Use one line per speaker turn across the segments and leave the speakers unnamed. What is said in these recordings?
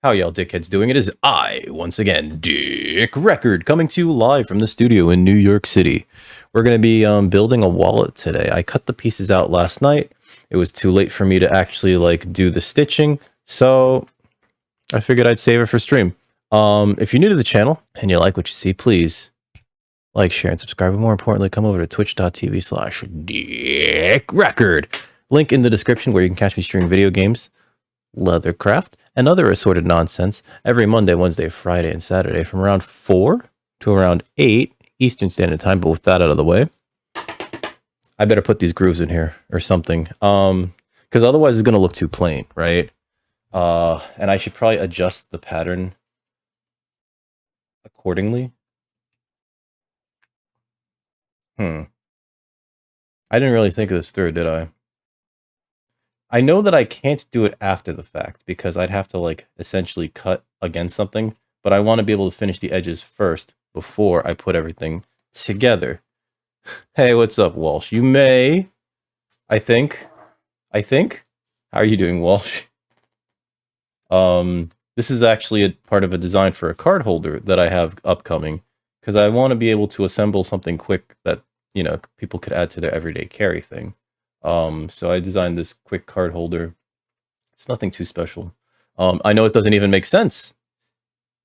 How y'all dickheads doing? It is I, once again, Dick Record, coming to you live from the studio in New York City. We're going to be building a wallet today. I cut the pieces out last night. It was too late for me to actually do the stitching, so I figured I'd save it for stream. If you're new to the channel and you like what you see, please like, share, and subscribe. But more importantly, come over to twitch.tv/Dick Record. Link in the description where you can catch me streaming video games, Leathercraft, and other assorted nonsense every Monday, Wednesday, Friday, and Saturday from around 4 to around 8 Eastern Standard Time. But with that out of the way, I better put these grooves in here or something, because otherwise it's going to look too plain, right? And I should probably adjust the pattern accordingly. I didn't really think of this through, did I? I know that I can't do it after the fact because I'd have to essentially cut against something, but I want to be able to finish the edges first before I put everything together. Hey, what's up, Walsh? You may, I think. How are you doing, Walsh? This is actually a part of a design for a card holder that I have upcoming because I want to be able to assemble something quick that, you know, people could add to their everyday carry thing. So I designed this quick card holder. It's nothing too special. I know it doesn't even make sense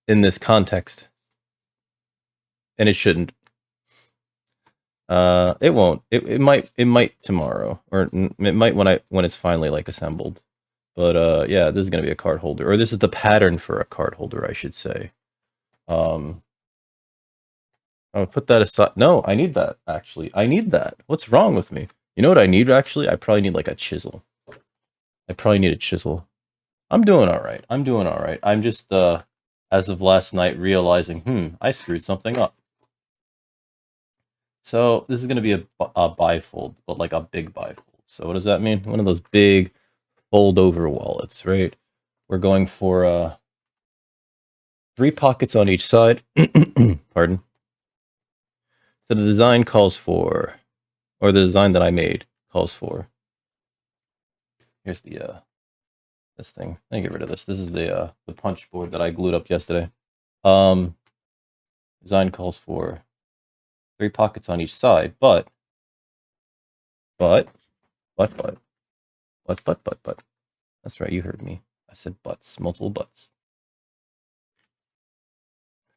in this context, and it shouldn't. It won't. It might tomorrow, or it might when it's finally assembled. But yeah, this is gonna be a card holder, or this is the pattern for a card holder, I should say. I'll put that aside. No, I need that, actually. I need that. What's wrong with me? You know what I need, actually? I probably need, a chisel. I probably need a chisel. I'm doing alright. I'm just, as of last night, realizing, I screwed something up. So, this is going to be a bifold, but a big bifold. So, what does that mean? One of those big fold-over wallets, right? We're going for, 3 pockets on each side. Pardon. So the design calls for, or the design that I made calls for. Here's the this thing. Let me get rid of this. This is the punch board that I glued up yesterday. Design calls for 3 pockets on each side, but. That's right, you heard me. I said butts, multiple butts.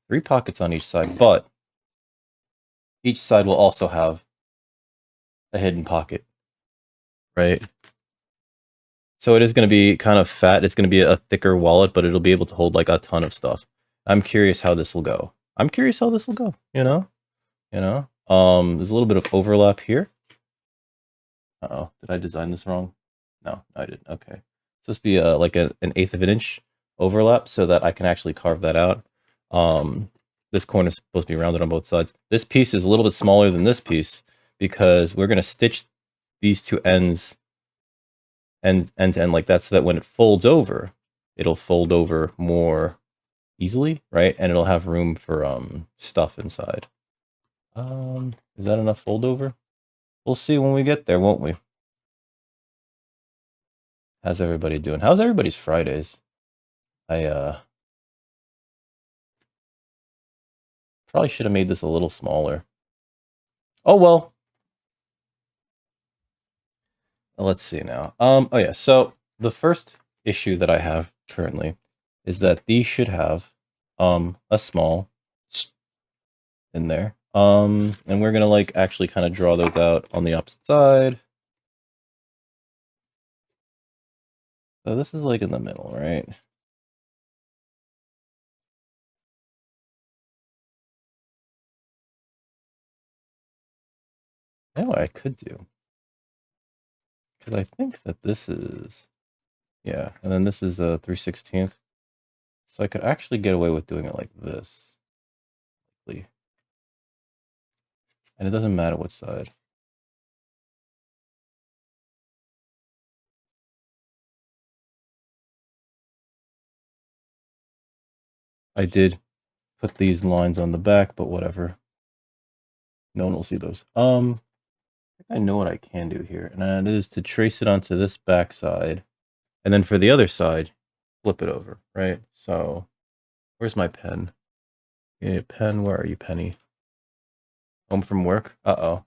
3 pockets on each side, but each side will also have a hidden pocket, right? So it is going to be kind of fat. It's going to be a thicker wallet, but it'll be able to hold a ton of stuff. I'm curious how this will go. You know? There's a little bit of overlap here. Uh-oh, did I design this wrong? No, I didn't. Okay. It's supposed to be an 1/8 of an inch overlap so that I can actually carve that out. This corner is supposed to be rounded on both sides. This piece is a little bit smaller than this piece because we're going to stitch these two ends end to end like that so that when it folds over, it'll fold over more easily, right? And it'll have room for stuff inside. Is that enough fold over? We'll see when we get there, won't we? How's everybody doing? How's everybody's Fridays? I probably should have made this a little smaller. Oh well. Let's see now. Oh yeah, so the first issue that I have currently is that these should have a small in there. And we're gonna actually kind of draw those out on the opposite side. So this is in the middle, right? You know what I could do? Because I think that this is, yeah, and then this is a 3/16. So I could actually get away with doing it like this. And it doesn't matter what side. I did put these lines on the back, but whatever. No one will see those. I think I know what I can do here, and that is to trace it onto this back side. And then for the other side, flip it over, right? So where's my pen? You need a pen? Where are you, Penny? Home from work? Uh-oh.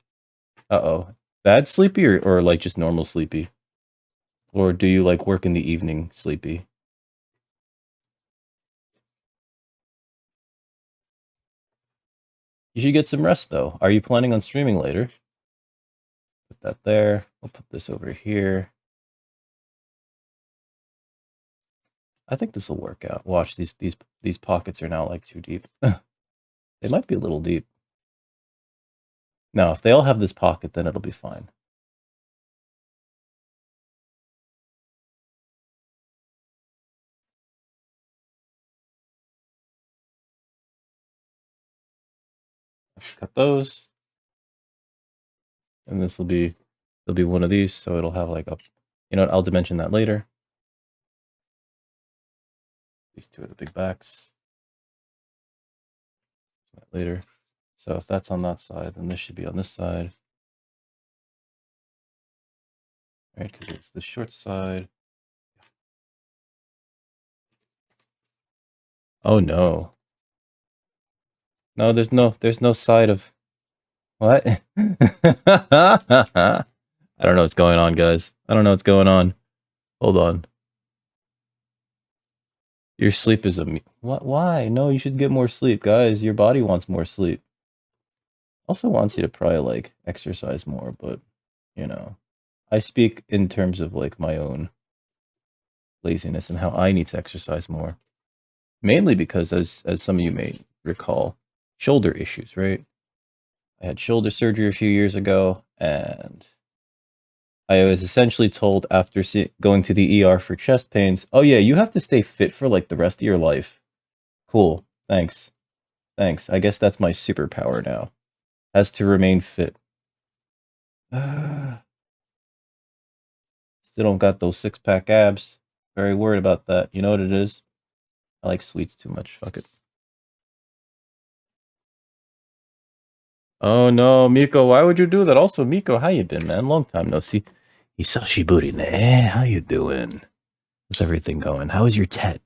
Uh-oh. Bad sleepy or like just normal sleepy? Or do you like work in the evening sleepy? You should get some rest though. Are you planning on streaming later? Put that there. I'll put this over here. I think this will work out. Watch, these pockets are now like too deep. They might be a little deep. No, if they all have this pocket, then it'll be fine. Let's cut those. And this will be, there'll be one of these, so it'll have like a, you know what, I'll dimension that later. These two are the big backs. Later. So if that's on that side, then this should be on this side. Right, because it's the short side. Oh no. No, there's no side of what? I don't know what's going on, guys. I don't know what's going on. Hold on. Your sleep is what? Why? No, you should get more sleep, guys. Your body wants more sleep. Also wants you to probably like exercise more, but you know, I speak in terms of like my own laziness and how I need to exercise more. Mainly because as some of you may recall, shoulder issues, right? I had shoulder surgery a few years ago, and I was essentially told after going to the ER for chest pains, oh yeah, you have to stay fit for like the rest of your life. Cool. Thanks. Thanks. I guess that's my superpower now. Has to remain fit. Still don't got those six-pack abs. Very worried about that. You know what it is? I like sweets too much. Fuck it. Oh no, Miko, why would you do that? Also, Miko, how you been, man? Long time no see. Isashiburi ne. How you doing? How's everything going? How is your tet?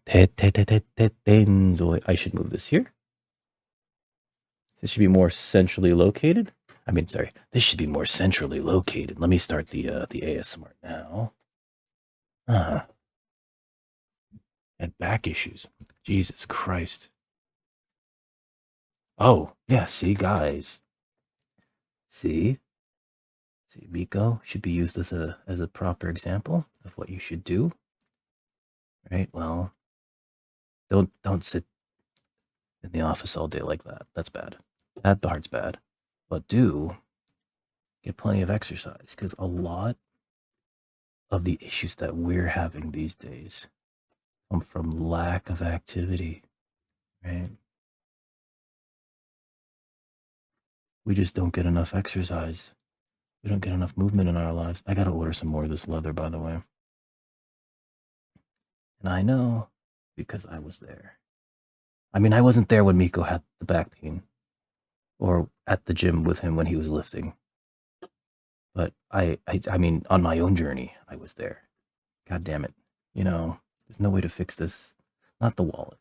I should move this here. This should be more centrally located. I mean, sorry, this should be more centrally located. Let me start the ASMR now. And back issues. Jesus Christ. Oh, yeah, see, guys. See, Miko should be used as a proper example of what you should do. Right? Well, don't sit in the office all day like that. That's bad. That part's bad. But do get plenty of exercise, because a lot of the issues that we're having these days come from lack of activity, right? We just don't get enough exercise. We don't get enough movement in our lives. I gotta order some more of this leather, by the way. And I know because I was there. I mean, I wasn't there when Miko had the back pain or at the gym with him when he was lifting. But I mean, on my own journey, I was there. God damn it. You know, there's no way to fix this. Not the wallet,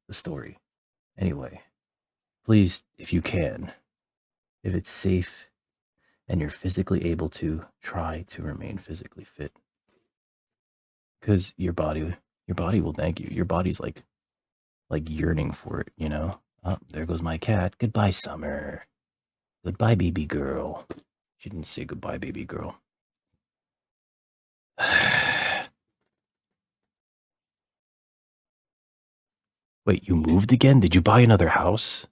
the story. Anyway, please, if you can, if it's safe and you're physically able to, try to remain physically fit. Because your body will thank you. Your body's like yearning for it, you know? Oh, there goes my cat. Goodbye, Summer. Goodbye, baby girl. She didn't say goodbye, baby girl. Wait, you moved again? Did you buy another house?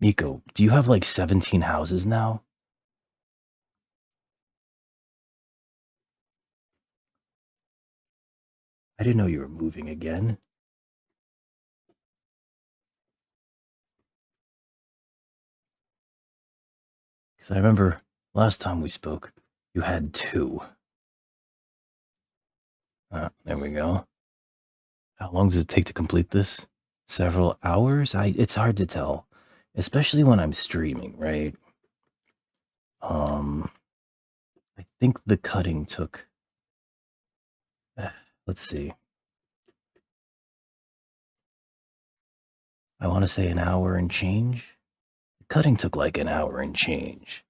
Miko, do you have like 17 houses now? I didn't know you were moving again. Because I remember last time we spoke, you had 2. There we go. How long does it take to complete this? Several hours? It's hard to tell. Especially when I'm streaming, right? I think the cutting took, let's see. I want to say an hour and change. The cutting took like an hour and change.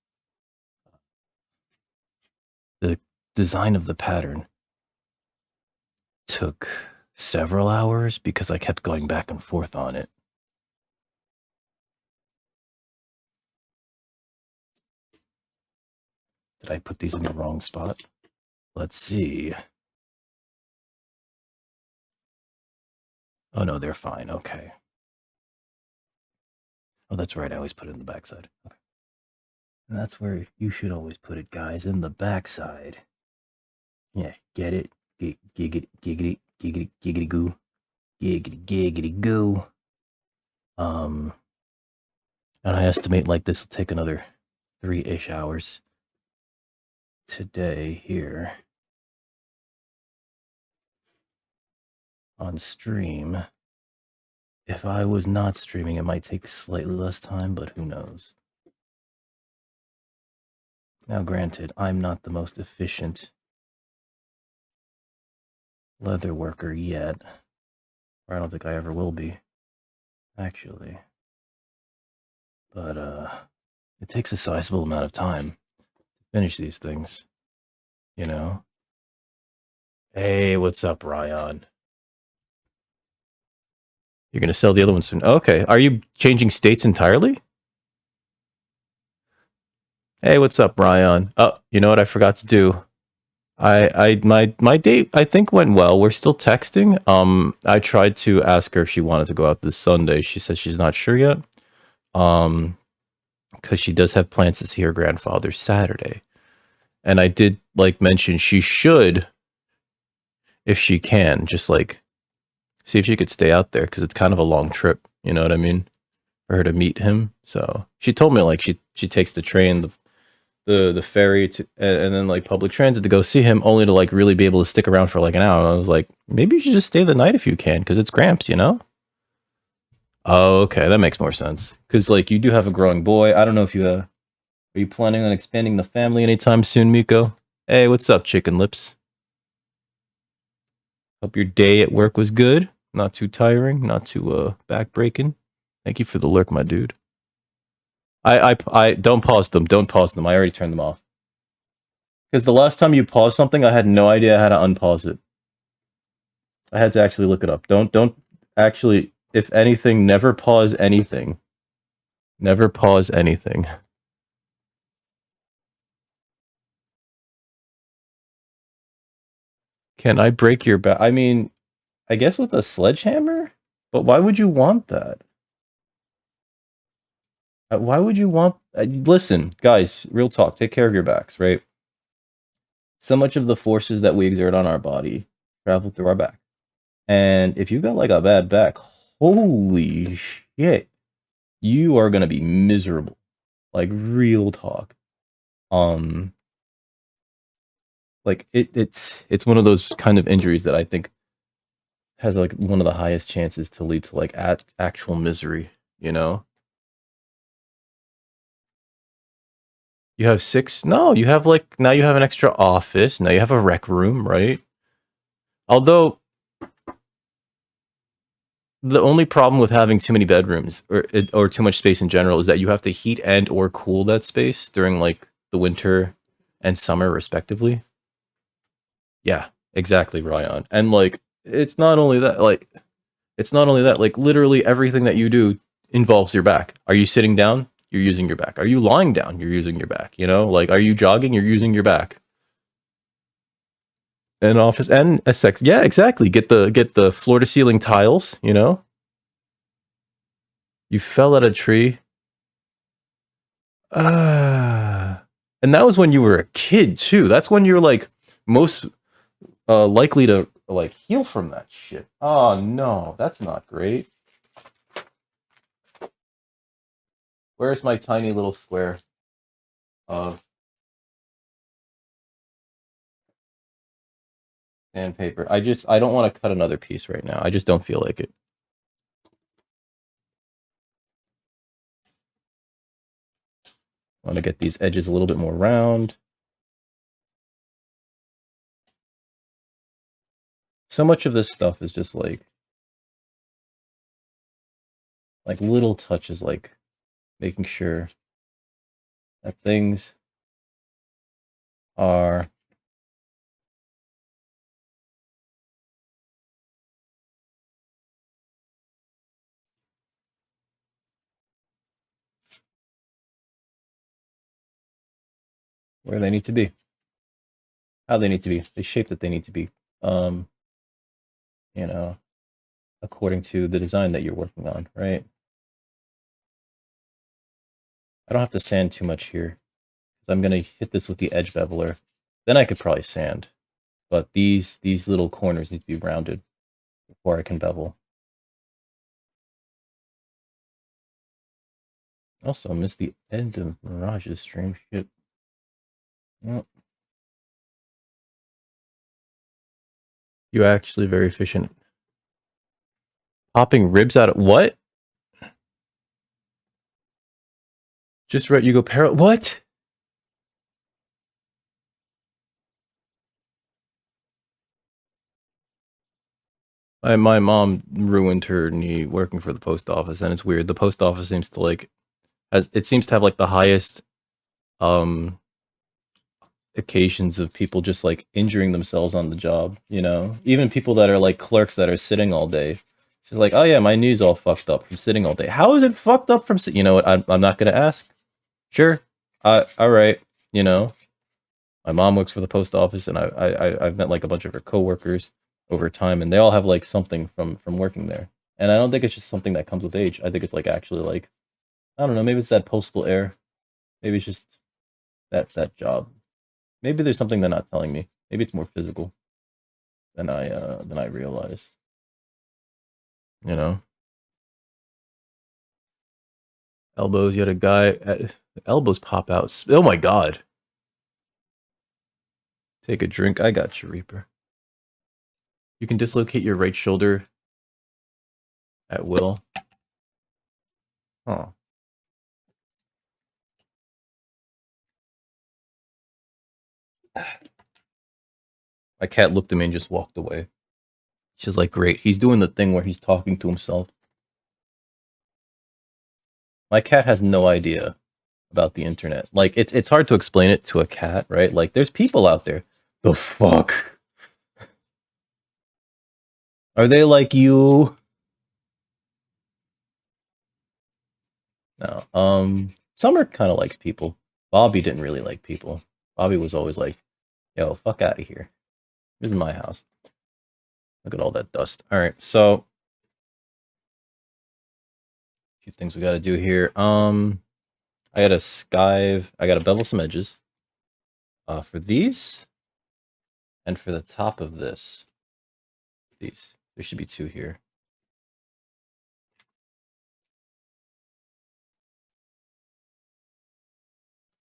The design of the pattern took several hours because I kept going back and forth on it. Did I put these in the wrong spot? Let's see. Oh no, they're fine. Okay. Oh, that's right. I always put it in the backside. Okay. And that's where you should always put it, guys, in the backside. Yeah, get it? Giggity, giggity, giggity, giggity goo. Giggity, giggity goo. And I estimate like this will take another 3-ish hours today here on stream. If I was not streaming, it might take slightly less time, but who knows? Now, granted, I'm not the most efficient leather worker yet, or I don't think I ever will be, actually. But it takes a sizable amount of time to finish these things, you know? Hey, what's up, Ryan? You're going to sell the other one soon. Okay, are you changing states entirely? Hey, what's up, Ryan? Oh, you know what I forgot to do? My date I think went well. We're still texting. I tried to ask her if she wanted to go out this Sunday. She says she's not sure yet. Because she does have plans to see her grandfather Saturday. And I did like mention she should, if she can, just like see if she could stay out there because it's kind of a long trip. You know what I mean? For her to meet him. So she told me like she takes the train, the ferry to, and then like public transit to go see him, only to like really be able to stick around for like an hour. I was like, maybe you should just stay the night if you can, because it's Gramps, you know? Oh, okay, that makes more sense. Because like you do have a growing boy. I don't know if you are you planning on expanding the family anytime soon, Miko? Hey, what's up, chicken lips? Hope your day at work was good. Not too tiring, not too backbreaking. Thank you for the lurk, my dude. I don't pause them. Don't pause them. I already turned them off. Because the last time you paused something, I had no idea how to unpause it. I had to actually look it up. Don't actually, if anything, never pause anything. Never pause anything. Can I break your back? I mean, I guess with a sledgehammer? But why would you want that? Why would you want... listen, guys, real talk. Take care of your backs, right? So much of the forces that we exert on our body travel through our back. And if you've got like a bad back, holy shit, you are gonna be miserable. Like real talk. Like it's one of those kind of injuries that I think has like one of the highest chances to lead to like actual misery, you know? You have 6? No, you have like, now you have an extra office. Now you have a rec room, right? Although, the only problem with having too many bedrooms or too much space in general is that you have to heat and or cool that space during like the winter and summer respectively. Yeah, exactly, Ryan. And like, it's not only that, like literally everything that you do involves your back. Are you sitting down? You're using your back. Are you lying down? You're using your back, you know? Like, are you jogging? You're using your back. An office and a sex. Yeah, exactly. Get the floor to ceiling tiles, you know? You fell out a tree. And that was when you were a kid too. That's when you're like most likely to like heal from that shit. Oh no, that's not great. Where's my tiny little square of sandpaper? I don't want to cut another piece right now. I just don't feel like it. I want to get these edges a little bit more round. So much of this stuff is just like little touches, like making sure that things are where they need to be, how they need to be, the shape that they need to be, um, you know, according to the design that you're working on, right? I don't have to sand too much here, because I'm going to hit this with the edge beveler. Then I could probably sand, but these little corners need to be rounded before I can bevel. Also, I missed the end of Mirage's stream. Shit. Well, you're actually very efficient. Popping ribs out of what? Just right, you go parallel. What? My mom ruined her knee working for the post office, and it's weird. The post office seems to seems to have like the highest um occasions of people just like injuring themselves on the job, you know? Even people that are like clerks that are sitting all day. She's like, "Oh yeah, my knee's all fucked up from sitting all day." How is it fucked up from you know what? I'm not gonna ask. Sure. All right. You know, my mom works for the post office, and I've met like a bunch of her coworkers over time, and they all have like something from working there. And I don't think it's just something that comes with age. I think it's like actually like, I don't know, maybe it's that postal air. Maybe it's just that job. Maybe there's something they're not telling me. Maybe it's more physical than I realize. You know, elbows. You had a guy. Elbows pop out. Oh my god. Take a drink. I got you, Reaper. You can dislocate your right shoulder at will. Huh. My cat looked at me and just walked away. She's like, great. He's doing the thing where he's talking to himself. My cat has no idea about the internet. Like, it's hard to explain it to a cat, right? Like, there's people out there. The fuck? Are they like you? No. Summer kind of likes people. Bobby didn't really like people. Bobby was always like, yo, fuck out of here. This is my house. Look at all that dust. All right, so a few things we got to do here. I got to skive. I got to bevel some edges. For these, and for the top of this, these there should be two here.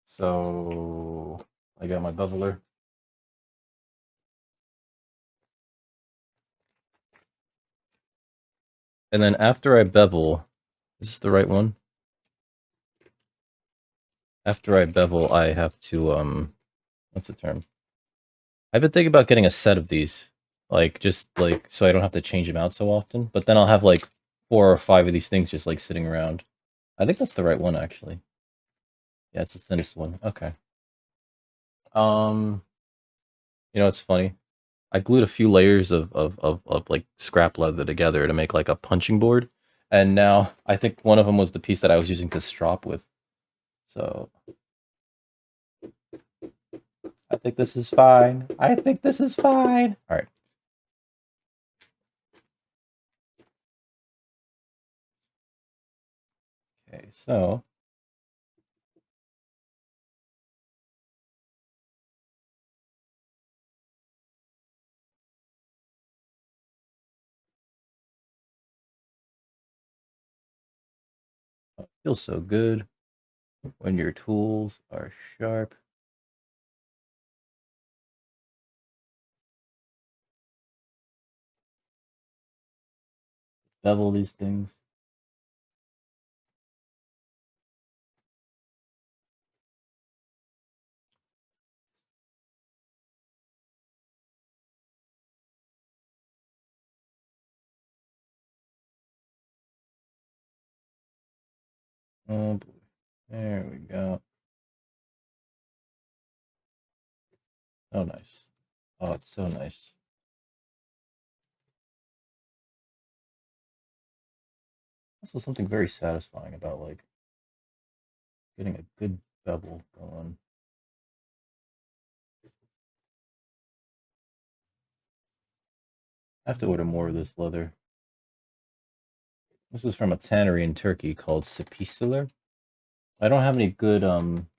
So I got my beveler. And then after I bevel, is this the right one? After I bevel, I have to what's the term? I've been thinking about getting a set of these, like just like so I don't have to change them out so often. But then I'll have like 4 or 5 of these things just like sitting around. I think that's the right one actually. Yeah, it's the thinnest one. Okay. Um, you know, it's funny. I glued a few layers of like scrap leather together to make like a punching board, and now I think one of them was the piece that I was using to strop with. So I think this is fine. I think this is fine. All right. Okay, so it feels so good when your tools are sharp. Bevel these things. Oh boy. There we go. Oh, nice. Oh, it's so nice. Also, something very satisfying about like getting a good bevel going. I have to order more of this leather. This is from a tannery in Turkey called Sepisiler. I don't have any good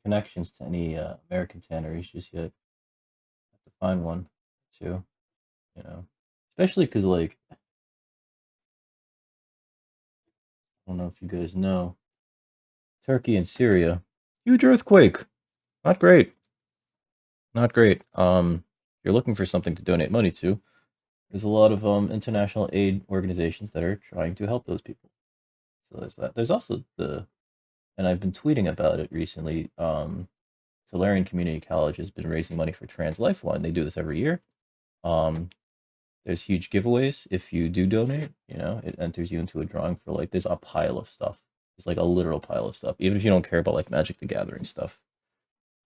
connections to any American tanneries just yet. I have to find one too, you know. Especially because like I don't know if you guys know, Turkey and Syria, huge earthquake. Not great. Not great. If you're looking for something to donate money to, there's a lot of international aid organizations that are trying to help those people. So there's that. There's also and I've been tweeting about it recently. Tulare Community College has been raising money for Trans Lifeline. They do this every year. Um, there's huge giveaways if you do donate. You know, it enters you into a drawing for like there's a pile of stuff. It's like a literal pile of stuff. Even if you don't care about like Magic the Gathering stuff,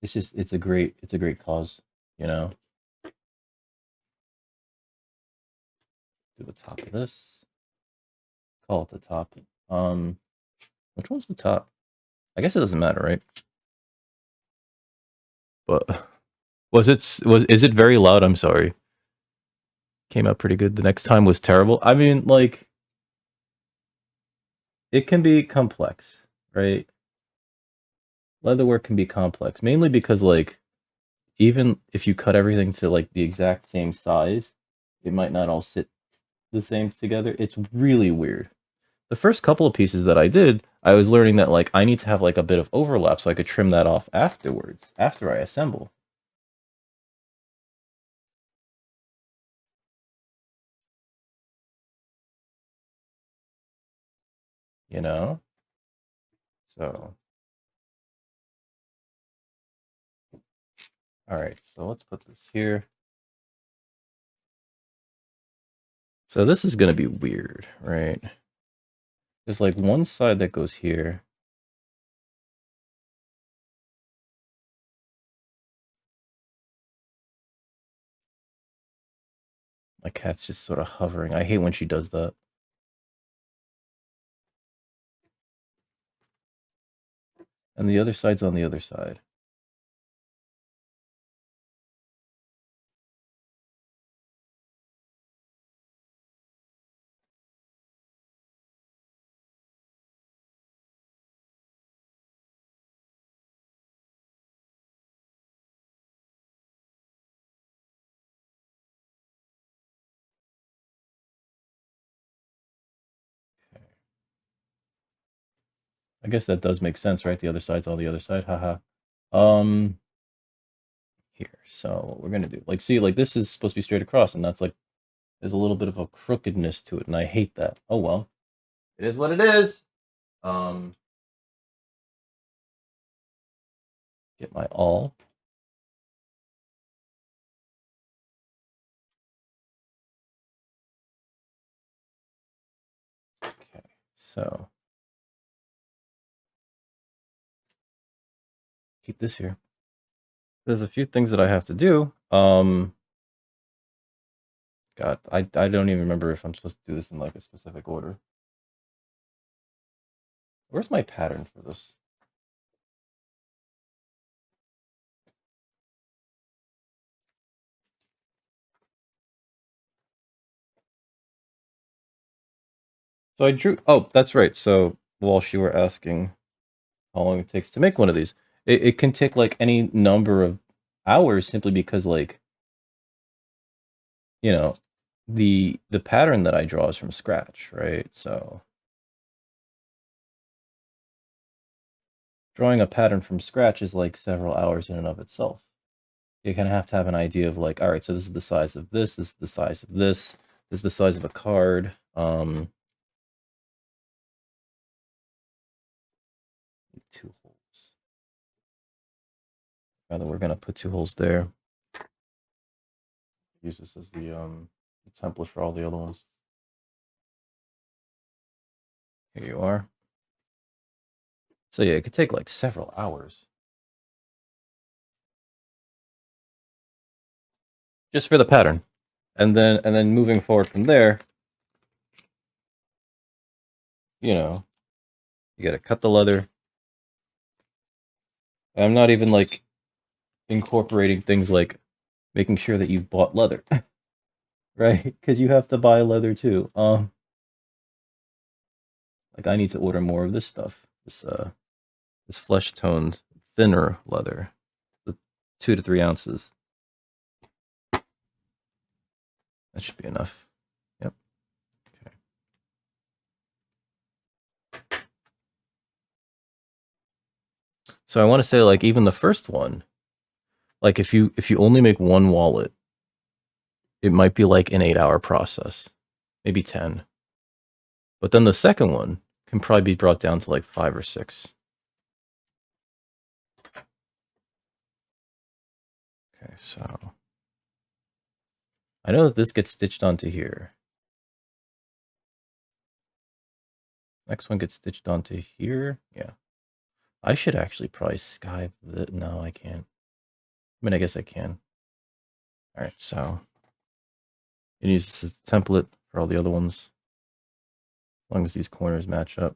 it's just it's a great cause. You know, do the top of this. Call it the top. Which one's the top? I guess it doesn't matter, right? But is it very loud? I'm sorry. Came out pretty good. The next time was terrible. I mean, like it can be complex, right? Leatherwork can be complex, mainly because like even if you cut everything to like the exact same size, it might not all sit the same together. It's really weird. The first couple of pieces that I did, I was learning that like I need to have like a bit of overlap so I could trim that off afterwards, after I assemble. You know? So, all right, so let's put this here. So this is going to be weird, right? There's like one side that goes here. My cat's just sort of hovering. I hate when she does that. And the other side's on the other side. I guess that does make sense, right? The other side's on the other side. Haha. Um, here. So what we're gonna do, like, see, like this is supposed to be straight across, and that's like there's a little bit of a crookedness to it, and I hate that. Oh well, it is what it is. Um, get my awl. Okay, so keep this here. There's a few things that I have to do. God, I don't even remember if I'm supposed to do this in like a specific order. Where's my pattern for this? So I drew. Oh, that's right. So while you were asking how long it takes to make one of these, it can take like any number of hours simply because like you know the pattern that I draw is from scratch, right? So drawing a pattern from scratch is like several hours in and of itself. You kind of have to have an idea of like, all right, so this is the size of this is the size of this is the size of a card. Two holes. Rather, we're gonna put two holes there. Use this as the template for all the other ones. Here you are. So yeah, it could take like several hours. Just for the pattern. And then moving forward from there, you know, you gotta cut the leather. I'm not even like incorporating things like making sure that you've bought leather. Right? Because you have to buy leather too. Like I need to order more of this stuff. This flesh toned, thinner leather. The 2 to 3 ounces. That should be enough. Yep. Okay. So I want to say like even the first one, like if you only make one wallet, it might be like an 8-hour process, maybe 10. But then the second one can probably be brought down to like 5 or 6. Okay, so I know that this gets stitched onto here. Next one gets stitched onto here. Yeah. I should actually probably Skype the... No, I can't. I mean, I guess I can. All right, so you use this as a template for all the other ones, as long as these corners match up.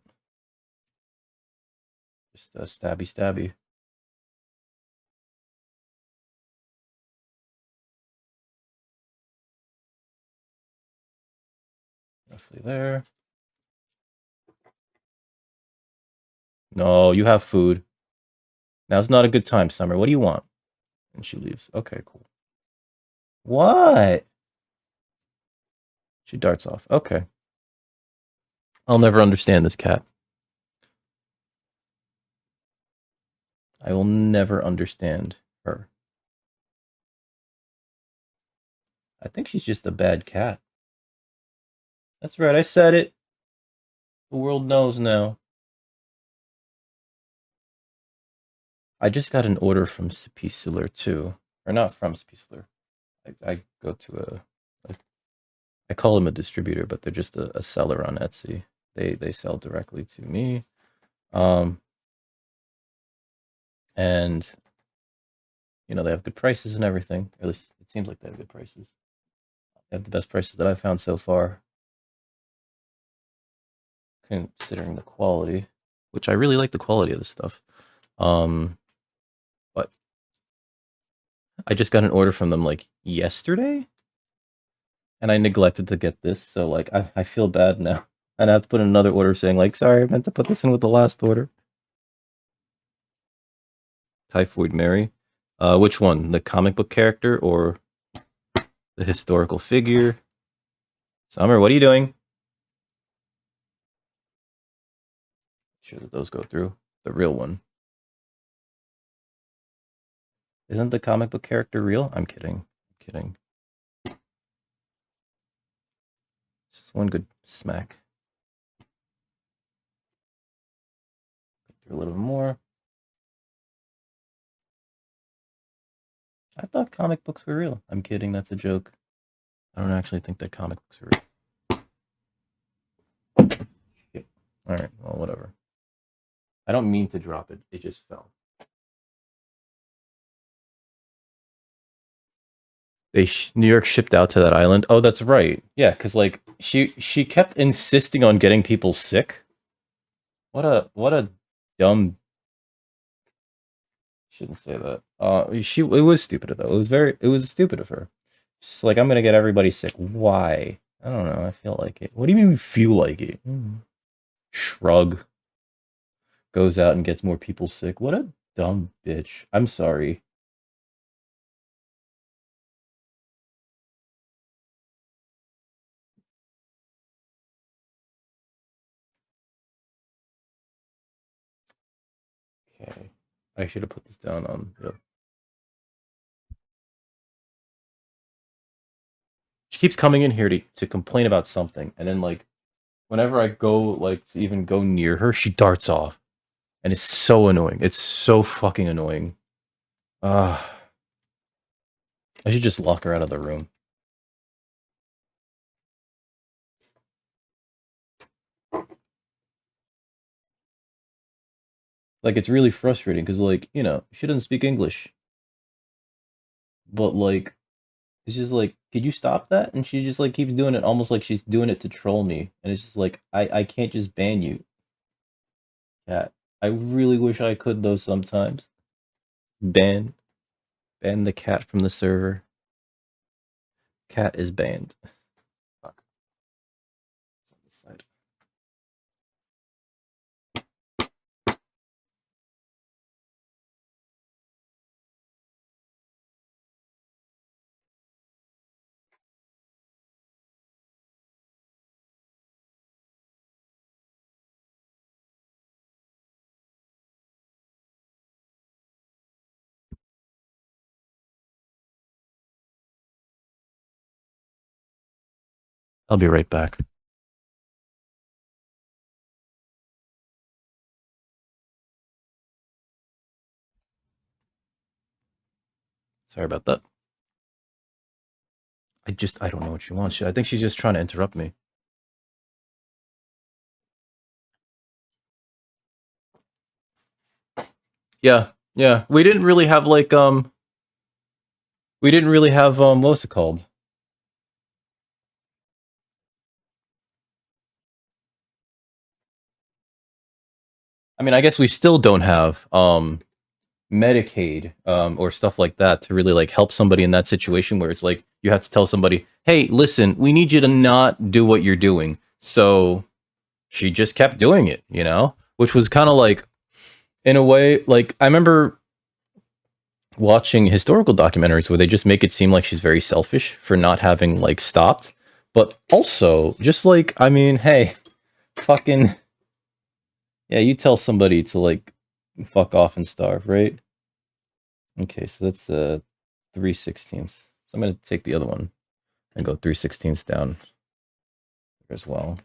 Just stabby, stabby. Roughly there. No, you have food. Now's not a good time, Summer. What do you want? And she leaves. Okay, cool. What? She darts off. Okay. I'll never understand this cat. I will never understand her. I think she's just a bad cat. That's right, I said it. The world knows now. I just got an order from Spisler too. Or not from Spisler. I go to I call them a distributor, but they're just a seller on Etsy. They sell directly to me. And you know, they have good prices and everything. At least it seems like they have good prices. They have the best prices that I've found so far, considering the quality, which I really like the quality of this stuff. But I just got an order from them like yesterday, and I neglected to get this, so like I feel bad now. And I have to put in another order saying like, sorry, I meant to put this in with the last order. Typhoid Mary. Which one? The comic book character or the historical figure? Summer, what are you doing? Sure that those go through. The real one. Isn't the comic book character real? I'm kidding. I'm kidding. Just one good smack. Do a little more. I thought comic books were real. I'm kidding. That's a joke. I don't actually think that comic books are real. All right. Well, whatever. I don't mean to drop it. It just fell. New York shipped out to that island. Oh, that's right. Yeah, because like she kept insisting on getting people sick. What a dumb. Shouldn't say that. It was stupid though. It was stupid of her. She's like, I'm gonna get everybody sick. Why? I don't know. I feel like it. What do you mean you feel like it? Shrug. Goes out and gets more people sick. What a dumb bitch. I'm sorry. Okay. I should have put this down on the... She keeps coming in here to complain about something, and then like whenever I go like to even go near her, she darts off. And it's so annoying. It's so fucking annoying. I should just lock her out of the room. Like, it's really frustrating because, like, you know, she doesn't speak English. But, like, it's just like, could you stop that? And she just, like, keeps doing it almost like she's doing it to troll me. And it's just like, I can't just ban you, cat. I really wish I could, though, sometimes. Ban. Ban the cat from the server. Cat is banned. Fuck. It's on this side. I'll be right back. Sorry about that. I don't know what she wants. I think she's just trying to interrupt me. Yeah, yeah. We didn't really have, like, what's it called? I mean, I guess we still don't have, Medicaid, or stuff like that to really, like, help somebody in that situation where it's like, you have to tell somebody, hey, listen, we need you to not do what you're doing. So she just kept doing it, you know? Which was kind of like, in a way, like, I remember watching historical documentaries where they just make it seem like she's very selfish for not having, like, stopped. But also, just like, I mean, hey, fucking, yeah, you tell somebody to, like, fuck off and starve, right? Okay, so that's 3/16. So I'm gonna take the other one and go 3/16 down as well.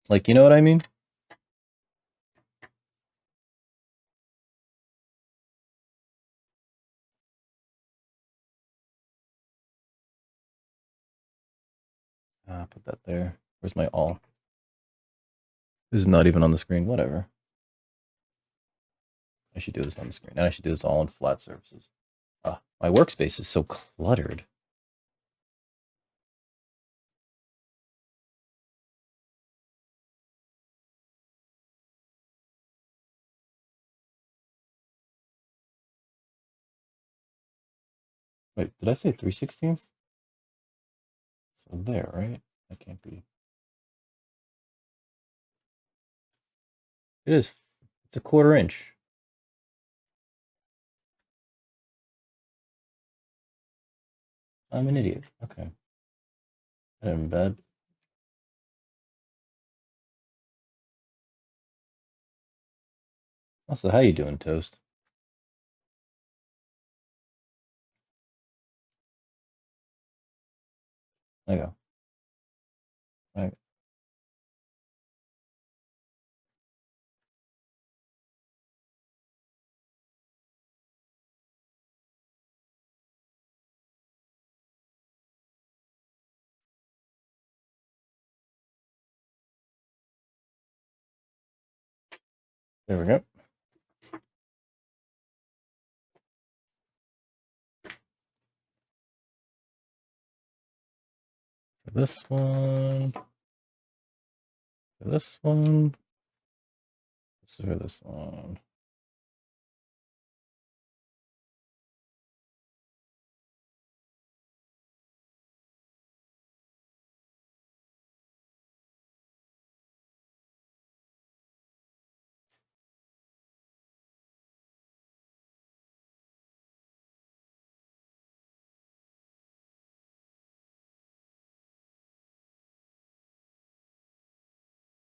Like, you know what I mean? Put that there. Where's my all? This is not even on the screen. Whatever. I should do this on the screen. And I should do this all on flat surfaces. My workspace is so cluttered. Wait, did I say 3/16? So there, right? That can't be. It is. It's a 1/4 inch. I'm an idiot. Okay. I'm in bed. Also, how you doing, Toast? There you go. All right. There we go. For this one. For this one. For this one.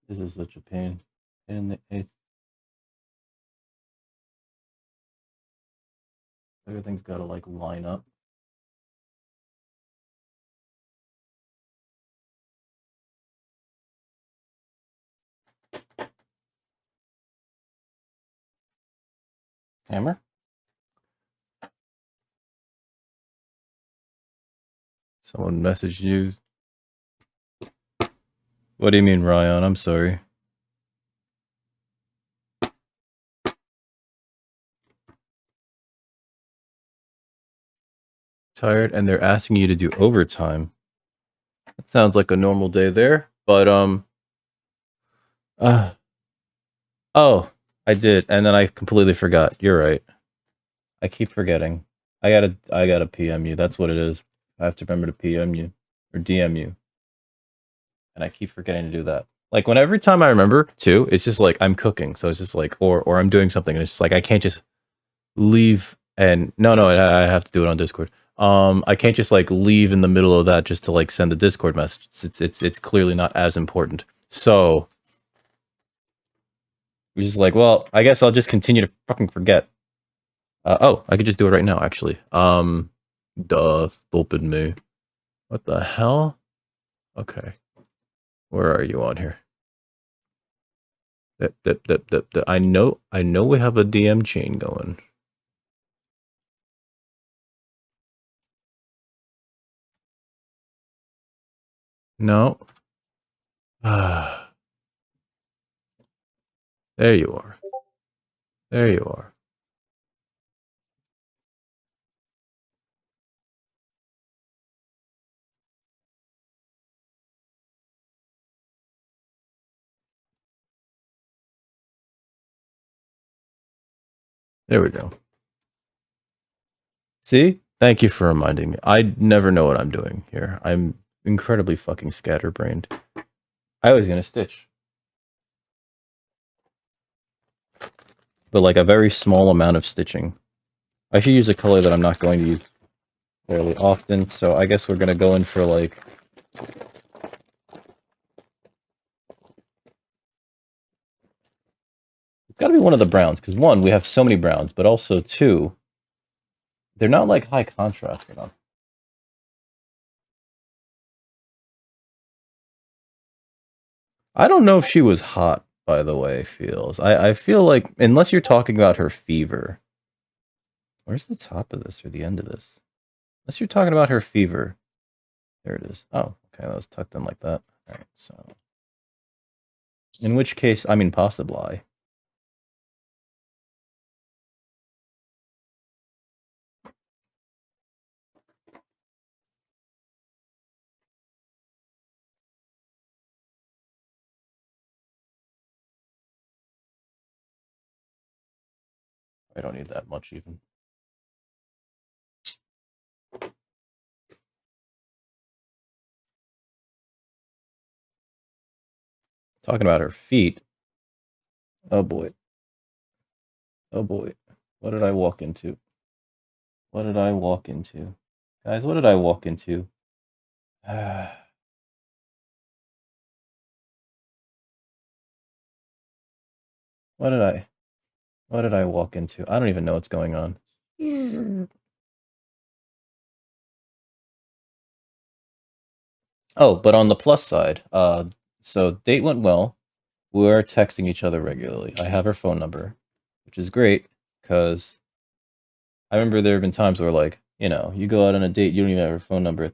This is such a pain. In the 8th. Everything's got to, like, line up. Hammer? Someone messaged you. What do you mean, Ryan? I'm sorry. tired and they're asking you to do overtime. That sounds like a normal day there, but oh, I did, and then I completely forgot. You're right. I keep forgetting. I gotta PM you. That's what it is. I have to remember to PM you or DM you, and I keep forgetting to do that. Like when every time I remember too, it's just like I'm cooking, so it's just like or I'm doing something, and it's just like I can't just leave and no, I have to do it on Discord. I can't just like leave in the middle of that just to like send the Discord message. It's clearly not as important. So we're just like, well, I guess I'll just continue to fucking forget. Oh, I could just do it right now, actually. Duh, stupid me. What the hell? Okay. Where are you on here? I know we have a DM chain going. No. There you are. There you are. There we go. See? Thank you for reminding me. I never know what I'm doing here. I'm incredibly fucking scatterbrained. I was gonna stitch. But like a very small amount of stitching. I should use a color that I'm not going to use fairly often, so I guess we're gonna go in for like... It's gotta be one of the browns, because one, we have so many browns, but also two, they're not like high contrast enough. I don't know if she was hot, by the way, feels. I feel like, unless you're talking about her fever. Where's the top of this or the end of this? Unless you're talking about her fever. There it is. Oh, okay, that was tucked in like that. Alright, so. In which case, I mean, possibly. I don't need that much even. Talking about her feet. Oh boy. Oh boy. What did I walk into? What did I walk into? Guys, what did I walk into? What did I walk into? I don't even know what's going on. Oh, but on the plus side, so date went well. We're texting each other regularly. I have her phone number, which is great, because I remember there have been times where, like, you know, you go out on a date, you don't even have her phone number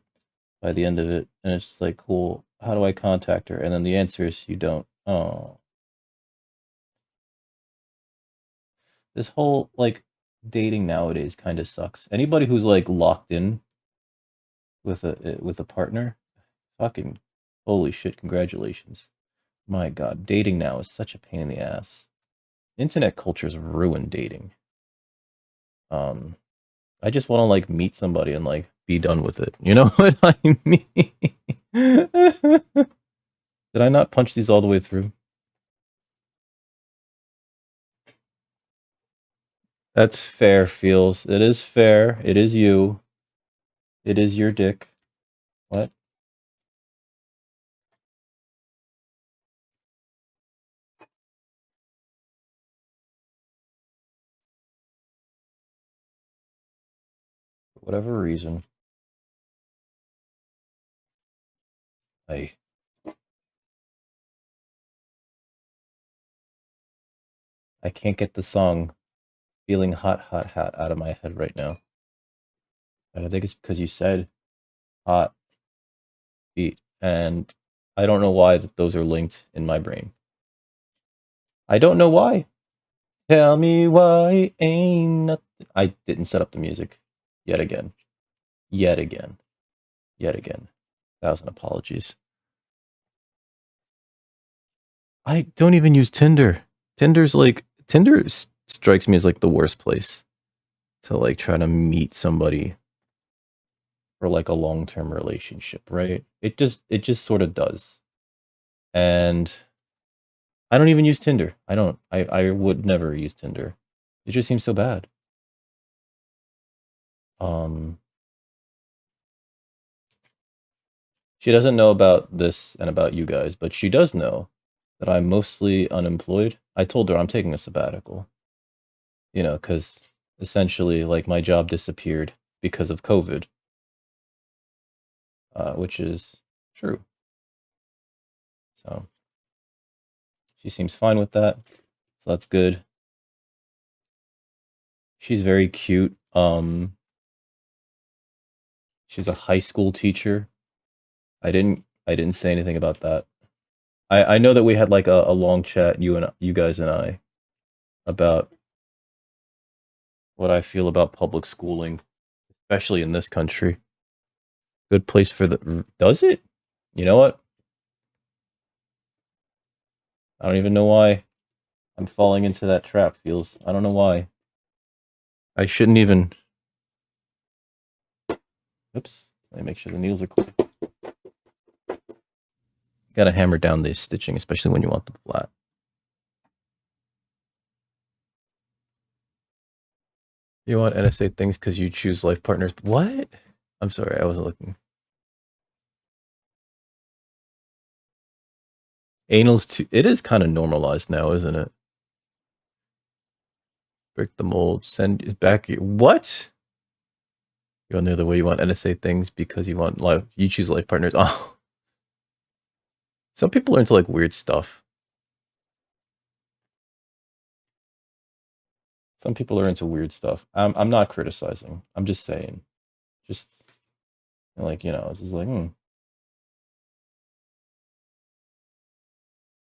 by the end of it, and it's just like, cool, how do I contact her? And then the answer is you don't. Oh. This whole, like, dating nowadays kind of sucks. Anybody who's, like, locked in with a partner, fucking holy shit, congratulations. My god, dating now is such a pain in the ass. Internet culture's ruined dating. I just want to like meet somebody and like be done with it. You know what I mean? Did I not punch these all the way through? That's fair, feels. It is fair. It is you. It is your dick. What? For whatever reason. I can't get the song Feeling Hot, Hot, Hot out of my head right now. I think it's because you said hot beat, and I don't know why that those are linked in my brain. I don't know why. Tell me why ain't nothing. I didn't set up the music yet again. Yet again. Yet again. 1,000 apologies. I don't even use Tinder. Tinder strikes me as like the worst place to like try to meet somebody for like a long-term relationship, right? It just sort of does. And I don't even use Tinder. I would never use Tinder. It just seems so bad. Um she doesn't know about this and about you guys, but she does know that I'm mostly unemployed. I told her I'm taking a sabbatical, cuz essentially like my job disappeared because of COVID, which is true. So, she seems fine with that. So that's good. She's very cute. She's a high school teacher. I didn't say anything about that. I know that we had like a long chat, you guys and I, about what I feel about public schooling, especially in this country. Good place for the does it? You know what? I don't even know why I'm falling into that trap, feels. I don't know why. I shouldn't even. Oops. Let me make sure the needles are clear. Gotta hammer down the stitching, especially when you want them flat. You want NSA things because you choose life partners. What? I'm sorry, I wasn't looking. Anal's too. It is kind of normalized now, isn't it? Break the mold. Send it back. What? You want the other way. You want NSA things because you want life. You choose life partners. Oh, some people are into like weird stuff. Some people are into weird stuff. I'm not criticizing. I'm just saying. Just like it's just like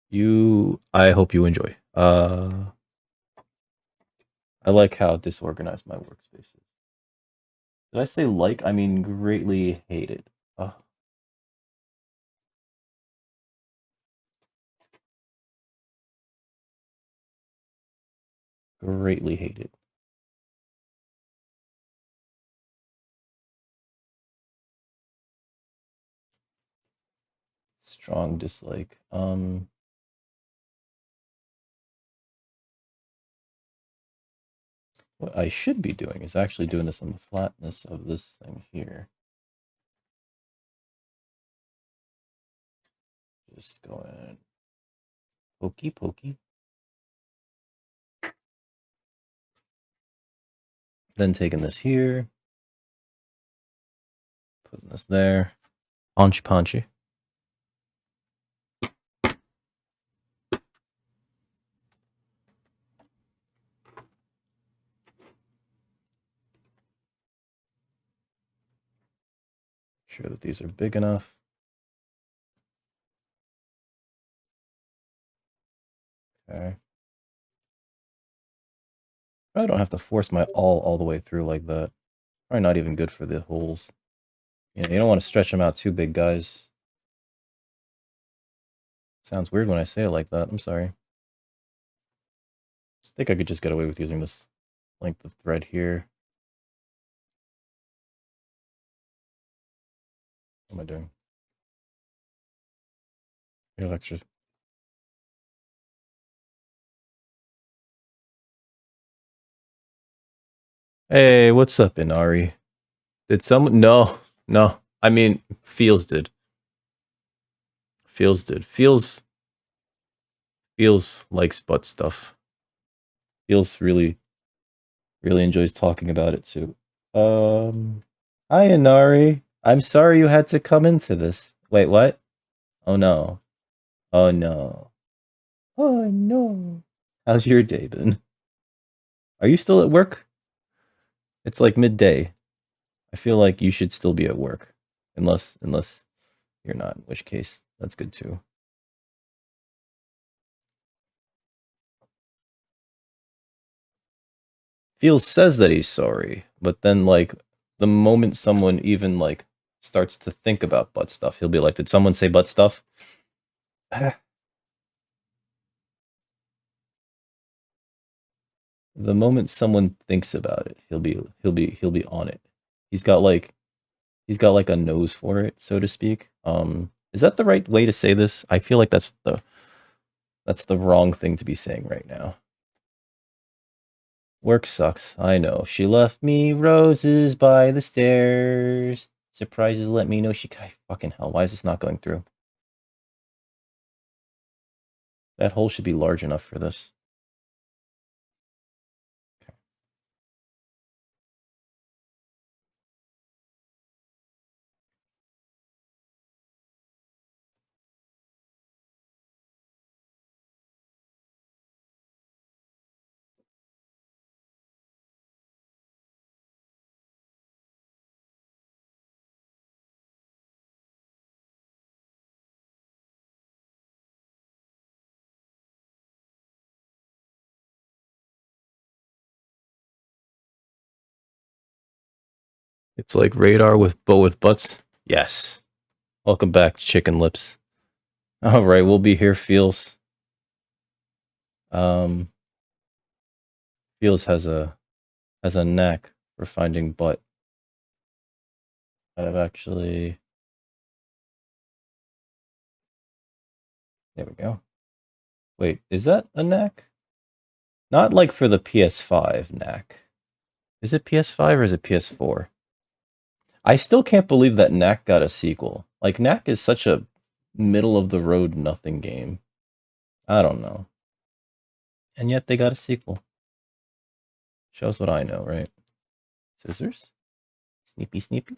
you. I hope you enjoy. I like how disorganized my workspace is. Did I say like? I mean greatly hate it. Greatly hate it. Strong dislike. What I should be doing is actually doing this on the flatness of this thing here. Just going pokey pokey. Then taking this here, putting this there. Paunchy paunchy. Sure that these are big enough. Okay. I don't have to force my all the way through like that. Probably not even good for the holes. You don't want to stretch them out too big, guys. Sounds weird when I say it like that. I'm sorry. I think I could just get away with using this length of thread here. What am I doing? Here's extra. Hey, what's up, Inari? Did someone? No, no. I mean, Feels did. Feels did. Feels likes butt stuff. Feels really enjoys talking about it too. Hi, Inari. I'm sorry you had to come into this. Wait, what? Oh no. Oh no. Oh no. How's your day been? Are you still at work? It's like midday. I feel like you should still be at work. Unless you're not, in which case that's good too. Feels says that he's sorry, but then like the moment someone even like starts to think about butt stuff, he'll be like, "Did someone say butt stuff?" The moment someone thinks about it, he'll be on it. He's got like a nose for it, so to speak. Is that the right way to say this? I feel like that's the wrong thing to be saying right now. Work sucks. I know. She left me roses by the stairs. Surprises let me know she... Fucking hell, why is this not going through? That hole should be large enough for this. Okay. It's like radar with butts. Yes. Welcome back, Chicken Lips. All right, we'll be here. Feels Feels has a knack for finding butt. I've actually... There we go. Wait, is that a knack? Not like for the PS5 knack. Is it PS5 or is it PS4? I still can't believe that Knack got a sequel. Like, Knack is such a middle-of-the-road nothing game. I don't know. And yet they got a sequel. Shows what I know, right? Scissors? Sneepy sneepy?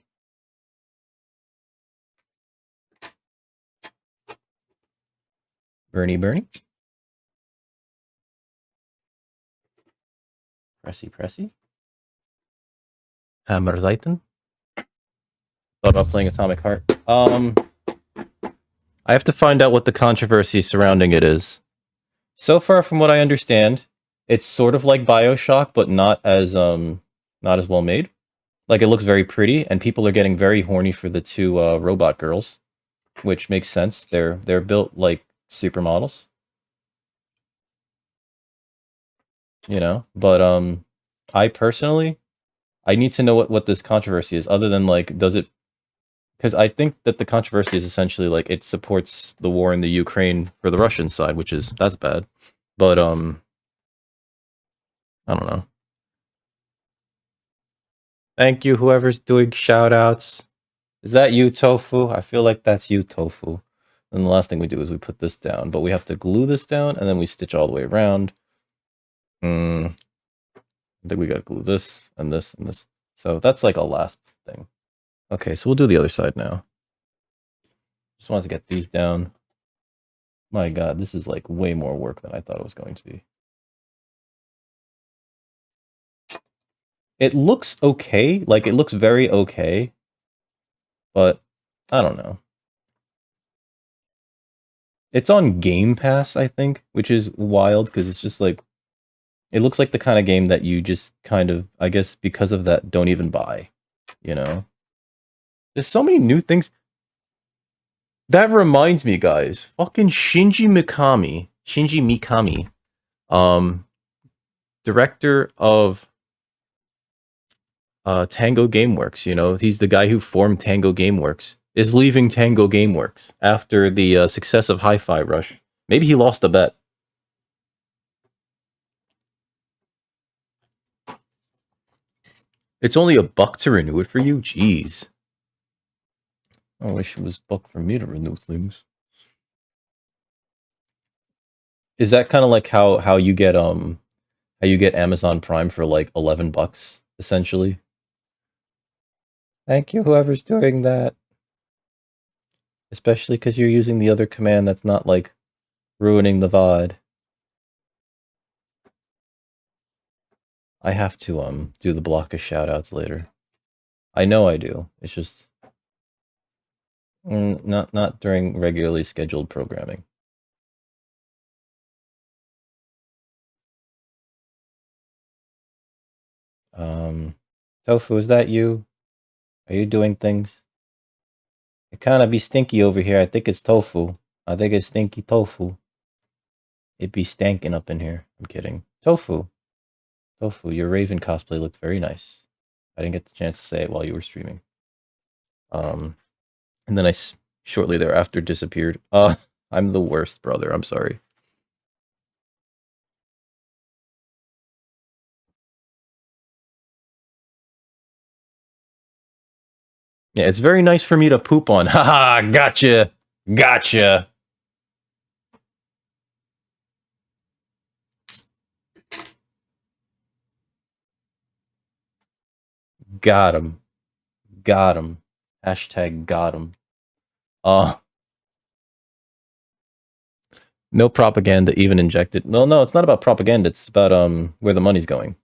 Bernie Bernie? Pressy Pressy? Hammerzeiten? Thought about playing Atomic Heart. I have to find out what the controversy surrounding it is. So far, from what I understand, it's sort of like BioShock, but not as well made. Like, it looks very pretty, and people are getting very horny for the two robot girls, which makes sense. They're built like supermodels, you know. But I personally, I need to know what this controversy is, other than like, does it? Because I think that the controversy is essentially like it supports the war in the Ukraine for the Russian side, which is that's bad. But I don't know. Thank you, whoever's doing shout outs. Is that you, Tofu? I feel like that's you, Tofu. And the last thing we do is we put this down, but we have to glue this down and then we stitch all the way around. I think we gotta glue this and this and this. So that's like a last thing. Okay, so we'll do the other side now. Just wanted to get these down. My god, this is like way more work than I thought it was going to be. It looks okay, like it looks very okay, but I don't know. It's on Game Pass, I think, which is wild because it's just like it looks like the kind of game that you just kind of, I guess, because of that, don't even buy. You know, there's so many new things. That reminds me, guys. Fucking Shinji Mikami, director of Tango Gameworks. You know, he's the guy who formed Tango Gameworks. Is leaving Tango Gameworks after the success of Hi-Fi Rush. Maybe he lost a bet. It's only $1 to renew it for you? Jeez. I wish it was $1 for me to renew things. Is that kind of like how you get Amazon Prime for like $11 essentially? Thank you, whoever's doing that. Especially because you're using the other command that's not like ruining the VOD. I have to do the block of shoutouts later. I know I do. It's just not during regularly scheduled programming. Tofu, is that you? Are you doing things? It kind of be stinky over here. I think it's tofu. I think it's stinky tofu. It be stankin' up in here. I'm kidding. Tofu. Tofu, your Raven cosplay looked very nice. I didn't get the chance to say it while you were streaming. And then I shortly thereafter disappeared. I'm the worst brother. I'm sorry. Yeah, it's very nice for me to poop on. Haha, gotcha. Gotcha. Got him. Got him. Hashtag got him. No propaganda even injected. No, it's not about propaganda. It's about where the money's going,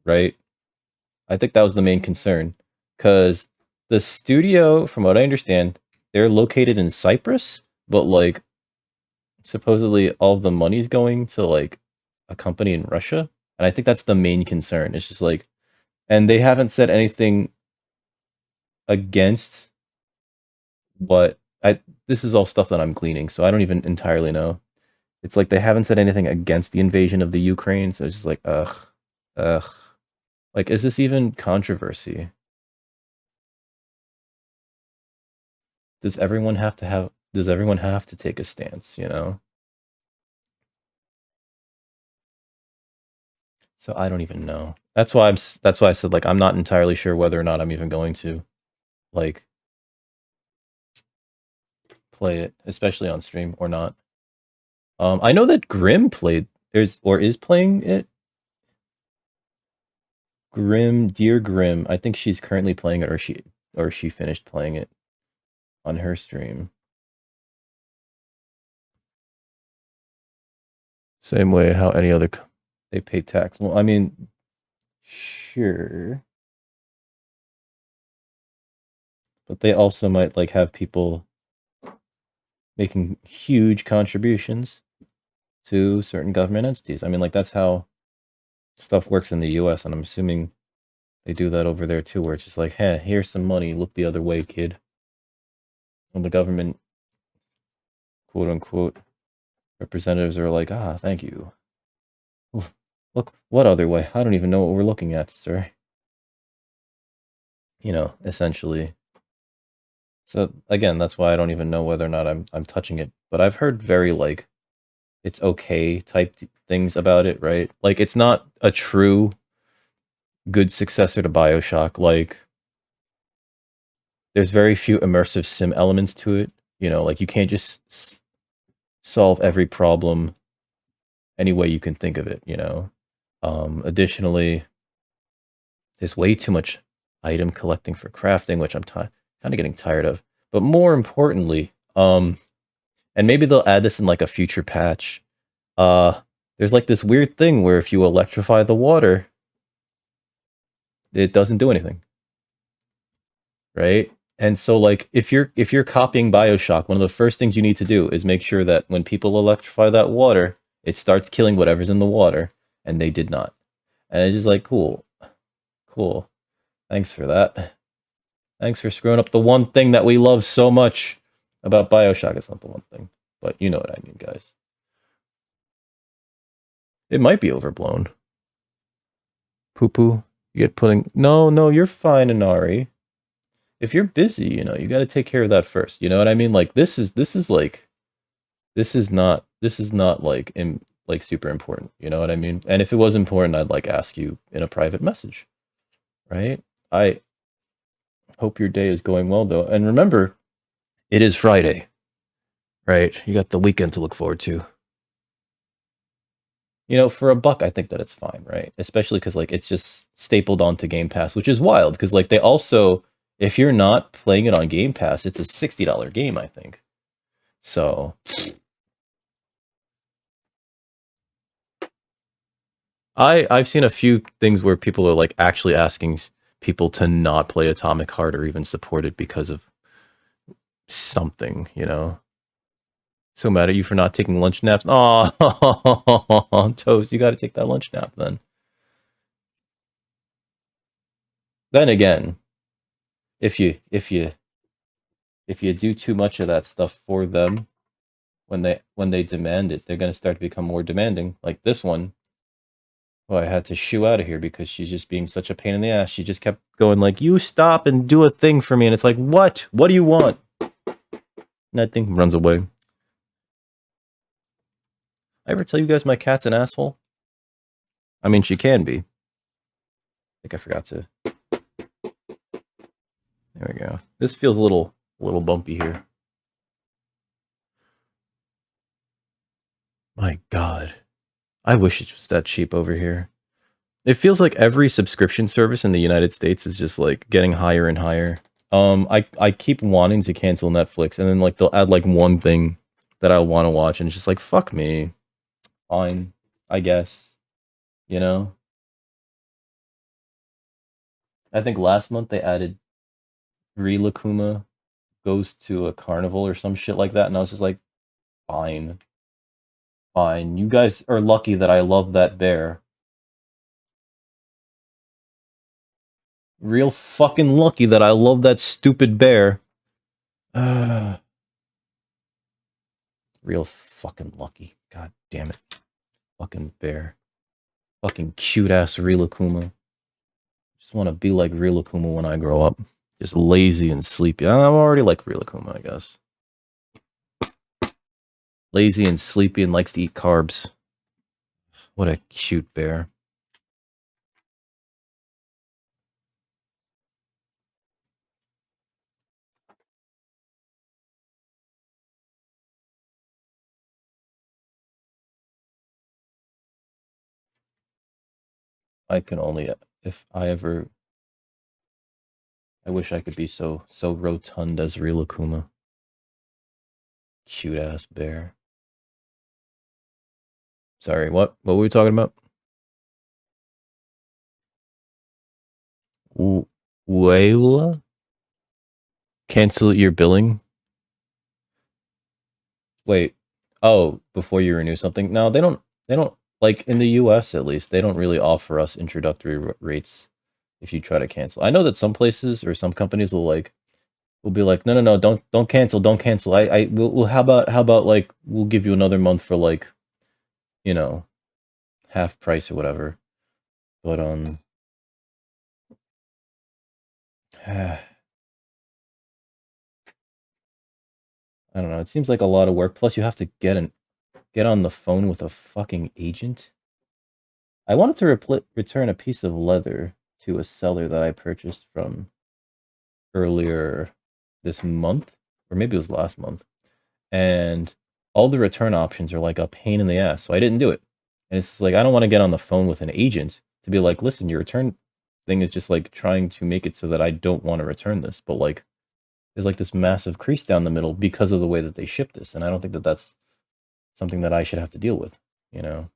right? I think that was the main concern, because the studio, from what I understand, they're located in Cyprus, but like supposedly all of the money's going to like a company in Russia, and I think that's the main concern. It's just like, and they haven't said anything against what I. This is all stuff that I'm gleaning, so I don't even entirely know. It's like they haven't said anything against the invasion of the Ukraine, so it's just like, ugh. Like, is this even controversy? Does everyone have to take a stance, you know? So I don't even know. That's why I said like I'm not entirely sure whether or not I'm even going to like play it, especially on stream or not. I know that Grim is playing it. Dear Grim, I think she's currently playing it, or she finished playing it on her stream. Same way how any other they pay tax. Well, I mean, sure, but they also might like have people making huge contributions to certain government entities. I mean, like that's how stuff works in the US, and I'm assuming they do that over there too, where it's just like, hey, here's some money, look the other way, kid. And the government, quote unquote, representatives are like, thank you. Look, what other way? I don't even know what we're looking at, sir. You know, essentially. So again, that's why I don't even know whether or not I'm touching it. But I've heard very like it's okay type things about it, right? Like it's not a true good successor to BioShock. Like there's very few immersive sim elements to it. You know, like you can't just solve every problem any way you can think of it, you know? Additionally, there's way too much item collecting for crafting, which I'm kind of getting tired of. But more importantly, and maybe they'll add this in like a future patch, there's like this weird thing where if you electrify the water, it doesn't do anything. Right? And so like if you're copying BioShock, one of the first things you need to do is make sure that when people electrify that water, it starts killing whatever's in the water, and they did not. And it's just like, cool. Thanks for that. Thanks for screwing up the one thing that we love so much about BioShock. It's not the one thing, but you know what I mean, guys. It might be overblown. Poo-poo. You get putting... No, you're fine, Inari. If you're busy, you know, you got to take care of that first. You know what I mean? Like this is not like super important. You know what I mean? And if it was important, I'd like ask you in a private message, right? I hope your day is going well though. And remember, it is Friday, right? You got the weekend to look forward to. You know, for $1, I think that it's fine, right? Especially because like it's just stapled onto Game Pass, which is wild because like they also, if you're not playing it on Game Pass, it's a $60 game, I think. So I've seen a few things where people are like actually asking people to not play Atomic Heart or even support it because of something, you know. So mad at you for not taking lunch naps. Oh, Toast, you got to take that lunch nap then. Then again, if you do too much of that stuff for them, when they demand it, they're gonna start to become more demanding. Like this one, well, I had to shoo out of here because she's just being such a pain in the ass. She just kept going like, "You stop and do a thing for me," and it's like, "What? What do you want?" And that thing runs away. I ever tell you guys my cat's an asshole? I mean, she can be. I think I forgot to. There we go. This feels a little bumpy here. My God. I wish it was that cheap over here. It feels like every subscription service in the United States is just like getting higher and higher. I keep wanting to cancel Netflix, and then like they'll add like one thing that I want to watch, and it's just like, fuck me. Fine, I guess. You know? I think last month they added Lakuma goes to a carnival or some shit like that, and I was just like, fine. Fine. You guys are lucky that I love that bear. Real fucking lucky that I love that stupid bear. Real fucking lucky. God damn it. Fucking bear. Fucking cute ass Rilakkuma. Just want to be like Rilakkuma when I grow up. Just lazy and sleepy. I'm already like Rilakkuma, I guess. Lazy and sleepy and likes to eat carbs. What a cute bear. I can only, if I ever, I wish I could be so rotund as Rilakkuma. Cute ass bear. Sorry, what were we talking about? Wayla? Cancel your billing? Wait. Oh, before you renew something? No, they don't, like in the US at least, they don't really offer us introductory rates if you try to cancel. I know that some places or some companies will be like, no, don't cancel. We'll how about like we'll give you another month for like, you know, half price or whatever. But I don't know. It seems like a lot of work. Plus, you have to get on the phone with a fucking agent. I wanted to return a piece of leather to a seller that I purchased from earlier this month, or maybe it was last month, and all the return options are like a pain in the ass. So I didn't do it. And it's like I don't want to get on the phone with an agent to be like, listen, your return thing is just like trying to make it so that I don't want to return this, but like there's like this massive crease down the middle because of the way that they ship this, and I don't think that that's something that I should have to deal with, you know.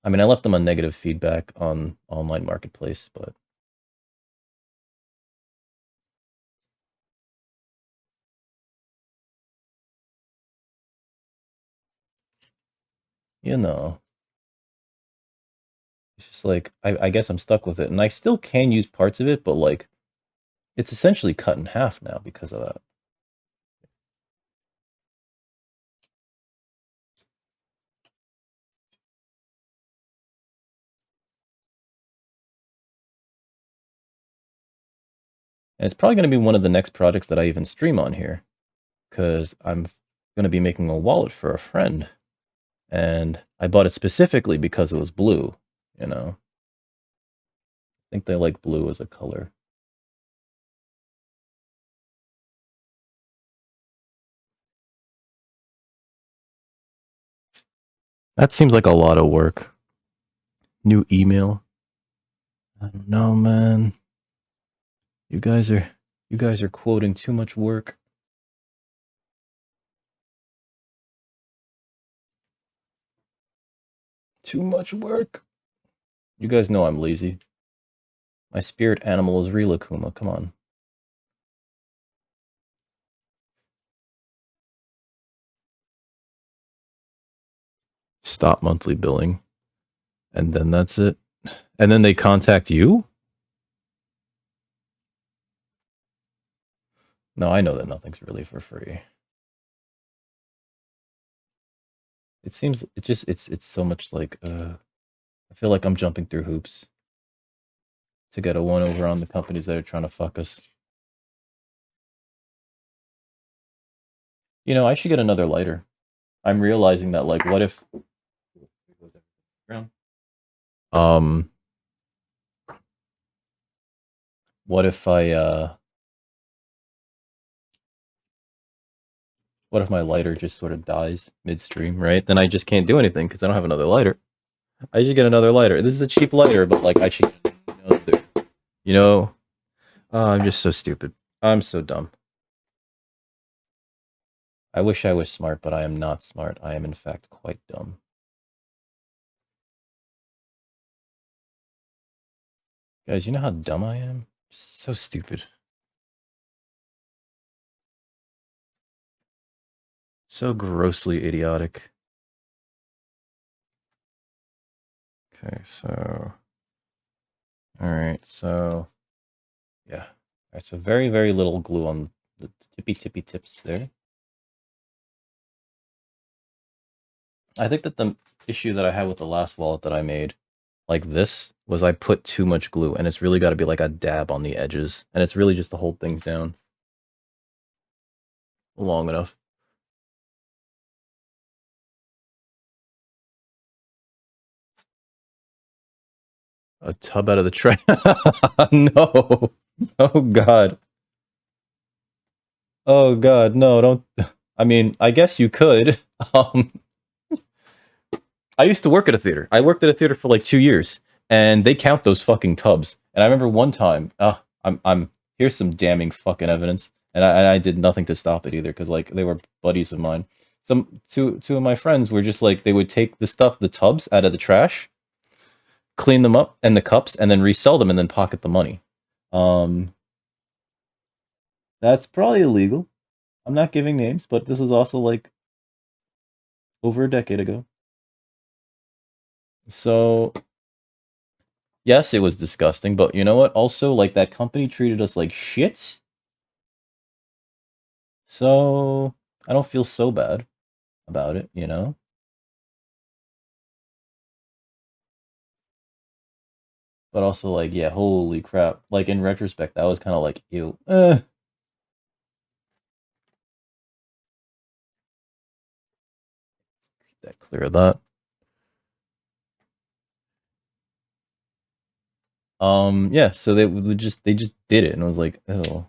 I mean, I left them a negative feedback on online marketplace, but you know, it's just like I guess I'm stuck with it, and I still can use parts of it, but like it's essentially cut in half now because of that. And it's probably going to be one of the next projects that I even stream on here, because I'm going to be making a wallet for a friend, and I bought it specifically because it was blue, you know. I think they like blue as a color. That seems like a lot of work. New email. I don't know, man. You guys are quoting too much work. Too much work. You guys know I'm lazy. My spirit animal is Rilakkuma. Come on. Stop monthly billing. And then that's it. And then they contact you? No, I know that nothing's really for free. It seems it's so much like I feel like I'm jumping through hoops to get a one over on the companies that are trying to fuck us. You know, I should get another lighter. I'm realizing that, like, what if um what if what if my lighter just sort of dies midstream, right? Then I just can't do anything because I don't have another lighter. I should get another lighter. This is a cheap lighter, but like I should get another. You know, I'm just so stupid. I'm so dumb. I wish I was smart, but I am not smart. I am in fact quite dumb. Guys, you know how dumb I am? Just so stupid. So grossly idiotic. Okay, so alright, so yeah. Alright, so very, very little glue on the tippy tips there. I think that the issue that I had with the last wallet that I made, like this, was I put too much glue, and it's really got to be like a dab on the edges, and it's really just to hold things down long enough. A tub out of the tray. No. Oh god. Oh god, no, don't. I mean, I guess you could. Um, I used to work at a theater. I worked at a theater for like 2 years, and they count those fucking tubs. And I remember one time, I'm here's some damning fucking evidence, and I did nothing to stop it either, because like they were buddies of mine. Two of my friends were just like, they would take the tubs out of the trash, clean them up, and the cups, and then resell them, and then pocket the money. That's probably illegal. I'm not giving names, but this was also like over a decade ago. So yes, it was disgusting, but you know what? Also, like, that company treated us like shit. So I don't feel so bad about it, you know? But also, like, yeah, holy crap. Like, in retrospect, that was kind of like, ew. Keep that clear of that. Yeah, so they just did it, and I was like, oh.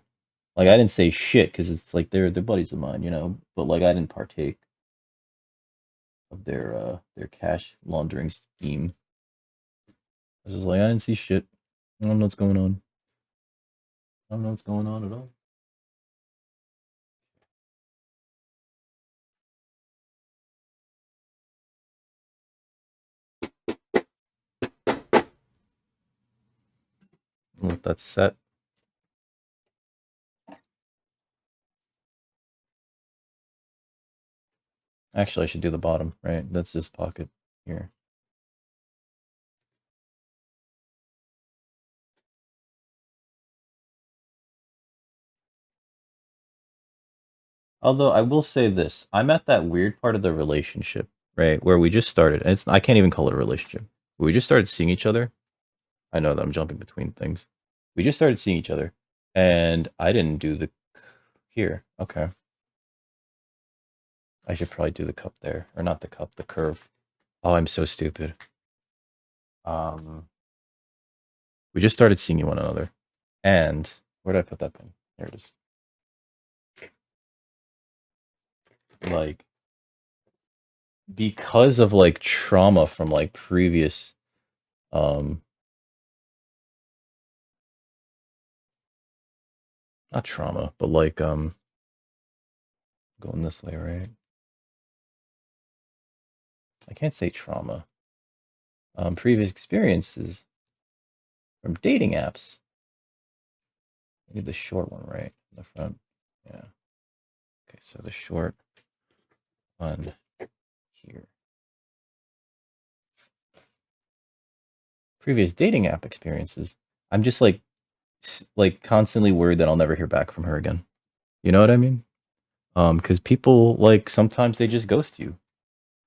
Like, I didn't say shit, because it's like they're buddies of mine, you know? But, like, I didn't partake of their cash laundering scheme. I was just like, I didn't see shit. I don't know what's going on. I don't know what's going on at all. Let that set. Actually, I should do the bottom, right? That's just pocket here. Although I will say this, I'm at that weird part of the relationship, right, where we just started. And I can't even call it a relationship. We just started seeing each other. I know that I'm jumping between things. We just started seeing each other, and I didn't do the here. Okay. I should probably do the cup there, or not the cup, the curve. Oh, I'm so stupid. We just started seeing one another, and where did I put that pen? There it is. Like, because of like trauma from like previous not trauma, but like going this way, right? I can't say trauma. Previous experiences from dating apps. I need the short one, right? In the front. Yeah. Okay, so the short one here. Previous dating app experiences. I'm just like constantly worried that I'll never hear back from her again. You know what I mean? Because people, like, sometimes they just ghost you.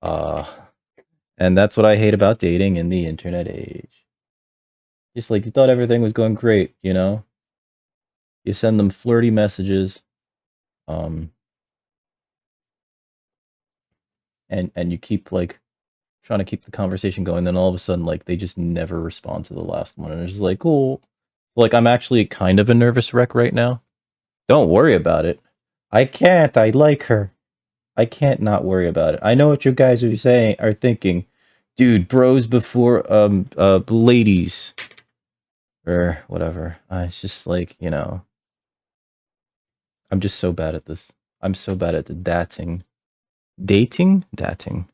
And that's what I hate about dating in the internet age. Just like, you thought everything was going great, you know? You send them flirty messages, and you keep, like, trying to keep the conversation going, then all of a sudden, like, they just never respond to the last one, and it's just like, cool. Like, I'm actually kind of a nervous wreck right now. Don't worry about it. I can't. I like her. I can't not worry about it. I know what you guys are thinking. Dude, bros before ladies or whatever. It's just like, you know, I'm just so bad at this. I'm so bad at the dating. Dating? Dating.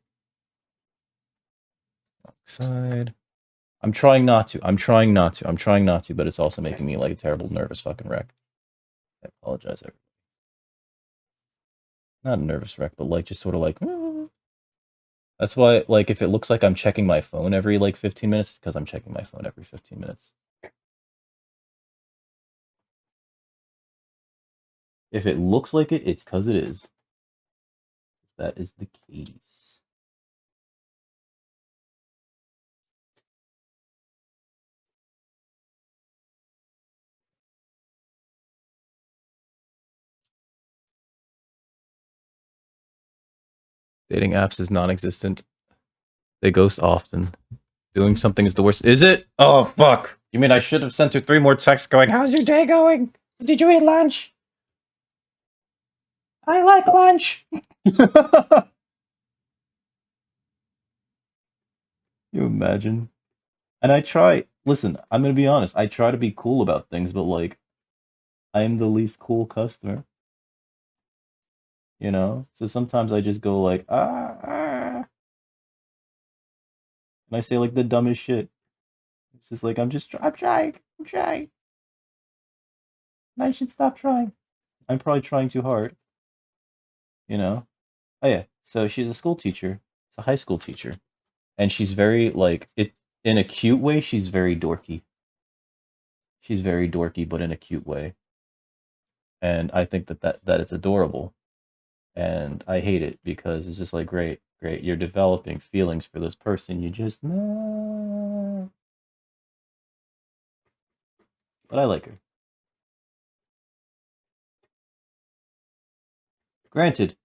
Side. I'm trying not to. I'm trying not to, but it's also making me like a terrible nervous fucking wreck. I apologize, everybody. Not a nervous wreck, but like just sort of like that's why, like, if it looks like I'm checking my phone every, like, 15 minutes, it's because I'm checking my phone every 15 minutes. If it looks like it, it's because it is. That is the case. Dating apps is non-existent. They ghost often. Doing something is the worst. Is it? Oh, fuck. You mean I should have sent her 3 more texts going, how's your day going? Did you eat lunch? I like lunch. You imagine? And I try, listen, I'm gonna be honest, I try to be cool about things, but, like, I am the least cool customer. You know? So sometimes I just go like, and I say, like, the dumbest shit. It's just like, I'm trying. And I should stop trying. I'm probably trying too hard. You know? Oh yeah, so she's a school teacher. She's a high school teacher. And she's very, like, in a cute way, she's very dorky. She's very dorky, but in a cute way. And I think that it's adorable. And I hate it because it's just like, great, you're developing feelings for this person. You just, no. But I like her. Granted,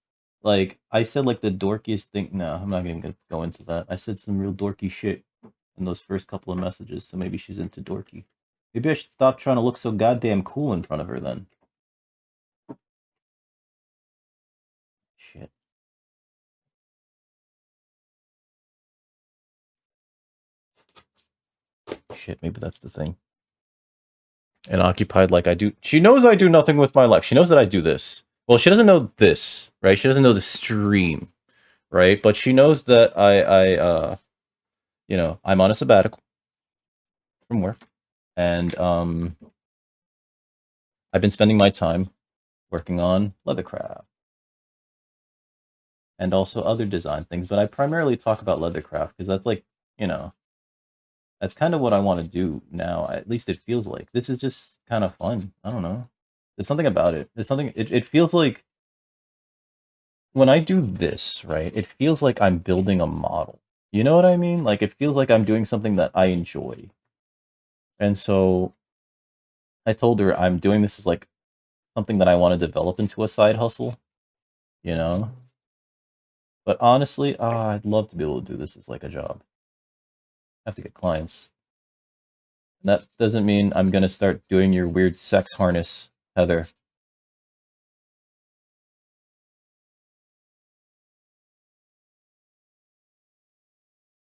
like, I said, like, the dorkiest thing. No, I'm not even gonna go into that. I said some real dorky shit in those first couple of messages, so maybe she's into dorky. Maybe I should stop trying to look so goddamn cool in front of her then. Shit. Shit, maybe that's the thing. And occupied like I do. She knows I do nothing with my life. She knows that I do this. Well, she doesn't know this, right? She doesn't know the stream, right? But she knows that you know, I'm on a sabbatical from work. And I've been spending my time working on Leathercraft and also other design things, but I primarily talk about Leathercraft because that's, like, you know, that's kind of what I want to do now. At least it feels like this is just kind of fun. I don't know. There's something about it. There's something. It feels like when I do this, right? It feels like I'm building a model. You know what I mean? Like, it feels like I'm doing something that I enjoy. And so I told her I'm doing this as, like, something that I want to develop into a side hustle. You know. But honestly, I'd love to be able to do this as, like, a job. I have to get clients. And that doesn't mean I'm gonna start doing your weird sex harness, Heather.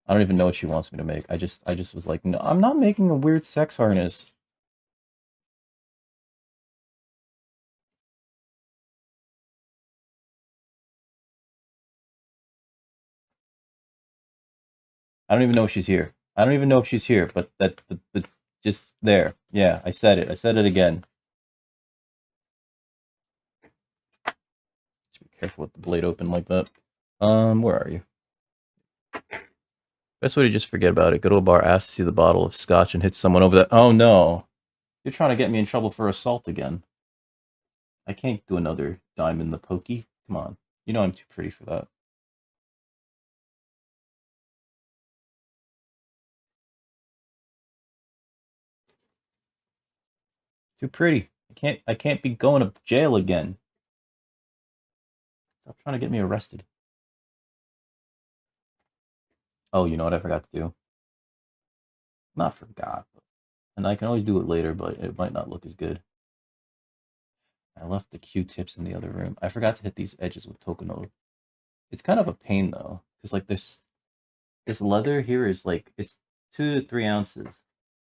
I don't even know what she wants me to make. I just was like, no, I'm not making a weird sex harness. I don't even know if she's here. I don't even know if she's here, but just there. Yeah, I said it. I said it again. Just be careful with the blade open like that. Where are you? Best way to just forget about it. Go to a bar, ask to see the bottle of scotch, and hit someone over the. Oh no! You're trying to get me in trouble for assault again. I can't do another dime in the pokey. Come on. You know I'm too pretty for that. Too pretty. I can't be going to jail again. Stop trying to get me arrested. Oh, you know what I forgot to do? Not forgot, and I can always do it later, but it might not look as good. I left the Q-tips in the other room. I forgot to hit these edges with Tokonode. It's kind of a pain though, because like this leather here is like it's 2 to 3 ounces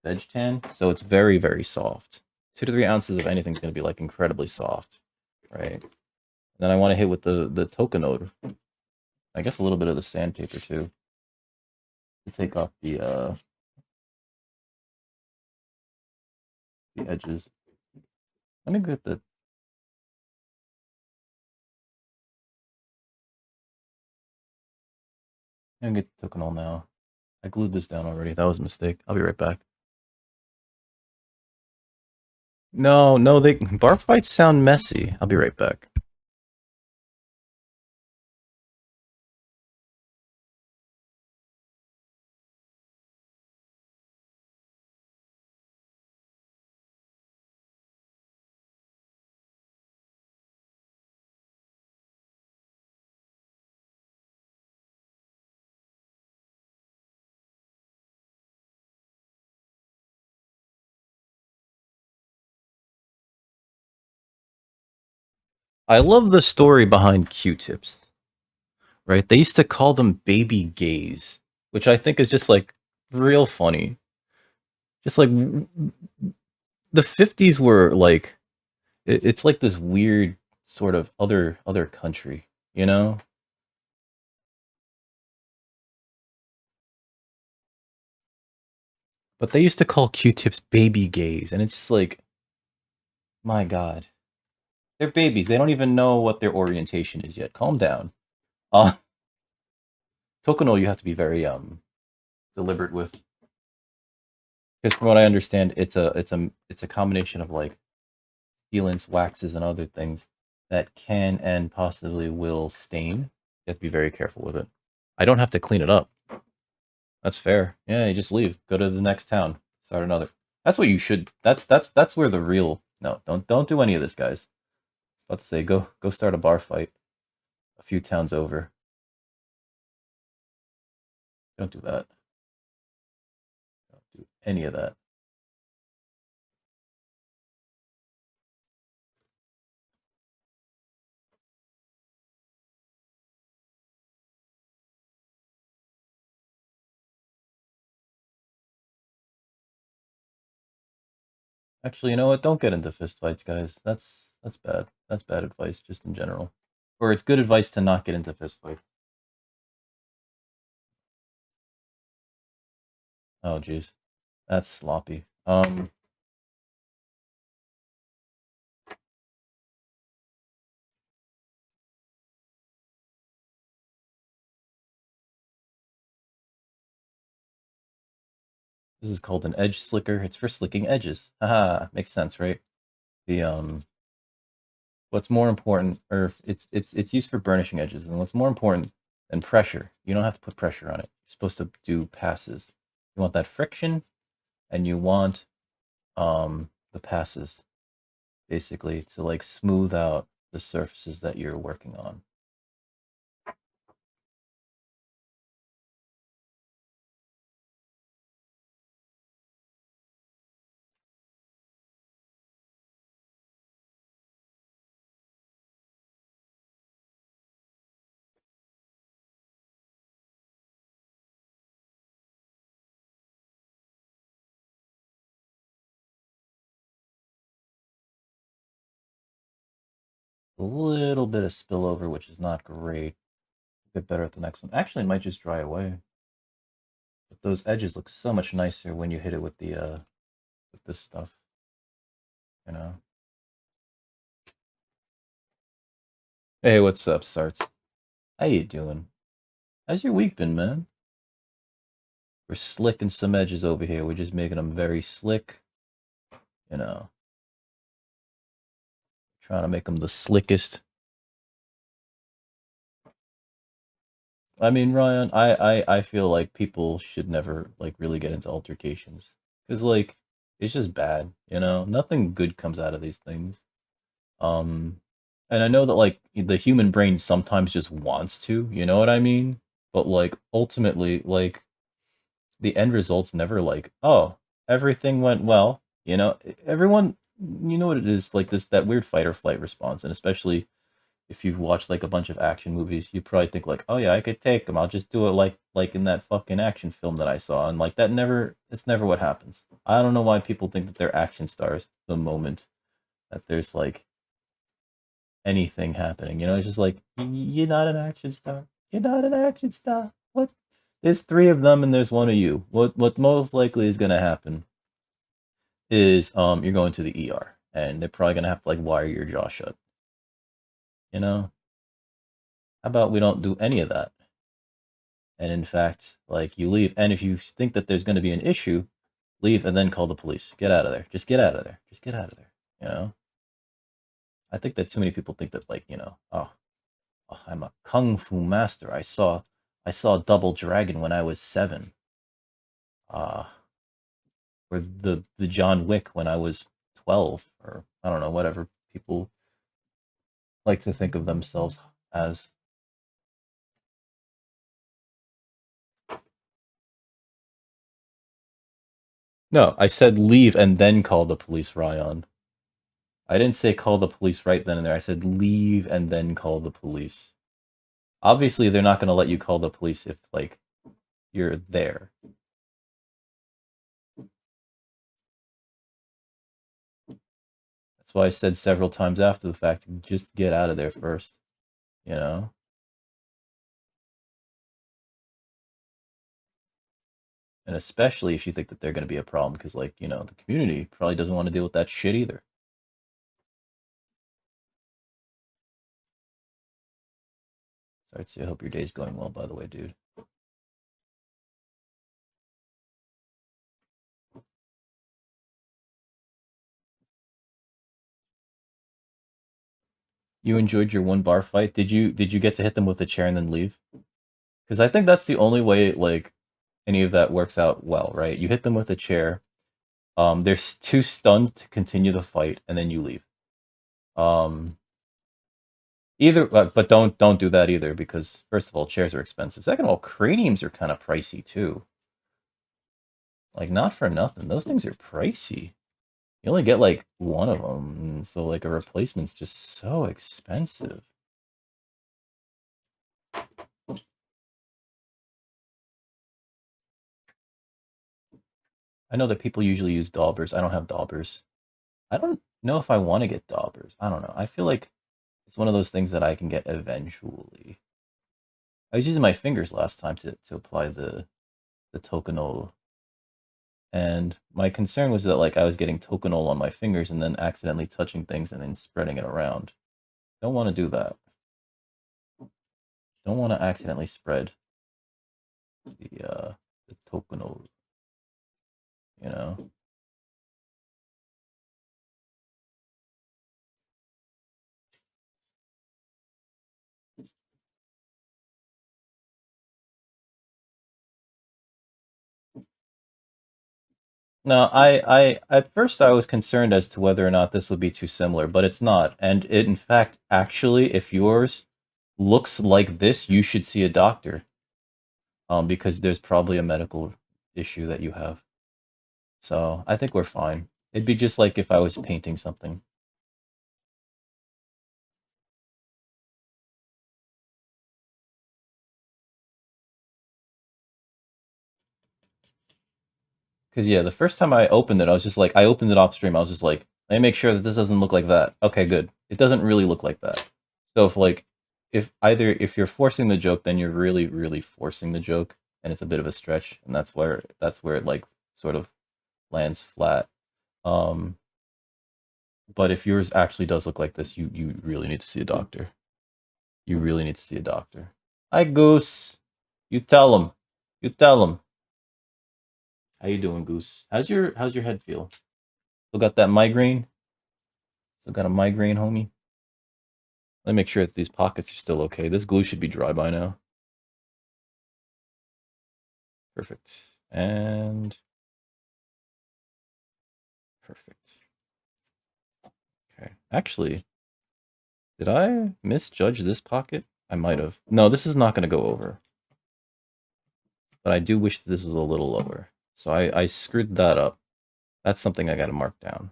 Veg-Tan, so it's very, very soft. 2 to 3 ounces of anything's gonna be like incredibly soft, right? And then I want to hit with the Tokonode. I guess a little bit of the sandpaper too to take off the edges. Let me get the. I'm gonna get the Tokonole now. I glued this down already. That was a mistake. I'll be right back. No, no, they bar fights sound messy. I'll be right back. I love the story behind Q-tips, right? They used to call them baby gays, which I think is just like real funny. Just like the 50s were like it's like this weird sort of other country, you know? But they used to call Q-tips baby gays, and it's just like, my God, they're babies. They don't even know what their orientation is yet. Calm down. Uh, Tokonole, you have to be very deliberate with, because from what I understand, it's a combination of like sealants, waxes, and other things that can and possibly will stain. You have to be very careful with it. I don't have to clean it up. That's fair. Yeah, you just leave. Go to the next town. Start another. That's what you should. That's where the real. No, don't do any of this, guys. About to say, go start a bar fight a few towns over. Don't do that. Don't do any of that. Actually, you know what? Don't get into fist fights, guys. That's bad. That's bad advice, just in general. Or it's good advice to not get into fist fights. Oh, jeez, that's sloppy. This is called an edge slicker. It's for slicking edges. Haha, makes sense, right? The what's more important, or it's used for burnishing edges, and what's more important than pressure? You don't have to put pressure on it. You're supposed to do passes. You want that friction, and you want the passes basically to like smooth out the surfaces that you're working on. A little bit of spillover, which is not great. Get better at the next one. Actually, it might just dry away. But those edges look so much nicer when you hit it with the with this stuff. You know. Hey, what's up, Sarts? How you doing? How's your week been, man? We're slicking some edges over here. We're just making them very slick. You know, Trying to make them the slickest. I mean, Ryan, I feel like people should never like really get into altercations because like it's just bad, you know. Nothing good comes out of these things. Um, and I know that like the human brain sometimes just wants to, you know what I mean? But like ultimately, like the end result's never like, oh, everything went well, you know. Everyone, you know what it is, like this that weird fight or flight response, and especially if you've watched like a bunch of action movies, you probably think like, oh yeah, I could take him. I'll just do it like in that fucking action film that I saw, and like that never, it's never what happens. I don't know why people think that they're action stars the moment that there's like anything happening. You know, it's just like you're not an action star. You're not an action star. What? There's three of them and there's one of you. What most likely is gonna happen is you're going to the ER and they're probably gonna have to like wire your jaw shut. You know? How about we don't do any of that? And in fact, like you leave, and if you think that there's gonna be an issue, leave and then call the police. Get out of there. Just get out of there. Just get out of there. You know? I think that too many people think that like, you know, oh, I'm a kung fu master. I saw Double Dragon when I was 7. Uh, or the John Wick when I was 12, or I don't know, whatever people like to think of themselves as. No, I said leave and then call the police, Ryan. I didn't say call the police right then and there. I said leave and then call the police. Obviously, they're not going to let you call the police if like you're there. That's why I said several times after the fact, just get out of there first, you know? And especially if you think that they're going to be a problem, because, like, you know, the community probably doesn't want to deal with that shit either. Sorry to see, I hope your day's going well, by the way, dude. You enjoyed your one bar fight? Did you get to hit them with a chair and then leave? Because I think that's the only way, like, any of that works out well, right? You hit them with a chair, they're too stunned to continue the fight, and then you leave. Either, but don't do that either, because first of all, chairs are expensive. Second of all, craniums are kind of pricey too. Like, not for nothing, those things are pricey. You only get like one of them, and so like a replacement's just so expensive. I know that people usually use daubers. I don't have daubers. I don't know if I want to get daubers. I don't know. I feel like it's one of those things that I can get eventually. I was using my fingers last time to apply the toconol, and my concern was that like I was getting toconol on my fingers and then accidentally touching things and then spreading it around. Don't want to do that. Don't want to accidentally spread the toconol, you know. No, I at first I was concerned as to whether or not this would be too similar, but it's not. And it, in fact, actually, if yours looks like this, you should see a doctor. Because there's probably a medical issue that you have. So I think we're fine. It'd be just like if I was painting something. Because yeah, the first time I opened it, I was just like, I opened it off stream. I was just like, let me make sure that this doesn't look like that. Okay, good. It doesn't really look like that. So if like, if you're forcing the joke, then you're really, really forcing the joke, and it's a bit of a stretch, and that's where it like sort of lands flat. Um, but if yours actually does look like this, you really need to see a doctor. You really need to see a doctor. Hi, Goose. You tell him. You tell him. How you doing, Goose? How's your head feel? Still got that migraine? Still got a migraine, homie? Let me make sure that these pockets are still okay. This glue should be dry by now. Perfect. And perfect. Okay. Actually, did I misjudge this pocket? I might have. No, this is not going to go over. But I do wish that this was a little lower. So I screwed that up. That's something I got to mark down.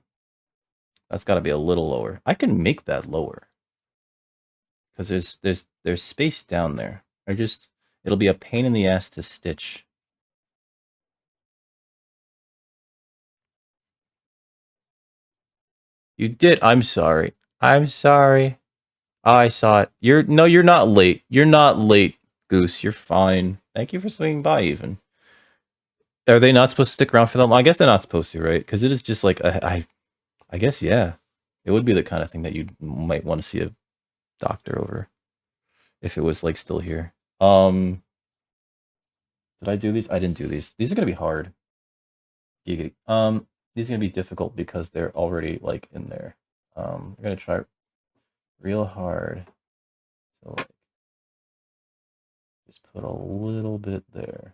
That's got to be a little lower. I can make that lower. Because there's space down there. It'll be a pain in the ass to stitch. You did. I'm sorry. I'm sorry. I saw it. You're not late. You're not late, Goose. You're fine. Thank you for swinging by. Even are they not supposed to stick around for them? I guess they're not supposed to, right? Because it is just like I guess yeah, it would be the kind of thing that you might want to see a doctor over if it was like still here. Did I do these? I didn't do these. These are gonna be hard. Giggity. These are gonna be difficult because they're already like in there. We're gonna try real hard. So like, just put a little bit there.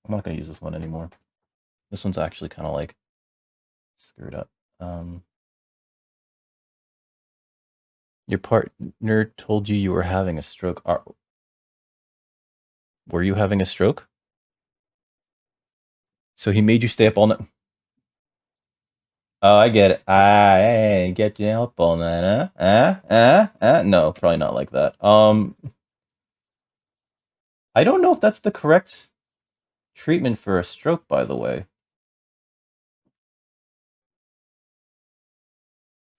I'm not gonna use this one anymore. This one's actually kind of like screwed up. Your partner told you were having a stroke. Were you having a stroke? So he made you stay up all night. Oh, I get it. I get you up all night, huh? No, probably not like that. I don't know if that's the correct treatment for a stroke, by the way.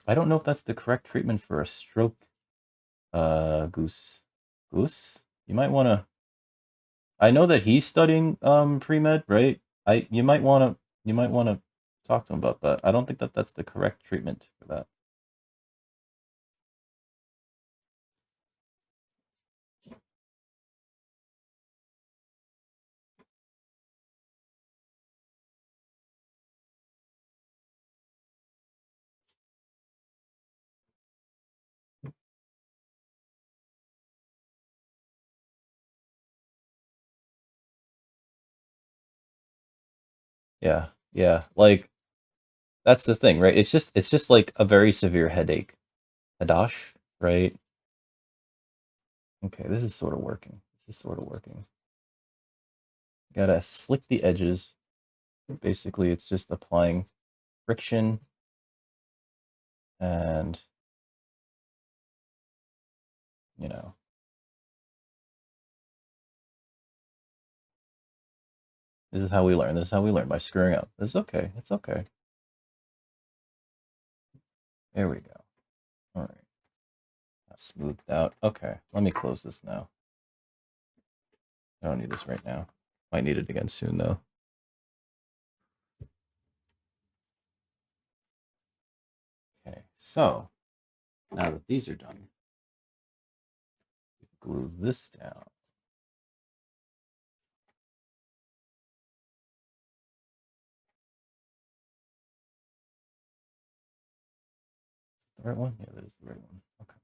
I don't know if that's the correct treatment for a stroke, Goose. Goose? You might want to... I know that he's studying pre-med, right? You might want to talk to him about that. I don't think that that's the correct treatment for that. Yeah. Like that's the thing, right? It's just like a very severe headache. Hadash, right? Okay, this is sort of working. Gotta slick the edges. Basically, it's just applying friction and, you know, this is how we learn. This is how we learn, by screwing up. It's okay. It's okay. There we go. All right. Smoothed out. Okay, let me close this now. I don't need this right now. Might need it again soon, though. Okay, so now that these are done, glue this down. The right one? Yeah, that is the right one. Okay.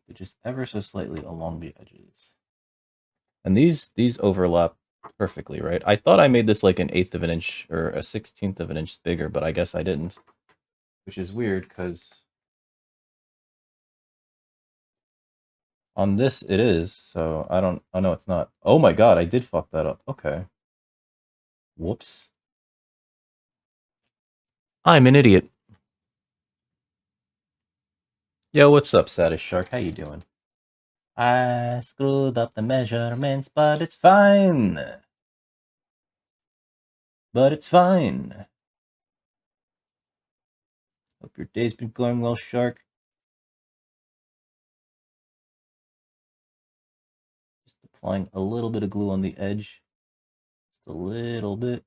But just ever so slightly along the edges. And these overlap perfectly, right? I thought I made this like an 1/8 of an inch or a 1/16 of an inch bigger, but I guess I didn't. Which is weird because on this it is, so I don't... Oh no, it's not. Oh my god, I did fuck that up. Okay. Whoops. I'm an idiot. Yo, what's up, Saddest Shark? How you doing? I screwed up the measurements, but it's fine. But it's fine. Hope your day's been going well, Shark. Just applying a little bit of glue on the edge. Just a little bit.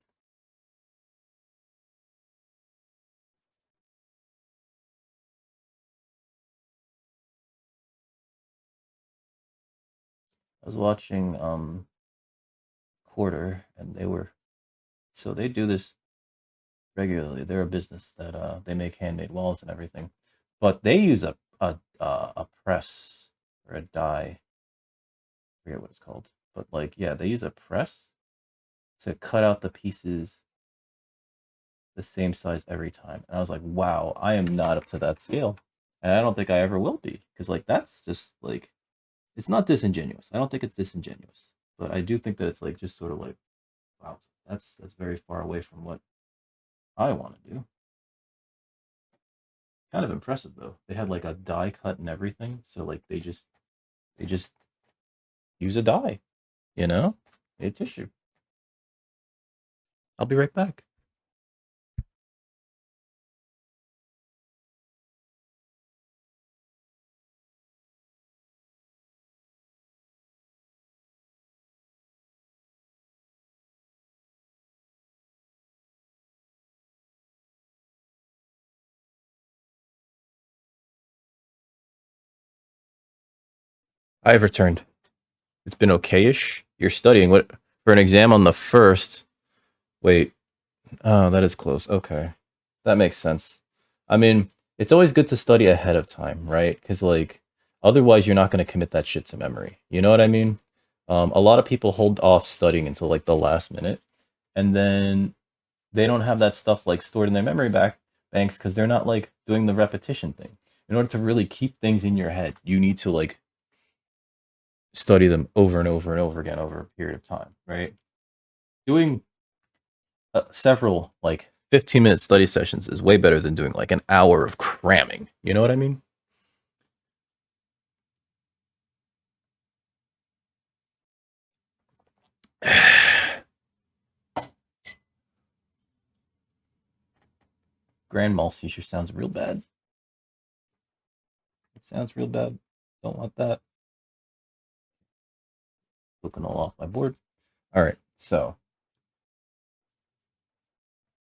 I was watching Quarter, and they do this regularly. They're a business that they make handmade walls and everything, but they use a press or a die. I forget what it's called, but like yeah, they use a press to cut out the pieces the same size every time. And I was like, wow, I am not up to that scale, and I don't think I ever will be because like that's just like it's not disingenuous. I don't think it's disingenuous, but I do think that it's like just sort of like wow, that's very far away from what I want to do. Kind of impressive though. They had like a die cut and everything, so like they just use a die, you know, a tissue. I'll be right back. I've returned. It's been okayish. You're studying what for an exam on the first. Wait, oh, that is close. Okay, that makes sense. I mean, it's always good to study ahead of time, right? Because like otherwise, you're not going to commit that shit to memory. You know what I mean? A lot of people hold off studying until like the last minute, and then they don't have that stuff like stored in their memory banks because they're not like doing the repetition thing. In order to really keep things in your head, you need to like study them over and over and over again over a period of time, right? Doing several like 15-minute study sessions is way better than doing like an hour of cramming. You know what I mean? Grand mal seizure sounds real bad. It sounds real bad. Don't want that. Looking all off my board. All right, so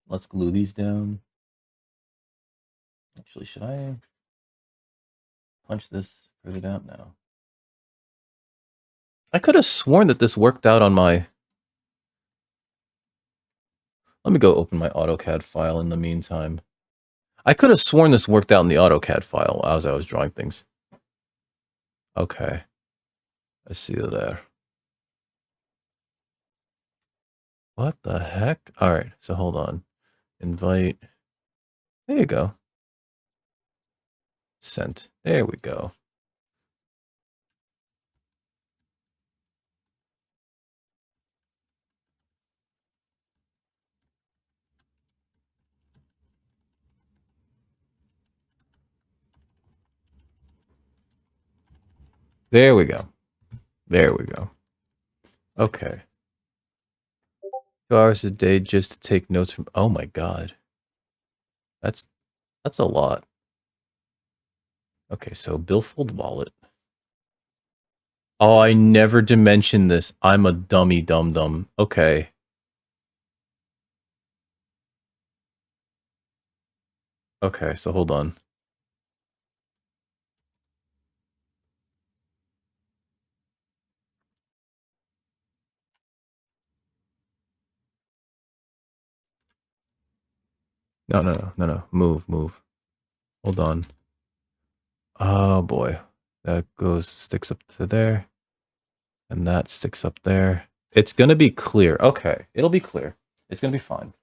let's glue these down. Actually, should I punch this further down? No. I could have sworn that this worked out on my... Let me go open my AutoCAD file in the meantime. I could have sworn this worked out in the AutoCAD file as I was drawing things. Okay. I see you there. What the heck? All right, so hold on. Invite. There you go. Sent. There we go. There we go. There we go. Okay. 2 hours a day just to take notes from... Oh my god. That's a lot. Okay, so Bifold wallet. Oh, I never dimensioned this. I'm a dummy dum-dum. Okay. Okay, so hold on. No. Move. Hold on. Oh boy. That sticks up to there. And that sticks up there. It's gonna be clear. Okay, it'll be clear. It's gonna be fine.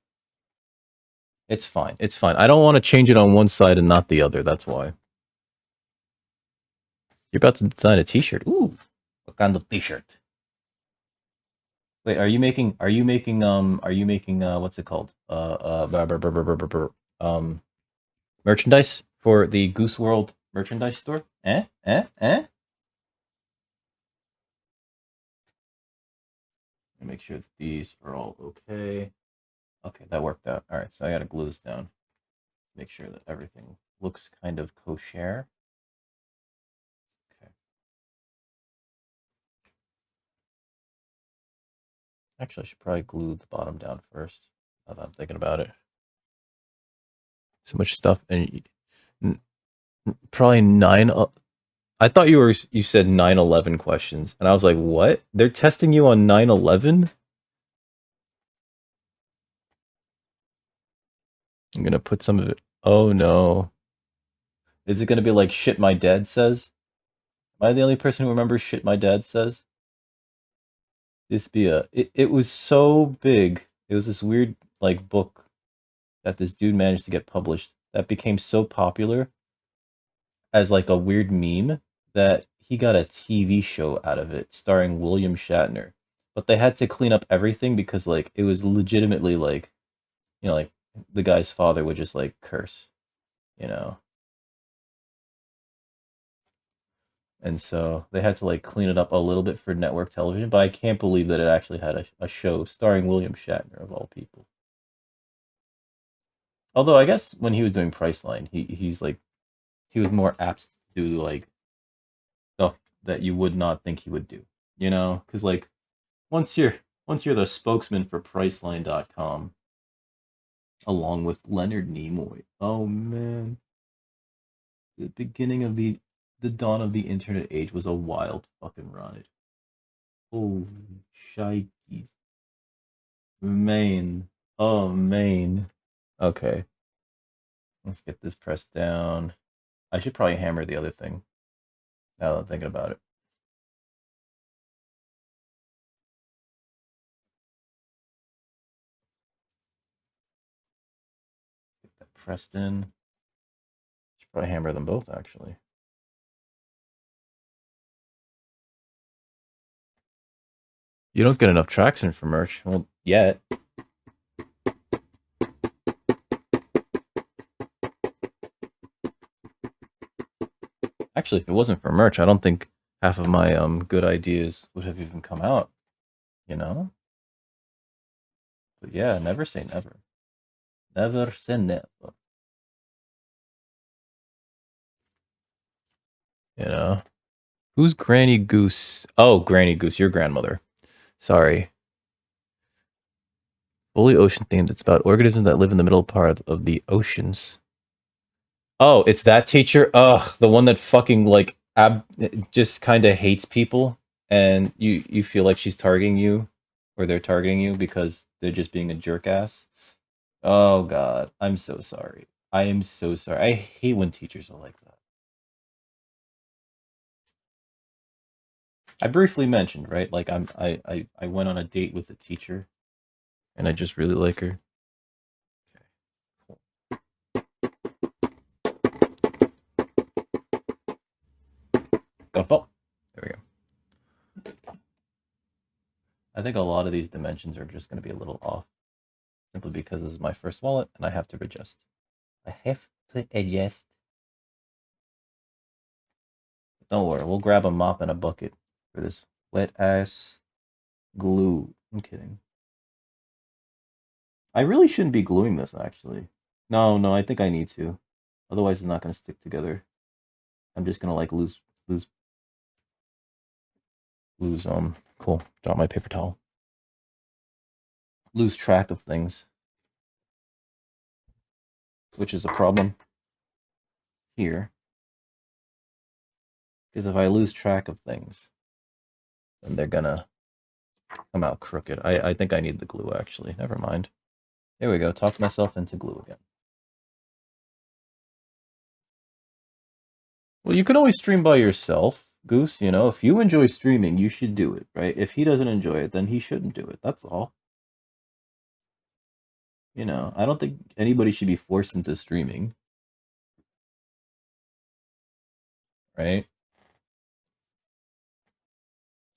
It's fine. It's fine. I don't want to change it on one side and not the other. That's why. You're about to design a t-shirt. Ooh. What kind of t-shirt? Wait, are you making what's it called? Merchandise for the Goose World merchandise store? Make sure that these are all okay. Okay, that worked out. All right, so I gotta glue this down. Make sure that everything looks kind of kosher. Okay. Actually, I should probably glue the bottom down first. Now that I'm thinking about it. So much stuff, and probably 9. I thought you said 9/11 questions, and I was like, what? They're testing you on 9/11? I'm gonna put some of it. Oh no. Is it gonna be like shit my dad says? Am I the only person who remembers shit my dad says? It was so big. It was this weird like book that this dude managed to get published that became so popular as like a weird meme that he got a TV show out of it starring William Shatner. But they had to clean up everything because like it was legitimately like, like the guy's father would just like curse, you know. And so they had to like clean it up a little bit for network television, but I can't believe that it actually had a show starring William Shatner of all people. Although I guess when he was doing Priceline, he was more apt to do like stuff that you would not think he would do. Because like once you're once you're the spokesman for Priceline.com, along with Leonard Nimoy, oh man, the beginning of the dawn of the internet age was a wild fucking ride. Oh, shikes, man, oh man. Okay, let's get this pressed down. I should probably hammer the other thing. Now that I'm thinking about it. Get that pressed in. Should probably hammer them both actually. You don't get enough traction for merch. Well, yet. Actually, if it wasn't for merch, I don't think half of my good ideas would have even come out, you know? But yeah, never say never. Never say never. You know? Who's Granny Goose? Oh, Granny Goose, your grandmother. Sorry. Fully ocean themed. It's about organisms that live in the middle part of the oceans. Oh, it's that teacher? Ugh, the one that fucking like just kind of hates people, and you feel like she's targeting you, or they're targeting you because they're just being a jerk ass. Oh god, I'm so sorry. I am so sorry. I hate when teachers are like that. I briefly mentioned, right? Like I went on a date with a teacher, and I just really like her. Oh, oh, there we go. I think a lot of these dimensions are just going to be a little off, simply because this is my first wallet, and I have to adjust. I have to adjust. Don't worry, we'll grab a mop and a bucket for this wet ass glue. I'm kidding. I really shouldn't be gluing this actually. No, I think I need to. Otherwise it's not gonna stick together. I'm just gonna like lose cool. Drop my paper towel. Lose track of things. Which is a problem here. Because if I lose track of things, then they're gonna come out crooked. I think I need the glue actually. Never mind. There we go. Talked myself into glue again. Well, you can always stream by yourself, Goose. If you enjoy streaming, you should do it, right? If he doesn't enjoy it, then he shouldn't do it. That's all. I don't think anybody should be forced into streaming, right?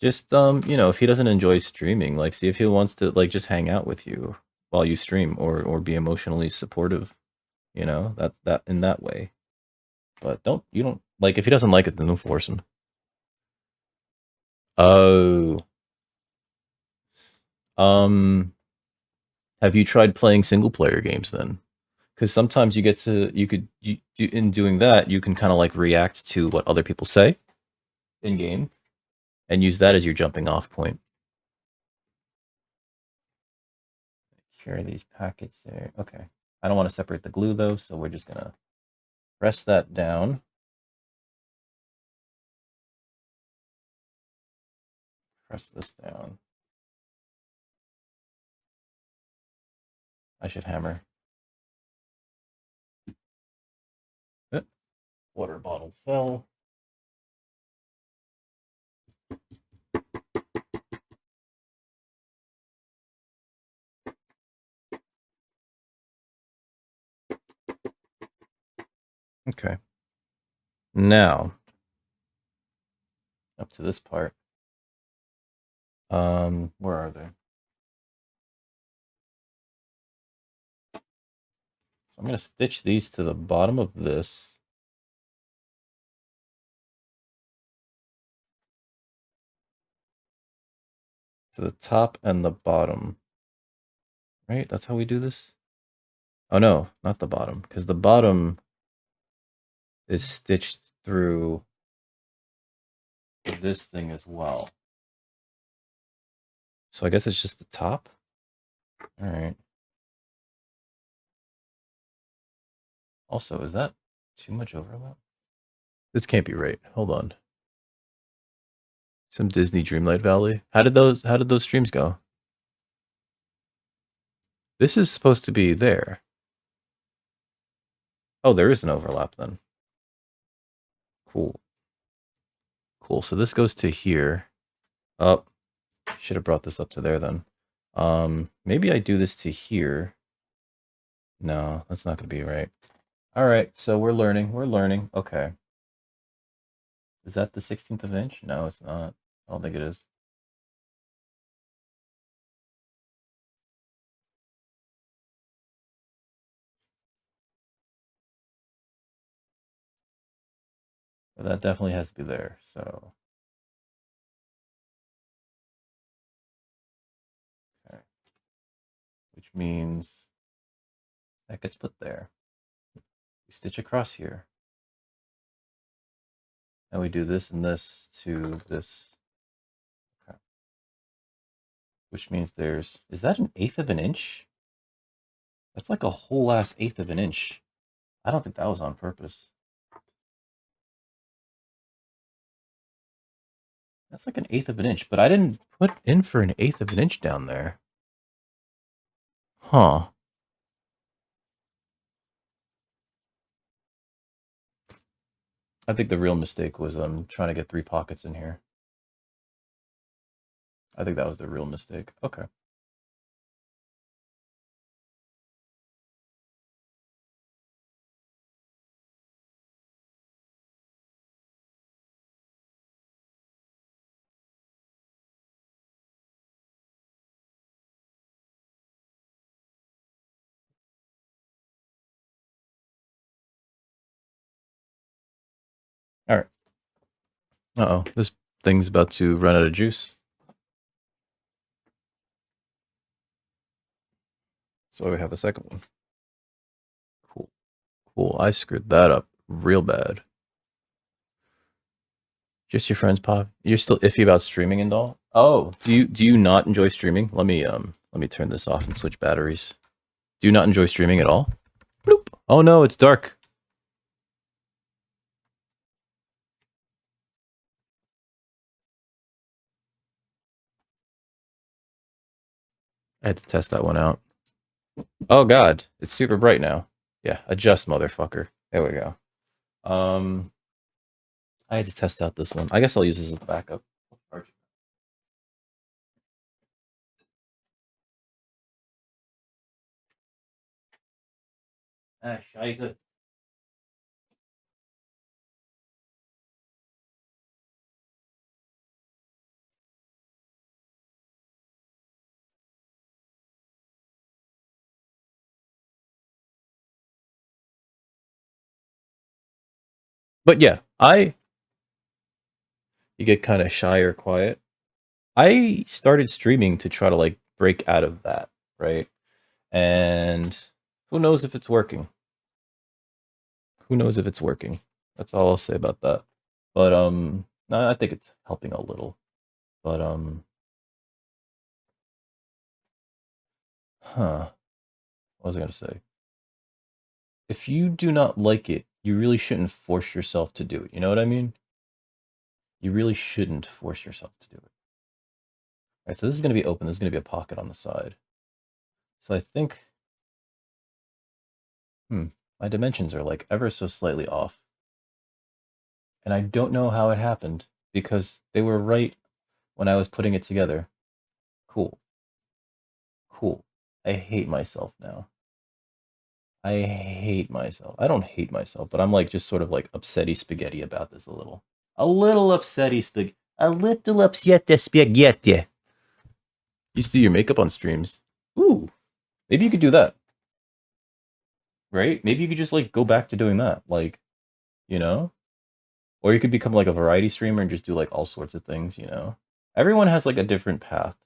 Just if he doesn't enjoy streaming, like see if he wants to like just hang out with you while you stream or be emotionally supportive, that in that way. But you don't like if he doesn't like it, then don't force him. Oh. Um have you tried playing single player games then? Because sometimes in doing that you can kind of like react to what other people say in game and use that as your jumping off point. Carry these packets there. Okay. I don't want to separate the glue though, so we're just gonna press that down. Press this down. I should hammer. Water bottle fell. Okay. Now, up to this part. Where are they? So I'm going to stitch these to the bottom of this. To the top and the bottom. Right? That's how we do this? Oh no, not the bottom, because the bottom is stitched through this thing as well. So I guess it's just the top? Alright. Also, is that too much overlap? This can't be right. Hold on. Some Disney Dreamlight Valley. How did those streams go? This is supposed to be there. Oh, there is an overlap then. Cool. Cool. So this goes to here. Oh, should have brought this up to there then. Maybe I do this to here. No, that's not going to be right. All right, so we're learning. We're learning. Okay. Is that the 16th of an inch? No, it's not. I don't think it is. But that definitely has to be there, so. Okay. Which means that gets put there. We stitch across here. And we do this and this to this. Okay. Which means there's, is that 1/8 of an inch? That's like a whole ass 1/8 of an inch. I don't think that was on purpose. That's like 1/8 of an inch, but I didn't put in for 1/8 of an inch down there. Huh. I think the real mistake was trying to get 3 pockets in here. I think that was the real mistake. Okay. All right. Uh-oh, this thing's about to run out of juice. So we have a second one. Cool. Cool. I screwed that up real bad. Just your friends, Pop. You're still iffy about streaming and all? Oh, do you not enjoy streaming? Let me turn this off and switch batteries. Do you not enjoy streaming at all? Bloop. Oh no, it's dark. I had to test that one out. Oh god, it's super bright now. Yeah, adjust, motherfucker. There we go. I had to test out this one. I guess I'll use this as a backup. Ah, scheiße. But yeah, you get kind of shy or quiet. I started streaming to try to like break out of that, right? And who knows if it's working? Who knows if it's working? That's all I'll say about that. But no, I think it's helping a little. But what was I gonna say? If you do not like it, you really shouldn't force yourself to do it. You know what I mean? You really shouldn't force yourself to do it. All right, so this is going to be open. There's going to be a pocket on the side. So I think, my dimensions are like ever so slightly off. And I don't know how it happened because they were right when I was putting it together. Cool. Cool. I hate myself now. I hate myself. I don't hate myself, but I'm like just sort of like upsetty spaghetti about this a little. A little upsetty spaghetti. A little upsetty spaghetti. You used to do your makeup on streams. Ooh. Maybe you could do that. Right? Maybe you could just like go back to doing that. Like, you know? Or you could become like a variety streamer and just do like all sorts of things, you know? Everyone has like a different path.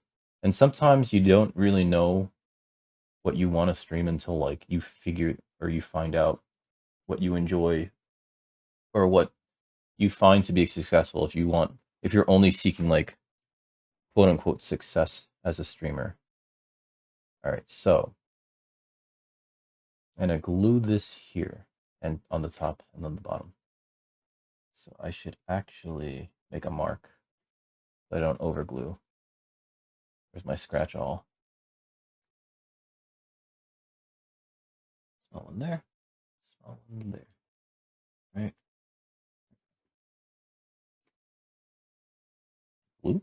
And sometimes you don't really know what you want to stream until like you figure or you find out what you enjoy or what you find to be successful if you're only seeking like quote unquote success as a streamer. All right, so I'm gonna glue this here and on the top and on the bottom. So I should actually make a mark so I don't over glue. There's my scratch all. Small one there, small one there. Right. Glue.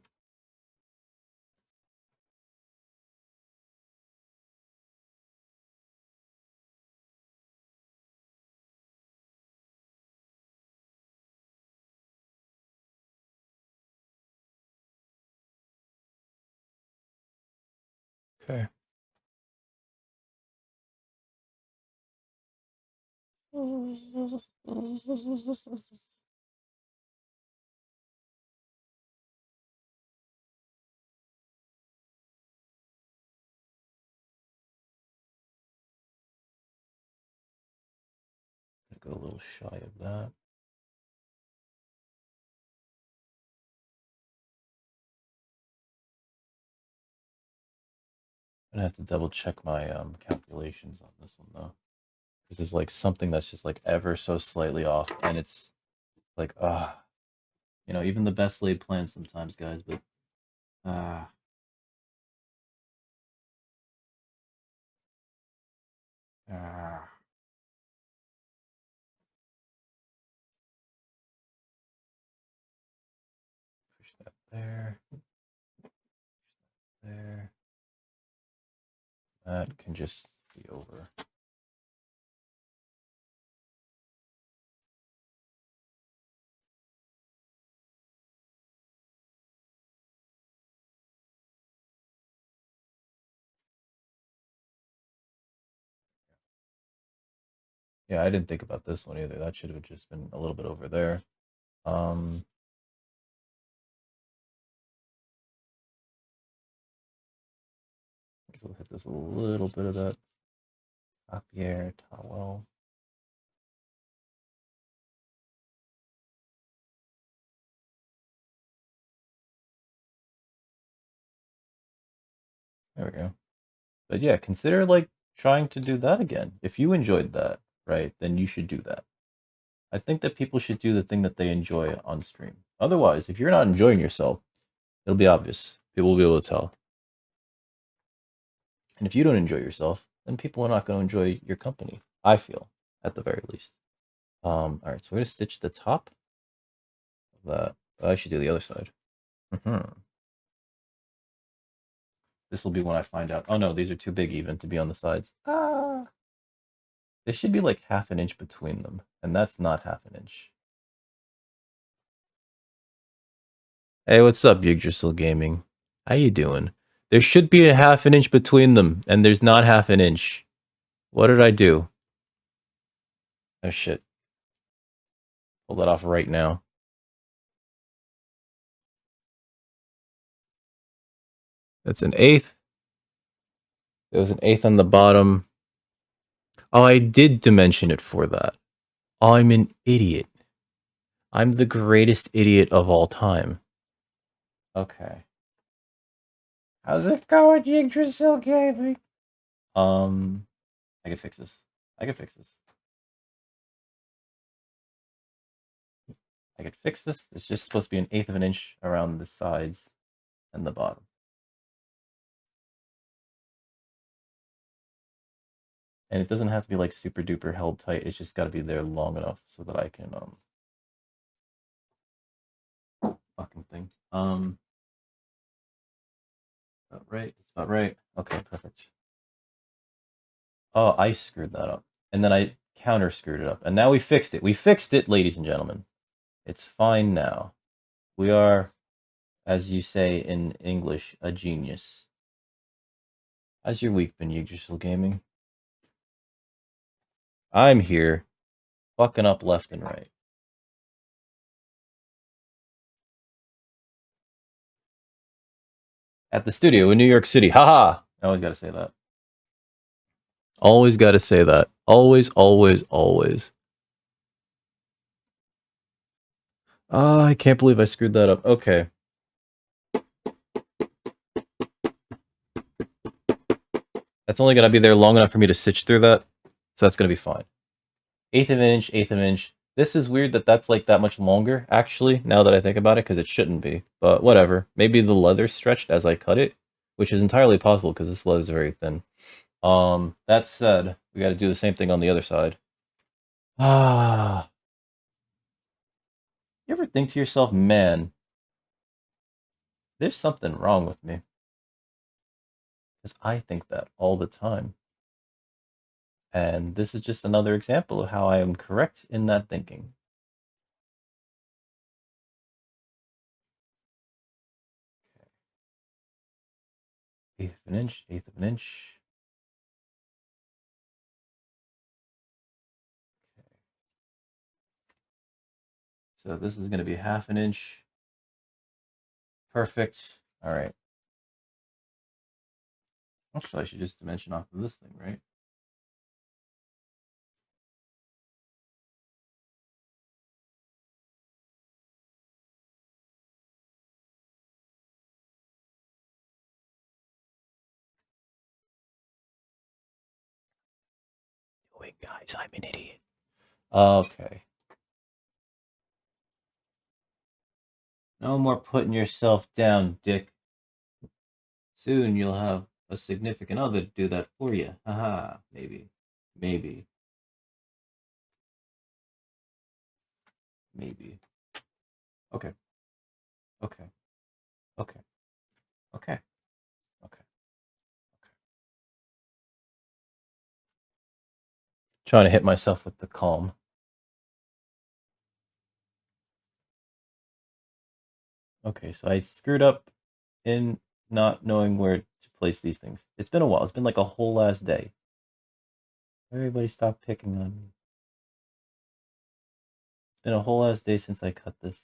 Okay. Go a little shy of that. I'm gonna have to double check my calculations on this one though, because there's like something that's just like ever so slightly off, and it's like you know, even the best laid plans sometimes, guys, but ah. Ah. Push that there. There. That can just be over. Yeah, I didn't think about this one either. That should have just been a little bit over there. I guess we'll hit this a little bit of that papier towel. There we go. But yeah, consider like trying to do that again. If you enjoyed that, right, then you should do that. I think that people should do the thing that they enjoy on stream. Otherwise, if you're not enjoying yourself, it'll be obvious. People will be able to tell. And if you don't enjoy yourself, then people are not going to enjoy your company. I feel, at the very least. All right, so we're going to stitch the top of that. I should do the other side. This will be when I find out. Oh no, these are too big even to be on the sides. There should be like half an inch between them, and that's not half an inch. Hey, what's up, Yggdrasil Gaming? How you doing? There should be a half an inch between them, and there's not half an inch. What did I do? Oh shit. Pull that off right now. That's an eighth. There was an eighth on the bottom. Oh, I did dimension it for that. Oh, I'm an idiot. I'm the greatest idiot of all time. Okay. How's it going, Yggdrasil Gaming? I can fix this. I can fix this. I could fix this. It's just supposed to be an eighth of an inch around the sides and the bottom. And it doesn't have to be like super duper held tight. It's just got to be there long enough so that I can fucking thing. About right. It's about right. Okay, perfect. Oh, I screwed that up. And then I counter screwed it up. And now we fixed it. We fixed it, ladies and gentlemen. It's fine now. We are, as you say in English, a genius. How's your week been, Yggdrasil Gaming? I'm here, fucking up left and right. At the studio in New York City. Haha! I always gotta say that. Always gotta say that. Always, always, always. Ah, I can't believe I screwed that up. Okay. That's only gonna be there long enough for me to stitch through that. So that's gonna be fine. Eighth of an inch, eighth of an inch. This is weird that that's like that much longer, actually, now that I think about it, because it shouldn't be. But whatever. Maybe the leather stretched as I cut it, which is entirely possible because this leather is very thin. That said, we gotta do the same thing on the other side. Ah. You ever think to yourself, man, there's something wrong with me? Because I think that all the time. And this is just another example of how I am correct in that thinking. Eighth of an inch, eighth of an inch. Okay. So this is going to be half an inch. Perfect. All right. Actually, I should just dimension off of this thing, right? Wait, guys, I'm an idiot. Okay. No more putting yourself down, Dick. Soon you'll have a significant other to do that for you. Haha, maybe. Maybe. Maybe. Okay. Okay. Okay. Okay. Okay. Trying to hit myself with the calm. Okay, so I screwed up in not knowing where to place these things. It's been a while. It's been like a whole last day. Everybody stop picking on me. It's been a whole last day since I cut this.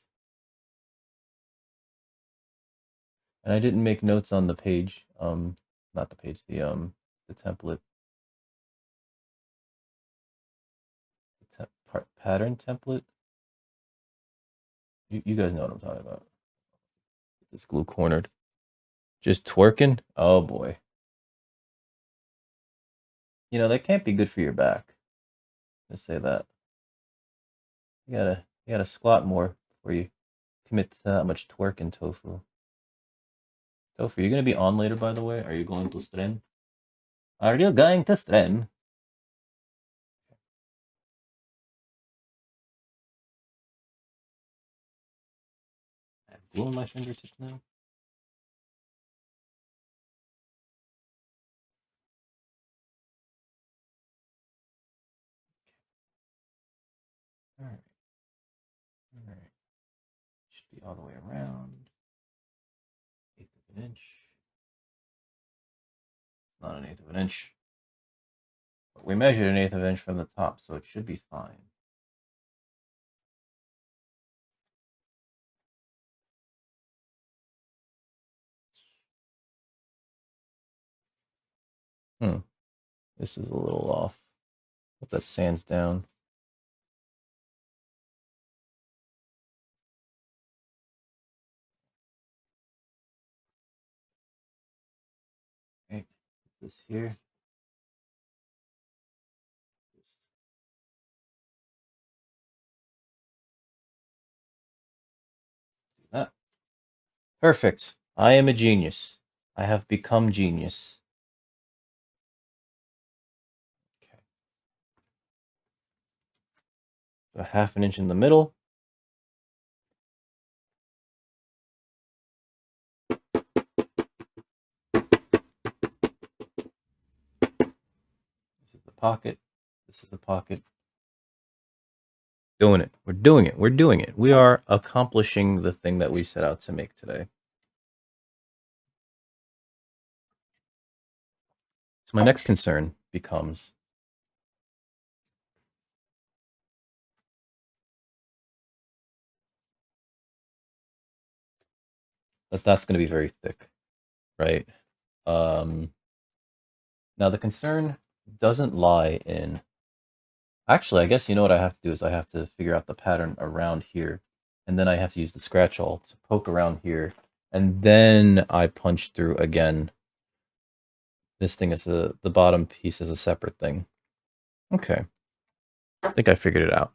And I didn't make notes on the page. Not the page, the template. The pattern template. You guys know what I'm talking about. This glue cornered. Just twerking? Oh boy. You know, that can't be good for your back. Let's say that. You gotta squat more before you commit to that much twerking, Tofu. Tofu, you gonna be on later, by the way? Are you going to stream? Are you going to stream? I have glue on my fingertips now. Alright. Alright. Should be all the way around. Eighth of an inch. Not an eighth of an inch. But we measured an eighth of an inch from the top, so it should be fine. This is a little off. Hope that sands down. Okay, put this here. Do that. Perfect. I am a genius. I have become genius. Okay. So half an inch in the middle. This is the pocket. This is the pocket. Doing it. We're doing it. We're doing it. We are accomplishing the thing that we set out to make today. So my next concern becomes that that's going to be very thick, right? Now the concern doesn't lie in... Actually, I guess you know what I have to do is I have to figure out the pattern around here, and then I have to use the scratch awl to poke around here, and then I punch through again. This thing is the bottom piece is a separate thing. Okay. I think I figured it out.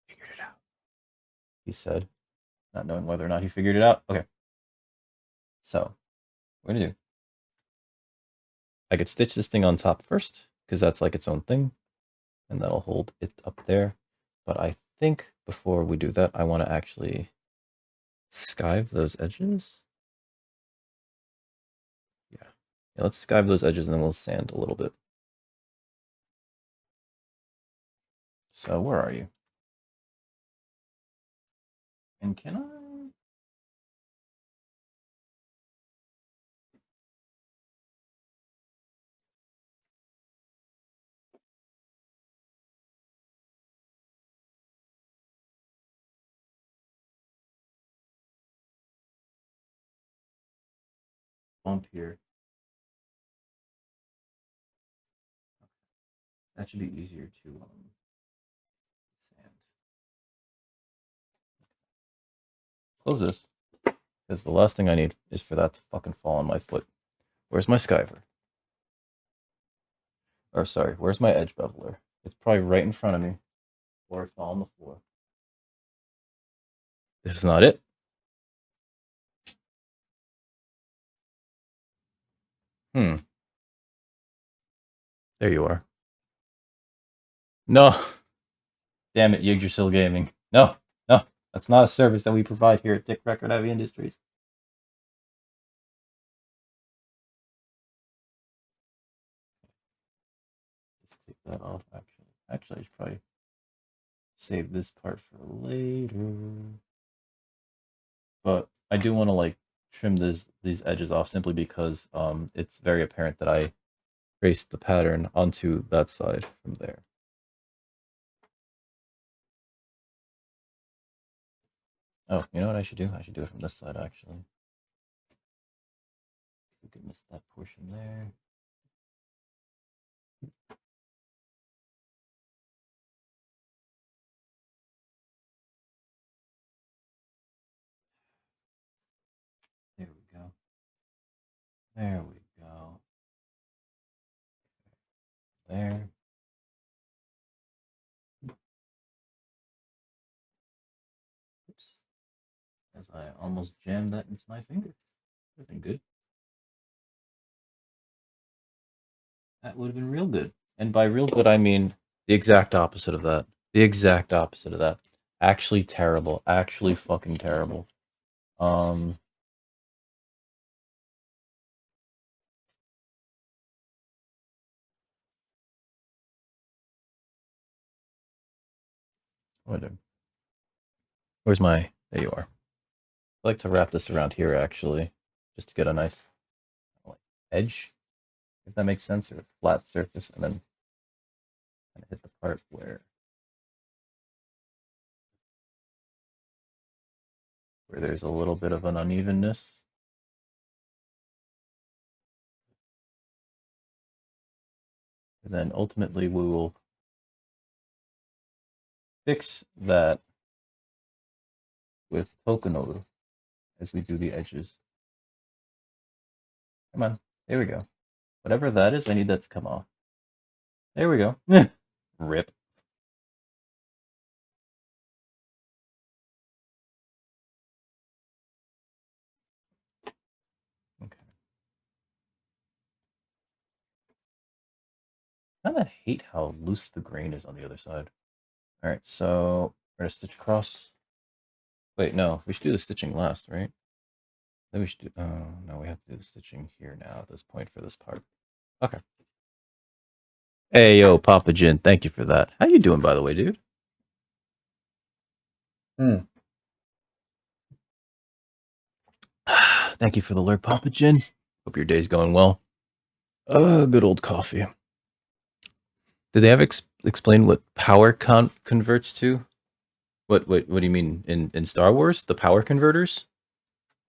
Figured it out, he said, not knowing whether or not he figured it out. Okay. So, what I'm gonna do, I could stitch this thing on top first, because that's like its own thing, and that'll hold it up there. But I think before we do that, I want to actually skive those edges. Yeah, let's skive those edges and then we'll sand a little bit. So where are you? And can I... bump here. That should be easier to sand. Close this, because the last thing I need is for that to fucking fall on my foot. Where's my skiver? Or sorry, where's my edge beveler? It's probably right in front of me, or it fell on the floor. This is not it. There you are. No. Damn it, Yggdrasil Gaming. No, no. That's not a service that we provide here at Dick Record Heavy Industries. Just take that off, actually. Actually, I should probably save this part for later. But I do want to, like, trim these edges off simply because it's very apparent that I traced the pattern onto that side from there. Oh, you know what I should do? I should do it from this side, actually. We could miss that portion there. There we go. There we go. There. Oops. As I almost jammed that into my finger. Would have been good. That would have been real good. And by real good, I mean the exact opposite of that. The exact opposite of that. Actually terrible. Actually fucking terrible. Whatever. Where's my... There you are. I like to wrap this around here, actually, just to get a nice edge, if that makes sense, or a flat surface, and then kind of hit the part where there's a little bit of an unevenness. And then ultimately we will fix that with Pocono as we do the edges. Come on, there we go. Whatever that is, I need that to come off. There we go. Rip. Okay. I kind of hate how loose the grain is on the other side. All right, so we're gonna stitch across. Wait, no, we should do the stitching last, right? Then we should do... Oh, no, we have to do the stitching here now at this point for this part. Okay. Hey, yo, Papa Jin, thank you for that. How you doing, by the way, dude? Thank you for the alert, Papa Jin. Hope your day's going well. Good old coffee. Did they ever explain what power converts to? What do you mean in Star Wars? The power converters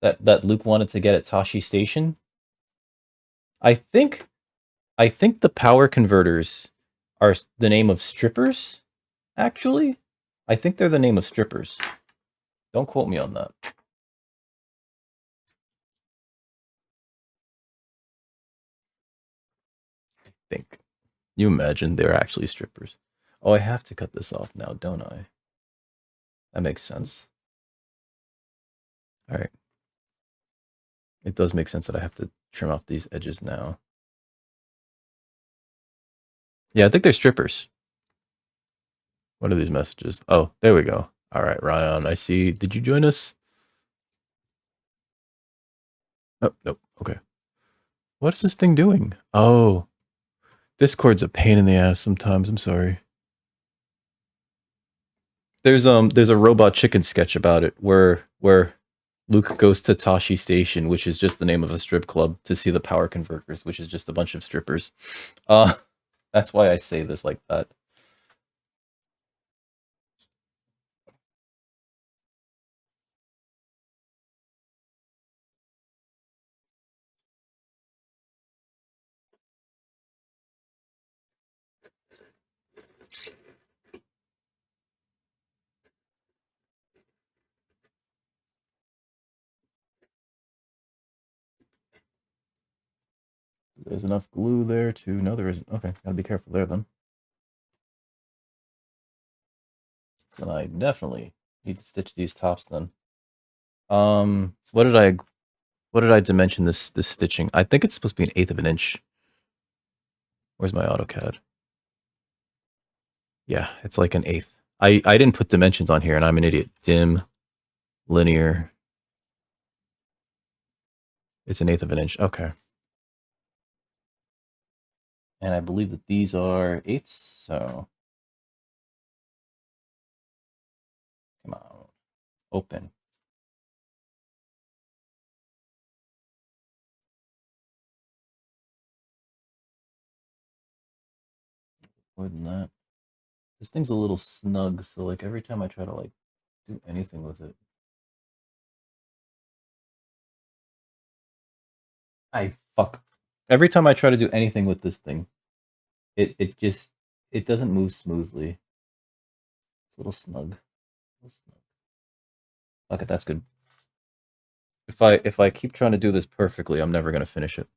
that Luke wanted to get at Tashi Station? I think I think the power converters are the name of strippers. Actually, I think they're the name of strippers. Don't quote me on that. I think. You imagine they're actually strippers. Oh, I have to cut this off now, don't I? That makes sense. All right. It does make sense that I have to trim off these edges now. Yeah, I think they're strippers. What are these messages? Oh, there we go. All right, Ryan, I see. Did you join us? Oh, nope. Okay. What is this thing doing? Oh, Discord's a pain in the ass sometimes. I'm sorry. There's a Robot Chicken sketch about it where Luke goes to Tashi Station, which is just the name of a strip club, to see the power converters, which is just a bunch of strippers. That's why I say this like that. There's enough glue there to... No, there isn't. Okay, gotta be careful there then. Then I definitely need to stitch these tops then. What did I dimension this stitching? I think it's supposed to be 1/8 of an inch. Where's my AutoCAD? Yeah, it's like 1/8. I didn't put dimensions on here, and I'm an idiot. Dim, linear. It's 1/8 of an inch. Okay. And I believe that these are 8ths, so come on, open. More than that. This thing's a little snug, so like every time I try to like do anything with it, I fuck. Every time I try to do anything with this thing, it just it doesn't move smoothly. It's a little snug. A little snug. Okay, that's good. If I keep trying to do this perfectly, I'm never gonna finish it.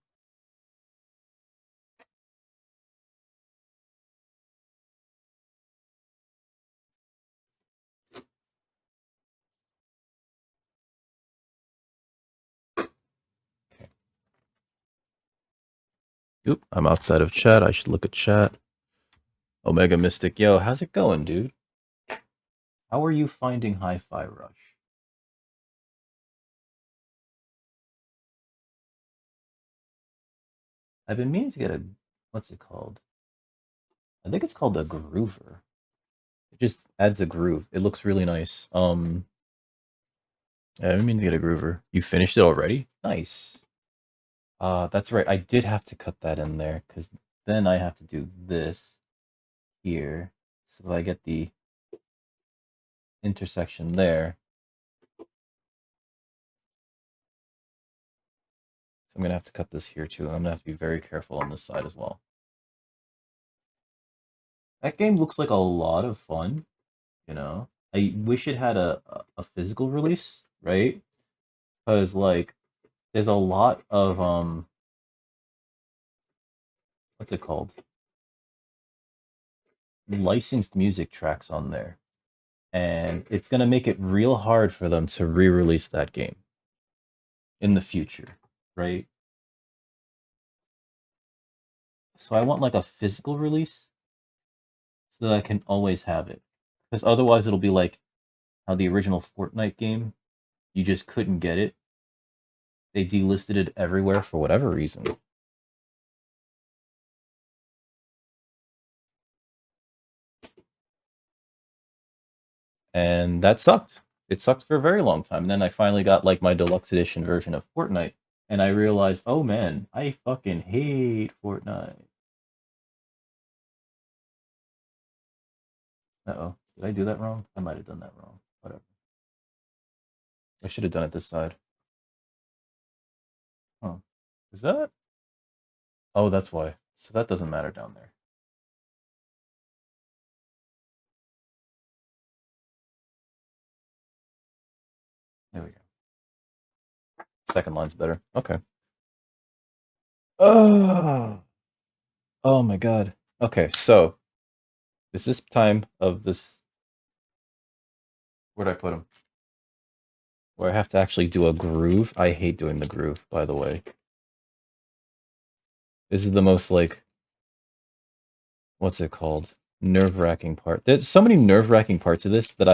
Okay. Oop, I'm outside of chat. I should look at chat. Omega Mystic, yo, how's it going, dude? How are you finding Hi-Fi Rush? I've been meaning to get a... What's it called? I think it's called a groover. It just adds a groove. It looks really nice. Yeah, I've been meaning to get a groover. You finished it already? Nice. That's right. I did have to cut that in there, because then I have to do this here, so that I get the intersection there. I'm going to have to cut this here too. I'm going to have to be very careful on this side as well. That game looks like a lot of fun, you know? I wish it had a physical release, right? Because, like, there's a lot of, what's it called? Licensed music tracks on there. And it's going to make it real hard for them to re-release that game in the future, right? So I want, like, a physical release so that I can always have it. Because otherwise it'll be like how the original Fortnite game, you just couldn't get it. They delisted it everywhere for whatever reason. and that sucked. It sucked for a very long time. And then I finally got like my deluxe edition version of Fortnite, and I realized, oh man, I fucking hate Fortnite. Uh-oh. Did I do that wrong? I might have done that wrong. Whatever. I should have done it this side. Huh. Is that? Oh, that's why. So that doesn't matter down there. There we go. Second line's better. Okay. Oh. Oh my god. Okay, so is this time of this? Where'd I put him? Where I have to actually do a groove. I hate doing the groove, by the way. This is the most like, what's it called? Nerve-wracking part. There's so many nerve-wracking parts of this that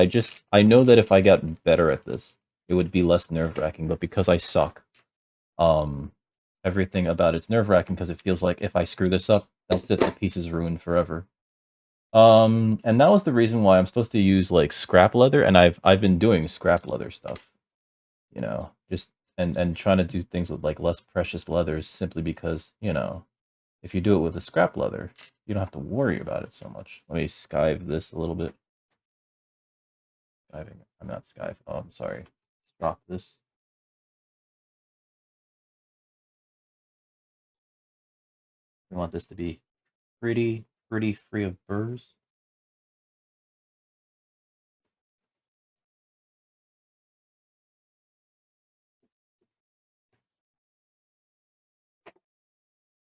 I know that if I got better at this, it would be less nerve-wracking, but because I suck, everything about it's nerve-wracking because it feels like if I screw this up, that's it, the piece is ruined forever. And that was the reason why I'm supposed to use like scrap leather, and I've been doing scrap leather stuff, you know, just and trying to do things with like less precious leathers simply because, you know, if you do it with a scrap leather, you don't have to worry about it so much. Let me skive this a little bit. Skiving. I'm not skive. Oh, I'm sorry. Let's drop this. We want this to be pretty free of burrs.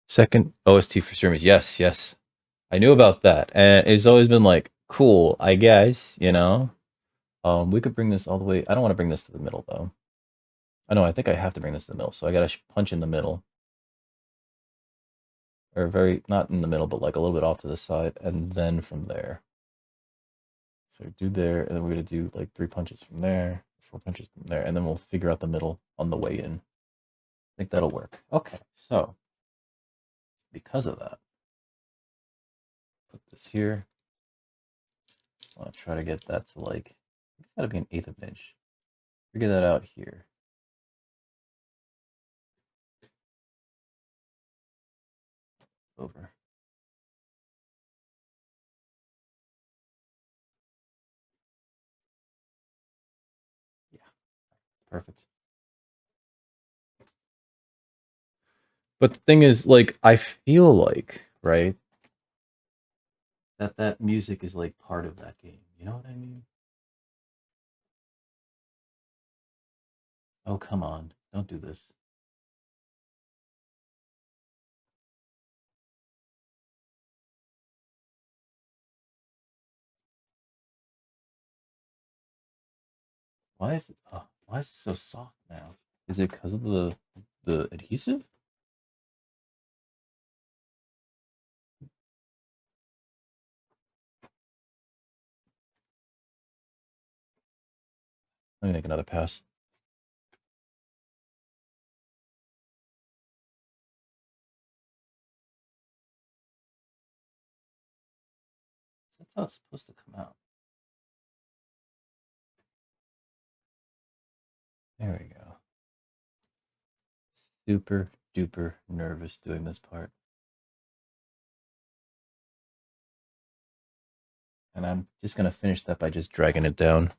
Second OST for streamers. Yes, yes. I knew about that. And it's always been like, cool, I guess, you know? We could bring this all the way. I don't want to bring this to the middle, though. I know, I think I have to bring this to the middle, so I gotta punch in the middle. Or not in the middle, but like a little bit off to the side, and then from there. So do there, and then we're gonna do like 3 punches from there, 4 punches from there, and then we'll figure out the middle on the way in. I think that'll work. Okay, so because of that, put this here. I'll try to get that to like, it's gotta be 1/8 of an inch. Figure that out here. Over. Yeah, perfect. But the thing is, like, I feel like, right, that music is like part of that game. You know what I mean? Oh, come on. Don't do this. Why is it so soft now? Is it because of the adhesive? Let me make another pass. That's how it's supposed to come out. There we go. Super duper nervous doing this part. And I'm just going to finish that by just dragging it down.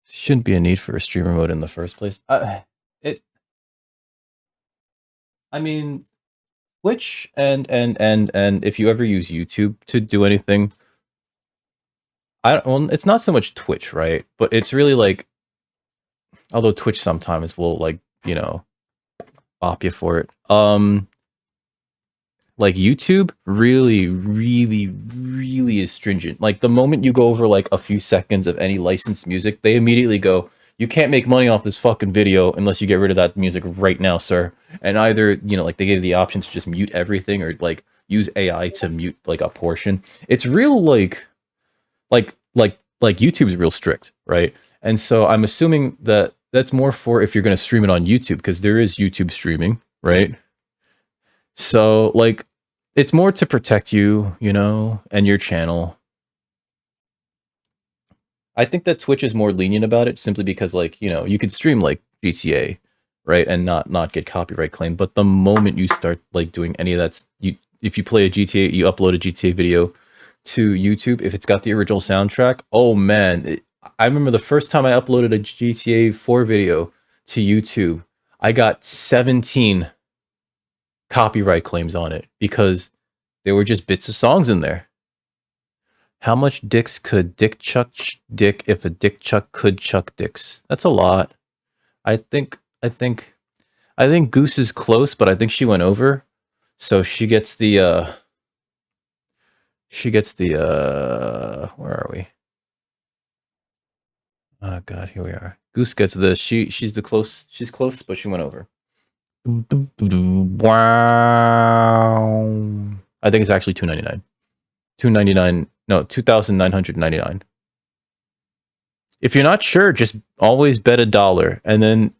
Shouldn't be a need for a streamer mode in the first place. I mean, Twitch and if you ever use YouTube to do anything, well, it's not so much Twitch, right? But it's really like, although Twitch sometimes will like, you know, bop you for it. Like YouTube really is stringent. Like the moment you go over like a few seconds of any licensed music, they immediately go, you can't make money off this fucking video unless you get rid of that music right now, sir. And either, you know, like they give you the option to just mute everything or like use AI to mute like a portion. It's real like YouTube's real strict, right? And so I'm assuming that that's more for if you're going to stream it on YouTube because there is YouTube streaming, right? So like it's more to protect you, you know, and your channel. I think that Twitch is more lenient about it simply because, like, you know, you could stream like GTA, right, and not get copyright claim. But the moment you start like doing any of that, if you play a GTA, you upload a GTA video to YouTube, if it's got the original soundtrack, oh man, I remember the first time I uploaded a GTA 4 video to YouTube, I got 17 copyright claims on it because there were just bits of songs in there. How much dicks could dick chuck dick if a dick chuck could chuck dicks? That's a lot. I think Goose is close, but I think she went over. So she gets the where are we? Oh god, here we are. Goose gets the she's close, but she went over. Wow. I think it's actually $2.99. $2.99. No, $2,999. If you're not sure, just always bet $1, and then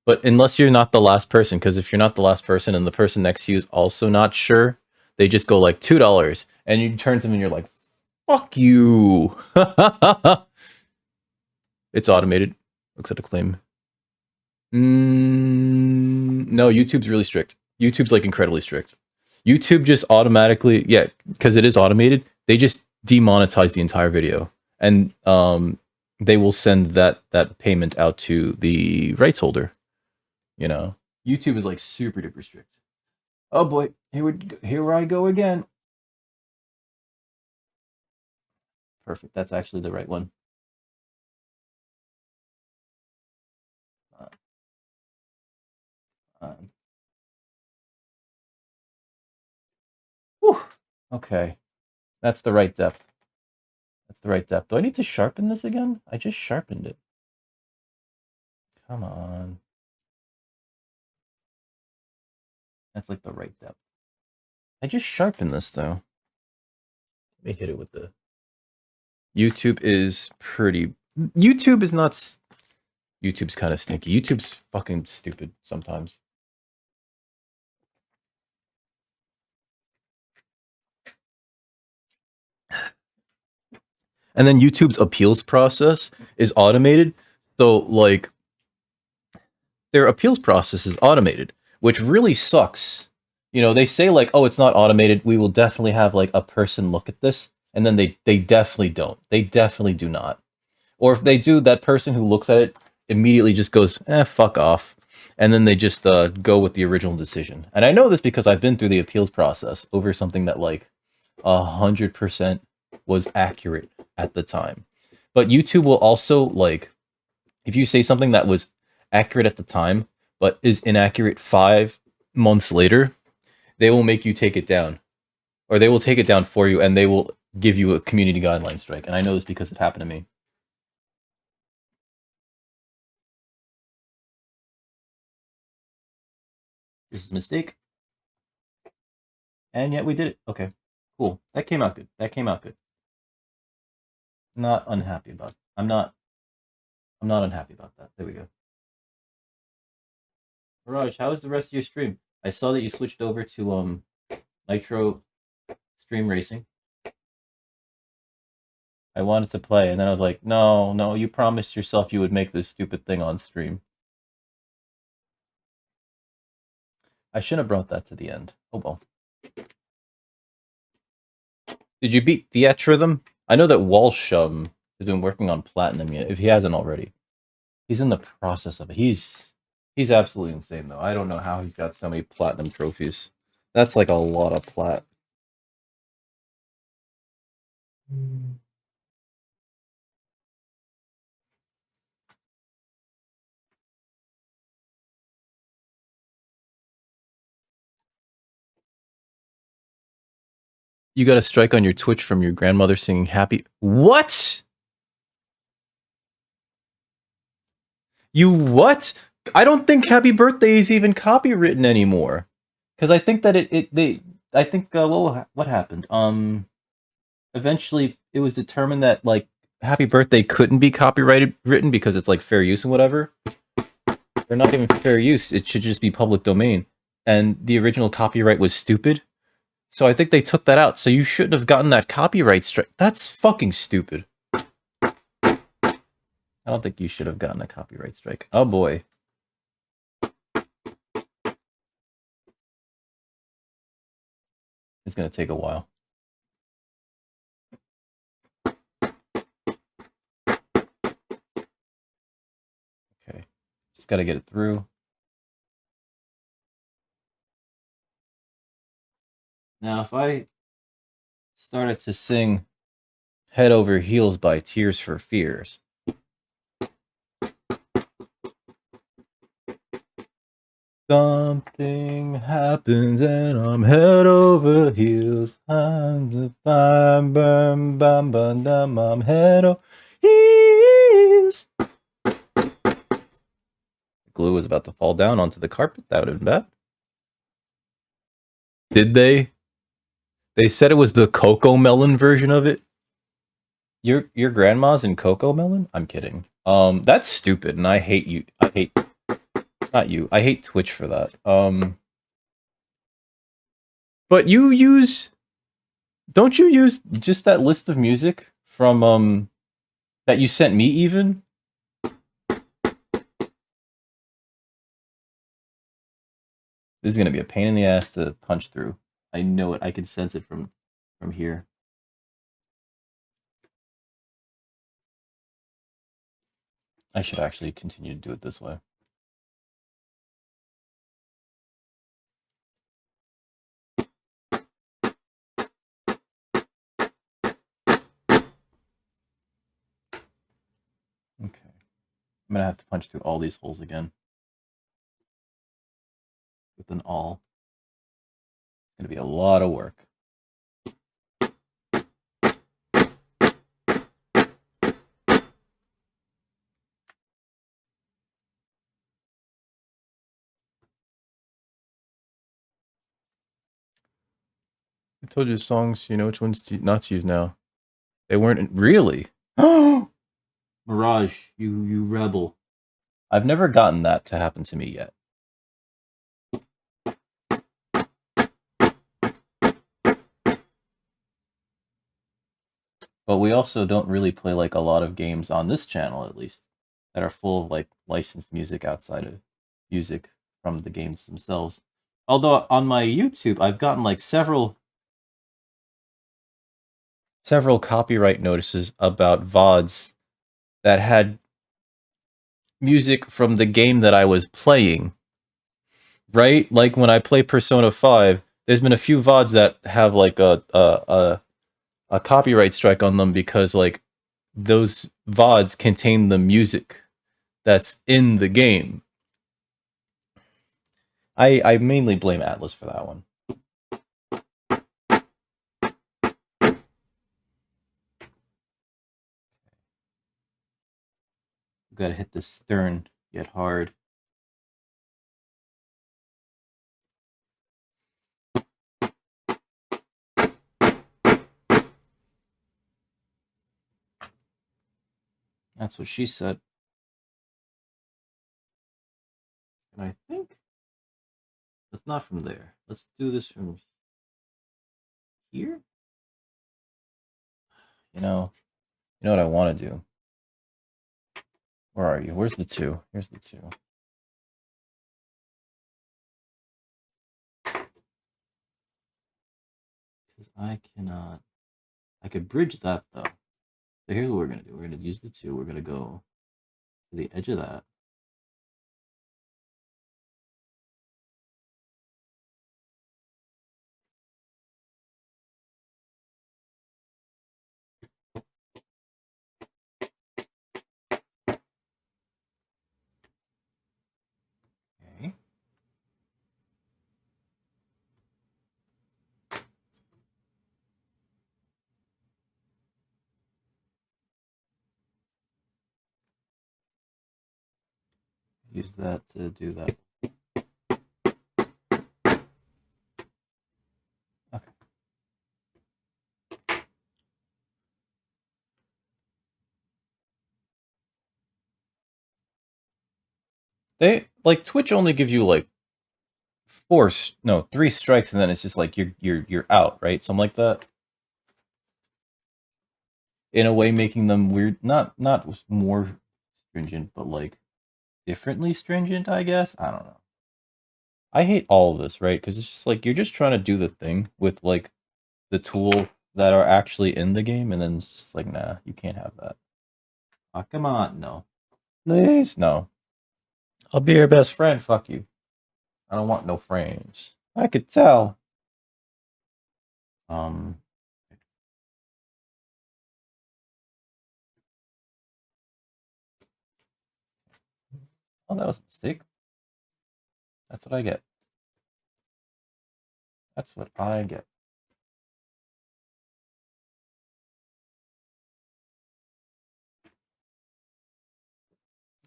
but unless you're not the last person, because if you're not the last person and the person next to you is also not sure, they just go like $2, and you turn to them and you're like, "Fuck you." It's automated. Looks at a claim. No, YouTube's really strict. YouTube's like incredibly strict. YouTube just automatically, yeah, because it is automated, they just demonetize the entire video, and they will send that payment out to the rights holder. You know, YouTube is like super duper strict. Oh boy, here I go again. Perfect. That's actually the right one. Whew. Okay, that's the right depth. That's the right depth. Do I need to sharpen this again? I just sharpened it. Come on. That's like the right depth. I just sharpened this though. Let me hit it with the... YouTube is pretty... YouTube is not... YouTube's kind of stinky. YouTube's fucking stupid sometimes. And then YouTube's appeals process is automated. So, like, their appeals process is automated, which really sucks. You know, they say, like, oh, it's not automated. We will definitely have, like, a person look at this. And then they definitely don't. They definitely do not. Or if they do, that person who looks at it immediately just goes, fuck off. And then they just go with the original decision. And I know this because I've been through the appeals process over something that, like, 100% was accurate at the time. But YouTube will also, like, if you say something that was accurate at the time but is inaccurate 5 months later, they will make you take it down, or they will take it down for you, and they will give you a community guideline strike. And I know this because it happened to me. This is a mistake, and yet we did it. Okay, cool. That came out good. That came out good. Not unhappy about it. I'm not unhappy about that. There we go. Mirage, how was the rest of your stream? I saw that you switched over to Nitro Stream Racing. I wanted to play, and then I was like, no, you promised yourself you would make this stupid thing on stream. I shouldn't have brought that to the end. Oh well. Did you beat Theatrhythm? I know that Walsh has been working on Platinum yet, if he hasn't already. He's in the process of it. He's absolutely insane, though. I don't know how he's got so many Platinum trophies. That's like a lot of plat. You got a strike on your Twitch from your grandmother singing happy... What? You what? I don't think Happy Birthday is even copywritten anymore. Because I think that I think, what happened? Eventually it was determined that, like, Happy Birthday couldn't be copyrighted written because it's, like, fair use and whatever. They're not even fair use. It should just be public domain. And the original copyright was stupid. So I think they took that out. So you shouldn't have gotten that copyright strike. That's fucking stupid. I don't think you should have gotten a copyright strike. Oh boy. It's gonna take a while. Okay. Just gotta get it through. Now if I started to sing Head Over Heels by Tears for Fears. Something happens and I'm head over heels. I'm head over heels. Glue was about to fall down onto the carpet. That would have been bad. Did they? They said it was the Cocoa Melon version of it. Your grandma's in Cocoa Melon? I'm kidding. That's stupid, and I hate you. I hate not you. I hate Twitch for that. But you use, don't you use just that list of music from that you sent me even? This is gonna be a pain in the ass to punch through. I know it. I can sense it from here. I should actually continue to do it this way. Okay. I'm gonna have to punch through all these holes again. With an awl. It's gonna be a lot of work. I told you songs, you know which ones not to use now. They weren't really. Mirage, you rebel. I've never gotten that to happen to me yet. But we also don't really play like a lot of games on this channel, at least, that are full of like licensed music outside of music from the games themselves. Although on my YouTube, I've gotten like several copyright notices about VODs that had music from the game that I was playing. Right? Like when I play Persona 5, there's been a few VODs that have like a copyright strike on them because like those VODs contain the music that's in the game. I mainly blame Atlas for that one. We've got to hit this stern yet hard. That's what she said. And I think that's not from there. Let's do this from here. You know what I want to do. Where are you? Where's the 2? Here's the 2. Because I cannot. I could bridge that though. So here's what we're gonna do. We're gonna use the 2. We're gonna go to the edge of that. Okay. Use that to do that. Okay. They like Twitch only gives you like 3 strikes, and then it's just like you're out, right? Something like that. In a way, making them weird, not more stringent, but like differently stringent, I guess. I don't know. I hate all of this, right? Because it's just like you're just trying to do the thing with like the tool that are actually in the game, and then it's just like, nah, you can't have that. Oh, come on, no. Please, no. I'll be your best friend, fuck you. I don't want no friends. I could tell. Oh, that was a mistake. That's what I get. That's what I get.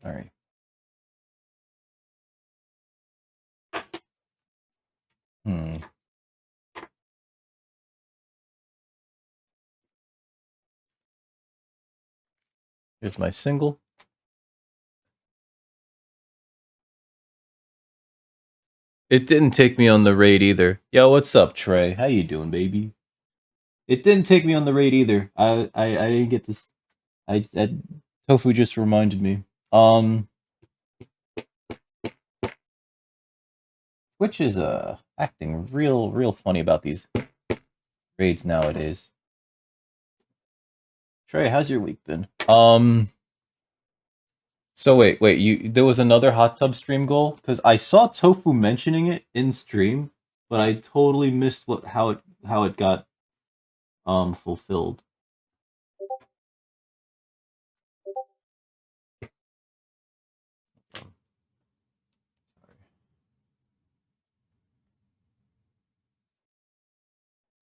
Alright. Here's my single. It didn't take me on the raid either. Yo, what's up, Trey? How you doing, baby? It didn't take me on the raid either. I didn't get this. Tofu just reminded me. Twitch is acting real funny about these raids nowadays. Trey, how's your week been? So wait, there was another hot tub stream goal? Because I saw Tofu mentioning it in stream, but I totally missed how it got fulfilled.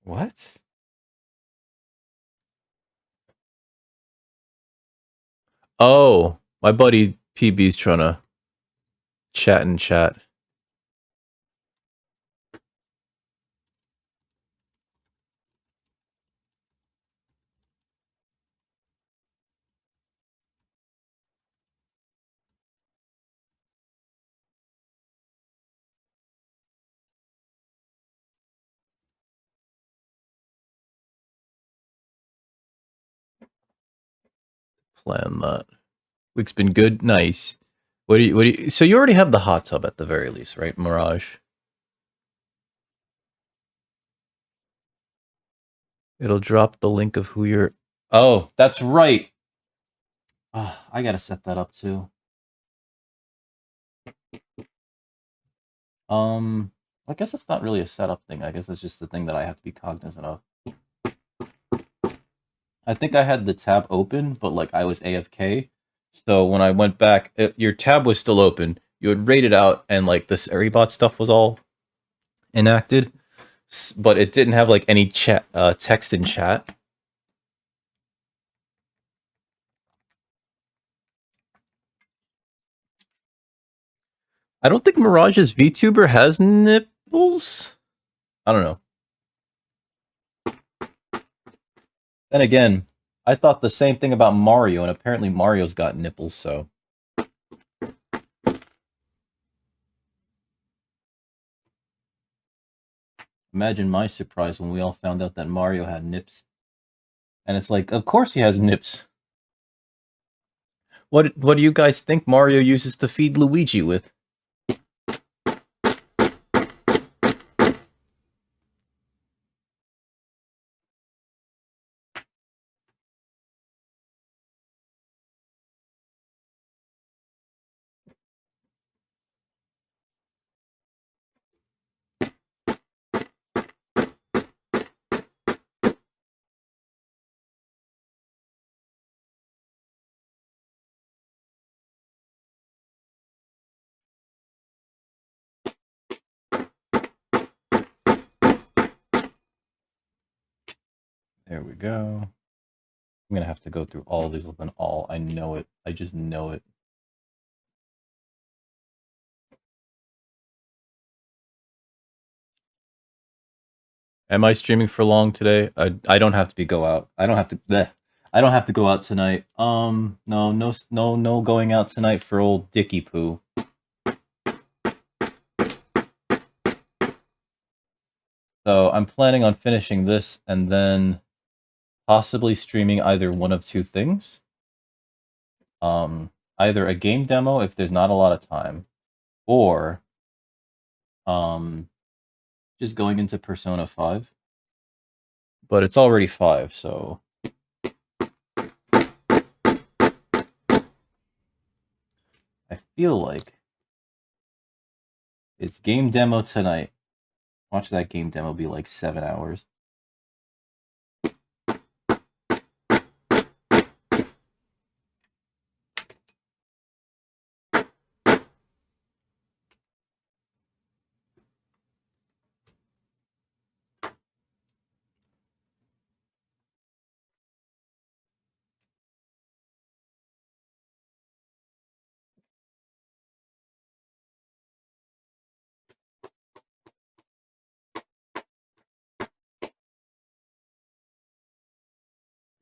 What? Oh, my buddy PB's trying to chat and chat. Plan that. Week's been good. Nice. What do you? So you already have the hot tub at the very least, right, Mirage? It'll drop the link of who you're. Oh, that's right. I gotta set that up too. I guess it's not really a setup thing. I guess it's just the thing that I have to be cognizant of. I think I had the tab open, but like I was AFK. So when I went back, your tab was still open. You had raided out, and like the Seribot stuff was all enacted, but it didn't have like any chat text in chat. I don't think Mirage's VTuber has nipples. I don't know. Then again, I thought the same thing about Mario, and apparently Mario's got nipples, so. Imagine my surprise when we all found out that Mario had nips. And it's like, of course he has nips. What do you guys think Mario uses to feed Luigi with? There we go. I'm gonna have to go through all of these with an all. I know it. I just know it. Am I streaming for long today? I don't have to go out. I don't have to. Bleh. I don't have to go out tonight. No going out tonight for old Dicky Poo. So I'm planning on finishing this and then possibly streaming either one of two things. Either a game demo if there's not a lot of time, or just going into Persona 5. But it's already 5, so I feel like it's game demo tonight. Watch that game demo be like 7 hours.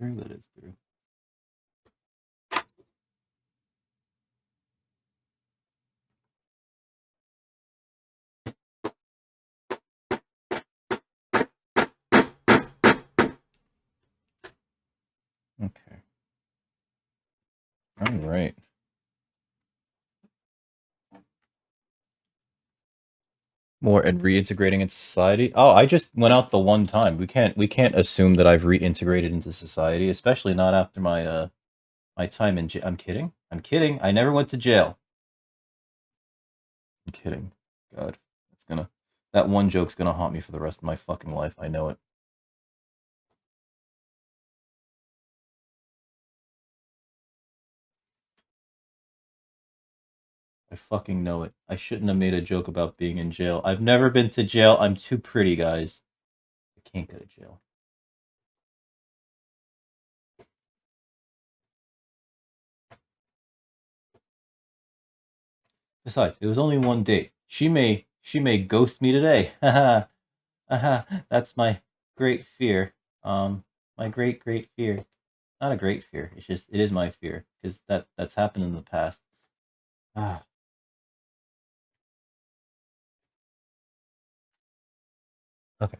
Through that is through. Okay. All right. More and reintegrating into society. Oh, I just went out the one time. We can't assume that I've reintegrated into society, especially not after my my time in jail. I'm kidding. I'm kidding. I never went to jail. I'm kidding. God, that one joke's gonna haunt me for the rest of my fucking life. I know it. I fucking know it. I shouldn't have made a joke about being in jail. I've never been to jail. I'm too pretty, guys. I can't go to jail. Besides, it was only one date. She may ghost me today. Haha. That's my great fear. My great fear. Not a great fear. It's just it is my fear because that's happened in the past. Ah. Okay.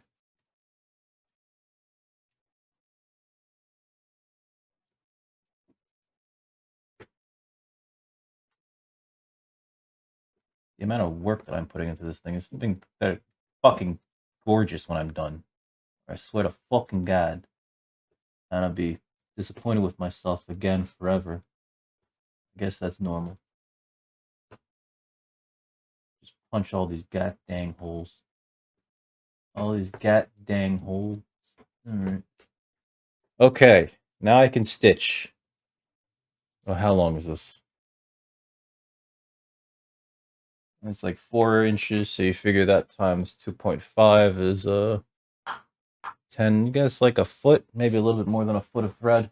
The amount of work that I'm putting into this thing is something that fucking gorgeous when I'm done. I swear to fucking God. And I'll be disappointed with myself again forever. I guess that's normal. Just punch all these god dang holes. All these god dang holes. Alright. Okay, now I can stitch. Oh, how long is this? It's like 4 inches, so you figure that times 2.5 is 10, I guess like a foot, maybe a little bit more than a foot of thread.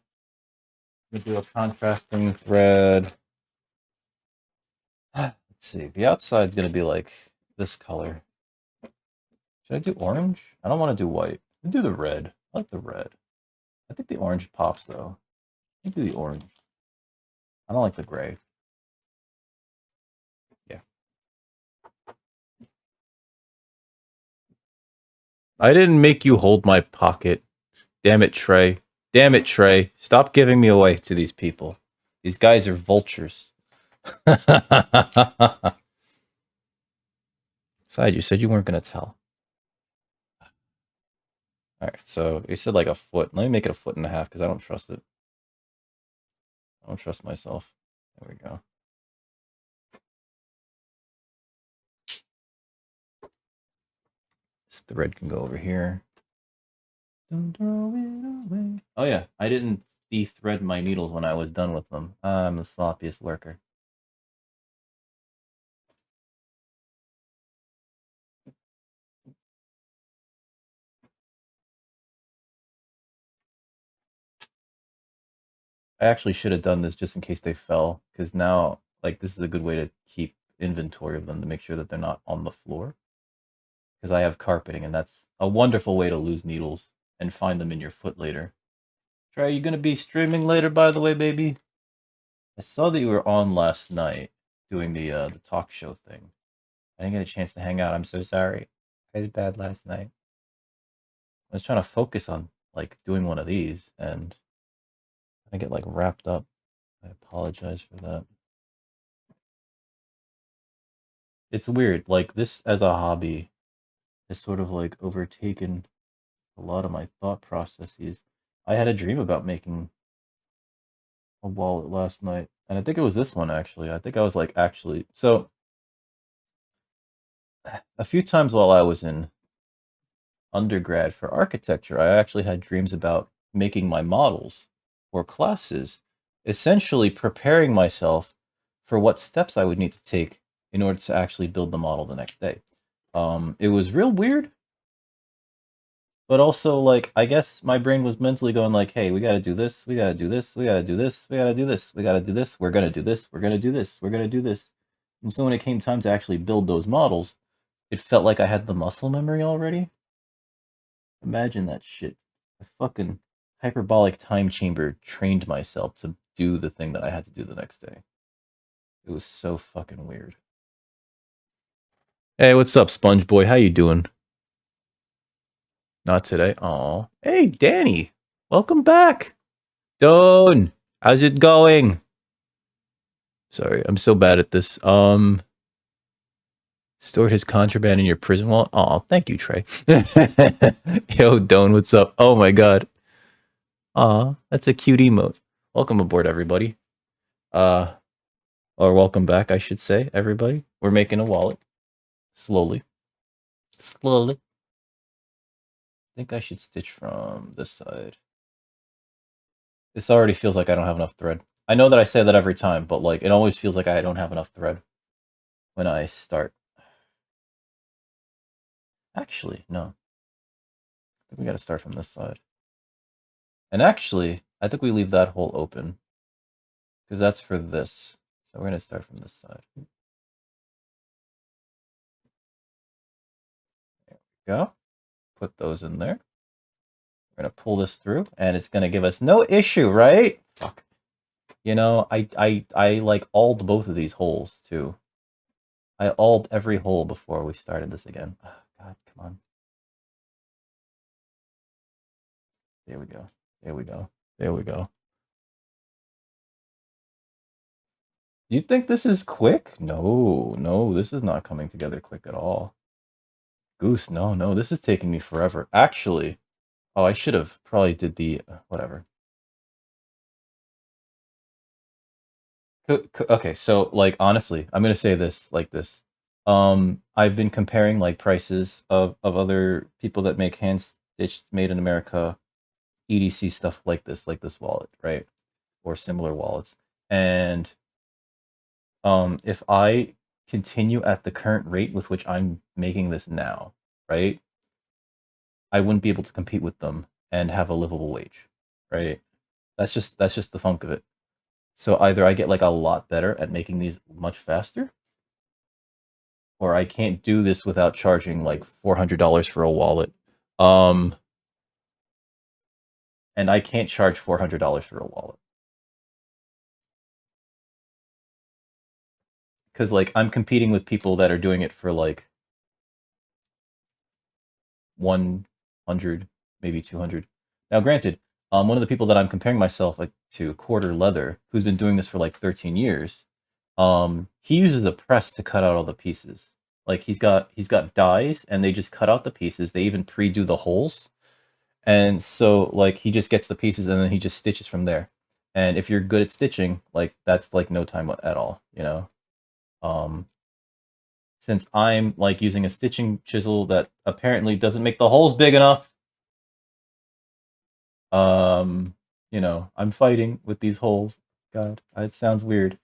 Let me do a contrasting thread. Let's see, the outside's gonna be like this color. Should I do orange? I don't want to do white. I'll do the red. I like the red. I think the orange pops though. I'll do the orange. I don't like the gray. Yeah. I didn't make you hold my pocket. Damn it, Trey. Damn it, Trey. Stop giving me away to these people. These guys are vultures. Side, you said you weren't going to tell. Alright, so you said like a foot. Let me make it a foot and a half because I don't trust it. I don't trust myself. There we go. This thread can go over here. Don't throw it away. Oh yeah, I didn't de-thread my needles when I was done with them. I'm the sloppiest lurker. I actually should have done this just in case they fell, because now, like, this is a good way to keep inventory of them to make sure that they're not on the floor. Because I have carpeting, and that's a wonderful way to lose needles and find them in your foot later. Trey, are you going to be streaming later, by the way, baby? I saw that you were on last night doing the talk show thing. I didn't get a chance to hang out. I'm so sorry. I was bad last night. I was trying to focus on like doing one of these, and I get like wrapped up. I apologize for that. It's weird. Like this as a hobby has sort of like overtaken a lot of my thought processes. I had a dream about making a wallet last night, and I think it was this one actually. I think I was like actually so a few times while I was in undergrad for architecture, I actually had dreams about making my models or classes, essentially preparing myself for what steps I would need to take in order to actually build the model the next day. It was real weird, but also like I guess my brain was mentally going like, "Hey, we got to do this. We got to do this. We got to do this. We got to do this. We got to do this. We're gonna do this. We're gonna do this. We're gonna do this." And so when it came time to actually build those models, it felt like I had the muscle memory already. Imagine that shit. A fucking hyperbolic time chamber trained myself to do the thing that I had to do the next day. It was so fucking weird. Hey, what's up, Sponge Boy? How you doing? Not today. Aw. Hey, Danny. Welcome back. Don, how's it going? Sorry, I'm so bad at this. Stored his contraband in your prison wallet. Aw, thank you, Trey. Yo, Don, what's up? Oh my god. Aw, that's a cute emote. Welcome aboard, everybody. Or welcome back, I should say, everybody. We're making a wallet. Slowly. Slowly. I think I should stitch from this side. This already feels like I don't have enough thread. I know that I say that every time, but like it always feels like I don't have enough thread when I start. Actually, no. I think we gotta start from this side. And actually, I think we leave that hole open. Because that's for this. So we're gonna start from this side. There we go. Put those in there. We're gonna pull this through, and it's gonna give us no issue, right? Fuck. You know, I like alled both of these holes too. I alled every hole before we started this again. Oh, God, come on. There we go. There we go. There we go. Do you think this is quick? No, no, this is not coming together quick at all. Goose, no, no, this is taking me forever. Actually, oh, I should have probably did the whatever. Okay, so like honestly, I'm gonna say this like this. I've been comparing like prices of other people that make hand stitched made in America EDC stuff like this wallet, right? Or similar wallets. And if I continue at the current rate with which I'm making this now, right? I wouldn't be able to compete with them and have a livable wage, right? That's just the funk of it. So either I get like a lot better at making these much faster, or I can't do this without charging like $400 for a wallet. And I can't charge $400 for a wallet. Cuz like I'm competing with people that are doing it for like 100, maybe 200. Now granted, one of the people that I'm comparing myself like to, Quarter Leather, who's been doing this for like 13 years, he uses a press to cut out all the pieces. Like he's got dies and they just cut out the pieces. They even pre-do the holes. And so like he just gets the pieces and then he just stitches from there. And if you're good at stitching, like that's like no time at all, you know. Um since I'm like using a stitching chisel that apparently doesn't make the holes big enough, you know, I'm fighting with these holes. God, it sounds weird.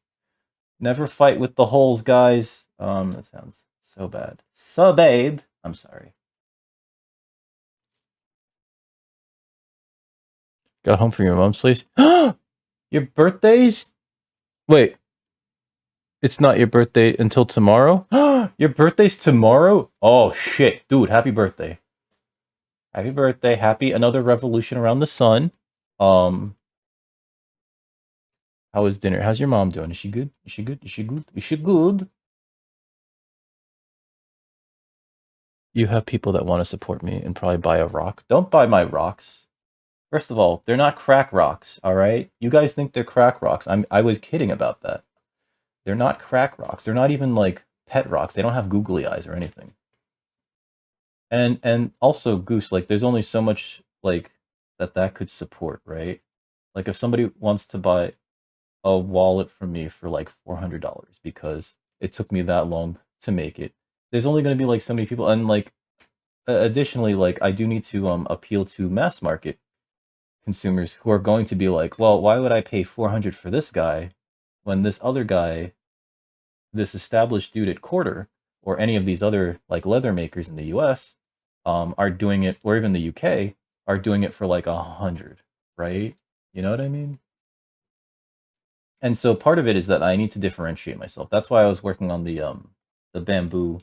Never fight with the holes, guys. That sounds so bad. So bad. I'm sorry. Got home from your mom's place. Your birthday's? Wait, it's not your birthday until tomorrow? Your birthday's tomorrow? Oh shit, dude, happy birthday. Happy birthday. Happy another revolution around the sun. How was dinner? How's your mom doing? Is she good? Is she good? Is she good? Is she good? You have people that want to support me and probably buy a rock. Don't buy my rocks. First of all, they're not crack rocks, all right? You guys think they're crack rocks. I was kidding about that. They're not crack rocks. They're not even like pet rocks. They don't have googly eyes or anything. And also, Goose, like there's only so much like that could support, right? Like if somebody wants to buy a wallet from me for like $400 because it took me that long to make it, there's only going to be like so many people. And like additionally, like I do need to appeal to mass market consumers who are going to be like, well, why would I pay 400 for this guy when this other guy, this established dude at Quarter, or any of these other like leather makers in the US are doing it, or even the UK are doing it for like 100, right? You know what I mean? And so part of it is that I need to differentiate myself. That's why I was working on the bamboo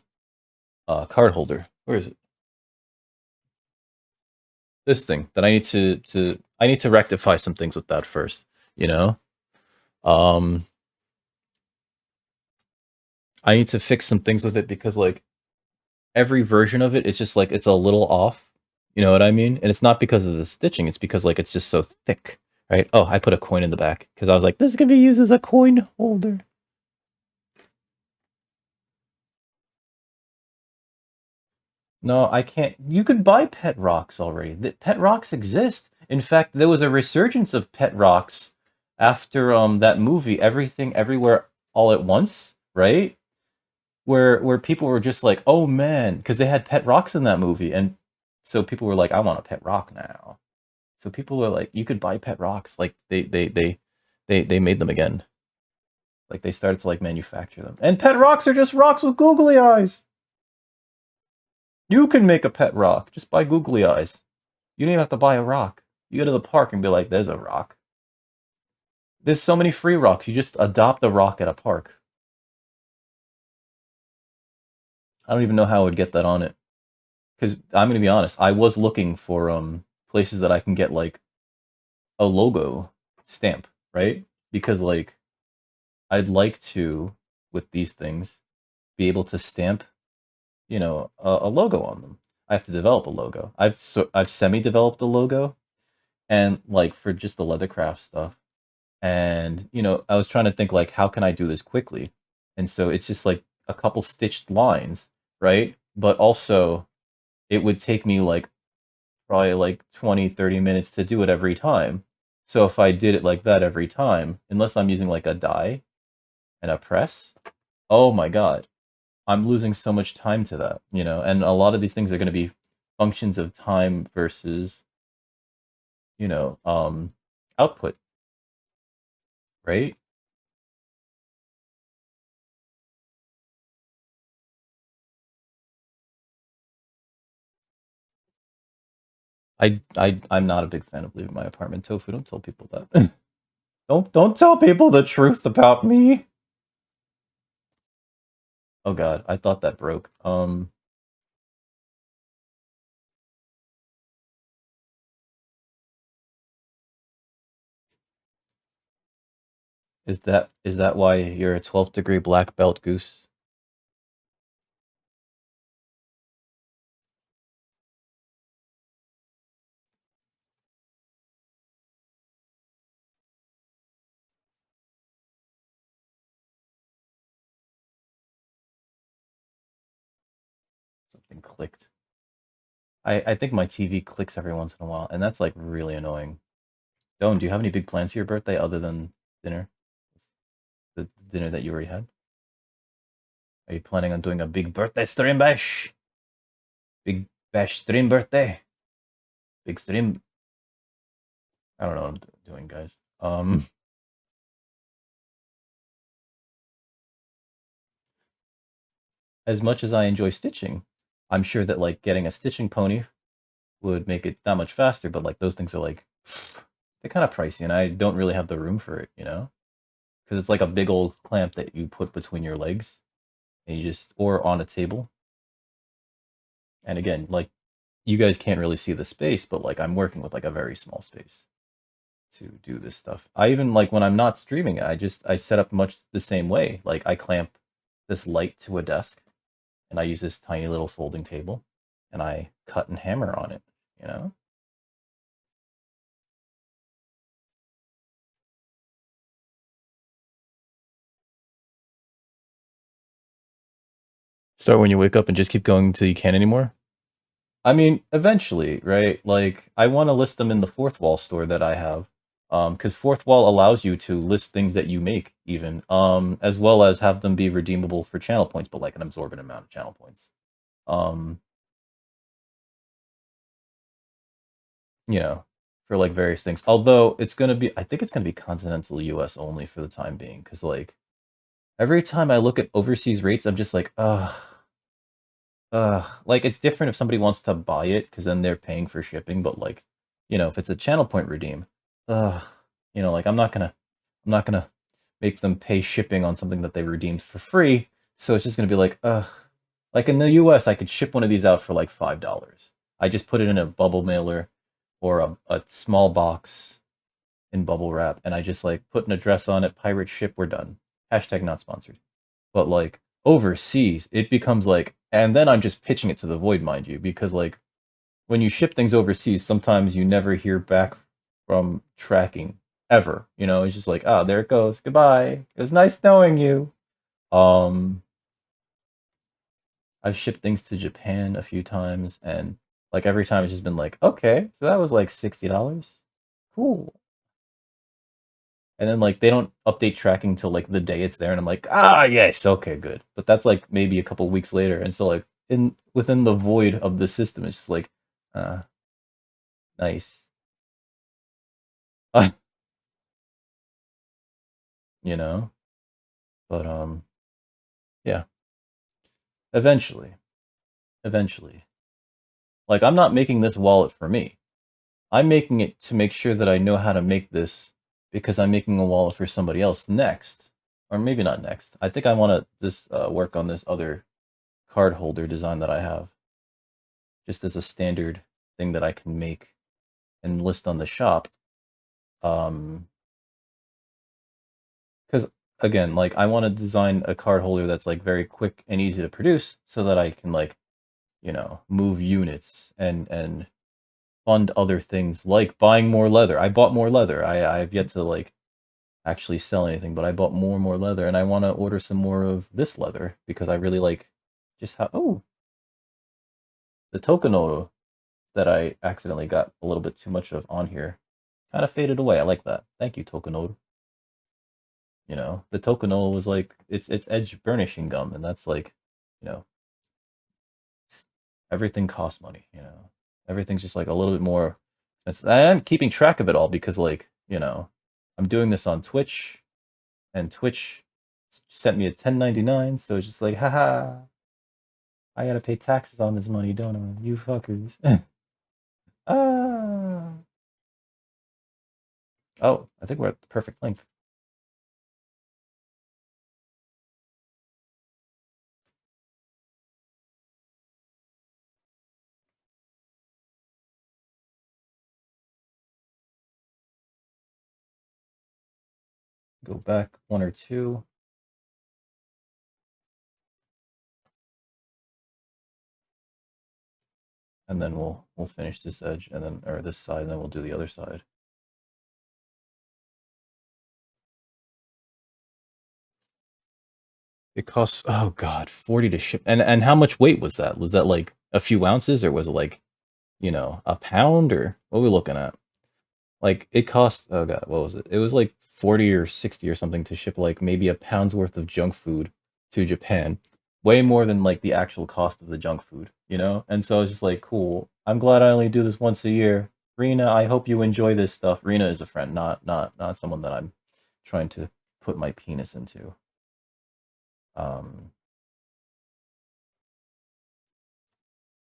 card holder. Where is it? This thing that I need to rectify some things with that first, you know? I need to fix some things with it because like every version of it is just like it's a little off. You know what I mean? And it's not because of the stitching, it's because like it's just so thick, right? Oh, I put a coin in the back because I was like, this can be used as a coin holder. No, I can't. You could buy pet rocks already. The pet rocks exist. In fact, there was a resurgence of pet rocks after that movie, Everything Everywhere All at Once, right? Where people were just like, "Oh man," because they had pet rocks in that movie, and so people were like, "I want a pet rock now." So people were like, "You could buy pet rocks." Like they made them again. Like they started to like manufacture them, and pet rocks are just rocks with googly eyes. You can make a pet rock. Just buy googly eyes. You don't even have to buy a rock. You go to the park and be like, "There's a rock." There's so many free rocks. You just adopt a rock at a park. I don't even know how I would get that on it. Because I'm gonna be honest, I was looking for places that I can get like a logo stamp, right? Because like I'd like to, with these things, be able to stamp, you know, a logo on them. I have to develop a logo. I've semi-developed a logo, and like for just the Leathercraft stuff. And you know, I was trying to think like, how can I do this quickly? And so it's just like a couple stitched lines, right? But also, it would take me like probably like 20, 30 minutes to do it every time. So if I did it like that every time, unless I'm using like a die and a press, oh my god, I'm losing so much time to that, you know? And a lot of these things are going to be functions of time versus, you know, output, right? I'm not a big fan of leaving my apartment. Tofu, don't tell people that. Don't tell people the truth about me. Oh god, I thought that broke. Is that why you're a 12th degree black belt, Goose? Something clicked. I think my TV clicks every once in a while, and that's like really annoying. Don, do you have any big plans for your birthday other than dinner? The dinner that you already had? Are you planning on doing a big birthday stream bash? Big bash stream birthday? Big stream? I don't know what I'm doing, guys. As much as I enjoy stitching, I'm sure that like getting a stitching pony would make it that much faster, but like those things are like they're kind of pricey, and I don't really have the room for it, you know, because it's like a big old clamp that you put between your legs, and you just or on a table. And again, like you guys can't really see the space, but like I'm working with like a very small space to do this stuff. I even like when I'm not streaming, I set up much the same way. Like I clamp this light to a desk, and I use this tiny little folding table. and I cut and hammer on it, you know? So when you wake up and just keep going until you can't anymore? I mean, eventually, right? Like, I want to list them in the Fourth Wall store that I have. Because Fourth Wall allows you to list things that you make, even, as well as have them be redeemable for channel points, but like an absorbent amount of channel points. Um, you know, for like various things. Although it's gonna be, I think it's gonna be continental US only for the time being, because like every time I look at overseas rates, I'm just like, like it's different if somebody wants to buy it, because then they're paying for shipping. But like, if it's a channel point redeem, like I'm not gonna make them pay shipping on something that they redeemed for free. So it's just gonna be like, like in the US, I could ship one of these out for like $5. I just put it in a bubble mailer or a small box in bubble wrap, and I just like put an address on it, pirate ship, we're done. Hashtag not sponsored. But like overseas, it becomes like, and then I'm just pitching it to the void, mind you, because like when you ship things overseas, sometimes you never hear back from tracking ever. It's just like, there it goes. Goodbye. It was nice knowing you. I've shipped things to Japan a few times, and like every time it's just been like, okay, so that was like $60. Cool. And then like they don't update tracking till like the day it's there, and I'm like, yes, okay, good. But that's like maybe a couple weeks later, and so like within the void of the system, it's just like, nice. you know? But yeah. Eventually. Eventually. Like I'm not making this wallet for me. I'm making it to make sure that I know how to make this, because I'm making a wallet for somebody else next. Or maybe not next. I think I want to just work on this other card holder design that I have, just as a standard thing that I can make and list on the shop. Because again, like I want to design a card holder that's like very quick and easy to produce, so that I can like, move units and fund other things like buying more leather. I bought more leather. I've yet to like actually sell anything, but I bought more and more leather, and I want to order some more of this leather because I really like just how the Tokonoto that I accidentally got a little bit too much of on here kind of faded away. I like that. Thank you, Tokonoto. The Tokonoto was like it's edge burnishing gum, and that's like, you know, everything costs money. Everything's just like a little bit more. I'm keeping track of it all because like, I'm doing this on Twitch, and Twitch sent me a 1099, so it's just like, haha, I gotta pay taxes on this money, don't I? You fuckers. ah. Oh, I think we're at the perfect length. Go back one or two. And then we'll finish this edge, and then, or this side, and then we'll do the other side. It costs, oh god, 40 to ship. And how much weight was that? Was that like a few ounces, or was it like, a pound, or what are we looking at? Like it cost, oh god, what was it? It was like 40 or 60 or something to ship like maybe a pound's worth of junk food to Japan. Way more than like the actual cost of the junk food, And so I was just like, cool. I'm glad I only do this once a year. Rena, I hope you enjoy this stuff. Rena is a friend, not someone that I'm trying to put my penis into.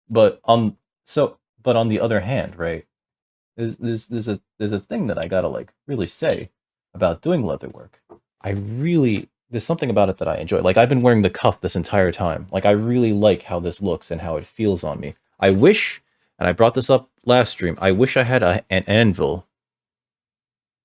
But on the other hand, right? There's a thing that I gotta like really say about doing leather work. There's something about it that I enjoy. Like I've been wearing the cuff this entire time. Like I really like how this looks and how it feels on me. I wish, and I brought this up last stream, I wish I had an anvil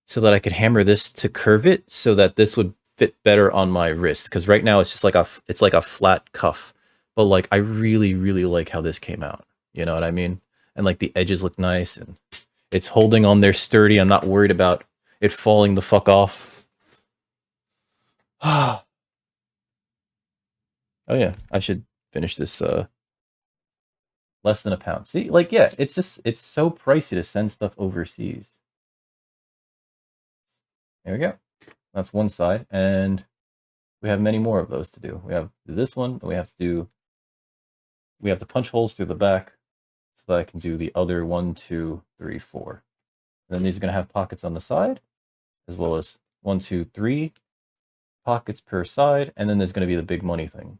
so that I could hammer this to curve it so that this would fit better on my wrist. Because right now it's just like it's like a flat cuff. But like I really, really like how this came out, You know what I mean? And like the edges look nice and it's holding on there sturdy. I'm not worried about it falling the fuck off. Oh yeah, I should finish this less than £1. See, like yeah, it's so pricey to send stuff overseas. There we go. That's one side, and we have many more of those to do. We have to do this one, and we have to punch holes through the back so that I can do the other 1, 2, 3, 4. And then these are going to have pockets on the side, as well as 1, 2, 3 pockets per side, and then there's going to be the big money thing.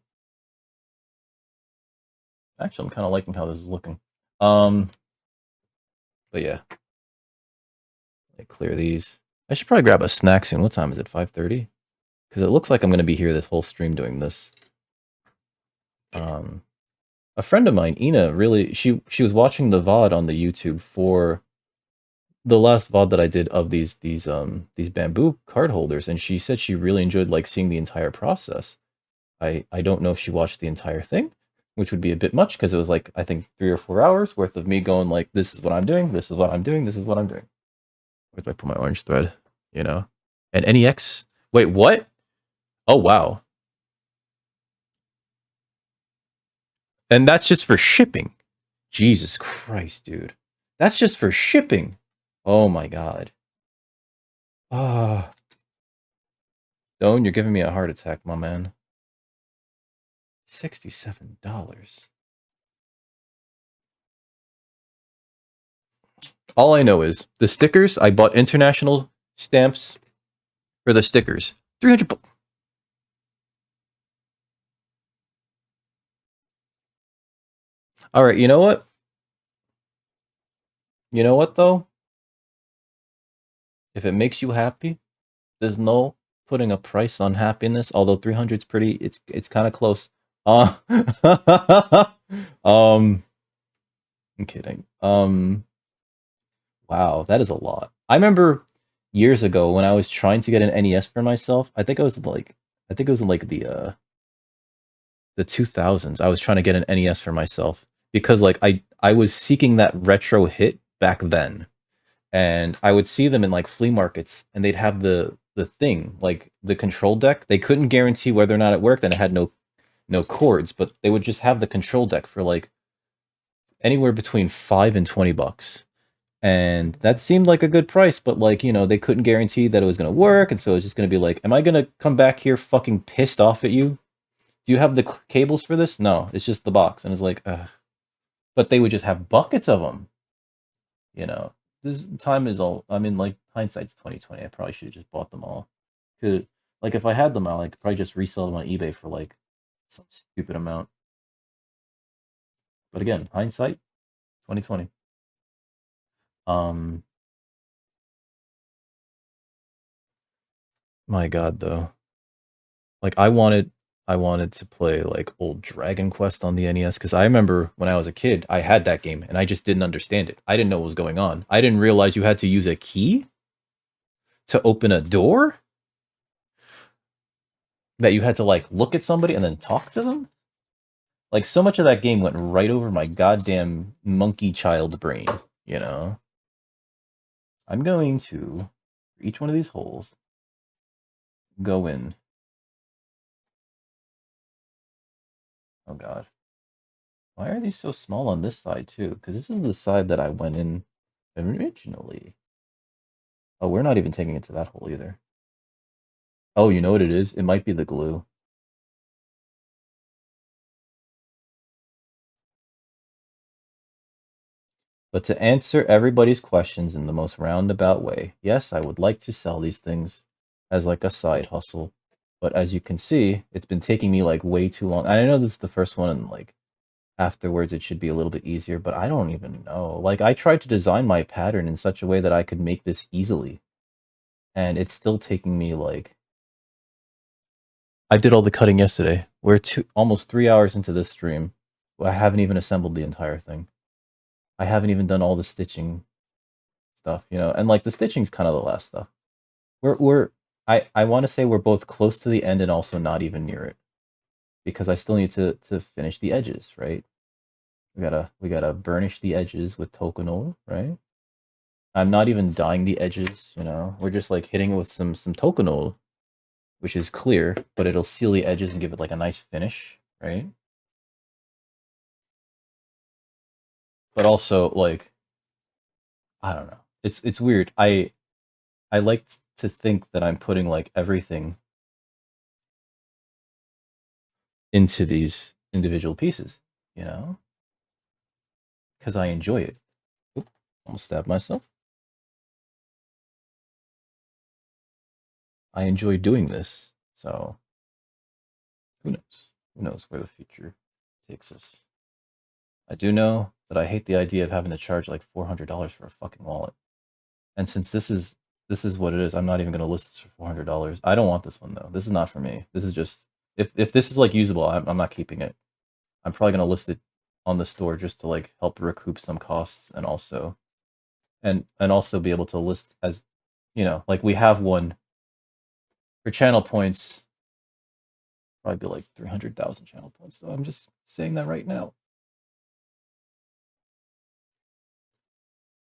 Actually, I'm kind of liking how this is looking. But yeah, I clear these. I should probably grab a snack soon. What time is it? 5:30? Because it looks like I'm going to be here this whole stream doing this. A friend of mine, Ina, really she was watching the VOD on the YouTube for the last VOD that I did of these bamboo card holders, and she said she really enjoyed like seeing the entire process. I don't know if she watched the entire thing, which would be a bit much because it was like I think 3 or 4 hours worth of me going like, this is what I'm doing, this is what I'm doing, this is what I'm doing. Where's I put my orange thread? You know, and NEX. Wait, what? Oh wow. And that's just for shipping. Jesus Christ, dude. That's just for shipping. Oh my god. Ah. Stone, you're giving me a heart attack, my man. $67. All I know is the stickers, I bought international stamps for the stickers. 300 bucks. All right, you know what? You know what though? If it makes you happy, there's no putting a price on happiness. Although 300 is pretty, it's kind of close. I'm kidding. Wow, that is a lot. I remember years ago when I was trying to get an NES for myself. I think it was in like the 2000s. I was trying to get an NES for myself because like I was seeking that retro hit back then. And I would see them in like flea markets and they'd have the thing, like the control deck. They couldn't guarantee whether or not it worked and it had no chords, but they would just have the control deck for like anywhere between $5 and $20. And that seemed like a good price, but like, you know, they couldn't guarantee that it was going to work. And so it's just going to be like, am I going to come back here fucking pissed off at you? Do you have the cables for this? No, it's just the box. And it's like, ugh. But they would just have buckets of them. You know, this time is all, I mean, like, hindsight's 2020. I probably should have just bought them all. Could, like, if I had them all, I could probably just resell them on eBay for, like, some stupid amount. But again, hindsight, 2020. My God, though. Like, I wanted to play, like, old Dragon Quest on the NES, because I remember when I was a kid, I had that game, and I just didn't understand it. I didn't know what was going on. I didn't realize you had to use a key to open a door? That you had to, like, look at somebody and then talk to them? Like, so much of that game went right over my goddamn monkey child brain, you know? I'm going to, for each one of these holes, go in. Oh, God. Why are these so small on this side, too? Because this is the side that I went in originally. Oh, we're not even taking it to that hole, either. Oh, you know what it is? It might be the glue. But to answer everybody's questions in the most roundabout way, yes, I would like to sell these things as like a side hustle. But as you can see, it's been taking me like way too long. I know this is the first one and like afterwards it should be a little bit easier, but I don't even know. Like I tried to design my pattern in such a way that I could make this easily. And it's still taking me like... I did all the cutting yesterday. We're almost 3 hours into this stream. I haven't even assembled the entire thing. I haven't even done all the stitching stuff, you know, and like the stitching's kind of the last stuff. I want to say we're both close to the end and also not even near it, because I still need to finish the edges, right? We gotta burnish the edges with Tokonol, right? I'm not even dyeing the edges, you know. We're just like hitting it with some Tokonol, which is clear, but it'll seal the edges and give it like a nice finish, right? But also like I don't know. It's weird. I like to think that I'm putting like everything into these individual pieces, you know, because I enjoy it. Oop, almost stabbed myself. I enjoy doing this, so who knows? Who knows where the future takes us? I do know that I hate the idea of having to charge like $400 for a fucking wallet. And since this is what it is, I'm not even going to list this for $400. I don't want this one though. This is not for me. This is just if this is like usable, I'm not keeping it. I'm probably going to list it on the store just to like help recoup some costs and also be able to list as you know, like we have one for channel points. Probably be like 300,000 channel points though. I'm just saying that right now.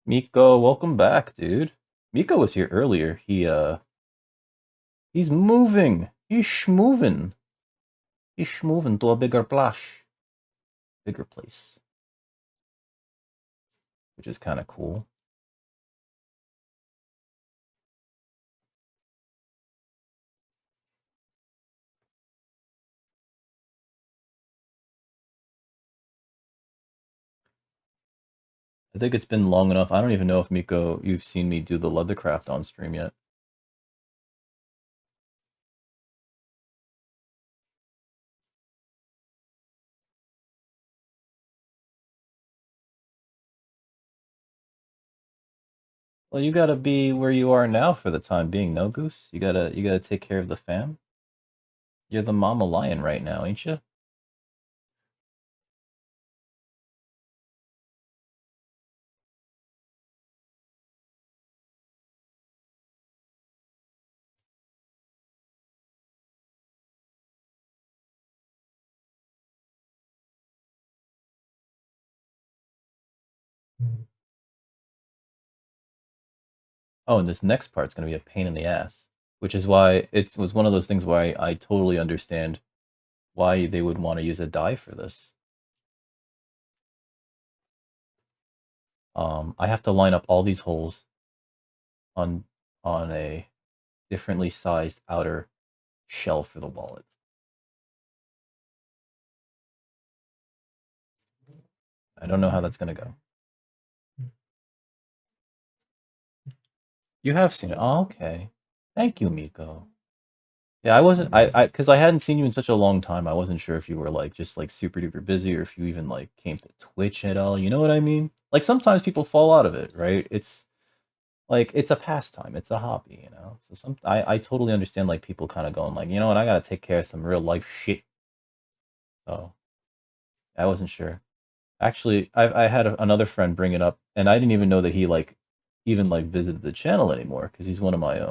Miko, welcome back, dude. Miko was here earlier. He's moving. He's schmoving. He's schmoving to a bigger bigger place, which is kind of cool. I think it's been long enough. I don't even know if Miko, you've seen me do the Leathercraft on stream yet. Well, you gotta be where you are now for the time being, no Goose? You gotta take care of the fam. You're the mama lion right now, ain't you? Oh, and this next part's gonna be a pain in the ass, which is why it was one of those things where I totally understand why they would want to use a die for this. I have to line up all these holes on a differently sized outer shell for the wallet. I don't know how that's gonna go. You have seen it. Oh, okay. Thank you, Miko. Yeah, I wasn't because I hadn't seen you in such a long time. I wasn't sure if you were like just like super duper busy or if you even like came to Twitch at all. You know what I mean? Like sometimes people fall out of it, right? It's like it's a pastime, it's a hobby, you know. So I totally understand like people kind of going like, you know what, I gotta take care of some real life shit. So I wasn't sure. Actually, I had another friend bring it up, and I didn't even know that he like even like visited the channel anymore because he's one of my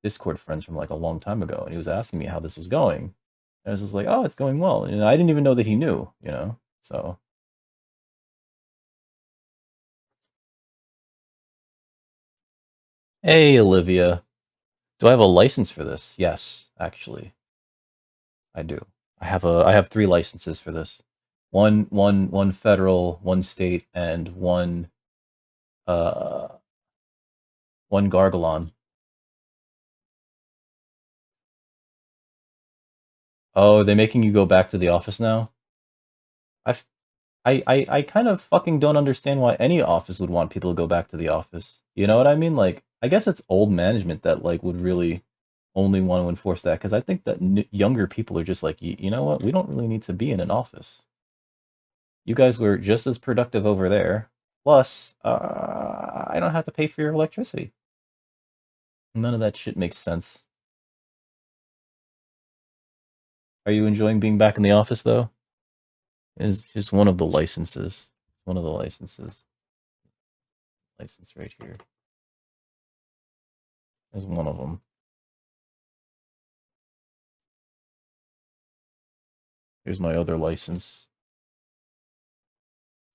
Discord friends from like a long time ago, and he was asking me how this was going. And I was just like, oh, it's going well. And I didn't even know that he knew, you know. So hey, Olivia, do I have a license for this? Yes, actually, I do. I have 3 licenses for this. One federal, one state, and uh one Gargalon. Oh, they're making you go back to the office now? I, I kind of fucking don't understand why any office would want people to go back to the office. You know what I mean? Like, I guess it's old management that like would really only want to enforce that because I think that younger people are just like, you know what? We don't really need to be in an office. You guys were just as productive over there. Plus, I don't have to pay for your electricity. None of that shit makes sense. Are you enjoying being back in the office though? Is just one of the licenses. One of the licenses. License right here. There's one of them. Here's my other license.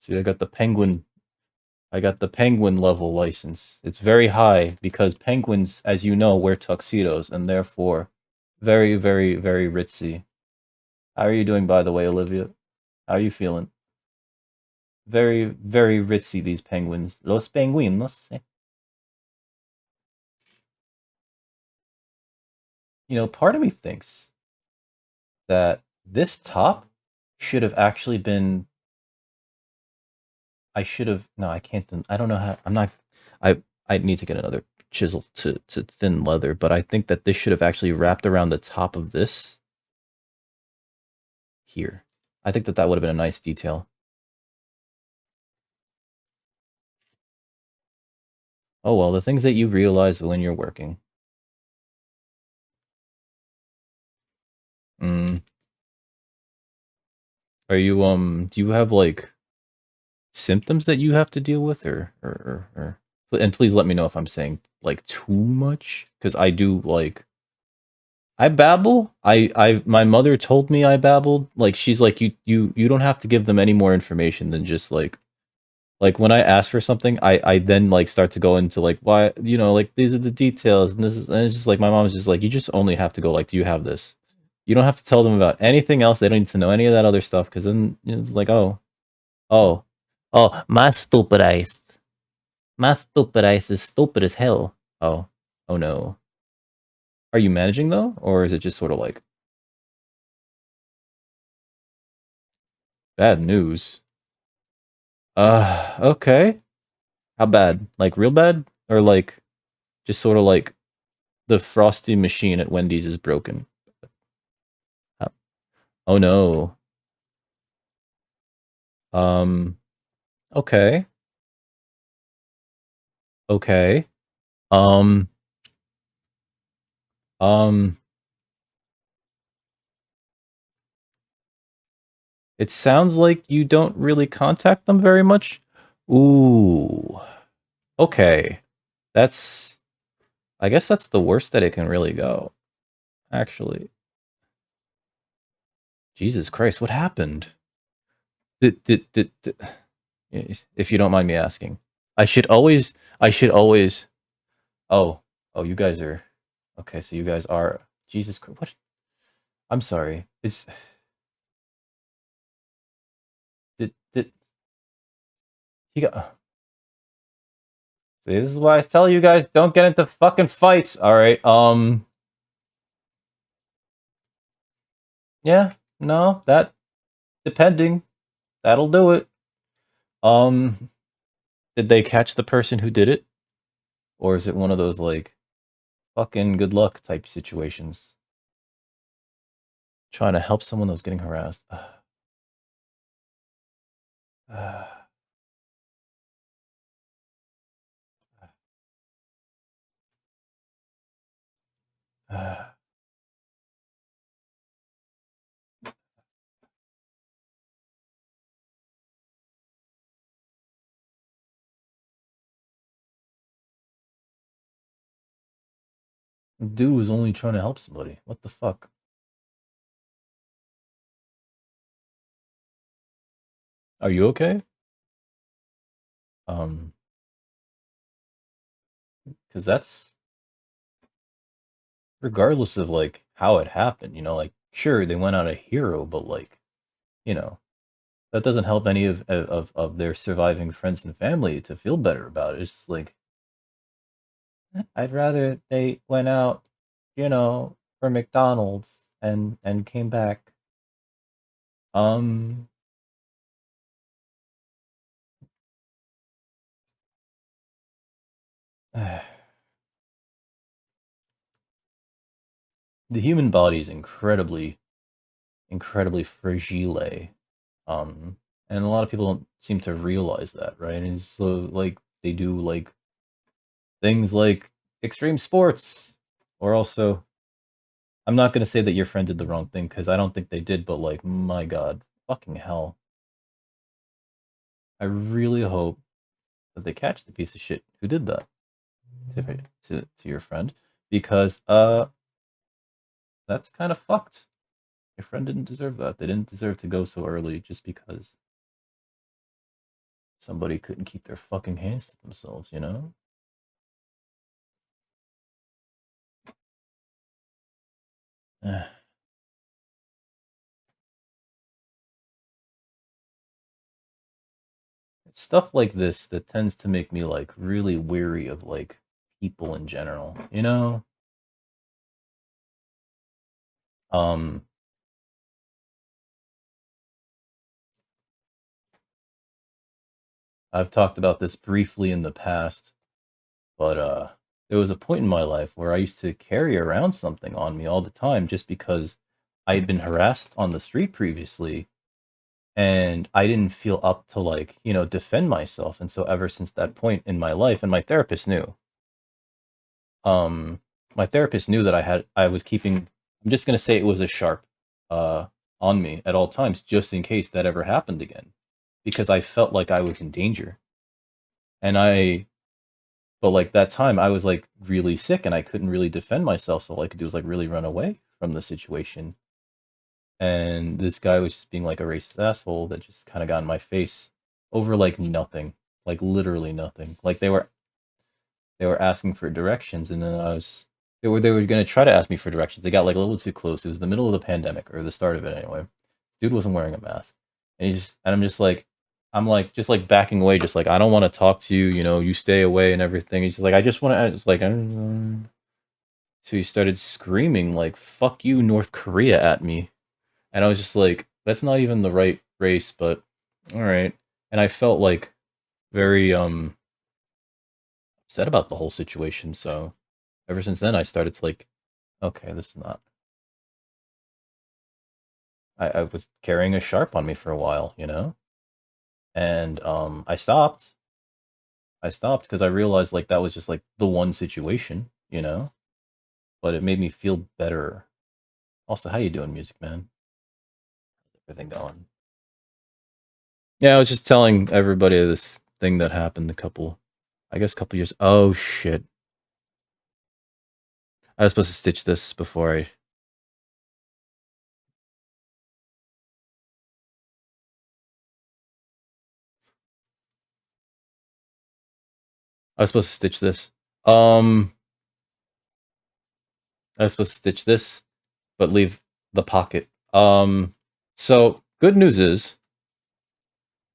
See, I got the penguin level license. It's very high because penguins, as you know, wear tuxedos and therefore very, very, very ritzy. How are you doing, by the way, Olivia? How are you feeling? Very, very ritzy, these penguins. Los penguinos. You know, part of me thinks that this top should have actually been. I should have. No, I can't. I don't know how. I'm not. I need to get another chisel to thin leather, but I think that this should have actually wrapped around the top of this here. I think that would have been a nice detail. Oh well, the things that you realize when you're working. Mm. Are you do you have like symptoms that you have to deal with or and please let me know if I'm saying like too much because I do like I babble. My mother told me I babbled. Like she's like you don't have to give them any more information than just like when I ask for something, I then like start to go into like why like these are the details and this is and it's just like my mom's just like you just only have to go like do you have this? You don't have to tell them about anything else. They don't need to know any of that other stuff because then it's like oh my stupid eyes. My stupid eyes is stupid as hell. Oh no. Are you managing though, or is it just sort of like bad news? Okay. How bad? Like real bad, or like just sort of like the frosty machine at Wendy's is broken. Oh no. Um. Okay. Okay. Um. Um. It sounds like you don't really contact them very much. Ooh. Okay. That's. I guess that's the worst that it can really go. Actually. Jesus Christ, what happened? Did if you don't mind me asking. I should always oh, oh you guys are okay, so you guys are Jesus Christ. What? I'm sorry. Is did he got See, this is why I tell you guys don't get into fucking fights. All right. Yeah. No, that depending. That'll do it. Um did they catch the person who did it? Or is it one of those like fucking good luck type situations? Trying to help someone that's getting harassed. Dude was only trying to help somebody. What the fuck? Are you okay? Because that's regardless of like how it happened, like sure they went out a hero, but like, you know, that doesn't help any of their surviving friends and family to feel better about it. It's just like I'd rather they went out, for McDonald's and came back. Um the human body is incredibly, incredibly fragile. And a lot of people don't seem to realize that, right? And so like they do like things like extreme sports, or also I'm not gonna say that your friend did the wrong thing because I don't think they did, but like my God, fucking hell, I really hope that they catch the piece of shit who did that to your friend because that's kind of fucked. Your friend didn't deserve that. They didn't deserve to go so early just because. somebody couldn't keep their fucking hands to themselves, you know? It's stuff like this that tends to make me like really weary of like people in general, you know? Um I've talked about this briefly in the past, but there was a point in my life where I used to carry around something on me all the time just because I had been harassed on the street previously and I didn't feel up to like, you know, defend myself. And so ever since that point in my life, and um my therapist knew that I was keeping, I'm just gonna say it was a sharp uh on me at all times, just in case that ever happened again. Because I felt like I was in danger. And but like that time I was like really sick and I couldn't really defend myself. So all I could do was like really run away from the situation. And this guy was just being like a racist asshole that just kind of got in my face over like nothing, like literally nothing. Like they were asking for directions, and then they were gonna try to ask me for directions. They got like a little too close. It was the middle of the pandemic or the start of it anyway. Dude wasn't wearing a mask, and I'm just like, I'm like just like backing away, just like I don't want to talk to you. You know, you stay away and everything. He's just like I just want to. It's like I don't know. So he started screaming like "fuck you, North Korea" at me, and I was just like, that's not even the right race, but all right. And I felt like very upset about the whole situation. So ever since then, I started to like, okay, this is not. I was carrying a sharp on me for a while, you know, and I stopped. I stopped because I realized like that was just like the one situation, you know, but it made me feel better. Also, how you doing, music man? Everything going? Yeah, I was just telling everybody this thing that happened I guess, a couple years. Oh shit! I was supposed to stitch this before I was supposed to stitch this. Um, I was supposed to stitch this, but leave the pocket. So good news is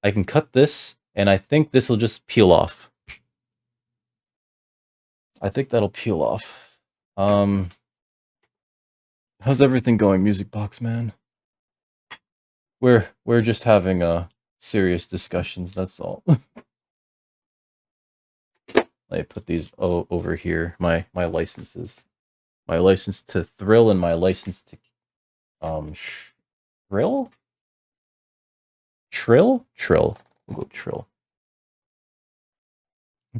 I can cut this, and I think this will just peel off. I think that'll peel off. How's everything going, Music Box Man? We're just having serious discussions. That's all. I put these over here. My licenses. My license to thrill and my license to shrill? Trill. We'll go trill.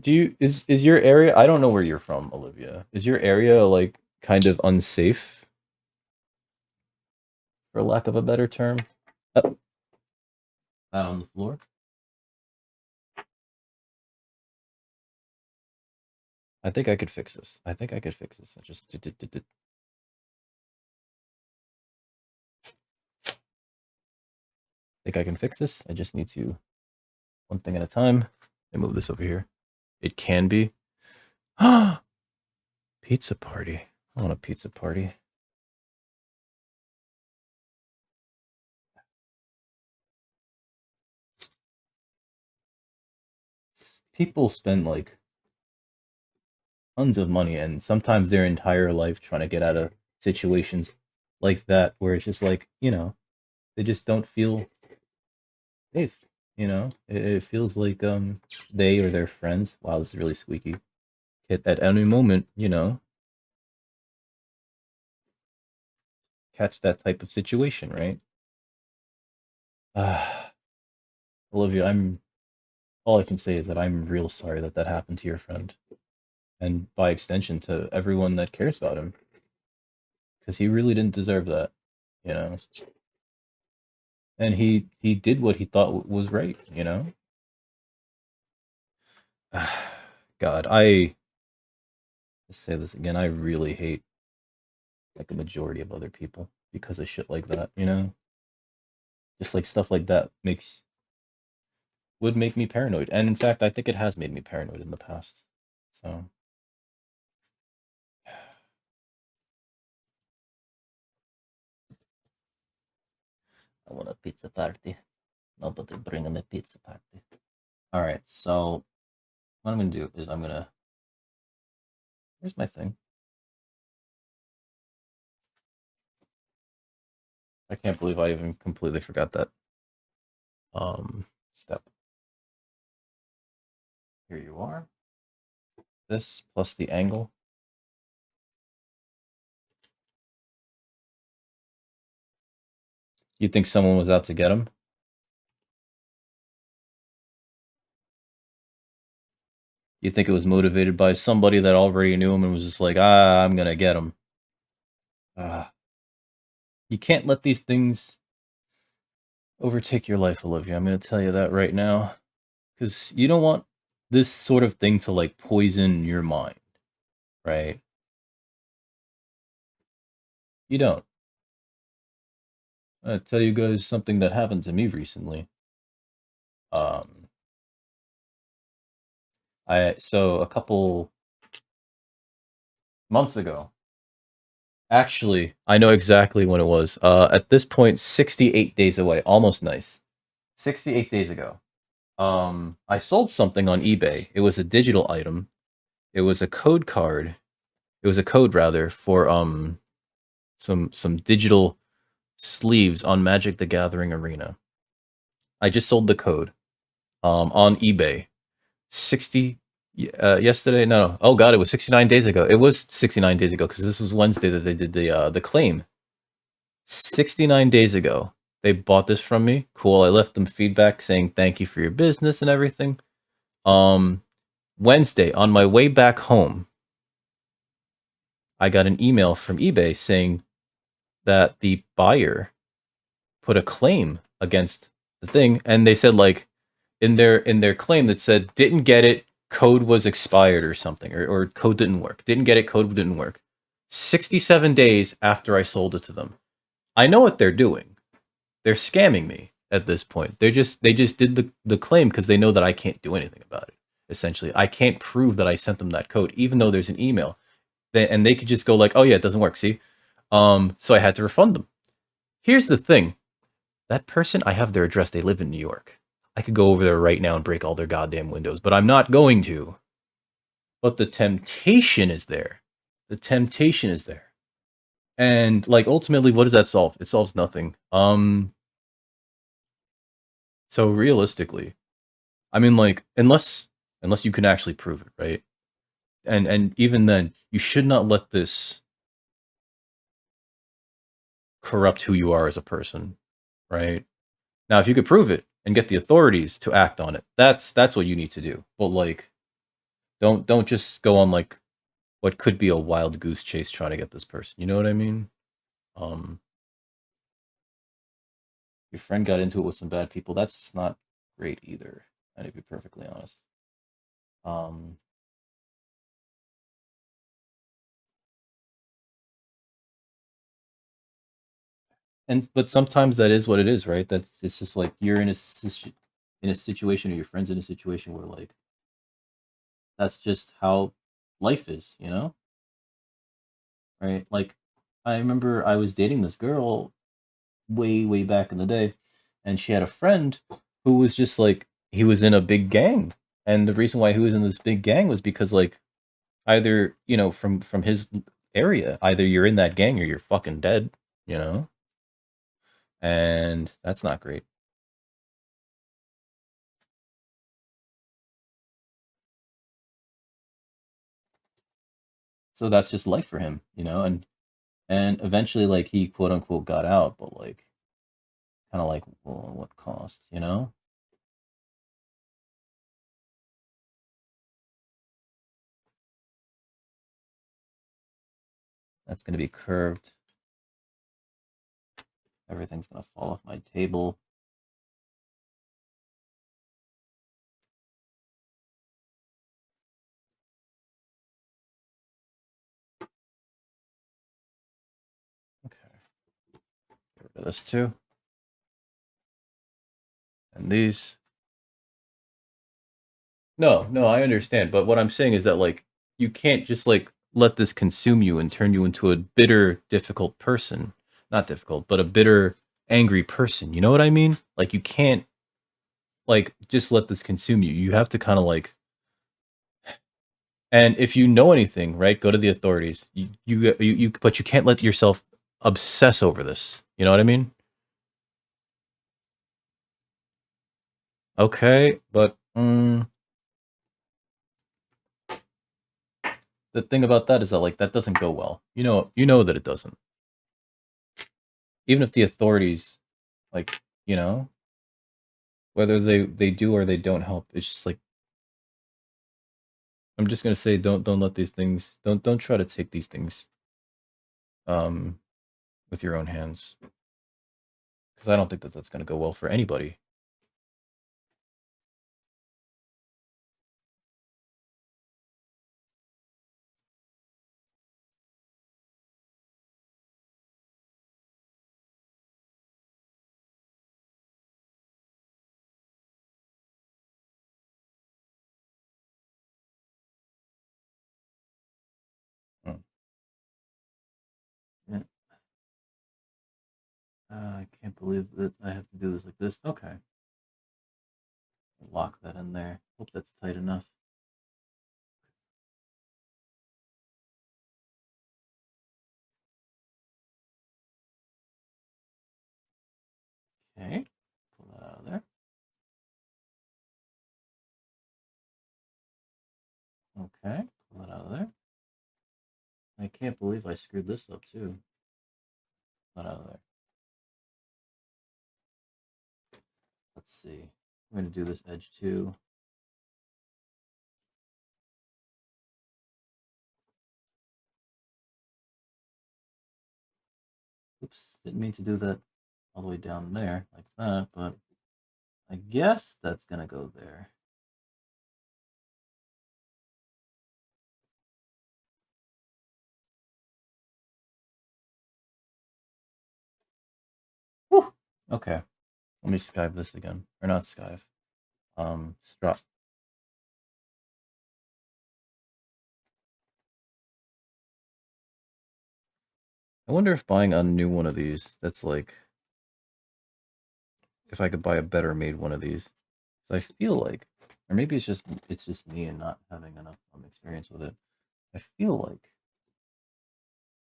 Is your area, I don't know where you're from, Olivia. Is your area like kind of unsafe, for lack of a better term? Oh, out on the floor? I think I could fix this. I think I could fix this. I just think I can fix this. I just need to one thing at a time. I move this over here. It can be. Pizza party. I want a pizza party. People spend like tons of money and sometimes their entire life trying to get out of situations like that where it's just like, you know, they just don't feel safe, you know? It feels like they or their friends, wow, this is really squeaky, at any moment, you know, catch that type of situation, right? Olivia, I'm all I can say is that I'm real sorry that that happened to your friend, and by extension to everyone that cares about him, because he really didn't deserve that, you know. And he did what he thought was right, you know. God, I say this again. I really hate like a majority of other people because of shit like that, you know. Just like stuff like that makes would make me paranoid. And in fact, I think it has made me paranoid in the past. So I want a pizza party. Nobody bringing a pizza party. All right, so what I'm gonna do is I'm gonna. Here's my thing. I can't believe I even completely forgot that. Step. Here you are. This plus the angle. You think someone was out to get him? You think it was motivated by somebody that already knew him and was just like, I'm gonna get him. You can't let these things overtake your life, Olivia. I'm gonna tell you that right now. Because you don't want this sort of thing to, like, poison your mind, right? You don't. I'll tell you guys something that happened to me recently. So a couple months ago, actually, I know exactly when it was. At this point, 68 days away, almost nice. 68 days ago. I sold something on eBay. It was a digital item. It was a code card. It was a code rather for some digital sleeves on Magic the Gathering Arena. I just sold the code on eBay. 60 yesterday, no, oh god, it was 69 days ago. It was 69 days ago because this was Wednesday that they did the claim. 69 days ago they bought this from me. Cool. I left them feedback saying thank you for your business and everything. Wednesday on my way back home, I got an email from eBay saying that the buyer put a claim against the thing, and they said, like, in their claim that said didn't get it, code was expired or something, or code didn't work. Didn't get it, code didn't work. 67 days after I sold it to them. I know what they're doing. They're scamming me at this point. They just did the claim because they know that I can't do anything about it. Essentially, I can't prove that I sent them that code, even though there's an email. And they could just go like, "Oh yeah, it doesn't work." See, so I had to refund them. Here's the thing: that person, I have their address. They live in New York. I could go over there right now and break all their goddamn windows, but I'm not going to. But the temptation is there. The temptation is there. And, like, ultimately, what does that solve? It solves nothing. So realistically, I mean, like, unless you can actually prove it, right? And even then, you should not let this corrupt who you are as a person, right? Now, if you could prove it and get the authorities to act on it, that's what you need to do. But, like, don't just go on, like, what could be a wild goose chase trying to get this person. You know what I mean? Um, your friend got into it with some bad people. That's not great either. And to be perfectly honest. Um, and but sometimes that is what it is, right? That's it's just like you're in a situation, or your friend's in a situation where, like, that's just how life is, you know? Right? Like, I remember I was dating this girl way back in the day, and she had a friend who was just like, he was in a big gang, and the reason why he was in this big gang was because, like, either, from his area, either you're in that gang or you're fucking dead, you know? And that's not great. So that's just life for him, and eventually, like, he quote unquote got out, but, like, kind of like, well, what cost, That's going to be curved. Everything's going to fall off my table. Okay. Get rid of this too. And these. No, I understand, but what I'm saying is that, like, you can't just, like, let this consume you and turn you into a bitter, difficult person. Not difficult, but a bitter, angry person, you know what I mean? Like, you can't, like, just let this consume you. You have to kinda, like and if you know anything, right, go to the authorities. But you can't let yourself obsess over this, you know what I mean? Okay, but, the thing about that is that, like, that doesn't go well. You know that it doesn't. Even if the authorities, like, you know, whether they do or they don't help, it's just like I'm just gonna say don't let these things don't try to take these things um with your own hands because I don't think that that's gonna go well for anybody. Mm. Yeah. I can't believe that I have to do this like this. Okay, lock that in there. Hope that's tight enough. Okay, pull that out of there. Okay, pull that out of there. I can't believe I screwed this up too. Pull that out of there. Let's see. I'm gonna do this edge too. Oops, didn't mean to do that all the way down there like that, but I guess that's gonna go there. Whew. Okay, let me skive this again, or not skive. Strop. I wonder if buying a new one of these, that's like, if I could buy a better made one of these, because I feel like, or maybe it's just me and not having enough experience with it. I feel like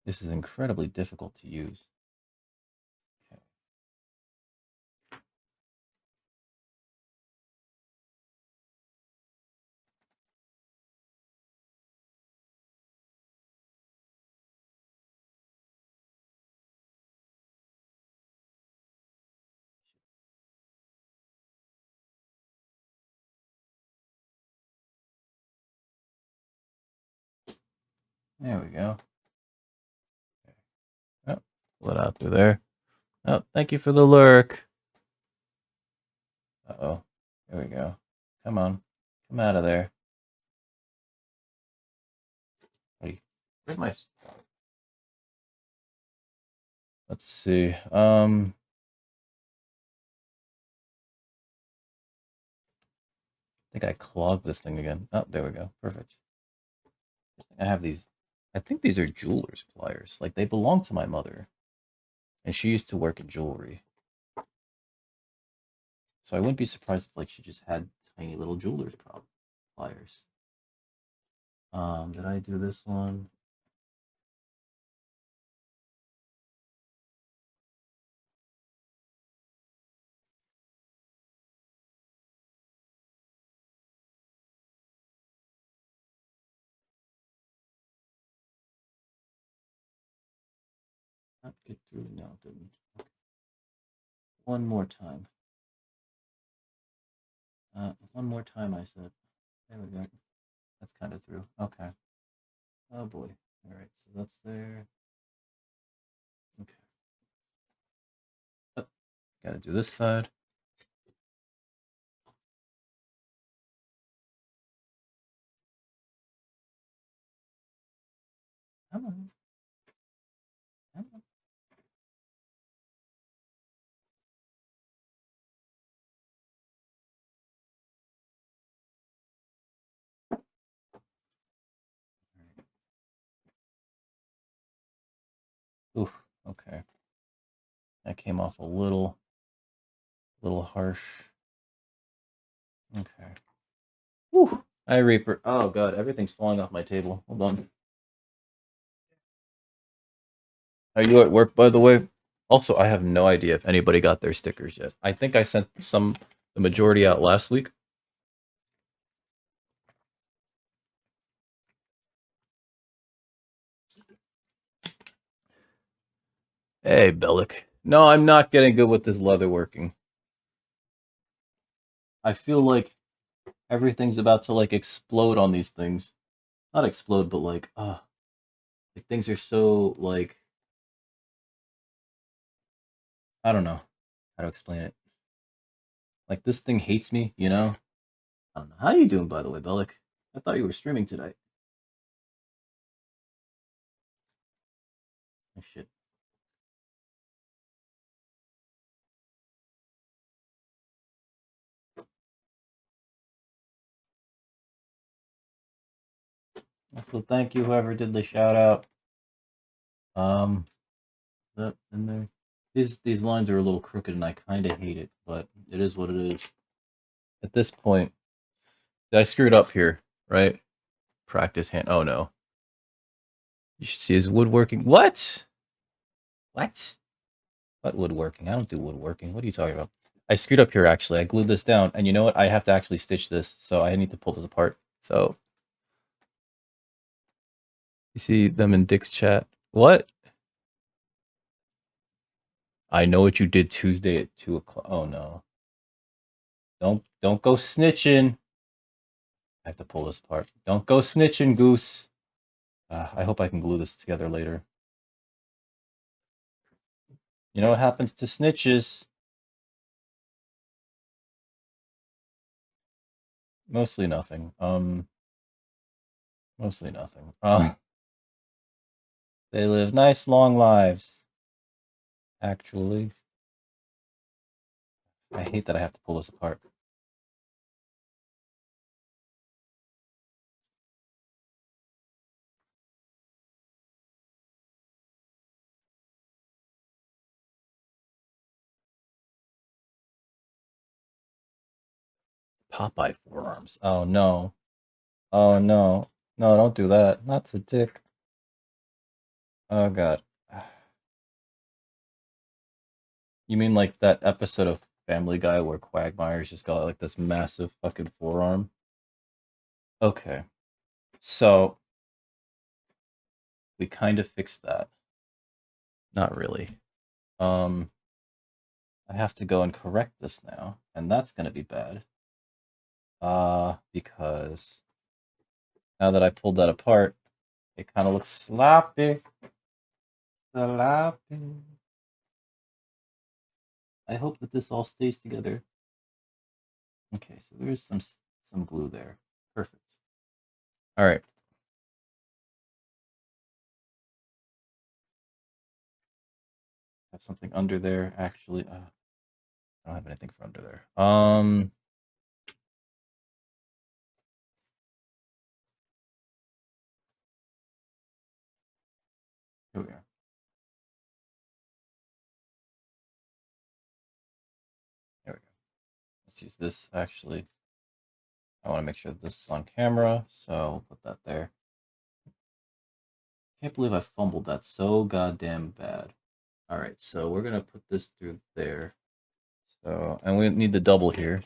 this is incredibly difficult to use. Okay. There we go. Okay. Oh, pull it out through there. Oh, thank you for the lurk. Uh-oh. There we go. Come on. Come out of there. Hey, where's my... Let's see. I think I clogged this thing again. Oh, there we go. Perfect. I have these. I think these are jeweler's pliers. Like, they belong to my mother, and she used to work in jewelry. So I wouldn't be surprised if, like, she just had tiny little jeweler's pliers. Did I do this one? Not get through. No, it didn't. Okay. One more time. One more time, I said. There we go. That's kind of through. Okay. Oh boy. All right. So that's there. Okay. Oh, gotta do this side. Come on. Come on. Oof, okay. That came off a little harsh. Okay. Whew. Hi, Reaper. Oh, God, everything's falling off my table. Hold on. Are you at work, by the way? Also, I have no idea if anybody got their stickers yet. I think I sent the majority out last week. Hey, Bellic. No, I'm not getting good with this leather working. I feel like everything's about to, like, explode on these things. Not explode, but, like things are so, like, I don't know how to explain it. Like, this thing hates me, you know? I don't know. How you doing, by the way, Bellic? I thought you were streaming today. Oh, shit. So thank you, whoever did the shout out. Is that in there? These lines are a little crooked, and I kind of hate it, but it is what it is. At this point, I screwed up here, right? Practice hand. Oh no. You should see his woodworking. What? What? What woodworking? I don't do woodworking. What are you talking about? I screwed up here, actually. I glued this down, and you know what? I have to actually stitch this, so I need to pull this apart. So, you see them in Dick's chat. What? I know what you did Tuesday at 2 o'clock. Oh no. Don't go snitching. I have to pull this apart. Don't go snitching, Goose. I hope I can glue this together later. You know what happens to snitches? Mostly nothing. Mostly nothing. They live nice long lives. Actually, I hate that I have to pull this apart. Popeye forearms. Oh no. Oh no. No, don't do that. Not to Dick. Oh god. You mean like that episode of Family Guy where Quagmire's just got like this massive fucking forearm? Okay. So we kind of fixed that. Not really. I have to go and correct this now, and that's gonna be bad. Because now that I pulled that apart, it kind of looks sloppy. Sloppy. I hope that this all stays together. Okay, so there's some glue there. Perfect. All right. Have something under there. Actually, I don't have anything for under there. Here we are. There we go. Let's use this. Actually, I want to make sure that this is on camera, so we'll put that there. Can't believe I fumbled that so goddamn bad. All right, so we're gonna put this through there. So, and we need the double here.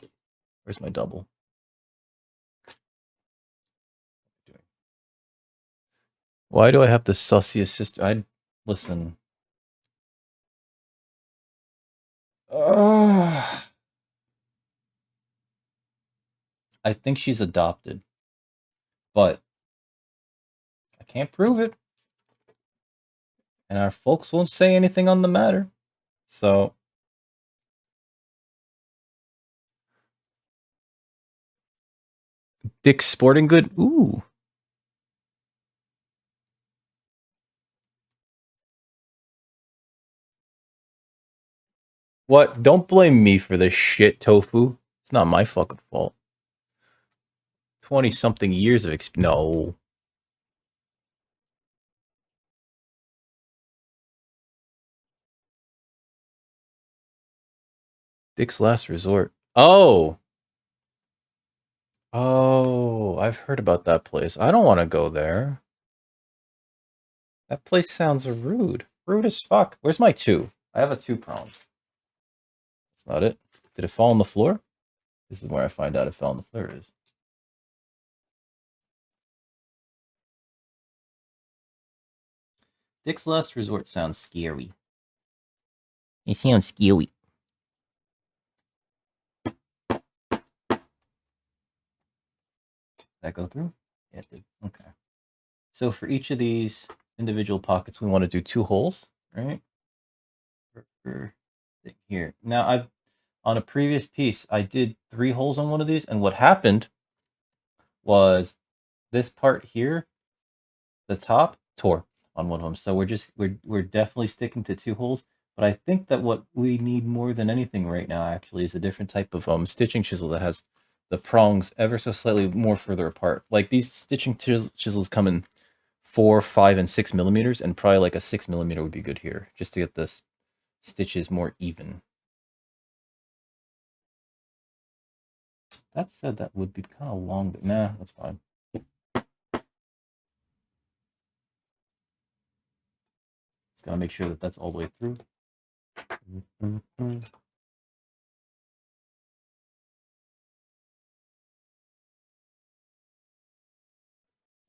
Where's my double? Why do I have the sussy assist? Listen. I think she's adopted, but I can't prove it, and our folks won't say anything on the matter. So, Dick's Sporting Good. Ooh. What? Don't blame me for this shit, Tofu. It's not my fucking fault. 20-something years of No. Dick's Last Resort. Oh! Oh, I've heard about that place. I don't want to go there. That place sounds rude. Rude as fuck. Where's my 2? I have a 2-prong. That's not it. Did it fall on the floor? This is where I find out it fell on the floor is. Dick's Last Resort sounds scary. It sounds scary. Did that go through? Yeah, it did. Okay. So for each of these individual pockets, we want to do 2 holes, right? Here. Now, on a previous piece, I did 3 holes on one of these, and what happened was this part here, the top, tore on one of them. So we're definitely sticking to 2 holes. But I think that what we need more than anything right now actually is a different type of stitching chisel that has the prongs ever so slightly more further apart. Like these stitching chisels come in 4, 5, and 6 millimeters, and probably like a 6 millimeter would be good here, just to get this stitches more even. That said, that would be kind of long, but nah, that's fine. Just gotta make sure that that's all the way through.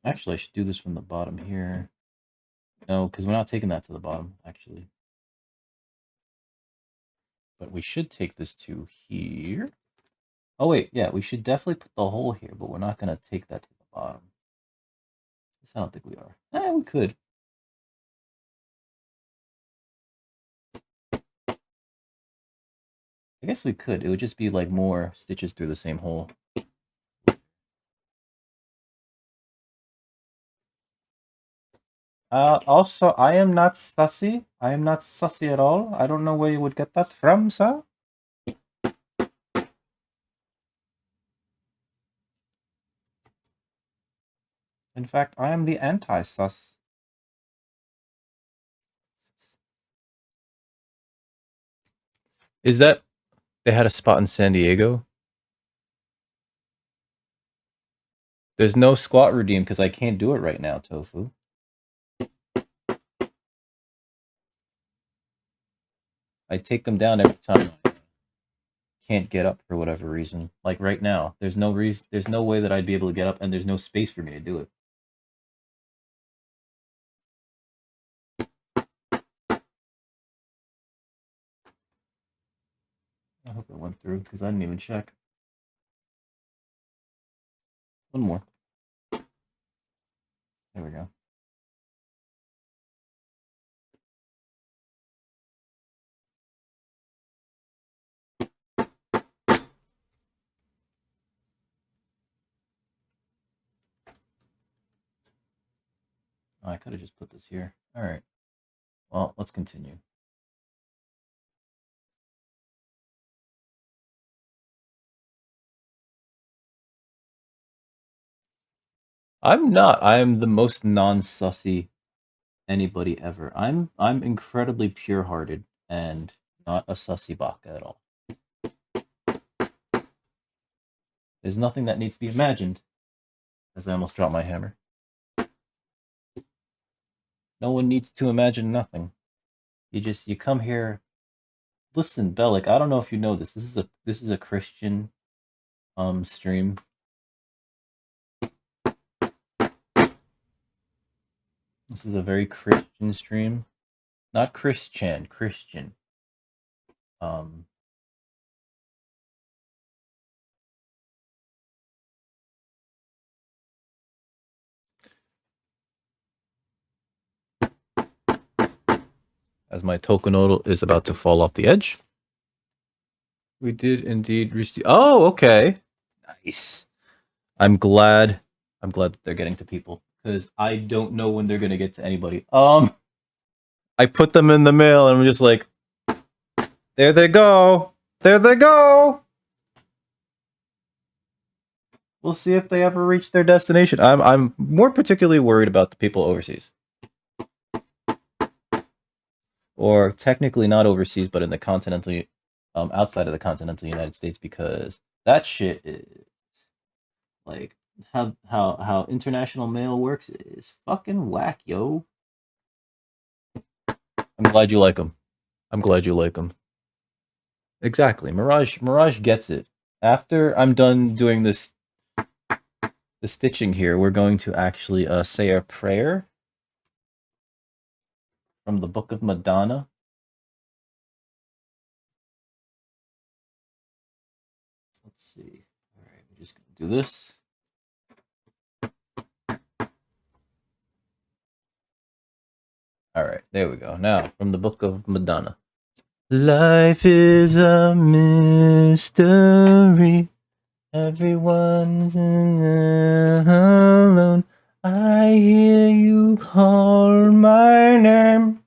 Actually, I should do this from the bottom here. No, because we're not taking that to the bottom, actually. But we should take this to here. Oh, wait, yeah, we should definitely put the hole here, but we're not going to take that to the bottom. I don't think we are. We could. I guess we could. It would just be like more stitches through the same hole. Also, I am not sussy. I am not sussy at all. I don't know where you would get that from, sir. In fact, I am the anti-sus. Is that they had a spot in San Diego? There's no squat redeem because I can't do it right now, Tofu. I take them down every time I can't get up for whatever reason. Like right now, there's no way that I'd be able to get up, and there's no space for me to do it. I hope it went through because I didn't even check. One more. There we go. Oh, I could have just put this here. All right. Well, let's continue. I'm not. I am the most non-sussy anybody ever. I'm incredibly pure-hearted and not a sussy baka at all. There's nothing that needs to be imagined. As I almost dropped my hammer. No one needs to imagine nothing. You come here. Listen, Bellic, I don't know if you know this. This is a Christian stream. This is a very Christian stream. Not Christian, Christian. As my tokenodal is about to fall off the edge. We did indeed receive. Oh, okay. Nice. I'm glad that they're getting to people because I don't know when they're gonna get to anybody. I put them in the mail and I'm just like, there they go. There they go. We'll see if they ever reach their destination. I'm more particularly worried about the people overseas. Or technically not overseas, but in the outside of the continental United States, because that shit is like how international mail works is fucking whack, yo. I'm glad you like them. I'm glad you like them. Exactly. Mirage gets it. After I'm done doing this the stitching here, we're going to actually say a prayer from the Book of Madonna. Let's see. All right, we're just gonna do this. All right, there we go. Now, from the Book of Madonna. Life is a mystery. Everyone's alone. I hear you call my name,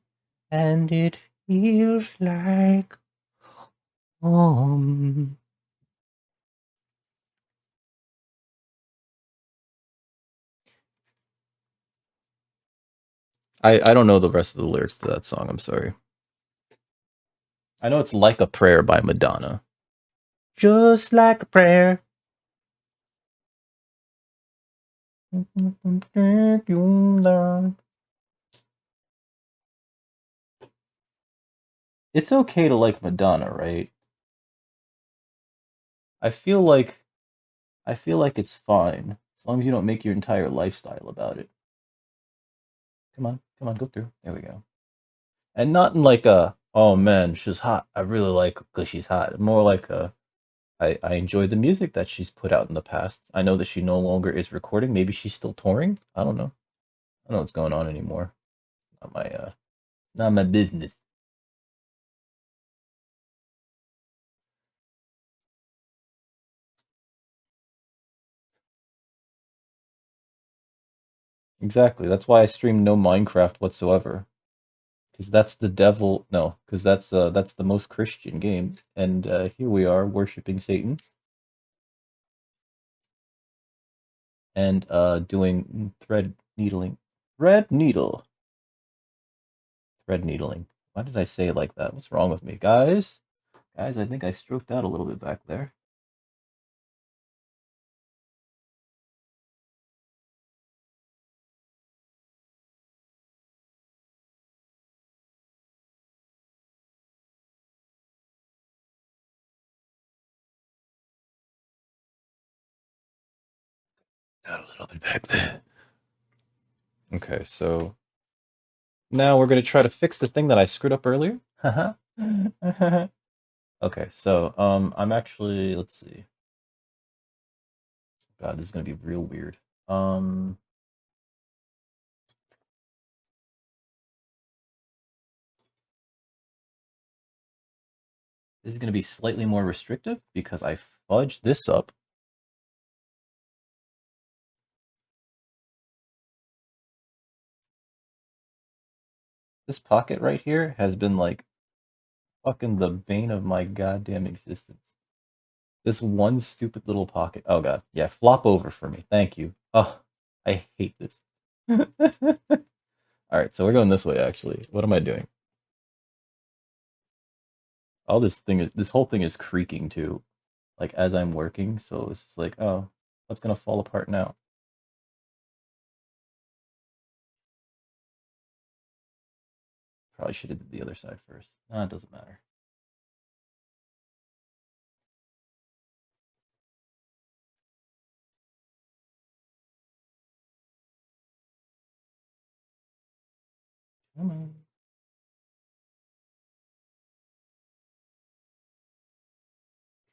and it feels like home. I don't know the rest of the lyrics to that song. I'm sorry. I know it's Like a Prayer by Madonna. Just like a prayer. It's okay to like Madonna, right? I feel like it's fine as long as you don't make your entire lifestyle about it. Come on, go through. There we go. And not in like a, oh man, she's hot. I really like her because she's hot. More like a, I enjoy the music that she's put out in the past. I know that she no longer is recording. Maybe she's still touring. I don't know. I don't know what's going on anymore. Not my business. Exactly. That's why I stream no Minecraft whatsoever. Because that's the devil. No, because that's the most Christian game. And here we are worshiping Satan and doing thread needling. Thread needle. Thread needling. Why did I say it like that? What's wrong with me, guys? Guys, I think I stroked out a little bit back there. Got a little bit back there. Okay, so now we're gonna try to fix the thing that I screwed up earlier. Okay, so I'm actually, let's see. God, this is gonna be real weird. This is gonna be slightly more restrictive because I fudged this up. This pocket right here has been like fucking the bane of my goddamn existence. This one stupid little pocket. Oh god. Yeah, flop over for me. Thank you. Oh, I hate this. Alright, so we're going this way actually. What am I doing? Oh, this whole thing is creaking too. Like as I'm working, so it's just like, oh, that's gonna fall apart now. Probably should have did the other side first. Nah, it doesn't matter. Come on.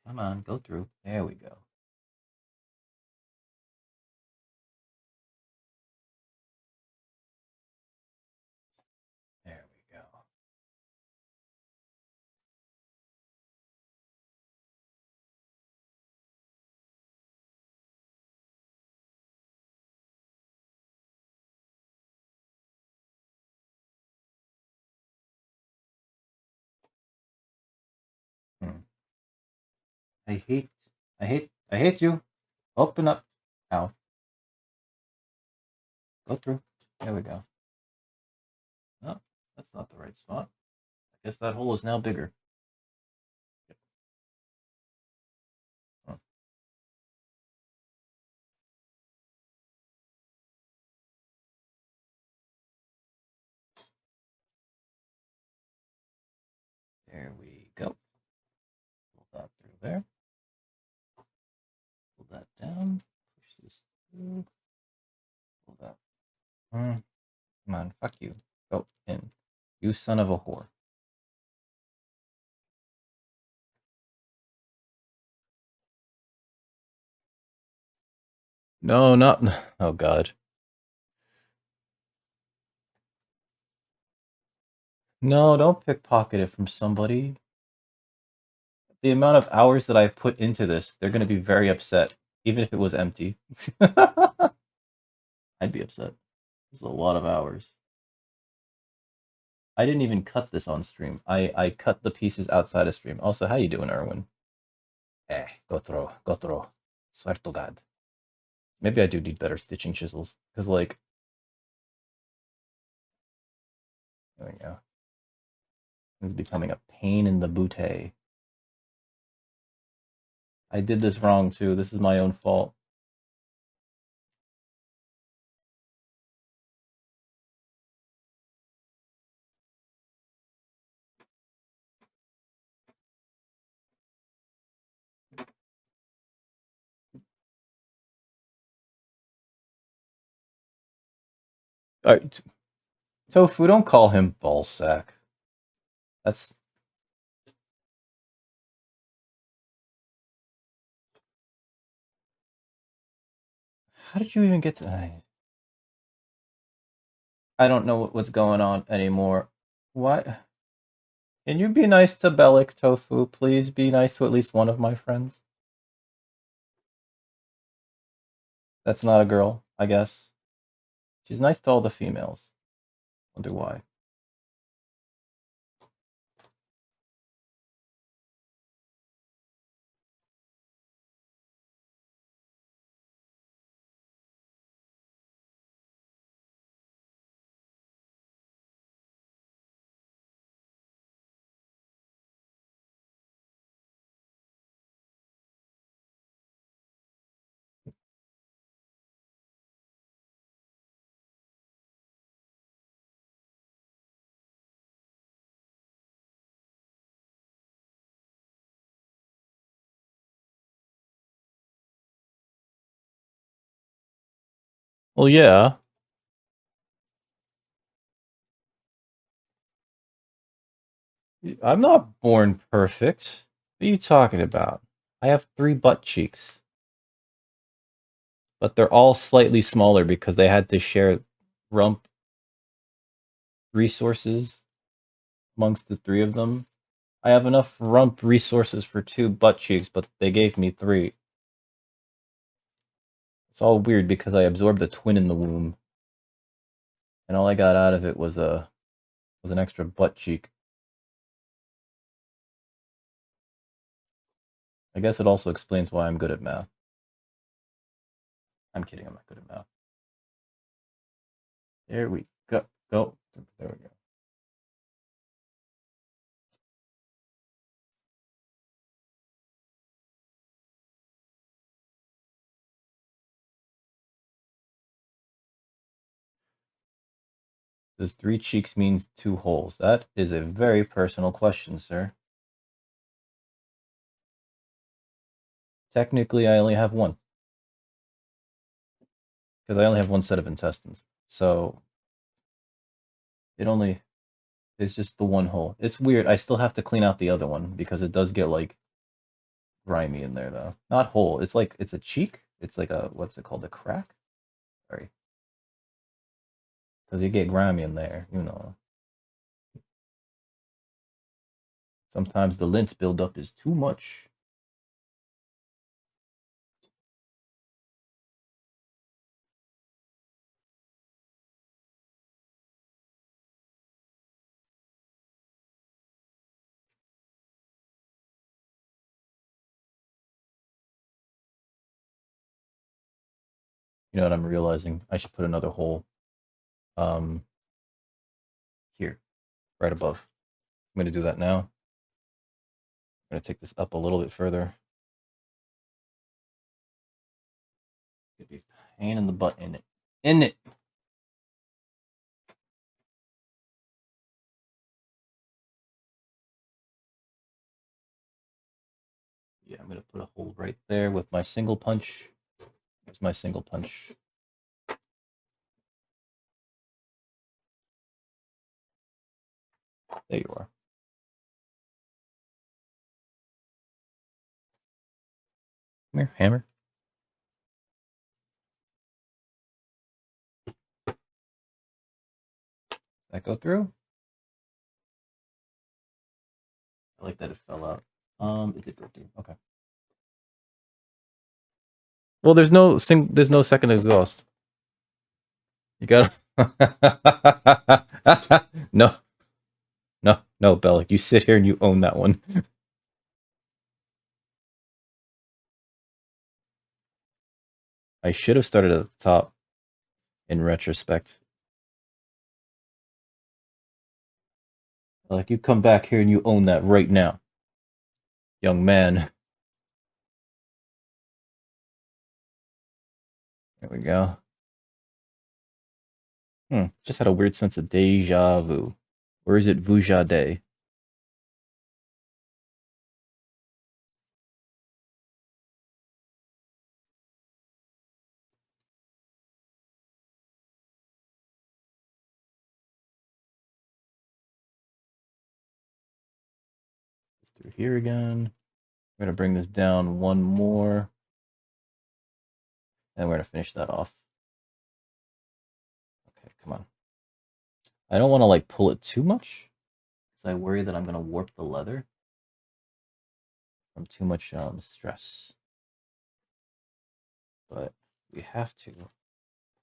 Come on, go through. There we go. There we go. Hmm. I hate you. Open up. Ow. Go through. There we go. No, that's not the right spot. I guess that hole is now bigger. There we go. Pull that through there. Pull that down. Push this through. Pull that. Come on, fuck you. Go in. You son of a whore. No, not. Oh, God. No, don't pickpocket it from somebody. The amount of hours that I put into this, they're going to be very upset, even if it was empty. I'd be upset. It's a lot of hours. I didn't even cut this on stream. I cut the pieces outside of stream. Also, how you doing, Erwin? Go throw. Go throw. Swear to God. Maybe I do need better stitching chisels. Because, like... There we go. It's becoming a pain in the booty. I did this wrong, too. This is my own fault. Alright. Tofu, don't call him ballsack. That's... How did you even get to... I don't know what's going on anymore. What? Can you be nice to Bellic, Tofu? Please be nice to at least one of my friends. That's not a girl, I guess. She's nice to all the females. Wonder why. Well, yeah. I'm not born perfect. What are you talking about? I have 3 butt cheeks. But they're all slightly smaller because they had to share rump resources amongst the 3 of them. I have enough rump resources for 2 butt cheeks, but they gave me 3. It's all weird because I absorbed a twin in the womb. And all I got out of it was an extra butt cheek. I guess it also explains why I'm good at math. I'm kidding, I'm not good at math. There we go. Go. There we go. Does 3 cheeks means 2 holes? That is a very personal question, sir. Technically, I only have 1. Because I only have 1 set of intestines. So, it's just the 1 hole. It's weird. I still have to clean out the other one because it does get, like, grimy in there, though. Not hole. It's like, it's a cheek. It's like a, what's it called? A crack? Sorry. Because you get grimy in there, you know. Sometimes the lint buildup is too much. You know what I'm realizing? I should put another hole here, right above. I'm going to do that now. I'm going to take this up a little bit further. Could be a pain in the butt in it. In it! Yeah, I'm gonna put a hole right there with my single punch. Here's my single punch. There you are. Come here, hammer. That go through? I like that it fell out. It did go through. Okay. Well, there's no second exhaust. You gotta. No, no, Bellic. You sit here and you own that one. I should have started at the top. In retrospect, like you come back here and you own that right now, young man. There we go. Just had a weird sense of deja vu. Or is it Vujade? It's through here again. We're gonna bring this down one more. And we're gonna finish that off. Okay, come on. I don't want to like pull it too much, because I worry that I'm gonna warp the leather from too much stress. But we have to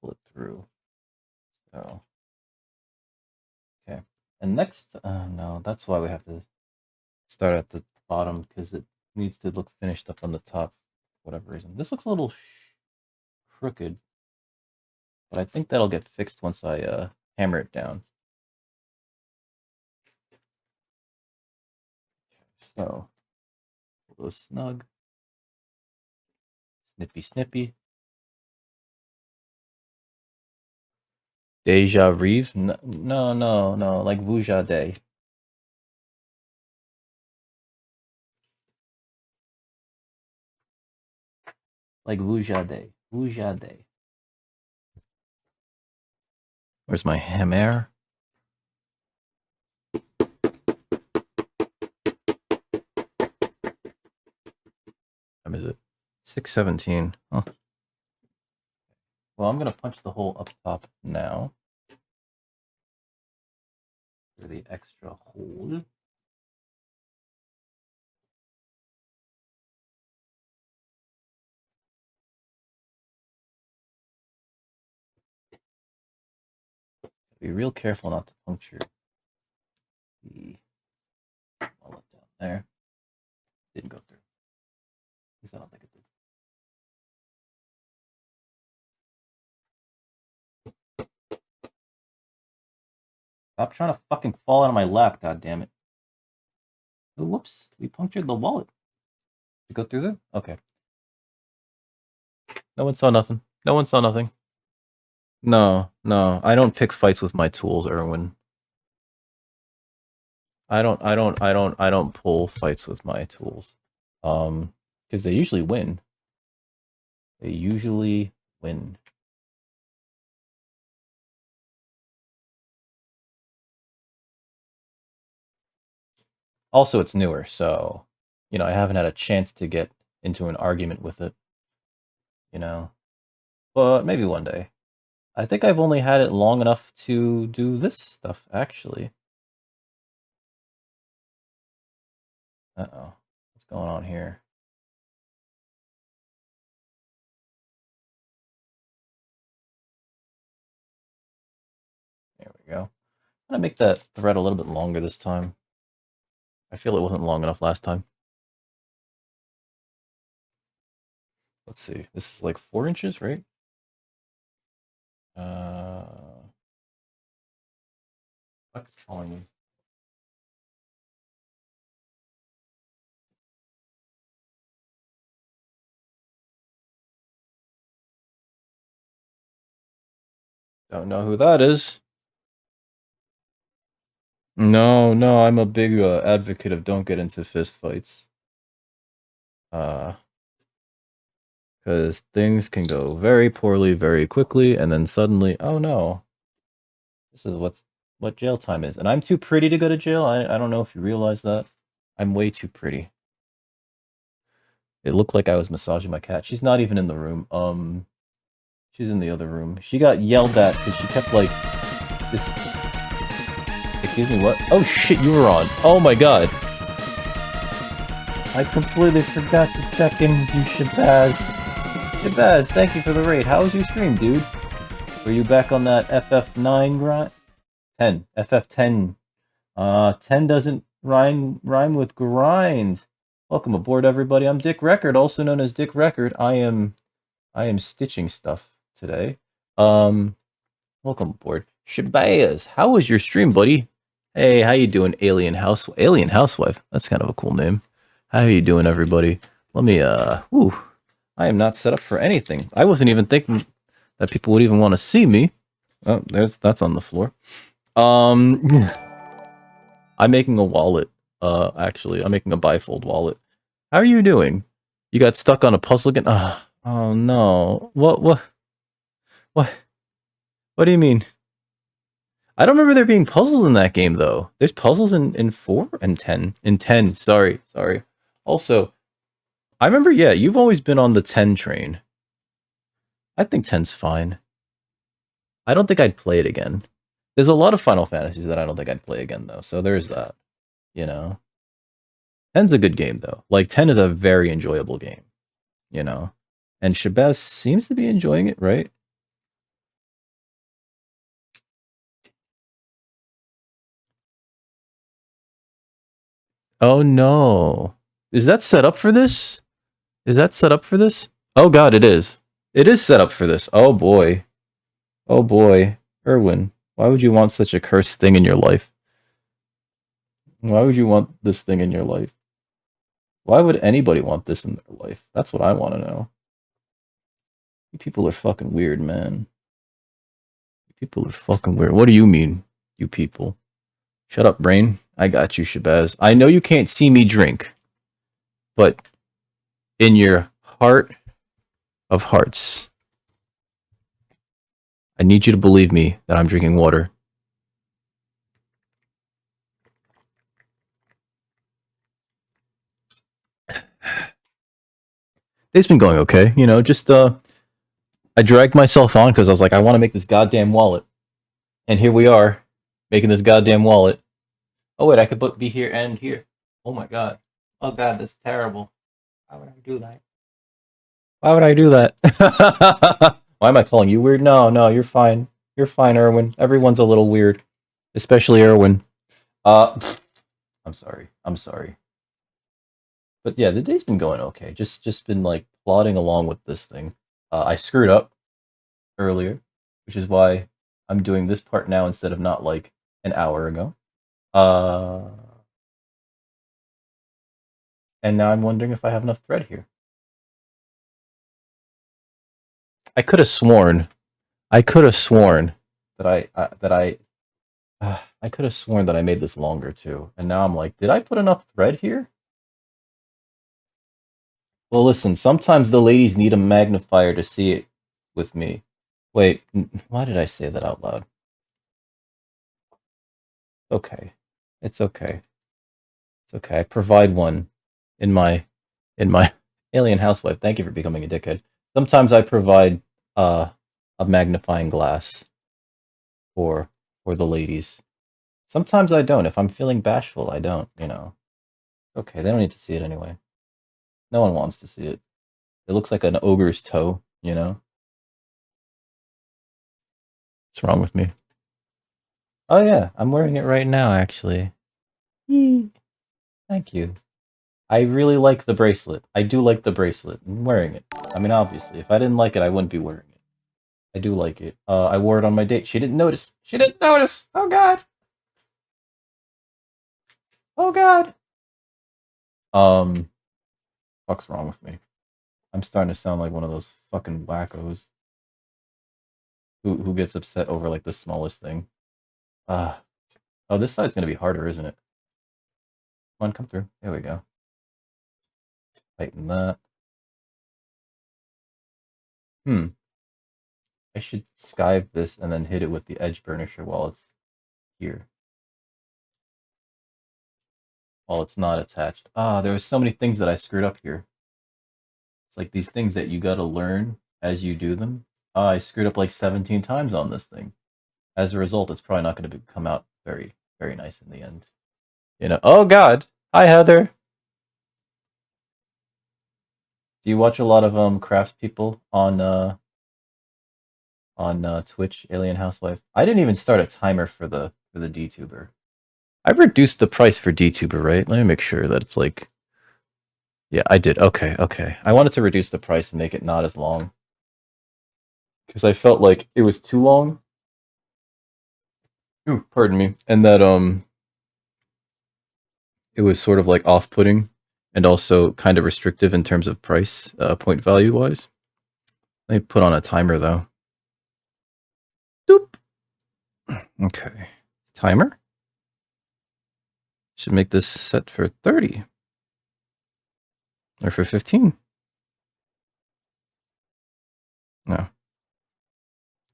pull it through. So okay. And next, no, that's why we have to start at the bottom, because it needs to look finished up on the top for whatever reason. This looks a little crooked, but I think that'll get fixed once I hammer it down. So, a little snug. Snippy, snippy. Deja Reeves? No, no, like Vuja Day. Like Vuja Day. Vuja Day. Where's my hammer? What is it? 6:17. Huh. Well, I'm gonna punch the hole up top now. For the extra hole. Be real careful not to puncture the wallet down there. Didn't go through. At least I don't think it did. Stop trying to fucking fall out of my lap, goddammit. Oh, whoops. We punctured the wallet. Did it go through there? Okay. No one saw nothing. No one saw nothing. No. I don't pick fights with my tools, Erwin. I don't pull fights with my tools. Because they usually win. They usually win. Also, it's newer, so, I haven't had a chance to get into an argument with it, But maybe one day. I think I've only had it long enough to do this stuff, actually. Uh-oh. What's going on here? There we go. I'm gonna make that thread a little bit longer this time. I feel it wasn't long enough last time. Let's see. This is like 4 inches, right? What's calling me? Don't know who that is. No, I'm a big advocate of don't get into fist fights. Because things can go very poorly very quickly, and then suddenly, oh no, this is what jail time is. And I'm too pretty to go to jail. I don't know if you realize that. I'm way too pretty. It looked like I was massaging my cat. She's not even in the room. She's in the other room. She got yelled at because she kept like this. Excuse me, what? Oh shit, you were on. Oh my god. I completely forgot to check in with you, Shabazz. Shabazz, thank you for the raid. How was your stream, dude? Were you back on that FF9 grind? 10. FF10. 10 doesn't rhyme with grind. Welcome aboard, everybody. I'm Dick Record, also known as Dick Record. I am stitching stuff today. Welcome aboard. Shabazz, how was your stream, buddy? Hey, how you doing, Alien Housewife? That's kind of a cool name. How you doing, everybody? Let me, I am not set up for anything. I wasn't even thinking that people would even want to see me. Oh, that's on the floor. I'm making a wallet. Actually, I'm making a Bifold wallet. How are you doing? You got stuck on a puzzle again? Oh no. What do you mean? I don't remember there being puzzles in that game, though. There's puzzles in 4 and 10. In 10, sorry. Also, I remember, yeah, you've always been on the 10 train. I think 10's fine. I don't think I'd play it again. There's a lot of Final Fantasies that I don't think I'd play again, though, so there's that. You know? 10's a good game, though. Like, 10 is a very enjoyable game. You know? And Shabazz seems to be enjoying it, right? Oh no. Is that set up for this? Is that set up for this? Oh god, it is. It is set up for this. Oh boy. Oh boy. Erwin, why would you want such a cursed thing in your life? Why would you want this thing in your life? Why would anybody want this in their life? That's what I want to know. You people are fucking weird, man. You people are fucking weird. What do you mean, you people? Shut up, brain. I got you, Shabazz. I know you can't see me drink, but in your heart of hearts, I need you to believe me that I'm drinking water. It's been going okay, you know, just, I dragged myself on because I was like, I want to make this goddamn wallet. And here we are, making this goddamn wallet. Oh wait, I could be here and here. Oh my god. Oh god, that's terrible. Why would I do that? Why would I do that? Why am I calling you weird? No, you're fine. You're fine, Erwin. Everyone's a little weird. Especially Erwin. I'm sorry. But yeah, the day's been going okay. Just been like plodding along with this thing. I screwed up earlier, which is why I'm doing this part now instead of not like an hour ago. And now I'm wondering if I have enough thread here. I could have sworn that I could have sworn that I made this longer too. And now I'm like, did I put enough thread here? Well, listen, sometimes the ladies need a magnifier to see it with me. Wait, why did I say that out loud? Okay. It's okay. It's okay. I provide one in my alien housewife. Thank you for becoming a dickhead. Sometimes I provide a magnifying glass for the ladies. Sometimes I don't. If I'm feeling bashful, I don't, you know. Okay, they don't need to see it anyway. No one wants to see it. It looks like an ogre's toe, you know? What's wrong with me? Oh yeah, I'm wearing it right now, actually. Thank you. I really like the bracelet. I do like the bracelet. I'm wearing it. I mean, obviously, if I didn't like it, I wouldn't be wearing it. I do like it. I wore it on my date. She didn't notice. She didn't notice! Oh god! Oh god! What's wrong with me? I'm starting to sound like one of those fucking wackos who gets upset over like the smallest thing. Oh, this side's gonna be harder, isn't it? Come on, come through. There we go. Tighten that. I should skive this and then hit it with the edge burnisher while it's here. While it's not attached. Ah, there was so many things that I screwed up here. It's like these things that you gotta learn as you do them. Ah, I screwed up like 17 times on this thing. As a result, it's probably not going to come out very, very nice in the end. You know? Oh God! Hi Heather. Do you watch a lot of crafts people on Twitch, Alien Housewife? I didn't even start a timer for the DTuber. I've reduced the price for DTuber, right? Let me make sure that it's like. Yeah, I did. Okay, okay. I wanted to reduce the price and make it not as long. Because I felt like it was too long. Ooh, pardon me. And that it was sort of like off-putting and also kind of restrictive in terms of price, point value wise. Let me put on a timer though. Doop. Okay. Timer. Should make this set for 30. Or for 15. No.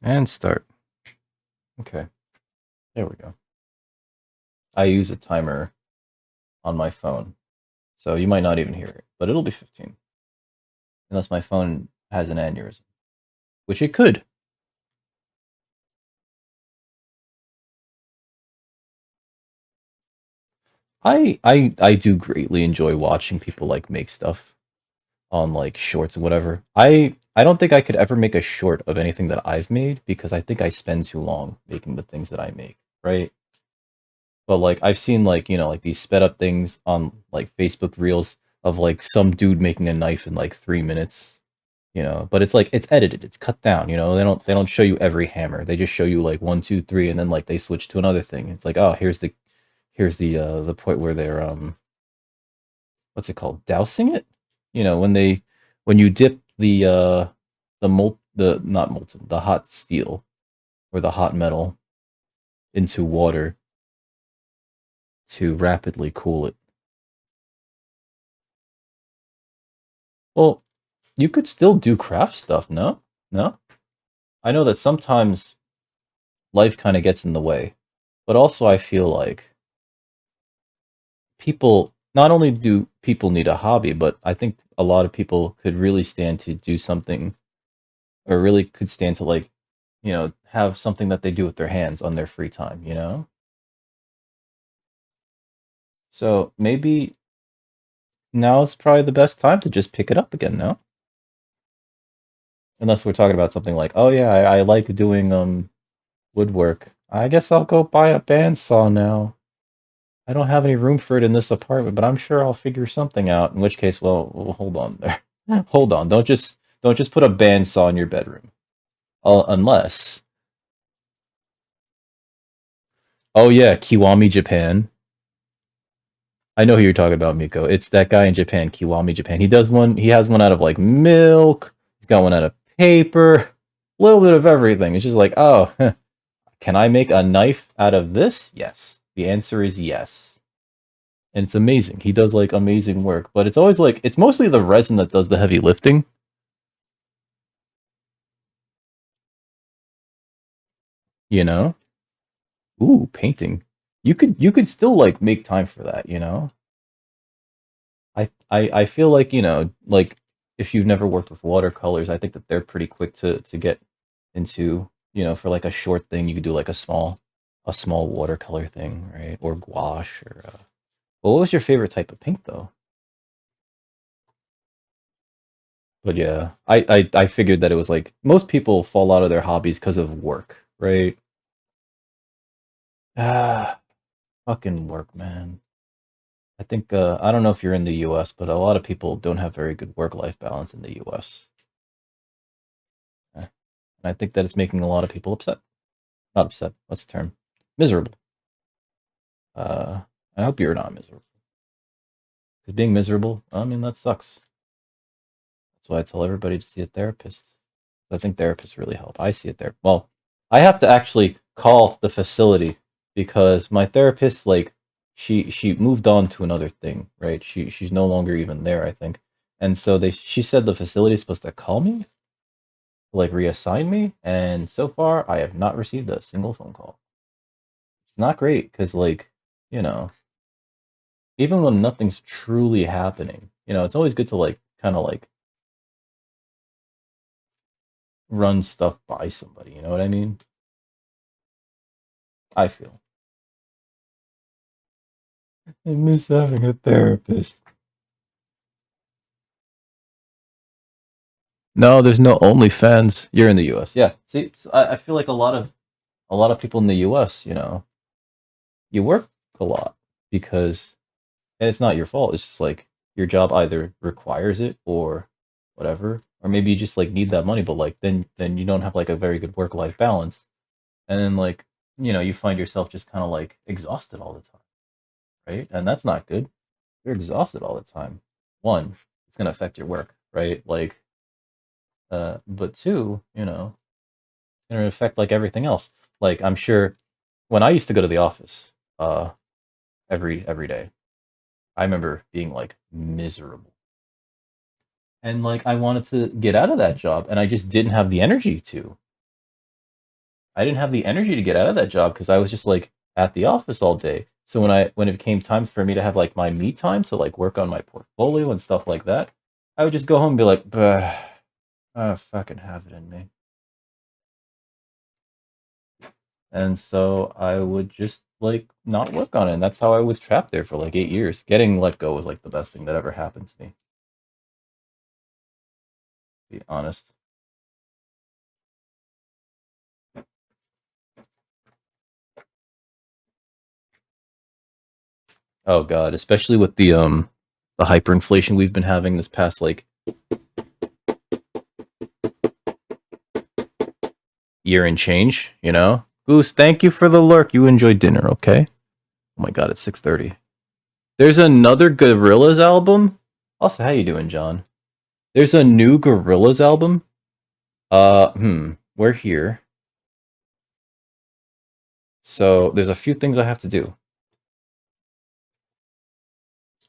And start. Okay. There we go. I use a timer on my phone. So you might not even hear it, but it'll be 15. Unless my phone has an aneurysm. Which it could. I do greatly enjoy watching people like make stuff on like shorts and whatever. I don't think I could ever make a short of anything that I've made because I think I spend too long making the things that I make, right? But like I've seen like, you know, like these sped up things on like Facebook Reels of like some dude making a knife in like 3 minutes, you know, but it's like it's edited, it's cut down, you know. They don't show you every hammer. They just show you like 1, 2, 3 and then like they switch to another thing. It's like, oh, here's the point where they're what's it called? Dousing it? You know, when you dip the not molten, the hot steel or the hot metal into water to rapidly cool it. Well, you could still do craft stuff, no? No? I know that sometimes life kind of gets in the way, but also I feel like people not only do people need a hobby, but I think a lot of people could really stand to do something or really could stand to like, you know, have something that they do with their hands on their free time, you know? So maybe now is probably the best time to just pick it up again, no? Unless we're talking about something like, oh yeah, I like doing woodwork. I guess I'll go buy a bandsaw now. I don't have any room for it in this apartment, but I'm sure I'll figure something out. In which case, well hold on there. Hold on. Don't just put a bandsaw in your bedroom. Unless. Oh yeah, Kiwami, Japan. I know who you're talking about, Miko. It's that guy in Japan, Kiwami, Japan. He has one out of like milk. He's got one out of paper. A little bit of everything. It's just like, oh, can I make a knife out of this? Yes. The answer is yes. And it's amazing. He does like amazing work, but it's always like it's mostly the resin that does the heavy lifting. You know? Ooh, painting. You could still like make time for that, you know? I feel like, you know, like if you've never worked with watercolors, I think that they're pretty quick to get into, you know, for like a short thing, you could do like a small watercolor thing, right? Or gouache or well, what was your favorite type of paint though? But yeah, I figured that it was like most people fall out of their hobbies because of work, right? Ah, fucking work, man. I think I don't know if you're in the U.S., but a lot of people don't have very good work-life balance in the U.S. And I think that it's making a lot of people upset. Not upset. What's the term? Miserable. Uh, I hope you're not miserable. Because being miserable, I mean, that sucks. That's why I tell everybody to see a therapist. I think therapists really help. I see it there. Well, I have to actually call the facility because my therapist, like, she moved on to another thing, right? She's no longer even there, I think. And so she said the facility is supposed to call me, like reassign me, and so far I have not received a single phone call. It's not great because, like, you know, even when nothing's truly happening, you know, it's always good to like kind of like run stuff by somebody. You know what I mean? I feel. I miss having a therapist. No, there's no OnlyFans. You're in the U.S. Yeah. See, I feel like a lot of people in the U.S. You know, you work a lot because, and it's not your fault. It's just like your job either requires it or whatever, or maybe you just like need that money. But like then you don't have like a very good work life balance, and then like you know you find yourself just kind of like exhausted all the time, right? And that's not good. You're exhausted all the time. One, it's gonna affect your work, right? Like, but two, you know, it's gonna affect like everything else. Like I'm sure when I used to go to the office, every day, I remember being like miserable. And like I wanted to get out of that job and I just didn't have the energy to. I didn't have the energy to get out of that job because I was just like at the office all day. So when it came time for me to have like my me time to like work on my portfolio and stuff like that, I would just go home and be like, "Bah, I fucking have it in me." And so I would just like not work on it. And that's how I was trapped there for like 8 years. Getting let go was like the best thing that ever happened to me, to be honest. Oh god, especially with the hyperinflation we've been having this past like year and change, you know? Goose, thank you for the lurk. You enjoyed dinner, okay? Oh my god, it's 6:30. There's another Gorillaz album. Also, how you doing, John? There's a new Gorillaz album. We're here. So there's a few things I have to do.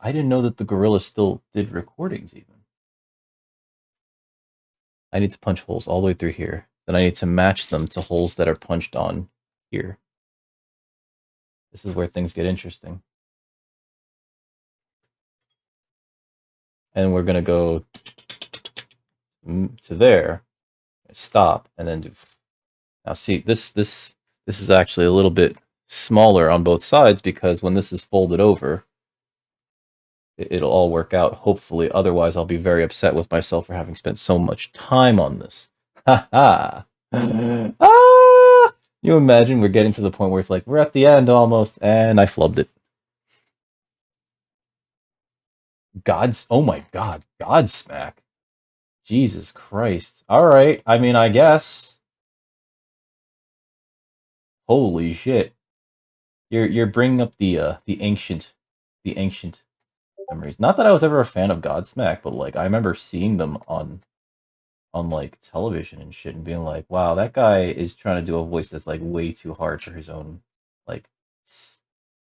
I didn't know that the Gorillaz still did recordings even. I need to punch holes all the way through here. Then I need to match them to holes that are punched on here. This is where things get interesting. And we're going to go to there, stop, and then do. Now see, this is actually a little bit smaller on both sides because when this is folded over, it'll all work out, hopefully. Otherwise, I'll be very upset with myself for having spent so much time on this. Ha ha! Ah! You imagine we're getting to the point where it's like, we're at the end almost, and I flubbed it. Oh my god, Godsmack. Jesus Christ. Alright, I mean, I guess. Holy shit. You're bringing up the ancient memories. Not that I was ever a fan of Godsmack, but like I remember seeing them on like television and shit and being like, wow, that guy is trying to do a voice that's like way too hard for his own like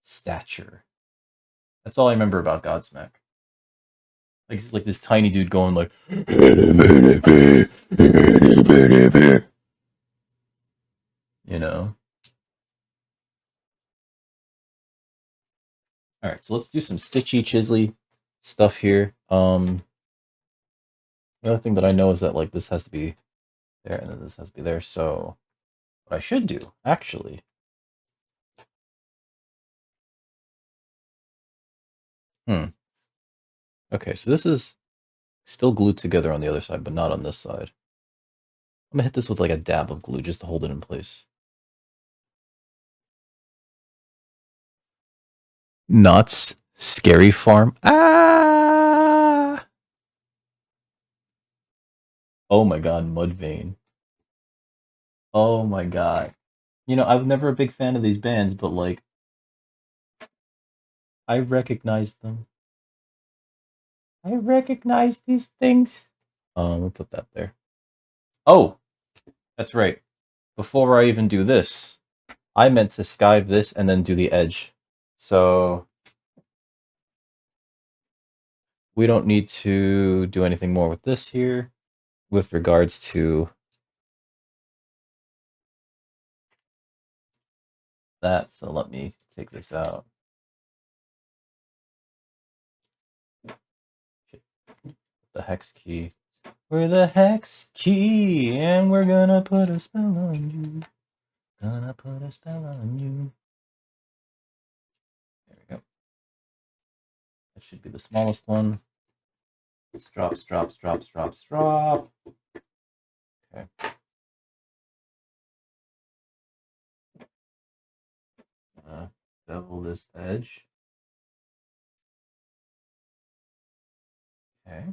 stature. That's all I remember about Godsmack. Like it's like this tiny dude going like you know. Alright, so let's do some stitchy chiselly stuff here. The other thing that I know is that like this has to be there and then this has to be there, so what I should do, actually. Okay, so this is still glued together on the other side, but not on this side. I'm gonna hit this with like a dab of glue just to hold it in place. Knott's Scary Farm. Ah! Oh my god, Mudvayne. Oh my god. You know, I was never a big fan of these bands, but like, I recognized them. I recognize these things. We'll put that there. Oh, that's right. Before I even do this, I meant to skive this and then do the edge. So we don't need to do anything more with this here with regards to that. So let me take this out. The hex key. We're the hex key, and we're gonna put a spell on you. Gonna put a spell on you. There we go. That should be the smallest one. Drops, drops, drops, drops, drop. Okay. Bevel this edge. Okay.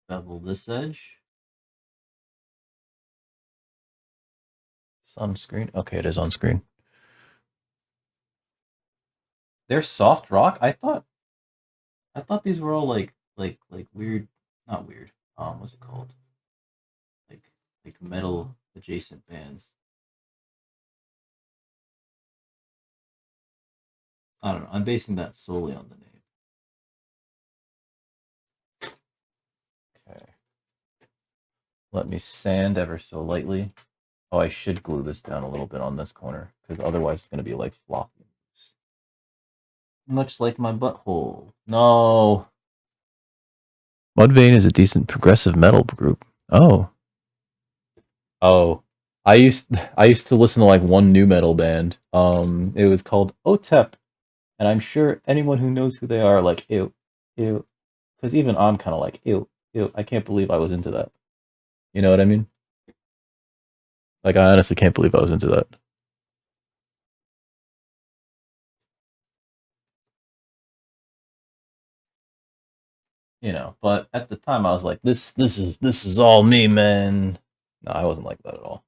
Bevel this edge. It's on screen. Okay, it is on screen. They're soft rock? I thought these were all like weird, not weird. What's it called? Like metal adjacent bands. I don't know. I'm basing that solely on the name. Okay. Let me sand ever so lightly. Oh, I should glue this down a little bit on this corner, because otherwise it's going to be like floppy. Much like my butthole. No. Mudvayne is a decent progressive metal group. Oh. Oh. I used to listen to like one new metal band. It was called OTEP. And I'm sure anyone who knows who they are, like, ew, ew. Because even I'm kind of like, ew, ew. I can't believe I was into that. You know what I mean? Like, I honestly can't believe I was into that. You know, but at the time I was like, this is all me, man. No, I wasn't like that at all.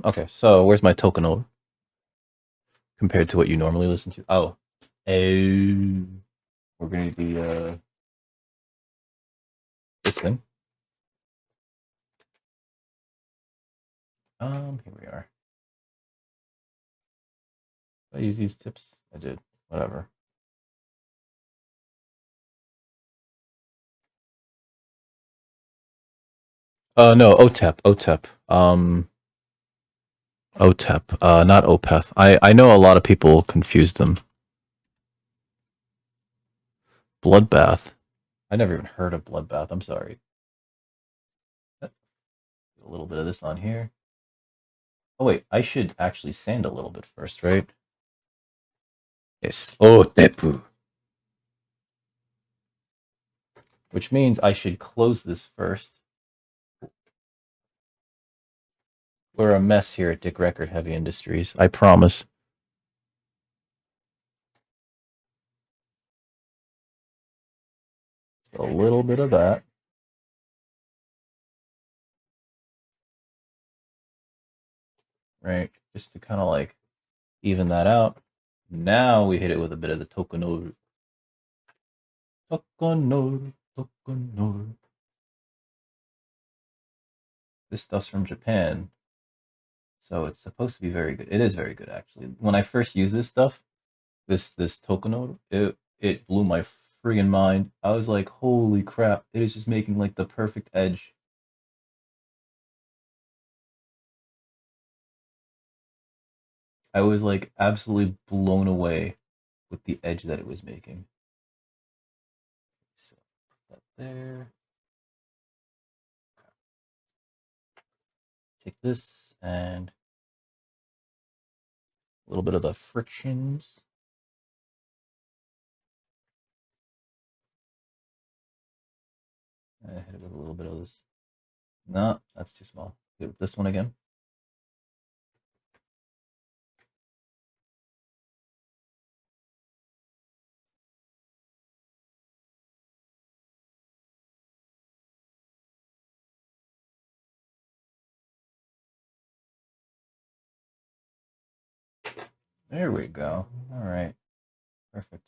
Okay, so where's my token compared to what you normally listen to? Oh, we're gonna do this thing. Here we are. Did I use these tips? I did. Whatever. No, OTEP, OTEP. OTEP, not OPEF. I know a lot of people confuse them. Bloodbath. I never even heard of Bloodbath. I'm sorry. A little bit of this on here. Oh wait, I should actually sand a little bit first, right? Yes. OTEP. Which means I should close this first. We're a mess here at Dick Record Heavy Industries. I promise. Just a little bit of that. Right? Just to kind of like even that out. Now we hit it with a bit of the Tokonor. Tokonor. Tokonor. This stuff's from Japan. So it's supposed to be very good. It is very good, actually. When I first used this stuff, this Tokonor, it blew my friggin' mind. I was like, holy crap, it is just making like the perfect edge. I was like absolutely blown away with the edge that it was making. So put that there. Take this and a little bit of the frictions. I hit it with a little bit of this. No, that's too small. Hit it with this one again. There we go. All right. Perfect.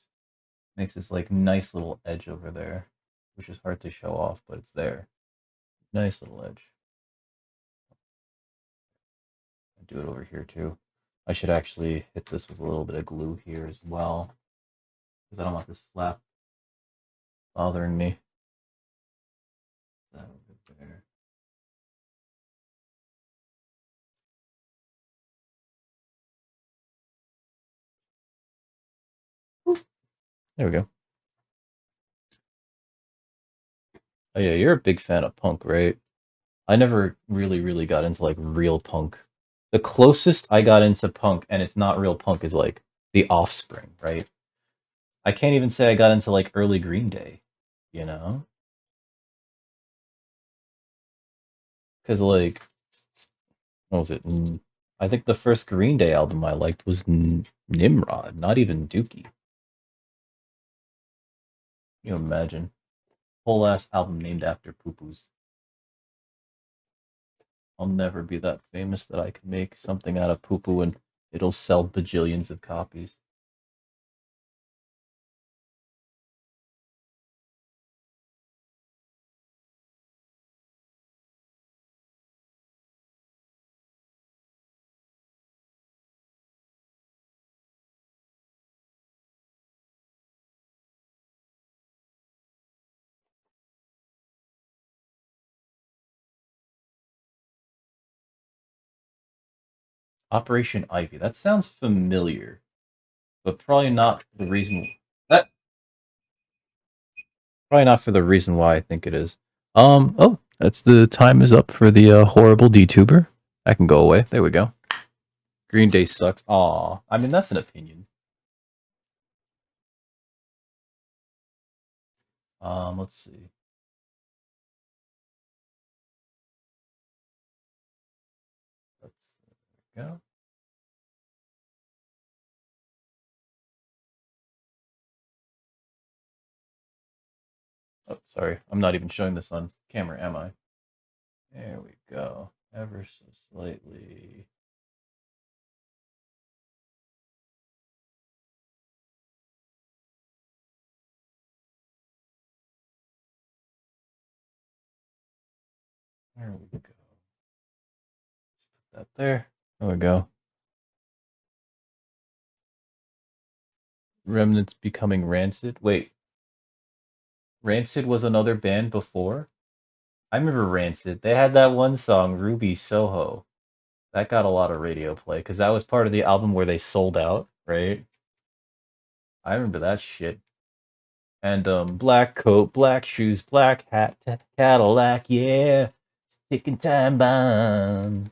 Makes this like nice little edge over there, which is hard to show off, but it's there. Nice little edge. I'll do it over here too. I should actually hit this with a little bit of glue here as well, because I don't want this flap bothering me. That over there. There we go. Oh yeah, you're a big fan of punk, right? I never really got into like real punk. The closest I got into punk, and it's not real punk, is like The Offspring, right? I can't even say I got into like early Green Day, you know? Because like, what was it? I think the first Green Day album I liked was Nimrod, not even Dookie. You imagine? Whole ass album named after poo-poos. I'll never be that famous that I can make something out of poo-poo and it'll sell bajillions of copies. Operation Ivy. That sounds familiar, but probably not the reason. That probably not for the reason why I think it is. Oh, that's the time is up for the horrible DTuber. I can go away. There we go. Green Day sucks. Aw, I mean that's an opinion. Let's see. Let's go. Oh, sorry. I'm not even showing this on camera, am I? There we go. Ever so slightly. There we go. Put that there. There we go. Remnants becoming Rancid. Wait. Rancid was another band before? I remember Rancid. They had that one song, Ruby Soho. That got a lot of radio play because that was part of the album where they sold out, right? I remember that shit. And black coat, black shoes, black hat, Cadillac, yeah. Ticking time bomb.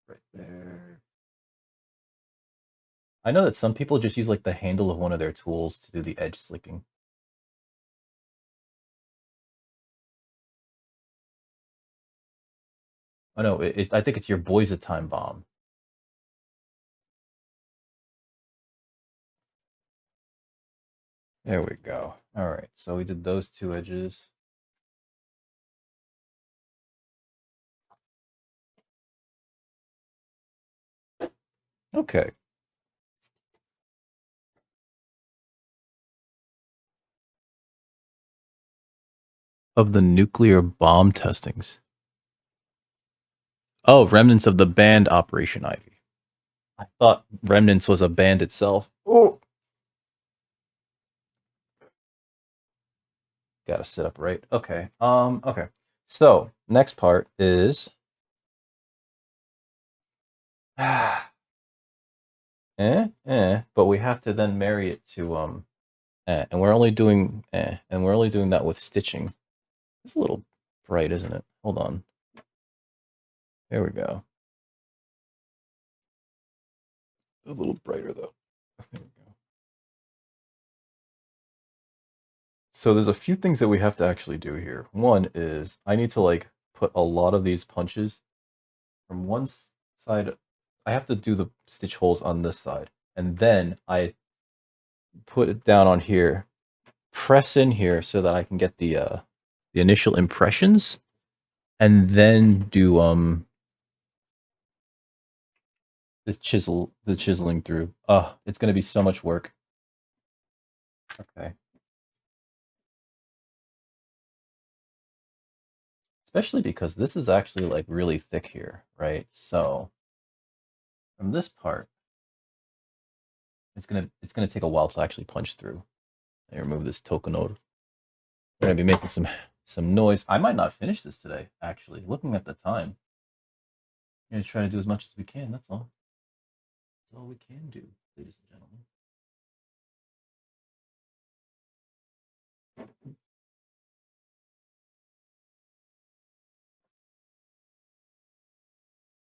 Right there. I know that some people just use like the handle of one of their tools to do the edge slicking. Oh no, I think it's your boy's a time bomb. There we go. All right, so we did those two edges. Okay. Of the nuclear bomb testings. Oh, remnants of the band Operation Ivy. I thought Remnants was a band itself. Oh. Gotta sit up right. Okay. Okay. So next part is but we have to then marry it to and we're only doing and we're only doing that with stitching. It's a little bright, isn't it? Hold on. There we go. A little brighter though. There we go. So there's a few things that we have to actually do here. One is I need to like put a lot of these punches from one side. I have to do the stitch holes on this side, and then I put it down on here, press in here so that I can get the initial impressions, and then do the chiseling through. It's gonna be so much work. Okay. Especially because this is actually like really thick here, right? So from this part, it's gonna take a while to actually punch through. Let me remove this token node. We're gonna be making some noise. I might not finish this today, actually. Looking at the time, we're gonna try to do as much as we can. That's all. That's all we can do, ladies and gentlemen.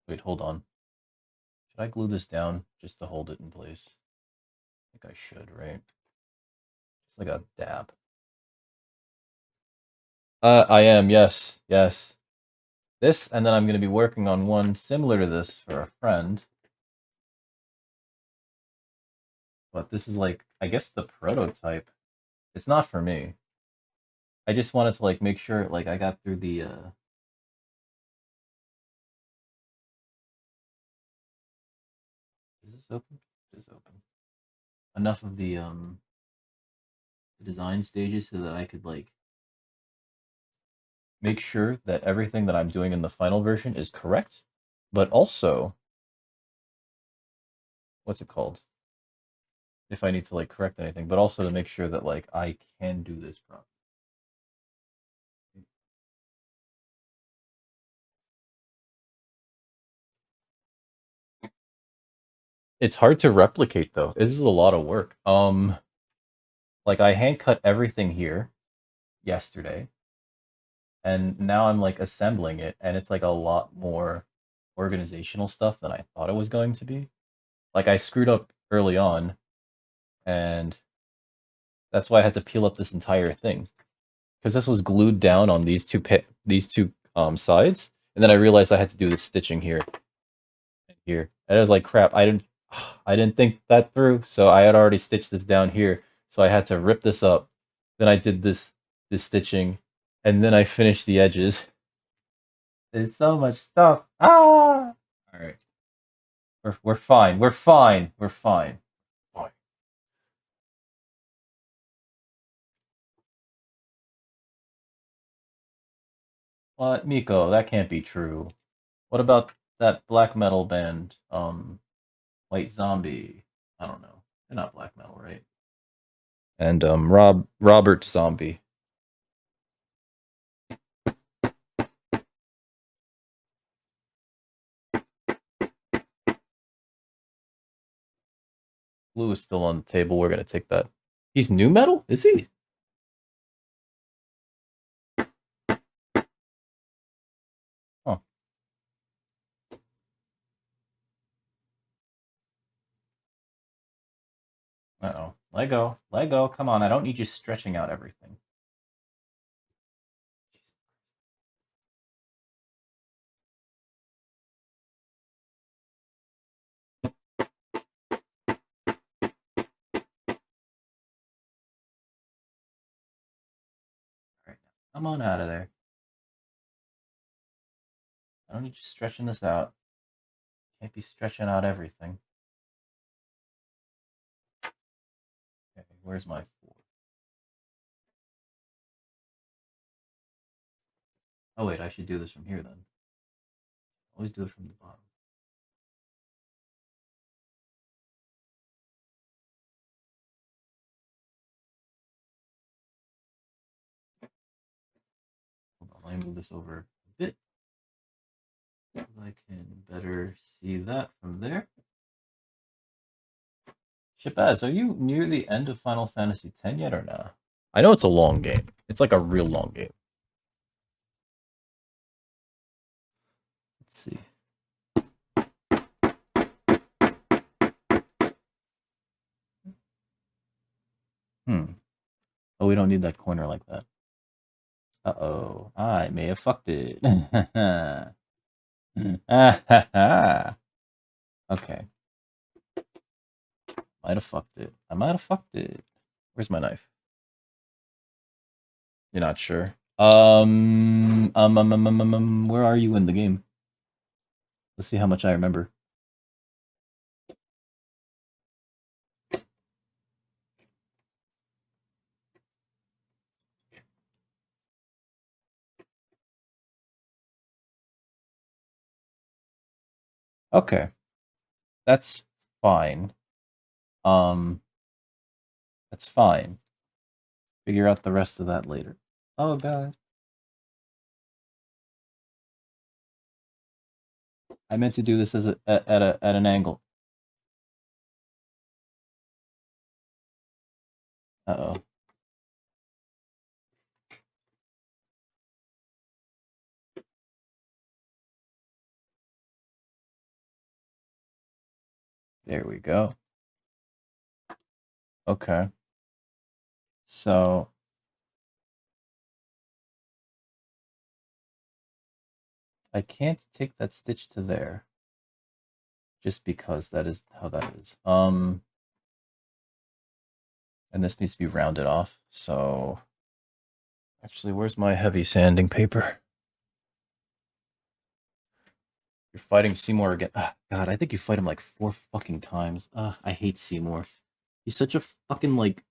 Wait, hold on. Should I glue this down just to hold it in place? I think I should, right? Just like a dab. I am, yes, yes. This, and then I'm going to be working on one similar to this for a friend. But this is like, I guess the prototype. It's not for me. I just wanted to like make sure like I got through the Is this open? It is open. Enough of the design stages so that I could like make sure that everything that I'm doing in the final version is correct, but also what's it called? If I need to like correct anything, but also to make sure that like I can do this properly. It's hard to replicate though. This is a lot of work. Like I hand cut everything here yesterday, and now I'm like assembling it, and it's like a lot more organizational stuff than I thought it was going to be. Like I screwed up early on, and that's why I had to peel up this entire thing because this was glued down on these two sides, and then I realized I had to do the stitching here and here, and I was like, crap, I didn't think that through, so I had already stitched this down here, so I had to rip this up. Then I did this stitching, and then I finished the edges. There's so much stuff. Ah! All right, we're fine. We're fine. We're fine. Fine. What, Miko? That can't be true. What about that black metal band? White Zombie. I don't know. They're not black metal, right? And Robert Zombie. Blue is still on the table. We're gonna take that. He's new metal? Is he? Huh. Uh-oh. Lego. Lego, come on. I don't need you stretching out everything. All right. Come on out of there. I don't need you stretching this out. Can't be stretching out everything. Okay, where's my 4? Oh wait, I should do this from here then. Always do it from the bottom. Hold on, let me move this over a bit so I can better see that from there. Shabazz, are you near the end of Final Fantasy X yet or nah? I know it's a long game. It's like a real long game. Let's see. Oh, we don't need that corner like that. Uh-oh. I may have fucked it. Okay. Might have fucked it. I might have fucked it. Where's my knife? You're not sure. Where are you in the game? Let's see how much I remember. Okay. That's fine. That's fine. Figure out the rest of that later. Oh god. I meant to do this as at an angle. Uh-oh. There we go. Okay. So I can't take that stitch to there. Just because that is how that is. And this needs to be rounded off, so actually, where's my heavy sanding paper? You're fighting Seymour again. God, I think you fight him like 4 fucking times. I hate Seymour. He's such a fucking, like,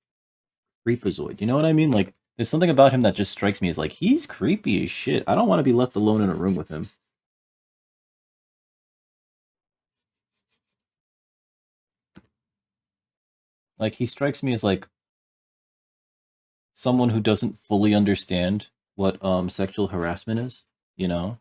creepazoid. You know what I mean? Like, there's something about him that just strikes me as, like, he's creepy as shit. I don't want to be left alone in a room with him. Like, he strikes me as, like, someone who doesn't fully understand what, sexual harassment is, you know?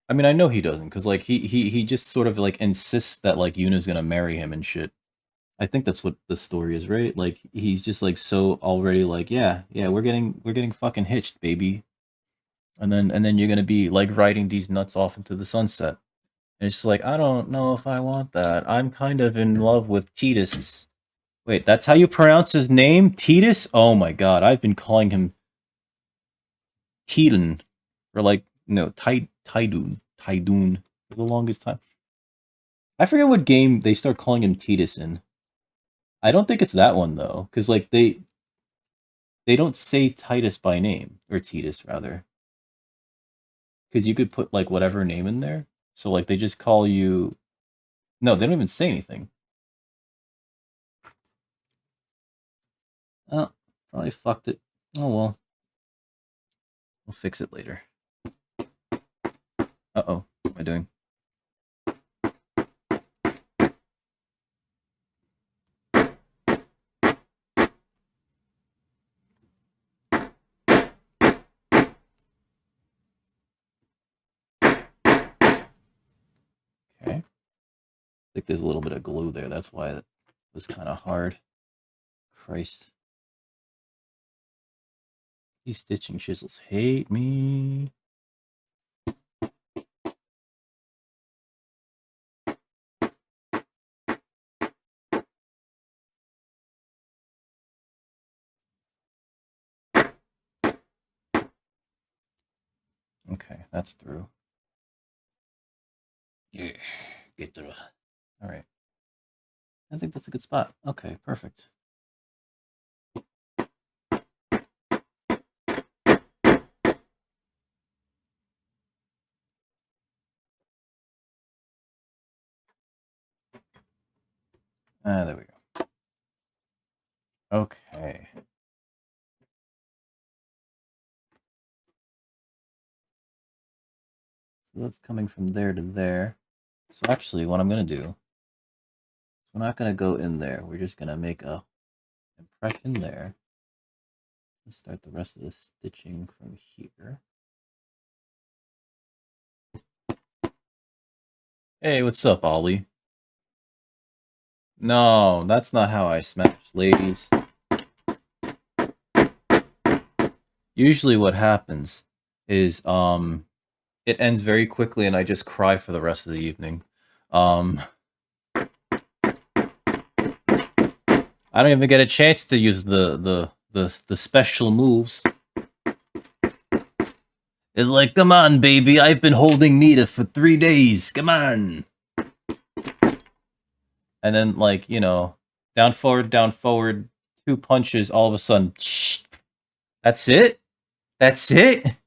I mean, I know he doesn't, because, like, he just sort of, like, insists that, like, Yuna's gonna marry him and shit. I think that's what the story is, right? Like, he's just, like, so already, like, yeah, we're getting fucking hitched, baby. And then you're gonna be, like, riding these nuts off into the sunset. And it's just like, I don't know if I want that. I'm kind of in love with Titus. Wait, that's how you pronounce his name? Titus? Oh my god, I've been calling him Tidun. Or, like, no, Tidun for the longest time. I forget what game they start calling him Titus in. I don't think it's that one though, because like they don't say Titus by name, or Titus rather, because you could put like whatever name in there. So like they just call you. No, they don't even say anything. Oh, probably fucked it. Oh well, we'll fix it later. Uh-oh, what am I doing? Okay. I think there's a little bit of glue there. That's why it was kind of hard. Christ. These stitching chisels hate me. Okay, that's through. Yeah, get through. All right. I think that's a good spot. Okay, perfect. There we go. Okay. So that's coming from there to there. So actually, what I'm going to do, we're not going to go in there. We're just going to make a impression there. Let's start the rest of the stitching from here. Hey, what's up, Ollie? No, that's not how I smash ladies. Usually what happens is it ends very quickly and I just cry for the rest of the evening. I don't even get a chance to use the special moves. It's like, come on, baby, I've been holding Nita for 3 days. Come on. And then, like, you know, down, forward, 2 punches, all of a sudden, that's it? That's it?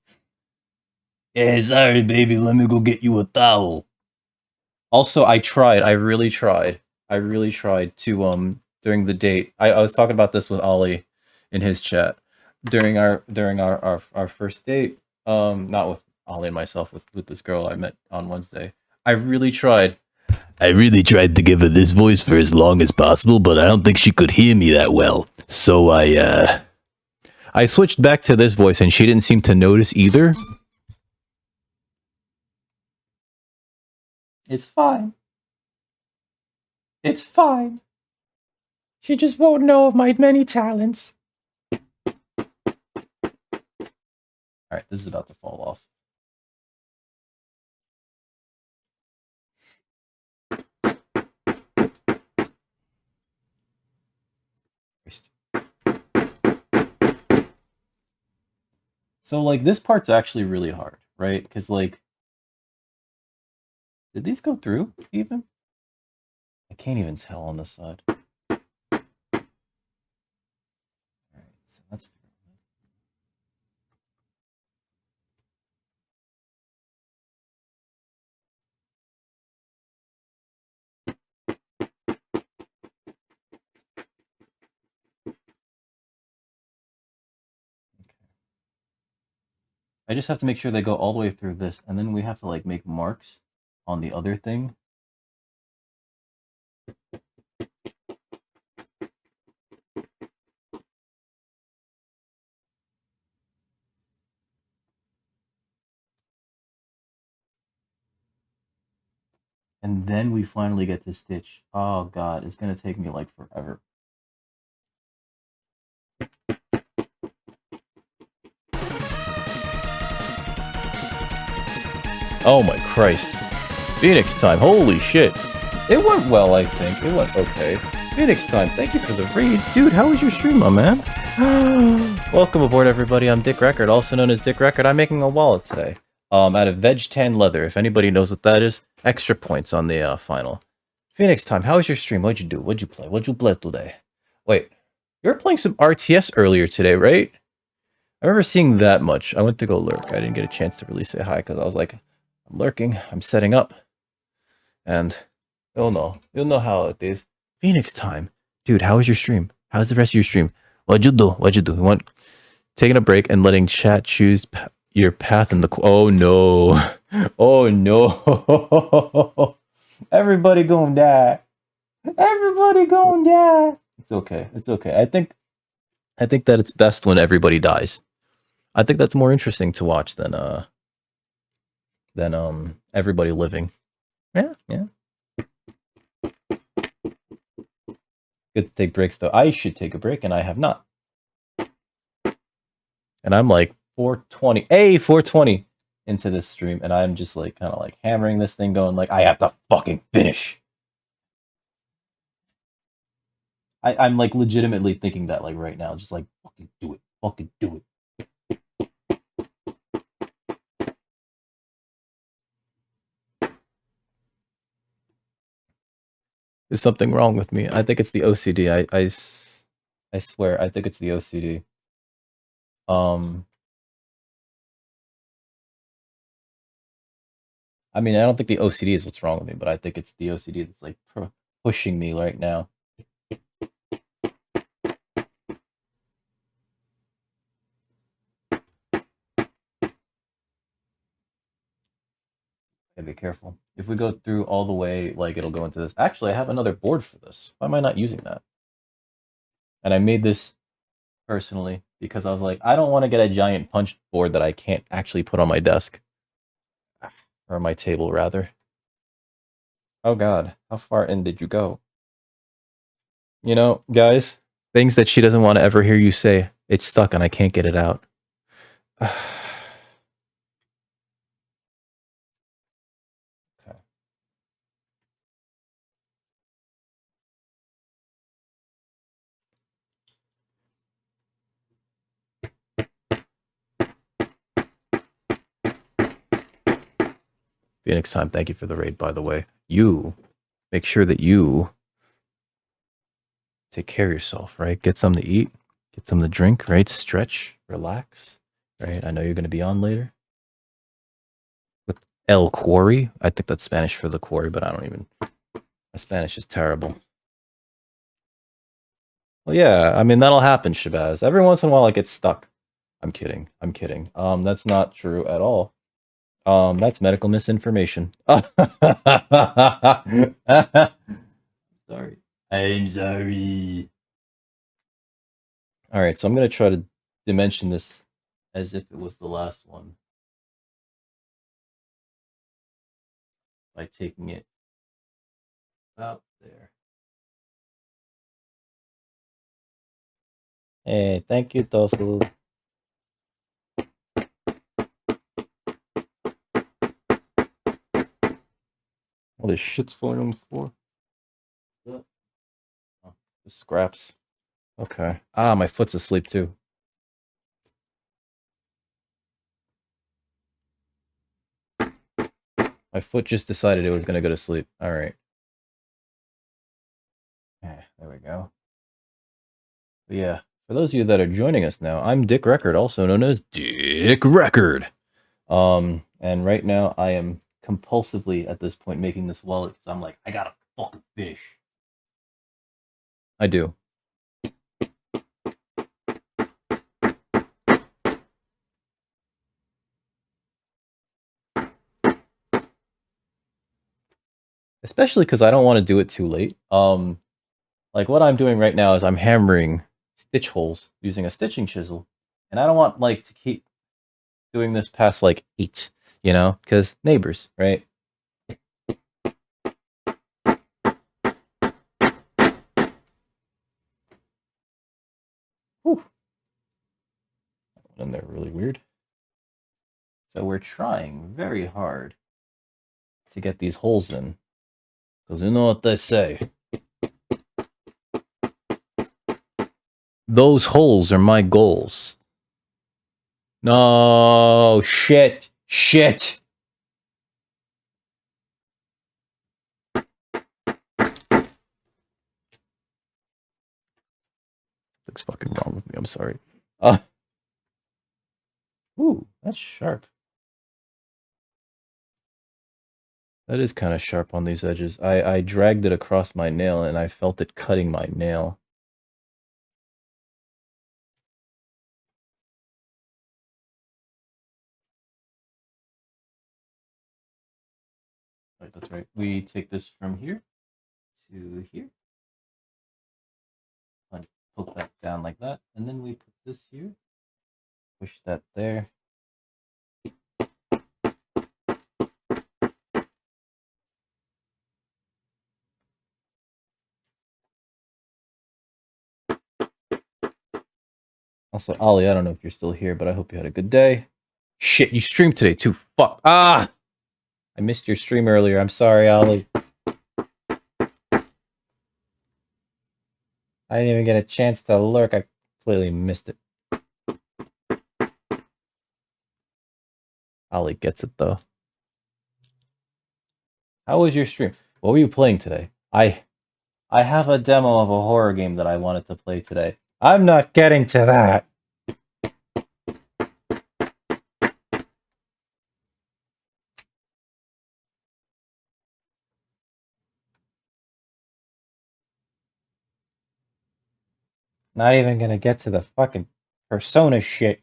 Yeah, sorry, baby, let me go get you a towel. Also, I really tried to during the date. I was talking about this with Ollie in his chat during our first date. Not with Ollie and myself, with this girl I met on Wednesday. I really tried to give her this voice for as long as possible, but I don't think she could hear me that well. So I switched back to this voice and she didn't seem to notice either. It's fine. It's fine. She just won't know of my many talents. Alright, this is about to fall off. So, like, this part's actually really hard, right? Because, like, did these go through, even? I can't even tell on this side. Alright, so that's through. I just have to make sure they go all the way through this, and then we have to, like, make marks on the other thing. And then we finally get to stitch. Oh god, it's gonna take me, like, forever. Oh my Christ. Phoenix time, holy shit. It went well, I think. It went okay. Phoenix time, thank you for the read. Dude, how was your stream, my man? Welcome aboard, everybody. I'm Dick Record, also known as Dick Record. I'm making a wallet today. Out of Veg-Tan leather. If anybody knows what that is, extra points on the final. Phoenix time, how was your stream? What'd you do? What'd you play? What'd you play today? Wait, you were playing some RTS earlier today, right? I remember seeing that much. I went to go lurk. I didn't get a chance to really say hi because I was like, I'm lurking. I'm setting up. And you'll know how it is. Phoenix time. Dude, how was your stream? How's the rest of your stream? What'd you do? What'd you do? You want taking a break and letting chat choose your path in the... Oh, no. Oh, no. Everybody gonna die. Everybody gonna die. It's okay. It's okay. I think that it's best when everybody dies. I think that's more interesting to watch than everybody living. Yeah, yeah. Good to take breaks though. I should take a break and I have not. And I'm like 420 into this stream and I'm just like kind of like hammering this thing going like I have to fucking finish. I'm like legitimately thinking that like right now, just like fucking do it. Fucking do it. Is something wrong with me? I think it's the OCD. I swear, I think it's the OCD. I mean, I don't think the OCD is what's wrong with me, but I think it's the OCD that's like pushing me right now. Be careful. If we go through all the way, like it'll go into this. Actually, I have another board for this. Why am I not using that? And I made this personally because I was like, I don't want to get a giant punch board that I can't actually put on my desk. Or my table, rather. Oh god, how far in did you go? You know, guys, things that she doesn't want to ever hear you say. It's stuck and I can't get it out. Phoenix time, thank you for the raid, by the way. You make sure that you take care of yourself, right? Get something to eat, get something to drink, right? Stretch, relax, right? I know you're going to be on later. El Quarry. I think that's Spanish for the quarry, but I don't even... My Spanish is terrible. Well, yeah, I mean, that'll happen, Shabazz. Every once in a while, I get stuck. I'm kidding. I'm kidding. That's not true at all. That's medical misinformation. Sorry. I'm sorry. All right, so I'm going to try to dimension this as if it was the last one by taking it out there. Hey, thank you, Tofu. All this shit's falling on the floor. Oh, the scraps. Okay. Ah, my foot's asleep too. My foot just decided it was going to go to sleep. All right. There we go. But yeah, for those of you that are joining us now, I'm Dick Record, also known as Dick Record. And right now I am compulsively at this point making this wallet because I'm like, I gotta fucking finish. I do. Especially because I don't want to do it too late. Like what I'm doing right now is I'm hammering stitch holes using a stitching chisel, and I don't want like to keep doing this past like 8, you know, because neighbors, right? Whew. And they're really weird. So we're trying very hard to get these holes in, because you know what they say. Those holes are my goals. No, shit. Something's fucking wrong with me. I'm sorry. Ooh, that's sharp. That is kind of sharp on these edges. I dragged it across my nail and I felt it cutting my nail. Right, that's right. We take this from here to here. And poke that down like that. And then we put this here. Push that there. Also, Ollie, I don't know if you're still here, but I hope you had a good day. Shit, you streamed today too. Fuck. Ah! I missed your stream earlier. I'm sorry, Ollie. I didn't even get a chance to lurk. I completely missed it. Ollie gets it, though. How was your stream? What were you playing today? I have a demo of a horror game that I wanted to play today. I'm not getting to that. Not even gonna get to the fucking Persona shit.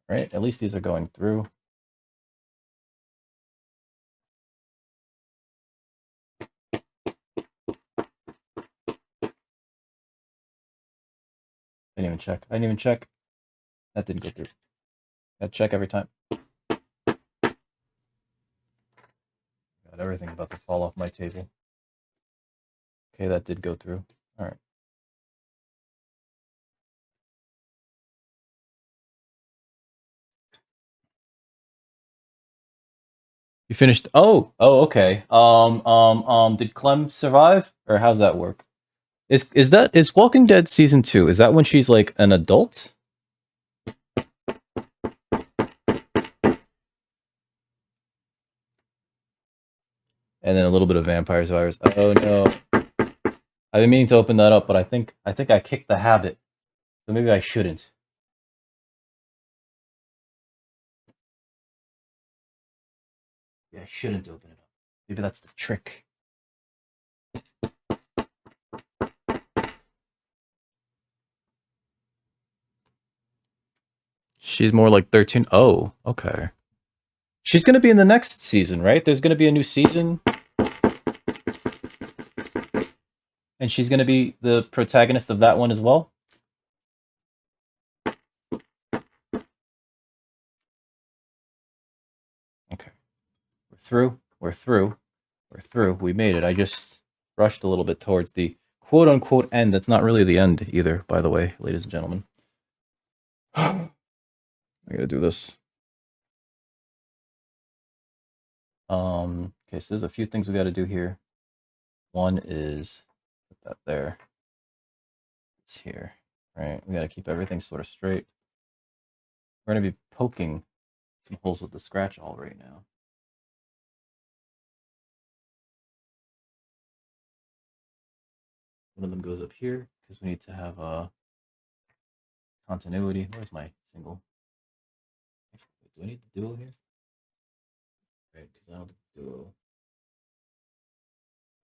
Right? At least these are going through. I didn't even check. That didn't go through. Gotta check every time. Got everything about to fall off my table. Okay, that did go through. Alright. You finished? Oh, okay. Did Clem survive? Or how's that work? Is Walking Dead season 2? Is that when she's like an adult? And then a little bit of Vampire Survivors. Oh no. I've been meaning to open that up, but I think I kicked the habit. So maybe I shouldn't. Yeah, I shouldn't open it up. Maybe that's the trick. She's more like 13. Oh, okay. She's going to be in the next season, right? There's going to be a new season. And she's going to be the protagonist of that one as well? Okay. We're through. We're through. We're through. We made it. I just rushed a little bit towards the quote-unquote end. That's not really the end either, by the way, ladies and gentlemen. I gotta do this. Okay, so there's a few things we gotta do here. One is put that there. It's here, right? We gotta keep everything sort of straight. We're gonna be poking some holes with the scratch awl right now. One of them goes up here because we need to have a continuity. Where's my single? Do I need the duo here? Right, because I don't think the duo.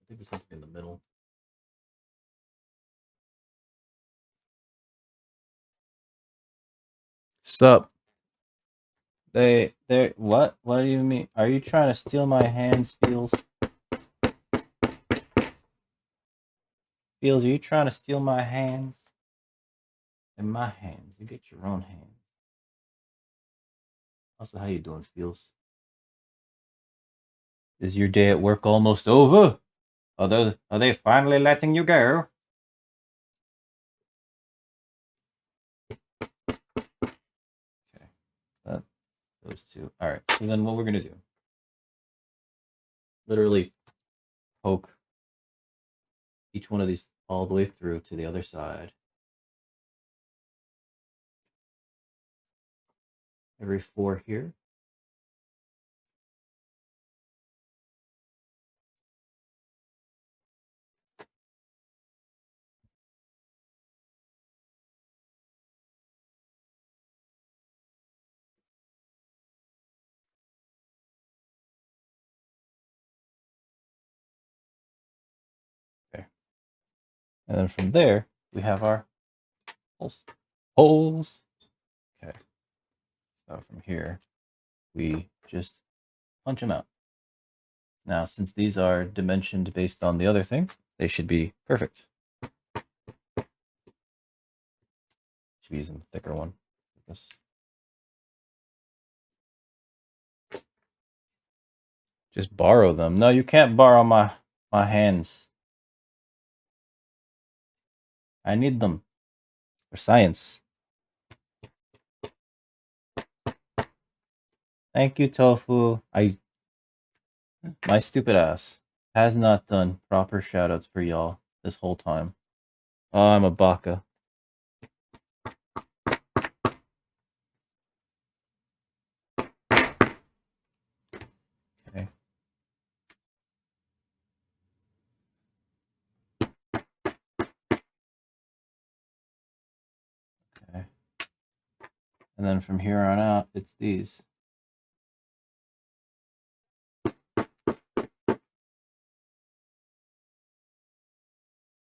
I think this has to be in the middle. Sup? What? What do you mean? Are you trying to steal my hands, Feels? Feels, are you trying to steal my hands? In my hands. You get your own hands. Also, how you doing, Feels? Is your day at work almost over? Are they finally letting you go? Okay. Those two. Alright, so then what we're gonna do. Literally poke each one of these all the way through to the other side. Every 4 here. Okay. And then from there, we have our holes. Holes! Okay. So from here, we just punch them out. Now, since these are dimensioned based on the other thing, they should be perfect. Should be using the thicker one. This. Just borrow them. No, you can't borrow my hands. I need them for science. Thank you, Tofu. My stupid ass has not done proper shoutouts for y'all this whole time. Oh, I'm a baka. Okay. Okay. And then from here on out, it's these.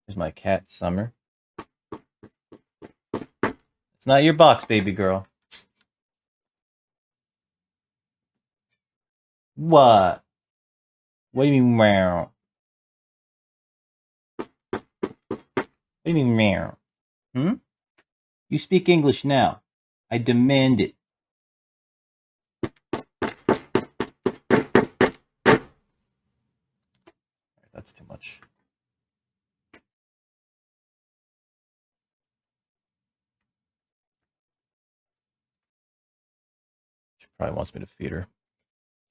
Here's my cat, Summer. It's not your box, baby girl. What? What do you mean, meow? What do you mean, meow? Hmm? You speak English now. I demand it. That's too much. She probably wants me to feed her.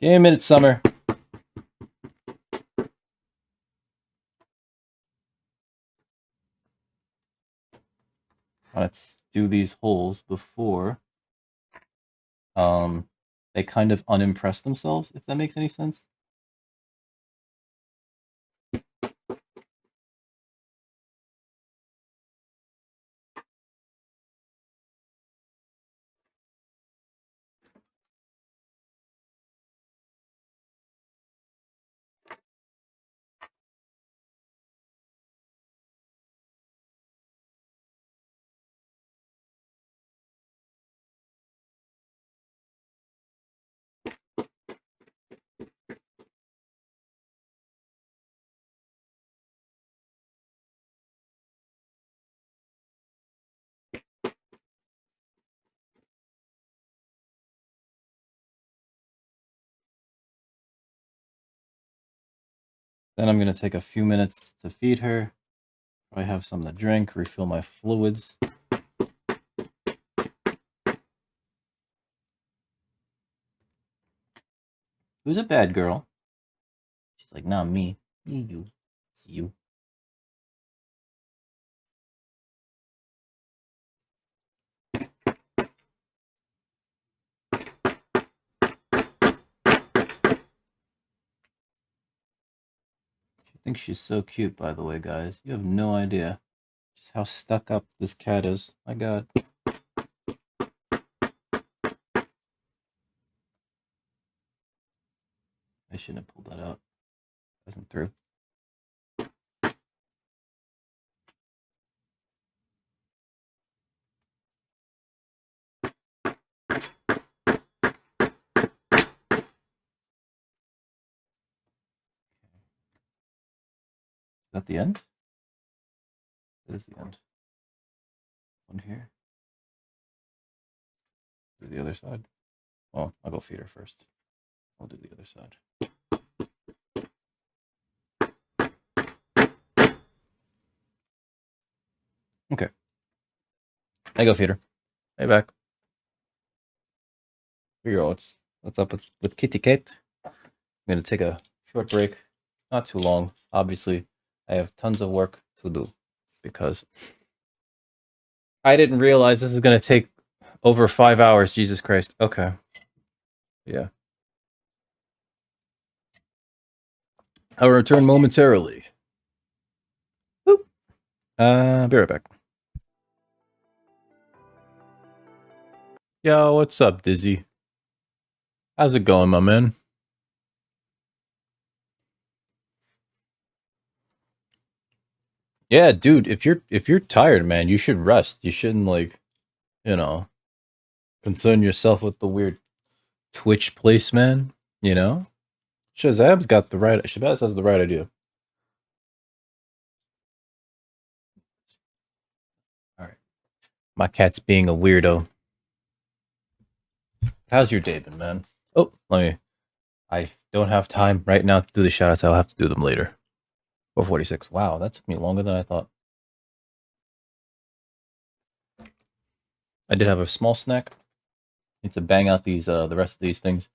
Give me a minute, Summer. kind of do these holes before they kind of unimpress themselves, if that makes any sense. Then I'm going to take a few minutes to feed her. I have some to drink, refill my fluids. Who's a bad girl? She's like, not me. You. It's you. She thinks she's so cute, by the way, guys. You have no idea just how stuck up this cat is. My God. I shouldn't have pulled that out. Wasn't through. Is that the end? That is the end. One here. Do the other side. Well, I'll go feed her first. I'll do the other side. Okay. I go feed her. Hey, back. Figure out what's up with Kitty Kate. I'm gonna take a short break. Not too long. Obviously, I have tons of work to do because I didn't realize this is gonna take over 5 hours. Jesus Christ. Okay. Yeah. I'll return momentarily. Boop. Be right back. Yo, what's up, Dizzy? How's it going, my man? Yeah, dude, if you're tired, man, you should rest. You shouldn't like, you know, concern yourself with the weird Twitch placement, you know? Shazam's got the right Shabazz has the right idea. Alright. My cat's being a weirdo. How's your day been, man? Oh, I don't have time right now to do the shoutouts. I'll have to do them later. 4:46. Wow, that took me longer than I thought. I did have a small snack. Need to bang out these the rest of these things.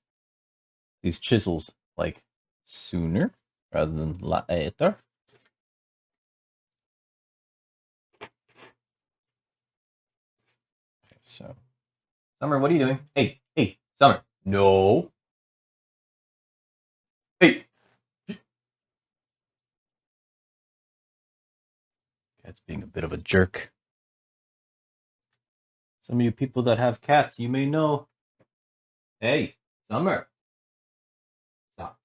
These chisels like sooner rather than later. Okay, so Summer, what are you doing? Hey, Summer. No. Hey. Cat's being a bit of a jerk. Some of you people that have cats, you may know. Hey, Summer. Stop.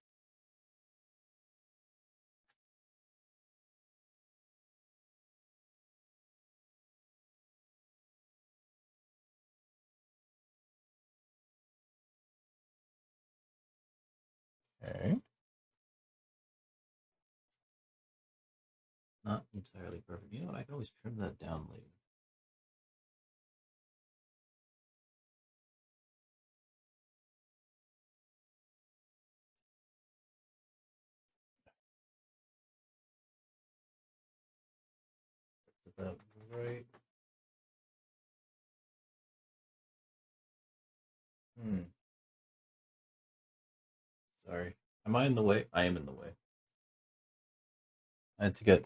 Okay. Not entirely perfect. You know what? I can always trim that down later. That's about right. Sorry. Am I in the way? I am in the way. I had to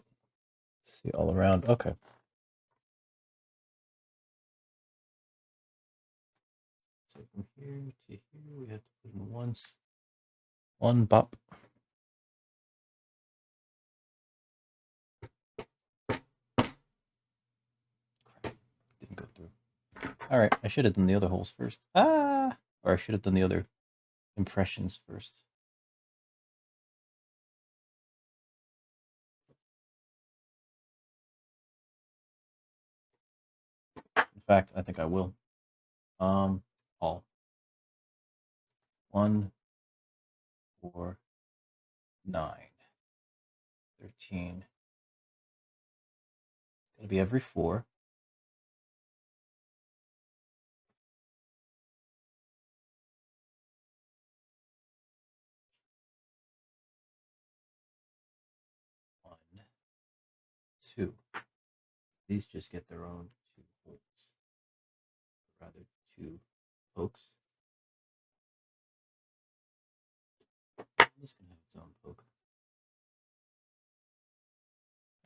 see all around. Okay. So from here to here, we have to put in one bop. Didn't go through. All right, I should have done the other holes first. Or I should have done the other impressions first. In fact, I think I will. All 1, 4, 9, 13. It'll be every 4. One, 2. These just get their own 2 holes. Rather, 2 pokes. This can have its own poke.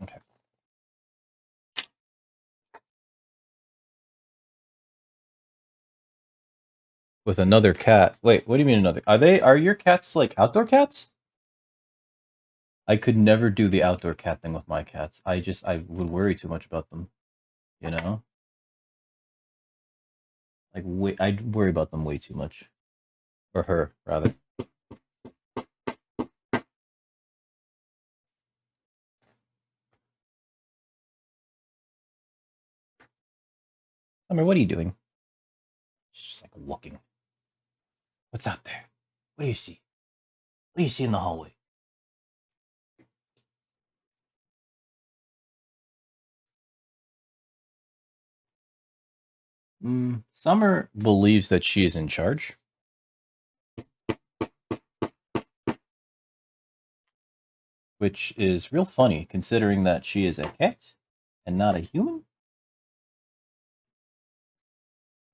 Okay. With another cat. Wait, what do you mean another? Are your cats like outdoor cats? I could never do the outdoor cat thing with my cats. I would worry too much about them. You know? Like I'd worry about them way too much. Or her, rather. Summer, what are you doing? She's just like looking. What's out there? What do you see? What do you see in the hallway? Summer believes that she is in charge. Which is real funny, considering that she is a cat and not a human.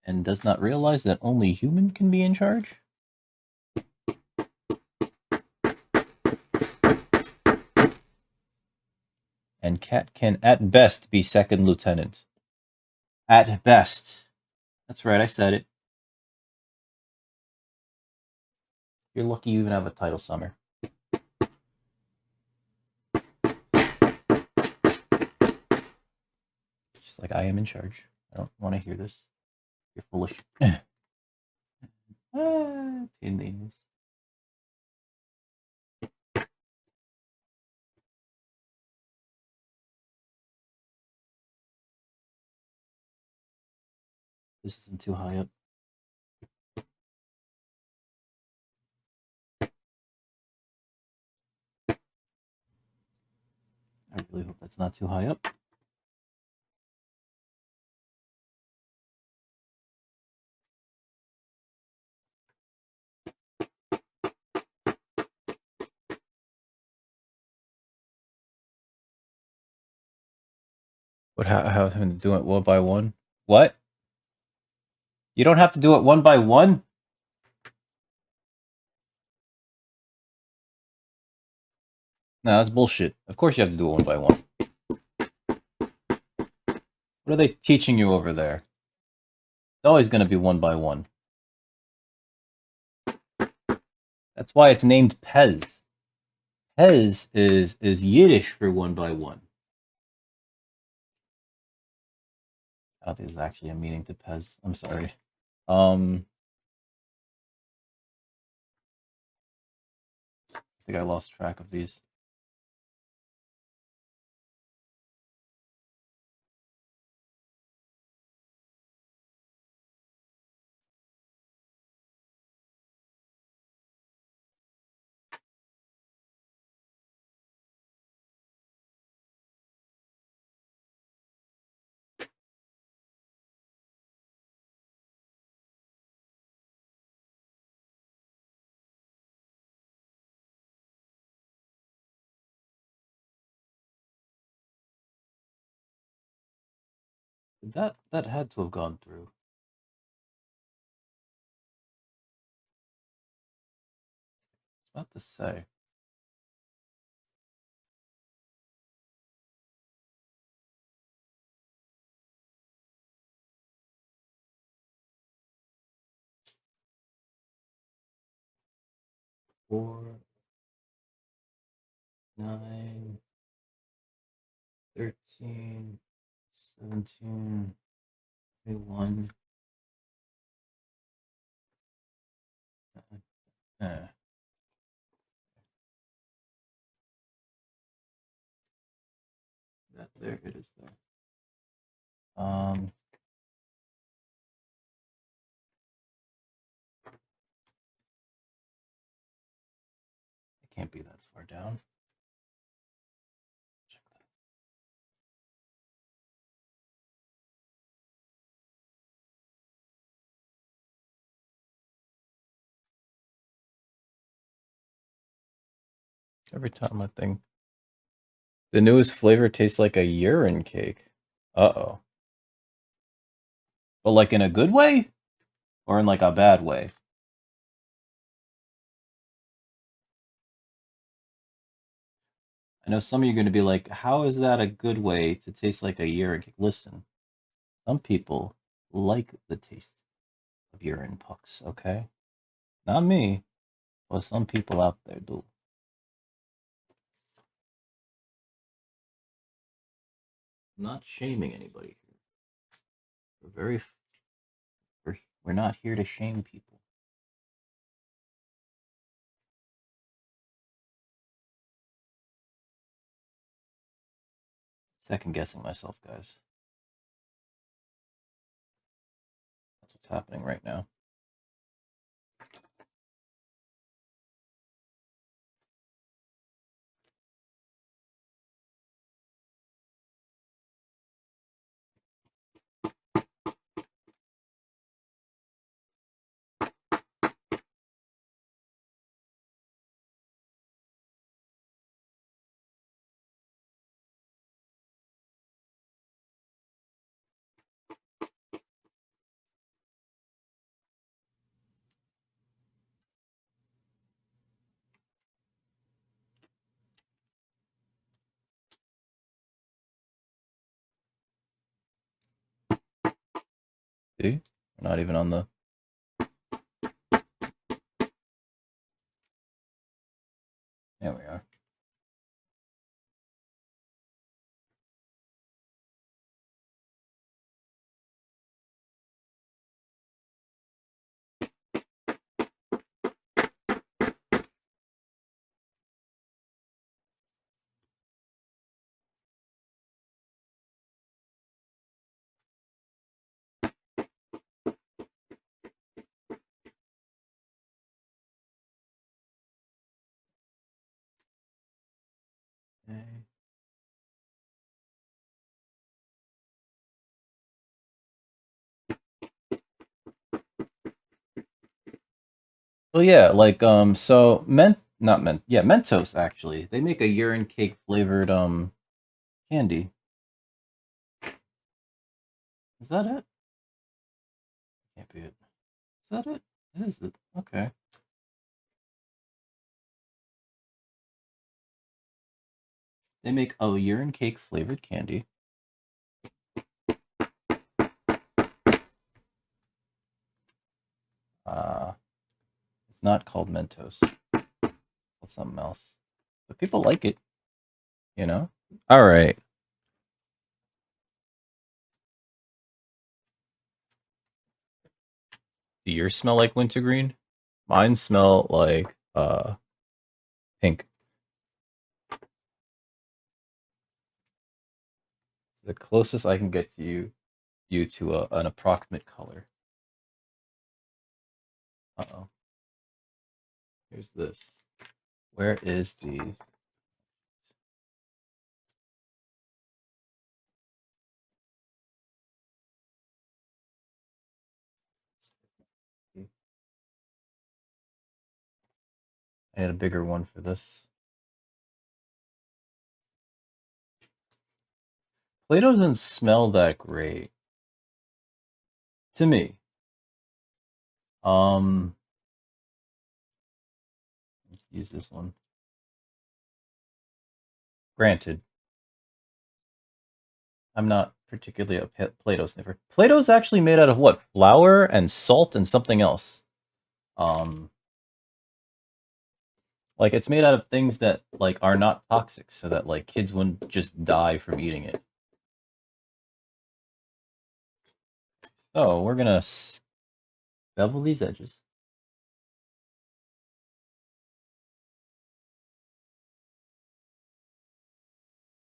And does not realize that only human can be in charge. And cat can, at best, be second lieutenant. At best. That's right, I said it. You're lucky you even have a title, Summer. She's like, I am in charge. I don't want to hear this. You're foolish. In the anus. This isn't too high up. I really hope that's not too high up. What? How having to do it one by one? What? You don't have to do it one by one? No, that's bullshit. Of course you have to do it one by one. What are they teaching you over there? It's always going to be one by one. That's why it's named Pez. Pez is Yiddish for one by one. I don't think there's actually a meaning to Pez. I'm sorry. I think I lost track of these. That had to have gone through. I was about to say. 4, 9, 13, 17, 21. There it is there. It can't be that far down. Check that. Every time I think the newest flavor tastes like a urine cake. Uh-oh. But like in a good way? Or in like a bad way? I know some of you are going to be like, how is that a good way to taste like a urine cake? Listen, some people like the taste of urine pucks, okay? Not me, but some people out there do. I'm not shaming anybody here. We're not here to shame people. Second guessing myself, guys. That's what's happening right now. See? We're not even on the... There we are. Okay. Well, yeah, like, so, Mentos, actually. They make a urine cake flavored, candy. Is that it? Can't be it. Is that it? It is it. Okay. They make a urine cake flavored candy. It's not called Mentos. It's something else. But people like it, you know? Alright. Do yours smell like wintergreen? Mine smell like, pink. The closest I can get to you to an approximate color. Uh-oh. Here's this. Where is the... I had a bigger one for this. Play-Doh doesn't smell that great. To me. Let's use this one. Granted, I'm not particularly a Play-Doh sniffer. Play-Doh's actually made out of what? Flour and salt and something else. Like, it's made out of things that, like, are not toxic, so that, like, kids wouldn't just die from eating it. So, we're gonna bevel these edges.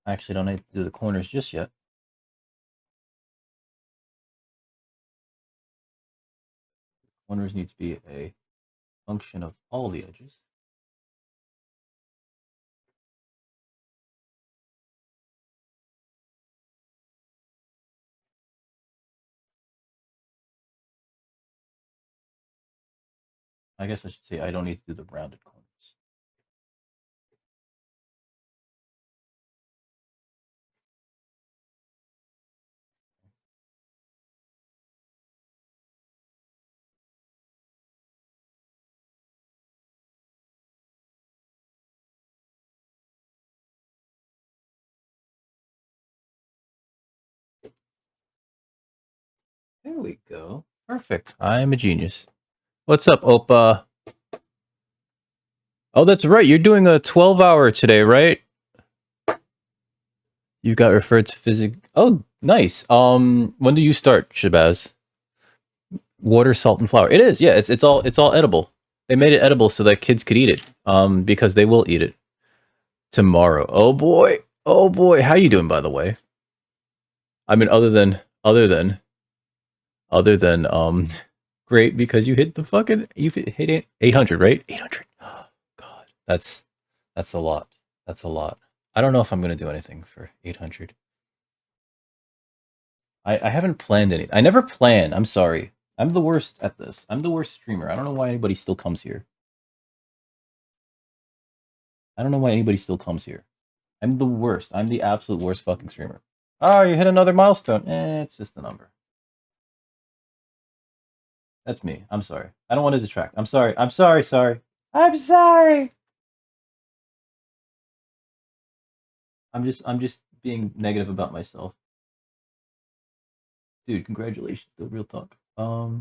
I actually don't need to do the corners just yet. Corners need to be a function of all the edges. I guess I should say I don't need to do the rounded corners. There we go. Perfect. I am a genius. What's up, Opa? Oh, that's right. You're doing a 12-hour today, right? You got referred to physics. Oh, nice. When do you start, Shabazz? Water, salt, and flour. It is. Yeah, it's all edible. They made it edible so that kids could eat it. Because they will eat it tomorrow. Oh boy. Oh boy. How you doing, by the way? I mean, other than great, because you hit the fucking, you hit 800, right? 800. Oh, God, that's a lot. That's a lot. I don't know if I'm gonna do anything for 800. I haven't planned any. I never plan. I'm sorry. I'm the worst at this. I'm the worst streamer. I don't know why anybody still comes here. I don't know why anybody still comes here. I'm the worst. I'm the absolute worst fucking streamer. Oh, you hit another milestone. It's just a number. That's me. I'm sorry. I don't want to detract. I'm sorry. I'm sorry. Sorry. I'm sorry. I'm just being negative about myself. Dude, congratulations, though, real talk. My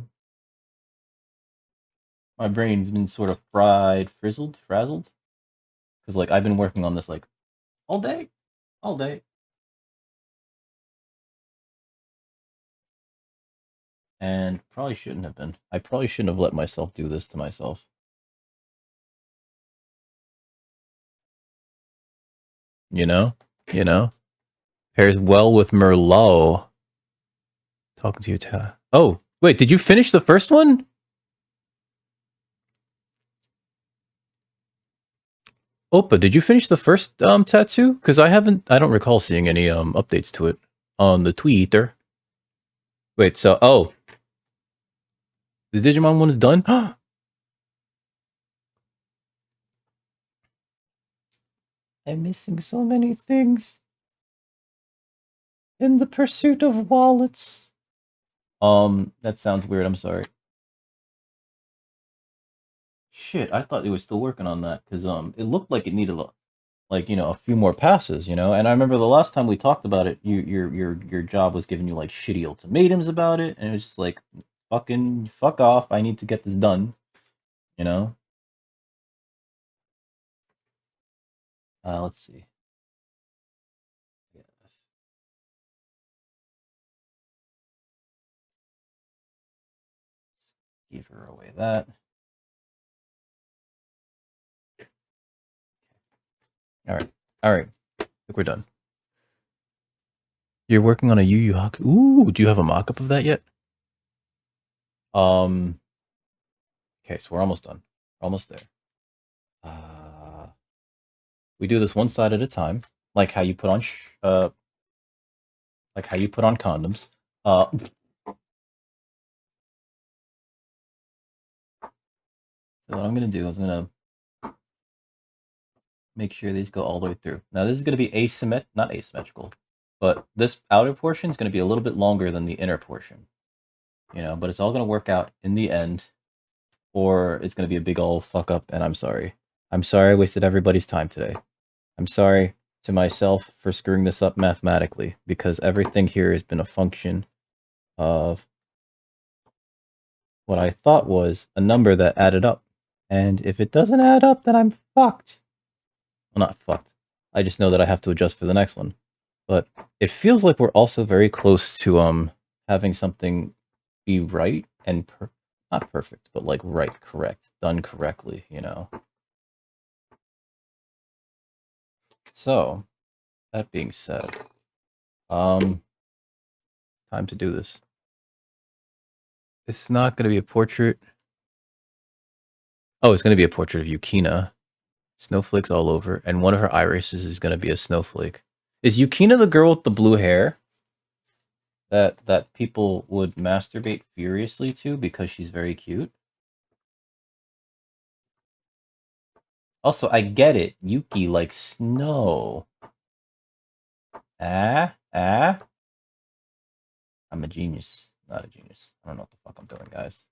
brain's been sort of frazzled. Because, like, I've been working on this, like, all day. All day. And probably shouldn't have been. I probably shouldn't have let myself do this to myself. You know? You know? Pairs well with Merlot. Talking to you, Oh, wait, did you finish the first one? Opa, did you finish the first tattoo? Because I don't recall seeing any updates to it on the Twitter. Wait, so the Digimon one is done? I'm missing so many things in the pursuit of wallets. That sounds weird, I'm sorry. Shit, I thought it was still working on that, because it looked like it needed like, you know, a few more passes, you know. And I remember the last time we talked about it, your job was giving you like shitty ultimatums about it, and it was just like, fucking fuck off, I need to get this done, you know. Let's see. Give her away that. All right, I think we're done. You're working on a Yu Yu Haku. Ooh, do you have a mock-up of that yet? Okay, so we're almost done. We're almost there. We do this one side at a time, like how you put on condoms. So what I'm gonna do is I'm gonna make sure these go all the way through. Now this is gonna be not asymmetrical, but this outer portion is gonna be a little bit longer than the inner portion, you know. But it's all gonna work out in the end, or it's gonna be a big old fuck up. And I'm sorry. I'm sorry I wasted everybody's time today. I'm sorry to myself for screwing this up mathematically, because everything here has been a function of what I thought was a number that added up. And if it doesn't add up, then I'm fucked. Well, not fucked. I just know that I have to adjust for the next one. But it feels like we're also very close to having something be right and not perfect, but like right, correct, done correctly, you know. So, that being said, time to do this. It's not going to be a portrait. Oh, it's going to be a portrait of Yukina. Snowflakes all over, and one of her irises is going to be a snowflake. Is Yukina the girl with the blue hair that people would masturbate furiously to because she's very cute? Also, I get it. Yuki likes snow. I'm a genius. Not a genius. I don't know what the fuck I'm doing, guys.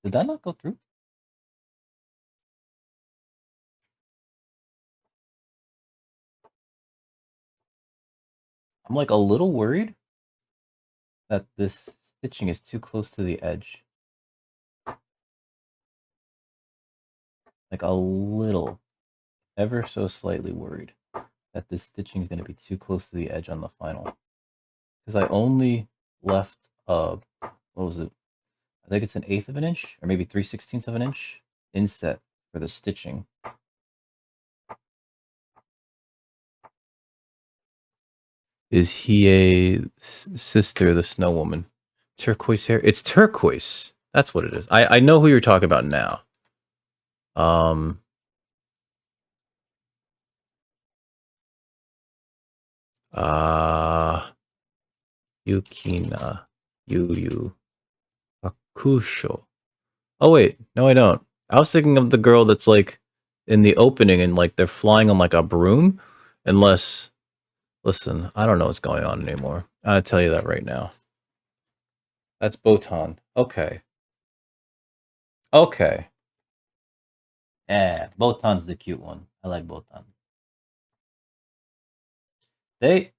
Did that not go through? I'm like a little worried that this stitching is too close to the edge. Like a little, ever so slightly worried that this stitching is going to be too close to the edge on the final. Because I only left, what was it? I think it's an 1/8 of an inch, or maybe 3/16 of an inch inset for the stitching. Is he a sister, the snow woman? Turquoise hair? It's turquoise. That's what it is. I know who you're talking about now. Yukina. Yu. Hakusho. Oh, wait. No, I don't. I was thinking of the girl that's, like, in the opening and, like, they're flying on, like, a broom. Unless... Listen, I don't know what's going on anymore. I'll tell you that right now. That's Botan. Okay. Okay. Botan's the cute one. I like Botan.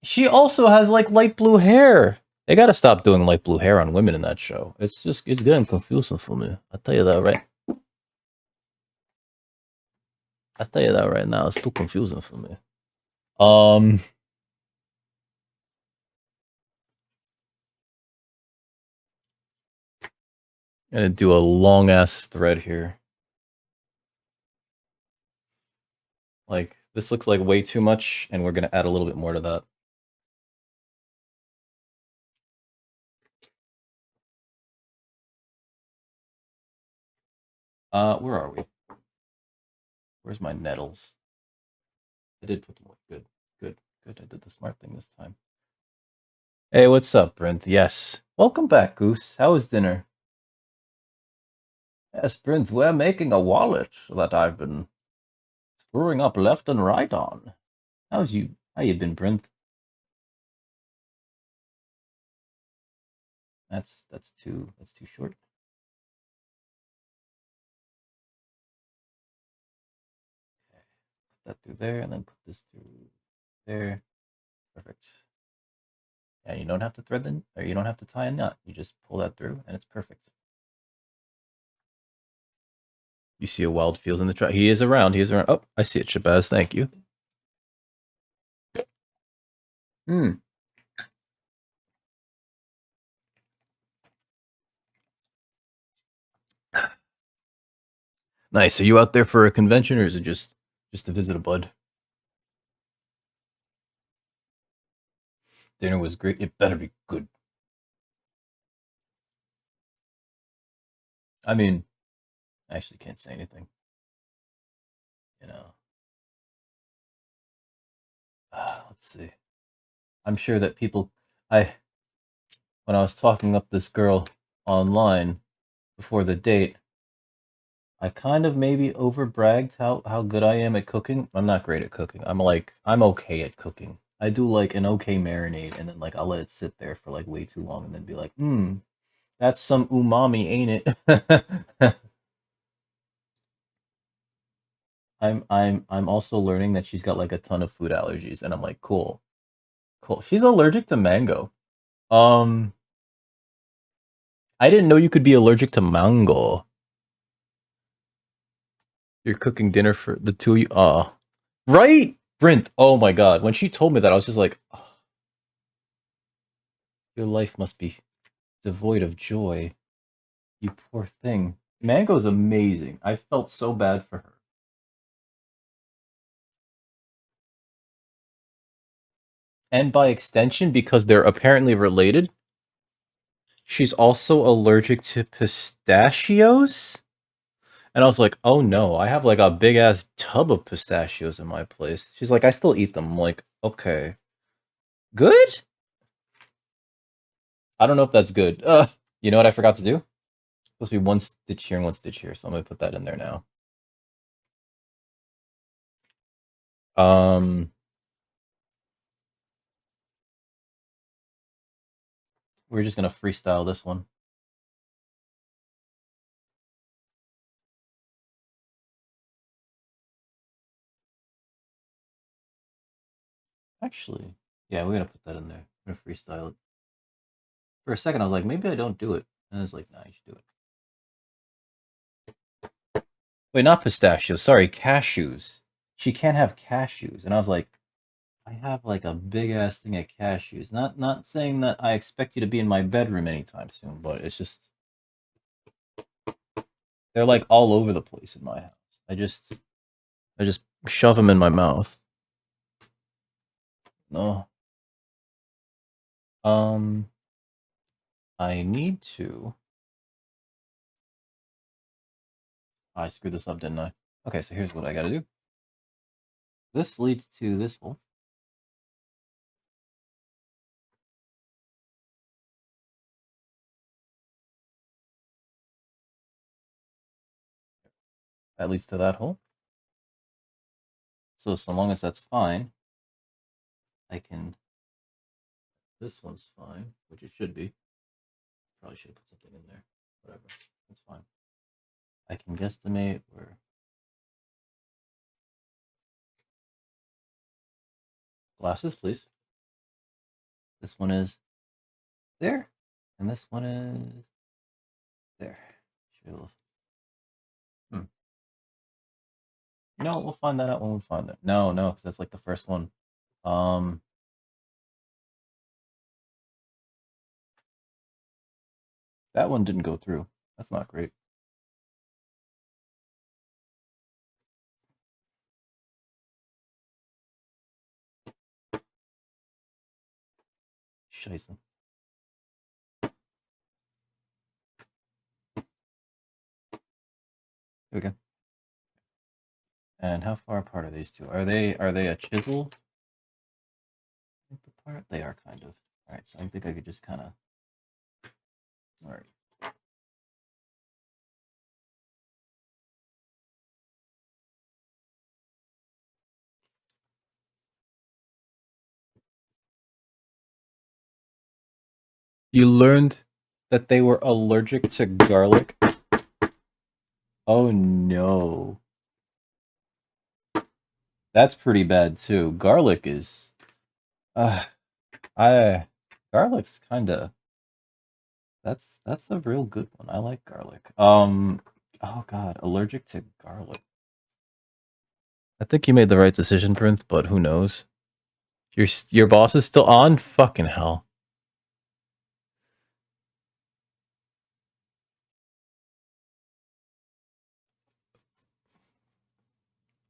She also has, like, light blue hair. They gotta stop doing light blue hair on women in that show. It's getting confusing for me. I'll tell you that right. I'll tell you that right now. It's too confusing for me. Gonna do a long ass thread here. Like, this looks like way too much, and we're gonna add a little bit more to that. Where are we? Where's my nettles? I did put them away. Good. I did the smart thing this time. Hey, what's up, Brent? Yes. Welcome back, Goose. How was dinner? Yes, Brent, we're making a wallet that I've been screwing up left and right on. How you been, Brent? That's too short. Okay. Put that through there, and then put this through there. Perfect. And you don't have to thread the, or you don't have to tie a knot. You just pull that through, and it's perfect. You see a wild feels in the trap. He is around. Oh, I see it, Shabazz. Thank you. Nice. Are you out there for a convention, or is it just to visit a bud? Dinner was great. It better be good. I mean, I actually can't say anything. You know. Let's see. I'm sure that people... when I was talking up this girl online before the date, I kind of maybe over-bragged how good I am at cooking. I'm not great at cooking. I'm okay at cooking. I do, like, an okay marinade, and then, like, I'll let it sit there for, like, way too long, and then be like, that's some umami, ain't it? I'm also learning that she's got, like, a ton of food allergies, and I'm like, cool. She's allergic to mango. I didn't know you could be allergic to mango. You're cooking dinner for the two of you. Right? Brinth. Oh my god. When she told me that, I was just like, oh, your life must be devoid of joy. You poor thing. Mango's amazing. I felt so bad for her. And by extension, because they're apparently related, she's also allergic to pistachios. And I was like, oh no, I have like a big ass tub of pistachios in my place. She's like, I still eat them. I'm like, okay. Good? I don't know if that's good. You know what I forgot to do? It's supposed to be one stitch here and one stitch here, so I'm gonna put that in there now. We're just gonna freestyle this one. Actually, yeah, we're gonna put that in there. We're gonna freestyle it. For a second, I was like, maybe I don't do it. And I was like, nah, you should do it. Wait, not pistachios. Sorry, cashews. She can't have cashews. And I was like, I have like a big ass thing of cashews. Not saying that I expect you to be in my bedroom anytime soon, but it's just they're like all over the place in my house. I just shove them in my mouth. No. I need to. I screwed this up, didn't I? Okay, so here's what I gotta do. This leads to this hole. That leads to that hole. So long as that's fine, I can. This one's fine, which it should be. Probably should have put something in there. Whatever. That's fine. I can guesstimate where. Glasses, please. This one is there, and this one is there. No, we'll find that out when we find it. No, because that's like the first one. That one didn't go through. That's not great. Scheiße. Here we go. And how far apart are these two? Are they a chisel? Apart? They are kind of. All right, so I think I could just kind of. All right. You learned that they were allergic to garlic. Oh no. That's pretty bad too. Garlic is garlic's kind of that's a real good one. I like garlic. Oh god, allergic to garlic. I think you made the right decision, Prince, but who knows? Your boss is still on? Fucking hell.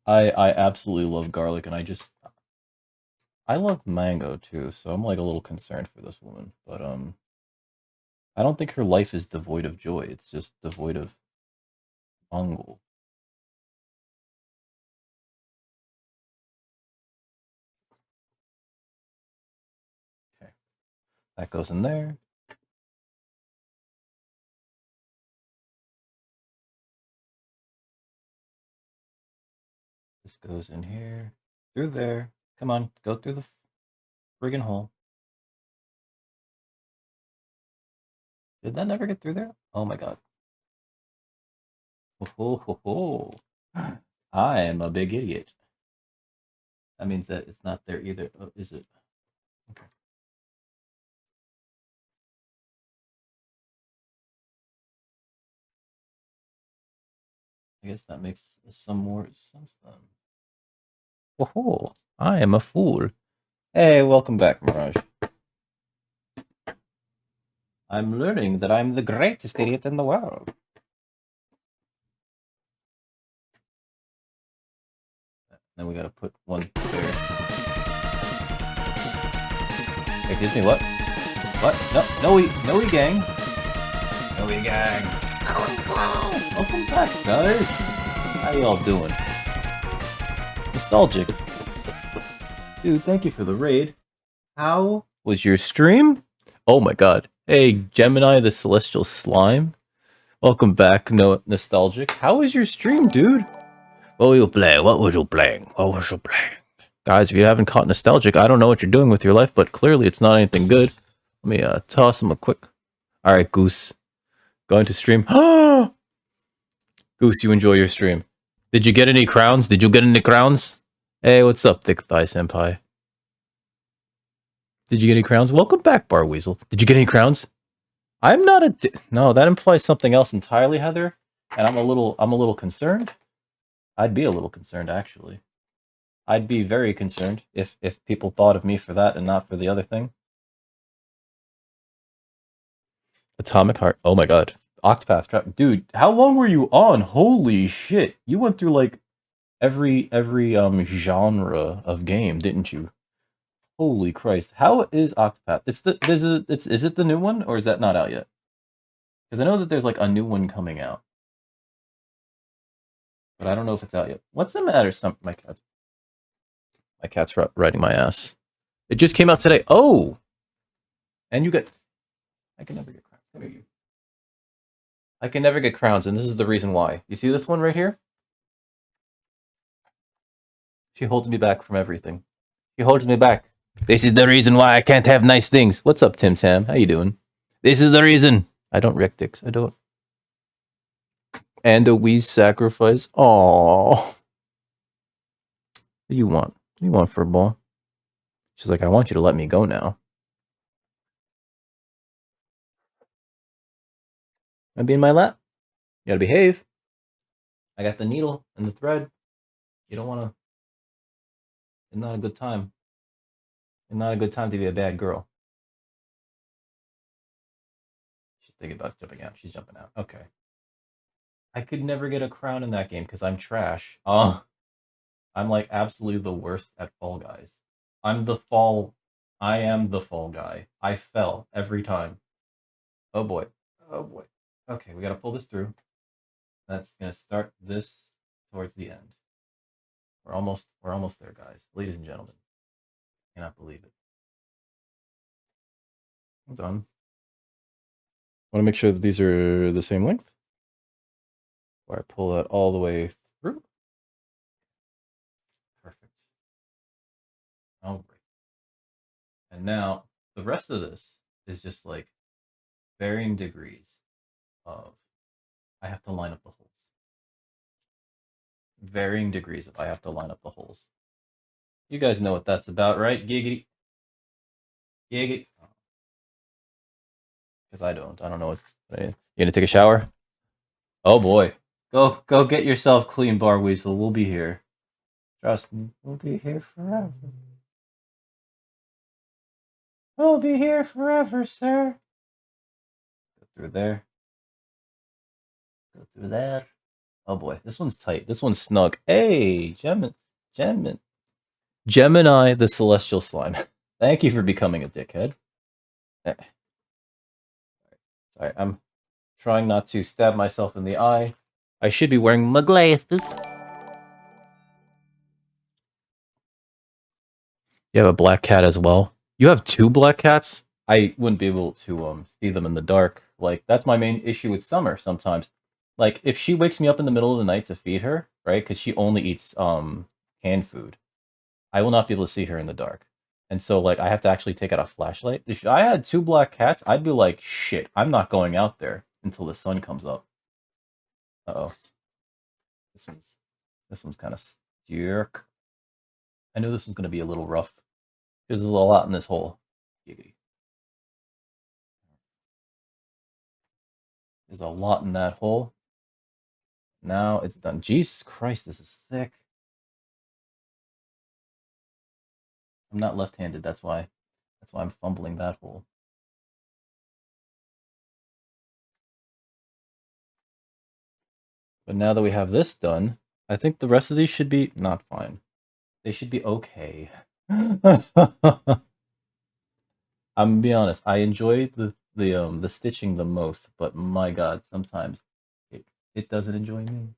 I absolutely love garlic, and I love mango too, so I'm like a little concerned for this woman. But I don't think her life is devoid of joy. It's just devoid of mango. Okay, that goes in there. This goes in here, through there. Come on, go through the friggin' hole. Did that never get through there? Oh my god. Ho ho ho. I am a big idiot. That means that it's not there either. Oh, is it? Okay. I guess that makes some more sense then. Whoa, I am a fool. Hey, welcome back, Mirage. I'm learning that I'm the greatest idiot in the world. Then we gotta put one there. Excuse me, what? What? No, no, gang. No, gang. Welcome back, guys. How y'all doing? Nostalgic. Dude, thank you for the raid. How was your stream? Oh my god. Hey, Gemini the Celestial Slime. Welcome back, Nostalgic. How was your stream, dude? What were you playing? What was you playing? What was you playing? Guys, if you haven't caught Nostalgic, I don't know what you're doing with your life, but clearly it's not anything good. Let me toss him a quick... Alright, Goose. Going to stream. Goose, you enjoy your stream. Did you get any crowns? Did you get any crowns? Hey, what's up, Thick Thigh Senpai? Did you get any crowns? Welcome back, Bar Weasel. Did you get any crowns? I'm not a... No, that implies something else entirely, Heather. And I'm a little concerned. I'd be a little concerned, actually. I'd be very concerned if people thought of me for that and not for the other thing. Atomic Heart. Oh my god. Octopath Trap. Dude, how long were you on? Holy shit. You went through like every genre of game, didn't you? Holy Christ. How is Octopath? Is it the new one or is that not out yet? Because I know that there's like a new one coming out. But I don't know if it's out yet. What's the matter? My cat's riding my ass. It just came out today. Oh! And you get... I can never get crowns. Come here, you. I can never get crowns, and this is the reason why. You see this one right here? She holds me back from everything. She holds me back. This is the reason why I can't have nice things. What's up, Tim Tam? How you doing? This is the reason. I don't wreck dicks. I don't. And a wee sacrifice. Aww. What do you want? What do you want, Furball? She's like, I want you to let me go now. Wanna be in my lap? You gotta behave. I got the needle and the thread. You don't wanna... It's not a good time. It's not a good time to be a bad girl. She's thinking about jumping out. She's jumping out. Okay. I could never get a crown in that game because I'm trash. I'm like absolutely the worst at Fall Guys. I am the fall guy. I fell every time. Oh boy. Oh boy. Okay, we gotta pull this through. That's gonna start this towards the end. We're almost there, guys. Ladies and gentlemen. I cannot believe it. I'm done. Want to make sure that these are the same length. Or I pull that all the way through. Perfect. All right. And now the rest of this is just like varying degrees of I have to line up the holes. Varying degrees of I have to line up the holes. You guys know what that's about, right? Giggity. Giggity. Because I don't know what's... You gonna take a shower? Oh boy. Go get yourself clean, Bar Weasel. We'll be here. Trust me, we'll be here forever. We'll be here forever, sir. Go through there. Go through there. Oh boy, this one's tight. This one's snug. Hey, Gemini the Celestial Slime. Thank you for becoming a dickhead. Sorry, I'm trying not to stab myself in the eye. I should be wearing my glasses. You have a black cat as well. You have 2 black cats? I wouldn't be able to see them in the dark. Like, that's my main issue with Summer sometimes. Like, if she wakes me up in the middle of the night to feed her, right? Because she only eats canned food. I will not be able to see her in the dark. And so, like, I have to actually take out a flashlight. If I had 2 black cats, I'd be like, shit, I'm not going out there until the sun comes up. Uh-oh. This one's kind of jerk. I knew this was going to be a little rough. There's a lot in this hole. Giggity. There's a lot in that hole. Now it's done. Jesus Christ, this is thick. I'm not left-handed, that's why. That's why I'm fumbling that hole. But now that we have this done, I think the rest of these should be not fine. They should be okay. I'm gonna be honest, I enjoy the stitching the most, but my god, sometimes it doesn't enjoy me.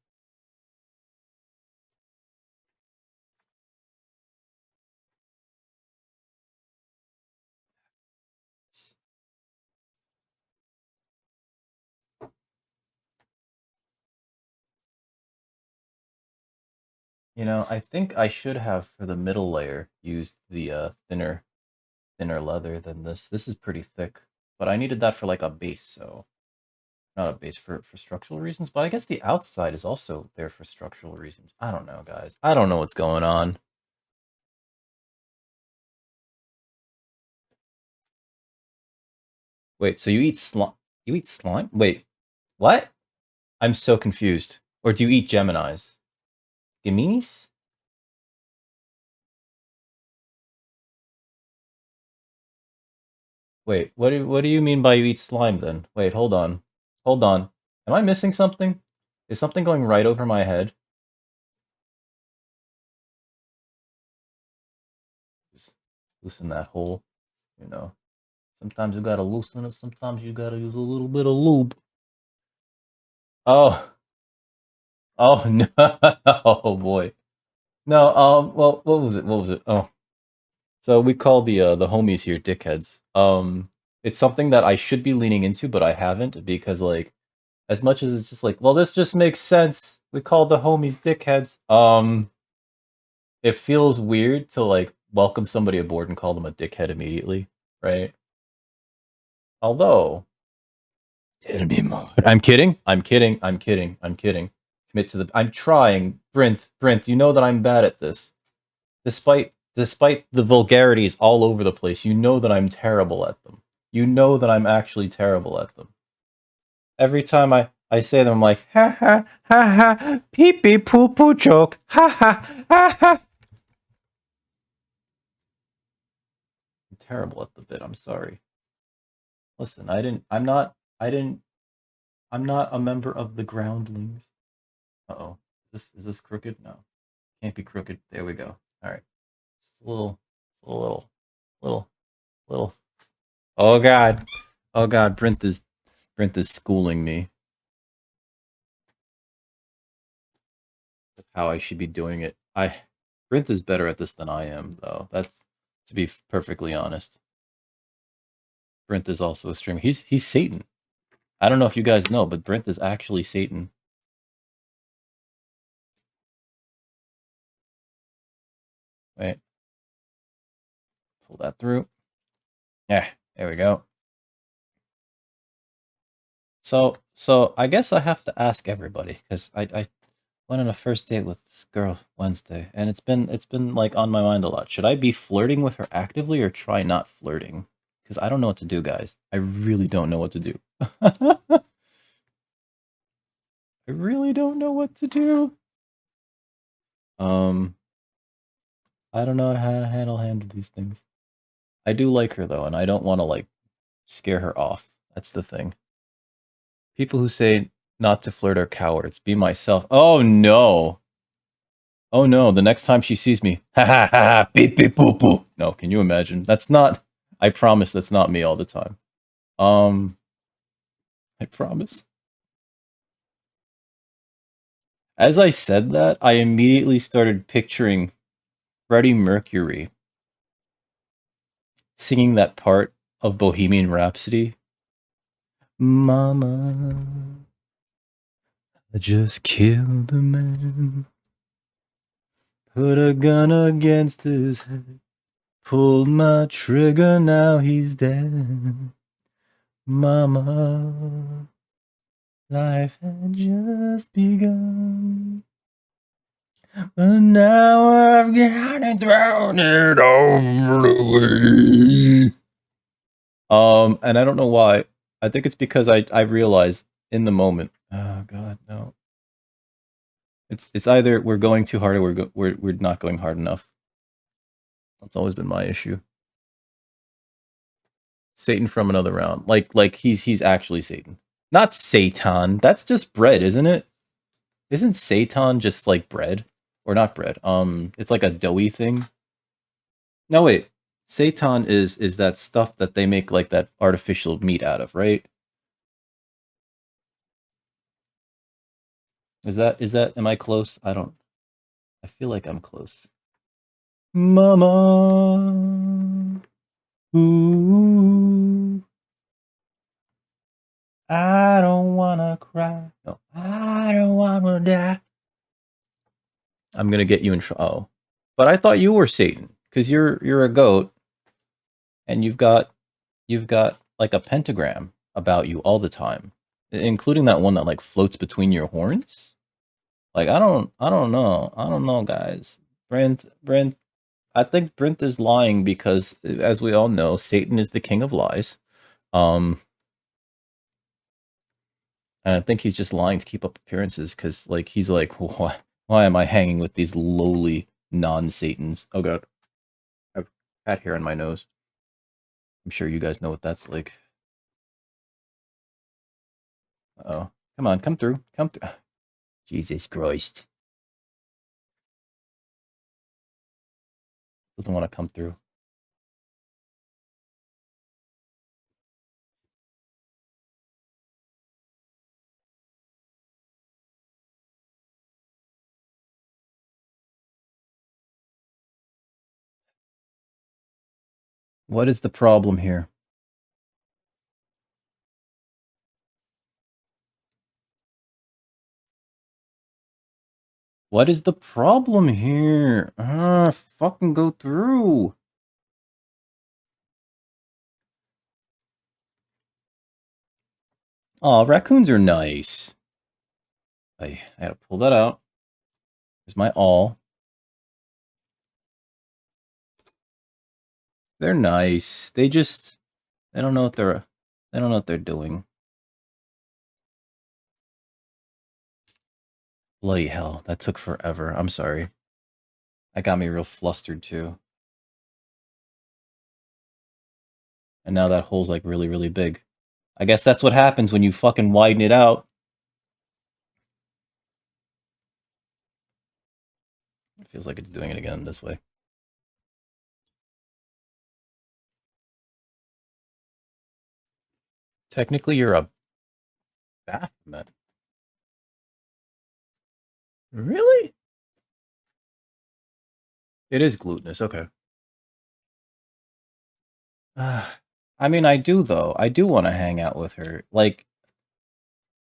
You know, I think I should have for the middle layer used the thinner leather than this. This is pretty thick, but I needed that for like a base, so not a base for structural reasons, but I guess the outside is also there for structural reasons. I don't know, guys. I don't know what's going on. Wait, so you eat slime? You eat slime? Wait, what? I'm so confused. Or do you eat Geminis? Geminis? Wait, what do you mean by you eat slime then? Wait, hold on. Hold on. Am I missing something? Is something going right over my head? Just loosen that hole, you know. Sometimes you gotta loosen it, sometimes you gotta use a little bit of lube. Oh. Oh no. Oh boy. No, well, what was it? What was it? Oh. So we call the homies here dickheads. It's something that I should be leaning into, but I haven't because like as much as it's just like, well, this just makes sense. We call the homies dickheads. It feels weird to like welcome somebody aboard and call them a dickhead immediately, right? Although, it'll be more. I'm kidding. I'm kidding. I'm kidding. I'm kidding. Commit to the. I'm trying, Brent. Brent, you know that I'm bad at this. Despite the vulgarities all over the place, you know that I'm terrible at them. You know that I'm actually terrible at them. Every time I say them, I'm like, ha ha ha ha, pee pee poo poo joke, ha ha ha ha. I'm terrible at the bit. I'm sorry. Listen, I'm not a member of the Groundlings. Uh-oh. Is this crooked? No. Can't be crooked. There we go. Alright. Just a little. Oh god. Oh god, Brent is schooling me. With how I should be doing it. Brent is better at this than I am, though. That's to be perfectly honest. Brent is also a streamer. He's Satan. I don't know if you guys know, but Brent is actually Satan. Wait. Pull that through. Yeah, there we go. So I guess I have to ask everybody, because I went on a first date with this girl Wednesday, and it's been like on my mind a lot. Should I be flirting with her actively or try not flirting? Because I don't know what to do, guys. I really don't know what to do. I really don't know what to do. I don't know how to handle these things. I do like her though, and I don't want to like scare her off. That's the thing. People who say not to flirt are cowards. Be myself. Oh no. Oh no, the next time she sees me, ha ha ha ha, beep beep boop boop. No, can you imagine? That's not, I promise that's not me all the time. I promise. As I said that, I immediately started picturing Freddie Mercury singing that part of Bohemian Rhapsody. Mama, I just killed a man. Put a gun against his head. Pulled my trigger, now he's dead. Mama, life had just begun. But now I've got it thrown it over the way. And I don't know why. I think it's because I realized in the moment. Oh god, no. It's either we're going too hard or we're not going hard enough. That's always been my issue. Satan from another round. Like he's actually Satan. Not Satan. That's just bread, isn't it? Isn't Satan just like bread? Or not bread. It's like a doughy thing. No wait. Seitan is that stuff that they make like that artificial meat out of, right? Is that am I close? I feel like I'm close. Mama. Ooh. I don't wanna cry. No, I don't wanna die. I'm gonna get you in trouble. Oh. But I thought you were Satan, because you're a goat, and you've got like a pentagram about you all the time, including that one that like floats between your horns. Like I don't know, guys. Brent, I think Brent is lying because, as we all know, Satan is the king of lies. And I think he's just lying to keep up appearances, because like he's like, why am I hanging with these lowly non-Satans? Oh god, I've cat hair on my nose. I'm sure you guys know what that's like. Oh, come on, come through, come through. Jesus Christ, doesn't want to come through. What is the problem here? What is the problem here? Fucking go through. Aw, raccoons are nice. I had to pull that out. Here's my all. They're nice. They don't know what they're doing. Bloody hell, that took forever. I'm sorry. That got me real flustered too. And now that hole's like really, really big. I guess that's what happens when you fucking widen it out. It feels like it's doing it again this way. Technically, you're a Baphomet. Really? It is glutinous, okay. I mean, I do, though. I do want to hang out with her. Like,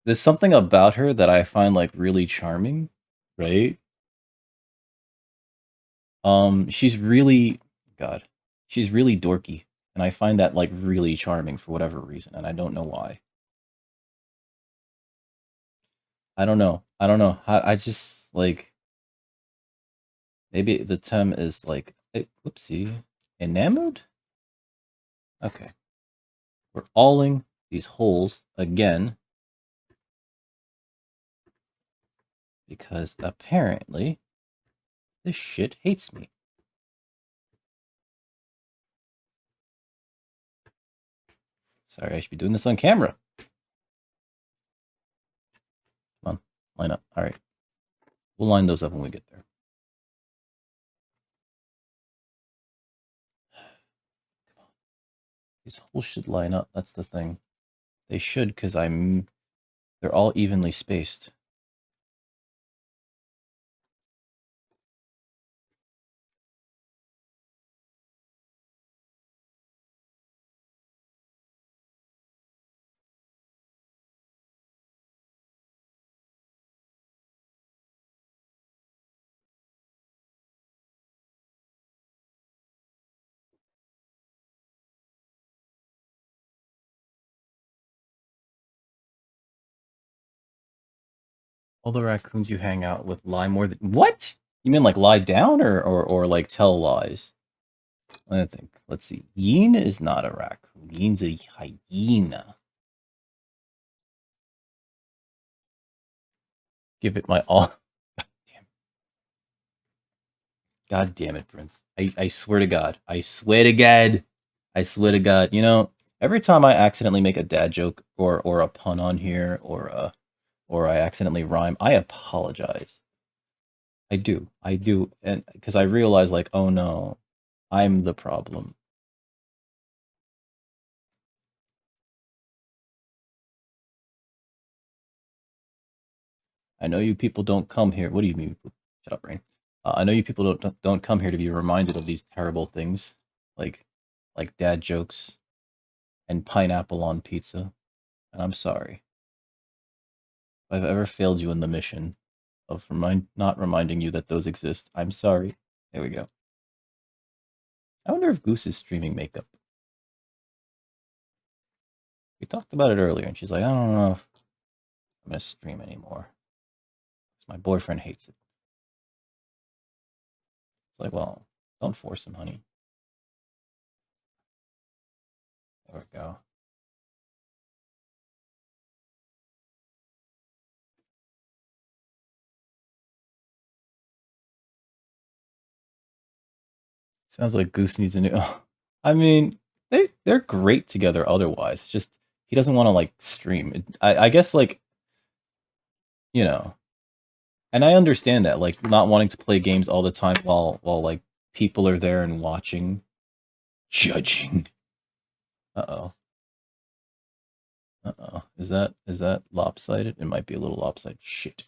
there's something about her that I find, like, really charming, right? She's really... God. She's really dorky. And I find that, like, really charming for whatever reason, and I don't know why. I don't know. I don't know. I just, like... Maybe the term is, like... Whoopsie. Enamored? Okay. We're alling these holes again. Because apparently... this shit hates me. Sorry, I should be doing this on camera. Come on, line up. All right. We'll line those up when we get there. Come on. These holes should line up. That's the thing. They should, because they're all evenly spaced. All the raccoons you hang out with lie more than... What? You mean like lie down or like tell lies? I think. Let's see. Yin is not a raccoon. Yin's a hyena. Give it my all. God damn it, Prince. I swear to God. I swear to God. I swear to God. You know, every time I accidentally make a dad joke or a pun on here or I accidentally rhyme, I apologize. I do. I do. And because I realize like, oh no, I'm the problem. I know you people don't come here. What do you mean? Shut up, Rain. I know you people don't come here to be reminded of these terrible things, like dad jokes and pineapple on pizza. And I'm sorry if I've ever failed you in the mission of not reminding you that those exist. I'm sorry. There we go. I wonder if Goose is streaming makeup. We talked about it earlier, and she's like, I don't know if I'm gonna stream anymore. My boyfriend hates it. It's like, well, don't force him, honey. There we go. Sounds like Goose needs a new. I mean, they're great together. Otherwise, just he doesn't want to like stream. I guess like, you know, and I understand that like not wanting to play games all the time while like people are there and watching, judging. Uh oh. Is that lopsided? It might be a little lopsided. Shit.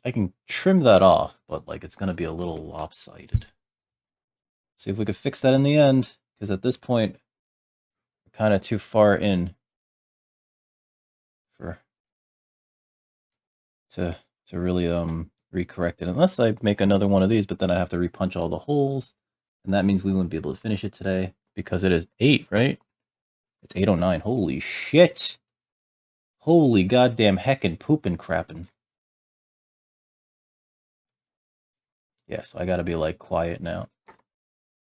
I can trim that off, but like it's gonna be a little lopsided. See if we could fix that in the end, because at this point, we're kind of too far in for to really recorrect it. Unless I make another one of these, but then I have to repunch all the holes, and that means we wouldn't be able to finish it today because it is 8, right? It's 8:09. Holy shit! Holy goddamn heckin' poopin' crappin'. Yeah, so I gotta be like quiet now.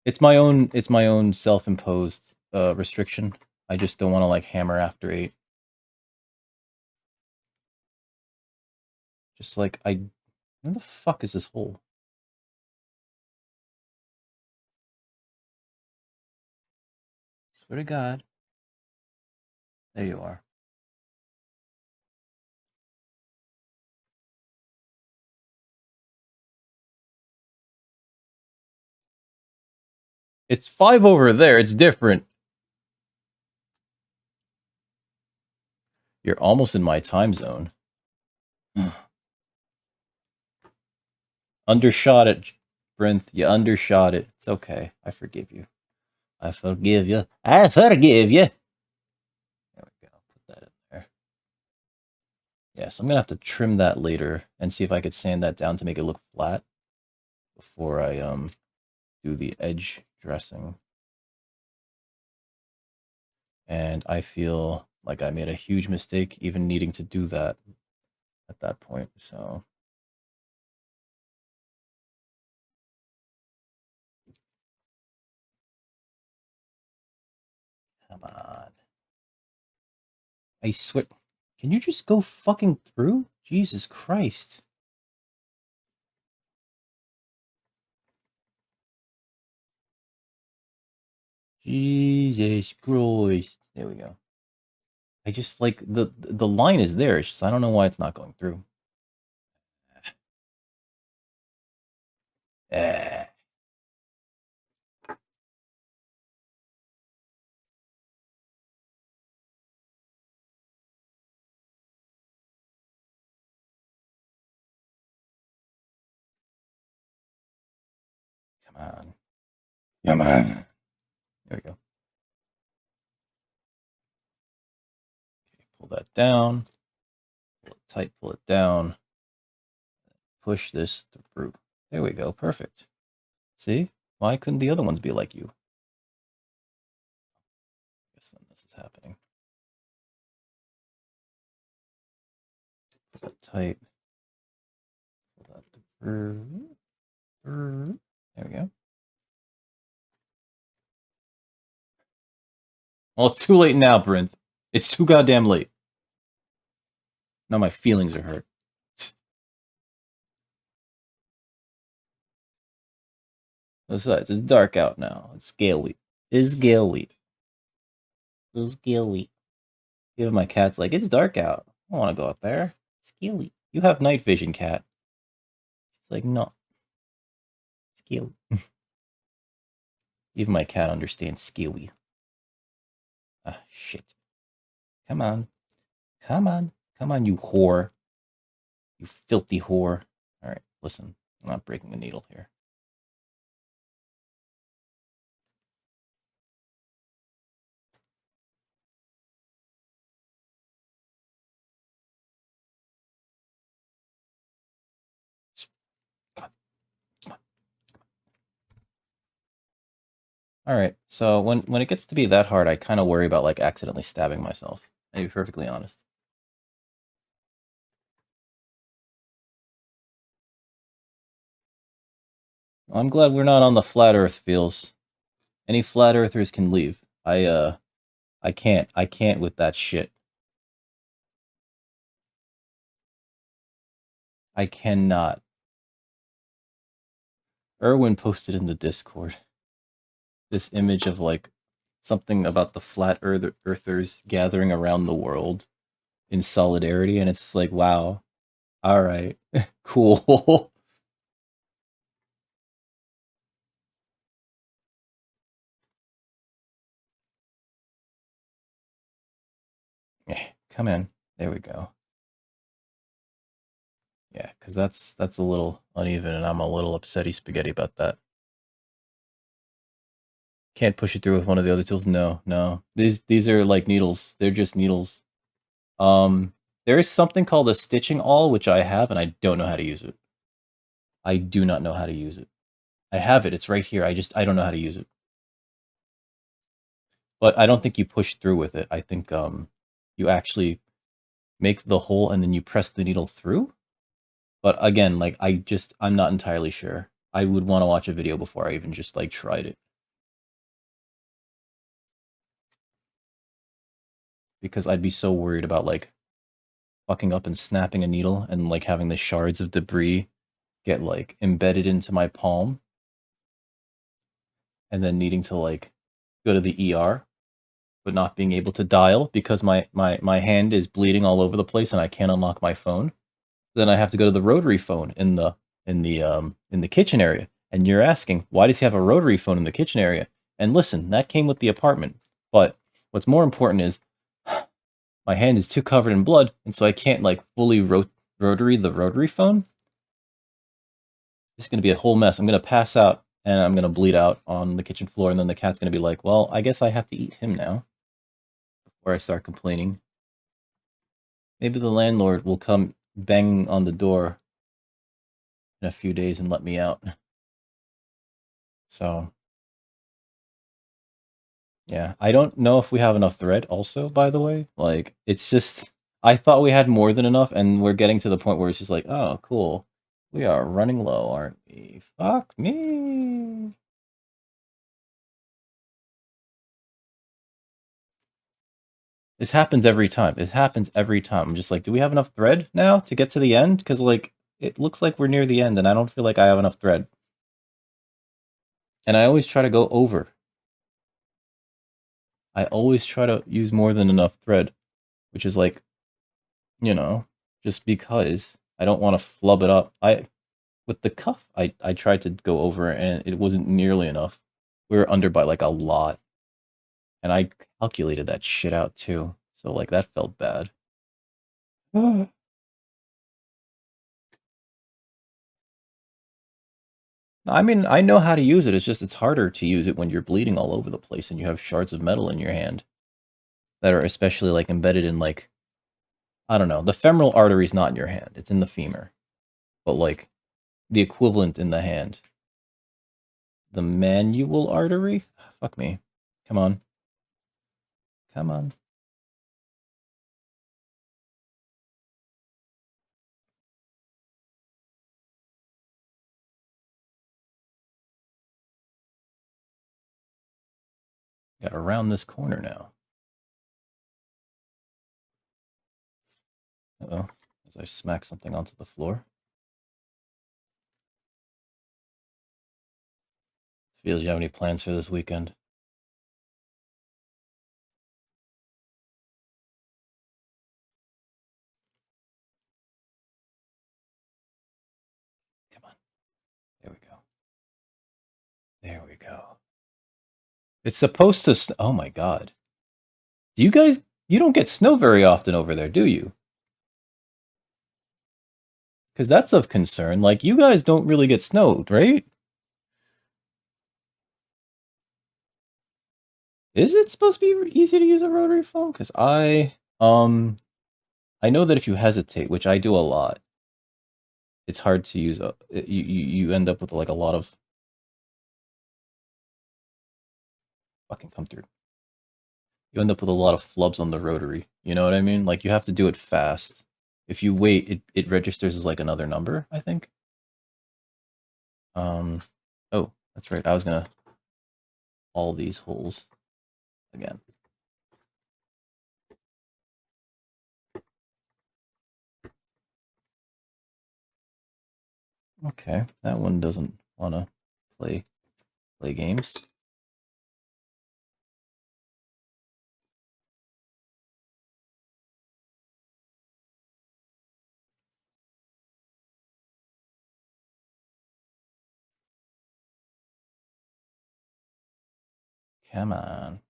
It's my own self-imposed restriction. I just don't want to like hammer after 8. Just like where the fuck is this hole? Swear to God. There you are. It's 5 over there. It's different. You're almost in my time zone. Undershot it, Brinth. You undershot it. It's okay. I forgive you. I forgive you. I forgive you. There we go. Put that in there. Yes, I'm going to have to trim that later and see if I could sand that down to make it look flat before I do the edge dressing. And I feel like I made a huge mistake even needing to do that at that point. So come on. I swear. Can you just go fucking through? Jesus Christ. Jesus Christ. There we go. I just like the line is there. It's just I don't know why it's not going through. Eh. Come on. Come on. There we go. Okay, pull that down. Pull it tight, pull it down. Push this through. There we go. Perfect. See? Why couldn't the other ones be like you? I guess then this is happening. Pull that tight. Pull that through. There we go. Well, it's too late now, Brinth. It's too goddamn late. Now my feelings are hurt. Besides, it's dark out now. It's scale week. It's gale week. It's gale week. Even my cat's like, it's dark out. I don't want to go out there. Scale week. You have night vision, cat. She's like, no. Scale. Even my cat understands skewy. Ah, shit. Come on. Come on. Come on, you whore. You filthy whore. Alright, listen. I'm not breaking a needle here. Alright, so when it gets to be that hard, I kind of worry about, like, accidentally stabbing myself. To be perfectly honest. I'm glad we're not on the flat earth feels. Any flat earthers can leave. I can't with that shit. I cannot. Erwin posted in the Discord this image of, like, something about the flat earthers gathering around the world in solidarity, and it's just like, wow. Alright. Cool. Come in. There we go. Yeah, because that's a little uneven, and I'm a little upsetty spaghetti about that. Can't push it through with one of the other tools? No, no. These are like needles. They're just needles. There is something called a stitching awl, which I have, and I don't know how to use it. I do not know how to use it. I have it. It's right here. I don't know how to use it. But I don't think you push through with it. I think you actually make the hole and then you press the needle through. But again, like I'm not entirely sure. I would want to watch a video before I even just like tried it. Because I'd be so worried about like fucking up and snapping a needle and like having the shards of debris get like embedded into my palm and then needing to like go to the ER but not being able to dial because my hand is bleeding all over the place and I can't unlock my phone. Then I have to go to the rotary phone in the kitchen area. And you're asking, why does he have a rotary phone in the kitchen area? And listen, that came with the apartment. But what's more important is my hand is too covered in blood, and so I can't like fully rotary the rotary phone. It's gonna be a whole mess. I'm gonna pass out and I'm gonna bleed out on the kitchen floor, and then the cat's gonna be like, well, I guess I have to eat him now. Before I start complaining. Maybe the landlord will come banging on the door in a few days and let me out. So, yeah. I don't know if we have enough thread also, by the way. Like, it's just, I thought we had more than enough, and we're getting to the point where it's just like, oh, cool. We are running low, aren't we? Fuck me. This happens every time. It happens every time. I'm just like, do we have enough thread now to get to the end? Because, like, it looks like we're near the end, and I don't feel like I have enough thread. And I always try to go over. I always try to use more than enough thread, which is like, you know, just because I don't want to flub it up. With the cuff, I tried to go over and it wasn't nearly enough. We were under by like a lot. And I calculated that shit out too. So like that felt bad. I mean, I know how to use it. It's just it's harder to use it when you're bleeding all over the place and you have shards of metal in your hand that are especially like embedded in like, I don't know, the femoral artery is not in your hand. It's in the femur. But like the equivalent in the hand. The manual artery? Fuck me. Come on. Come on. Got around this corner now. Uh-oh. As I smack something onto the floor. Feels you have any plans for this weekend? Come on. There we go. There we go. It's supposed to oh my god. Do you guys... You don't get snow very often over there, do you? Because that's of concern. Like, you guys don't really get snowed, right? Is it supposed to be easy to use a rotary phone? Because I know that if you hesitate, which I do a lot, it's hard to use. You end up with like a lot of fucking come through. You end up with a lot of flubs on the rotary. You know what I mean? Like, you have to do it fast. If you wait, it registers as like another number, I think. Oh, that's right. I was gonna all these holes again. Okay, that one doesn't want to play games. Come on.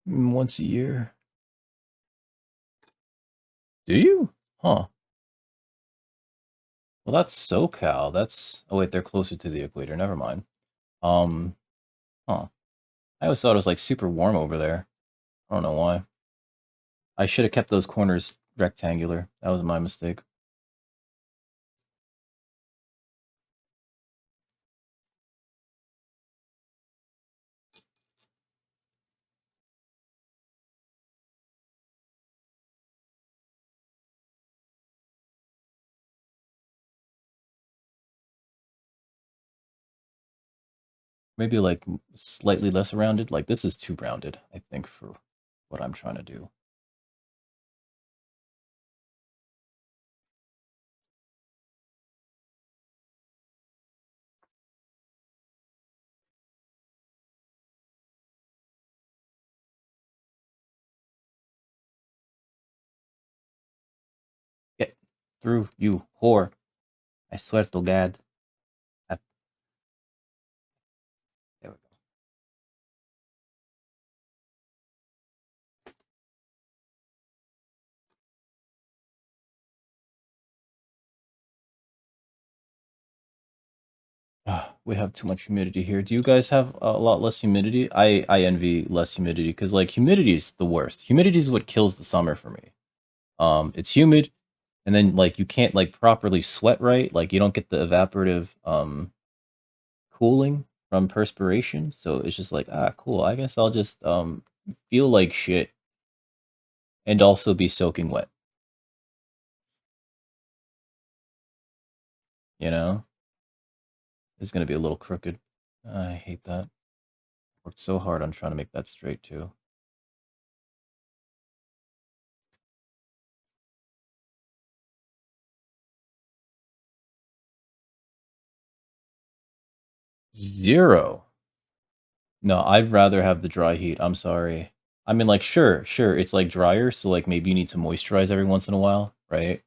Once a year. Do you? Huh. Well, that's SoCal. That's... Oh, wait, they're closer to the equator. Never mind. Huh. I always thought it was, like, super warm over there. I don't know why. I should have kept those corners rectangular. That was my mistake. Maybe, like, slightly less rounded. Like, this is too rounded, I think, for what I'm trying to do. Get through, you whore. I swear to God. There we go. We have too much humidity here. Do you guys have a lot less humidity? I envy less humidity because, like, humidity is the worst. Humidity is what kills the summer for me. It's humid, and then, like, you can't, like, properly sweat right. Like, you don't get the evaporative cooling from perspiration. So it's just like, cool. I guess I'll just feel like shit and also be soaking wet. You know? It's gonna be a little crooked. I hate that. Worked so hard on trying to make that straight too. Zero. No, I'd rather have the dry heat. I'm sorry. I mean, like, sure, it's like drier, so like maybe you need to moisturize every once in a while, right?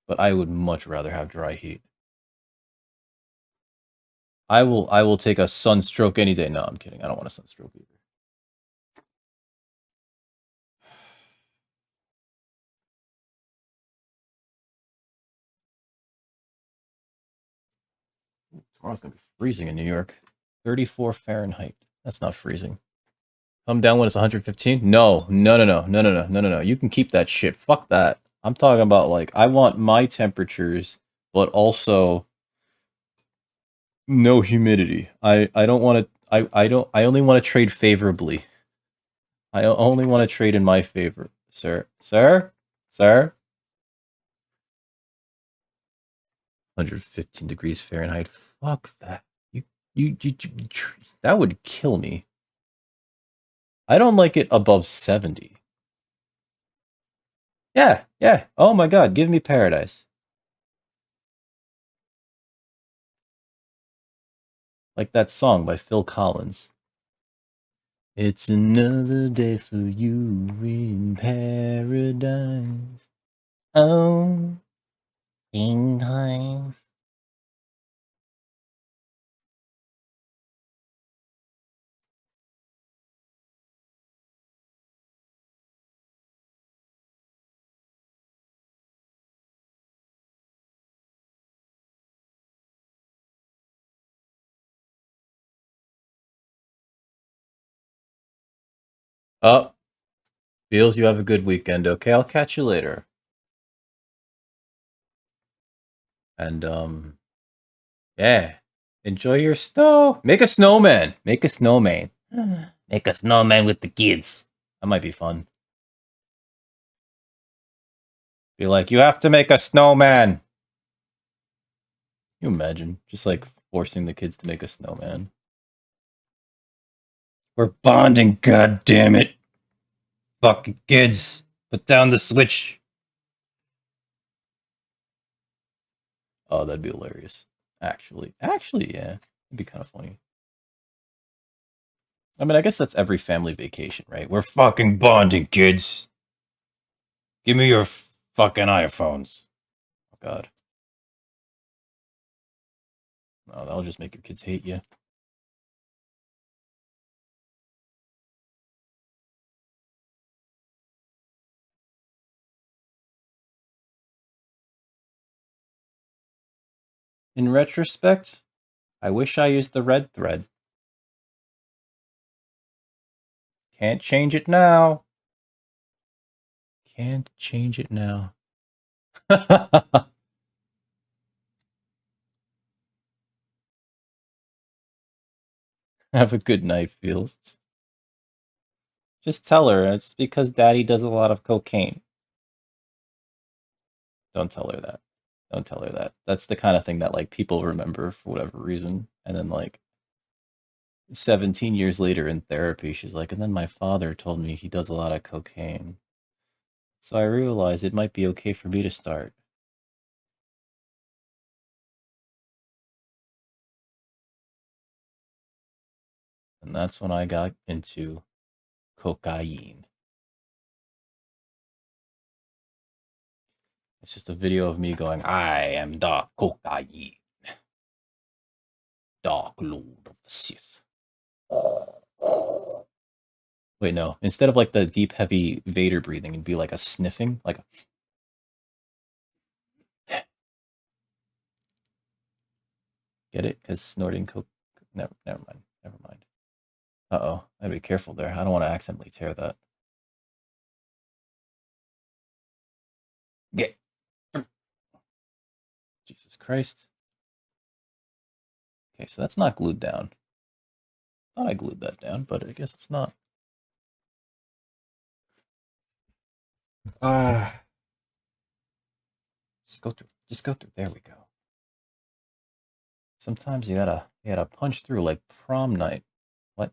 But I would much rather have dry heat. I will take a sunstroke any day. No, I'm kidding. I don't want a sunstroke either. Tomorrow's gonna be freezing in New York. 34 Fahrenheit. That's not freezing. Come down when it's 115? No. You can keep that shit. Fuck that. I'm talking about, like, I want my temperatures, but also no humidity. I don't want to... I only want to trade favorably. I only want to trade in my favor, sir. Sir? 115 degrees Fahrenheit. Fuck that. You that would kill me. I don't like it above 70. Yeah, yeah. Oh my god, give me paradise. Like that song by Phil Collins. It's another day for you in paradise. Oh, in times. Oh, Beals, you have a good weekend, okay? I'll catch you later. And, yeah. Enjoy your snow. Make a snowman. Make a snowman. Make a snowman with the kids. That might be fun. Be like, you have to make a snowman. Can you imagine? Just like forcing the kids to make a snowman. We're bonding, god damn it. Fucking kids. Put down the switch. Oh, that'd be hilarious. Actually, yeah. It'd be kind of funny. I mean, I guess that's every family vacation, right? We're fucking bonding, kids. Give me your fucking iPhones. Oh, God. No, that'll just make your kids hate you. In retrospect, I wish I used the red thread. Can't change it now. Can't change it now. Have a good night, Fields. Just tell her it's because Daddy does a lot of cocaine. Don't tell her that. Don't tell her that. That's the kind of thing that like people remember for whatever reason, and then like 17 years later in therapy, she's like, and then my father told me he does a lot of cocaine. So I realized it might be okay for me to start. And that's when I got into cocaine. It's just a video of me going, I am the cocaine. Dark Lord of the Sith. Wait, no. Instead of like the deep, heavy Vader breathing, it'd be like a sniffing, like a... Get it? Because snorting coke. Never mind. Never mind. Uh-oh. I gotta be careful there. I don't want to accidentally tear that. Get. Jesus Christ. Okay, so that's not glued down. I thought I glued that down, but I guess it's not. Ah. Just go through. Just go through. There we go. Sometimes you gotta punch through like prom night. What?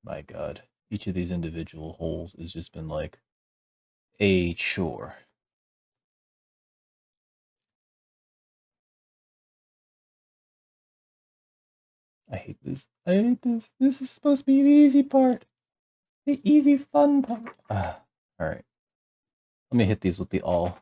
My God. Each of these individual holes has just been like a chore. I hate this. I hate this. This is supposed to be the easy part. The easy, fun part. Alright. Let me hit these with the awl.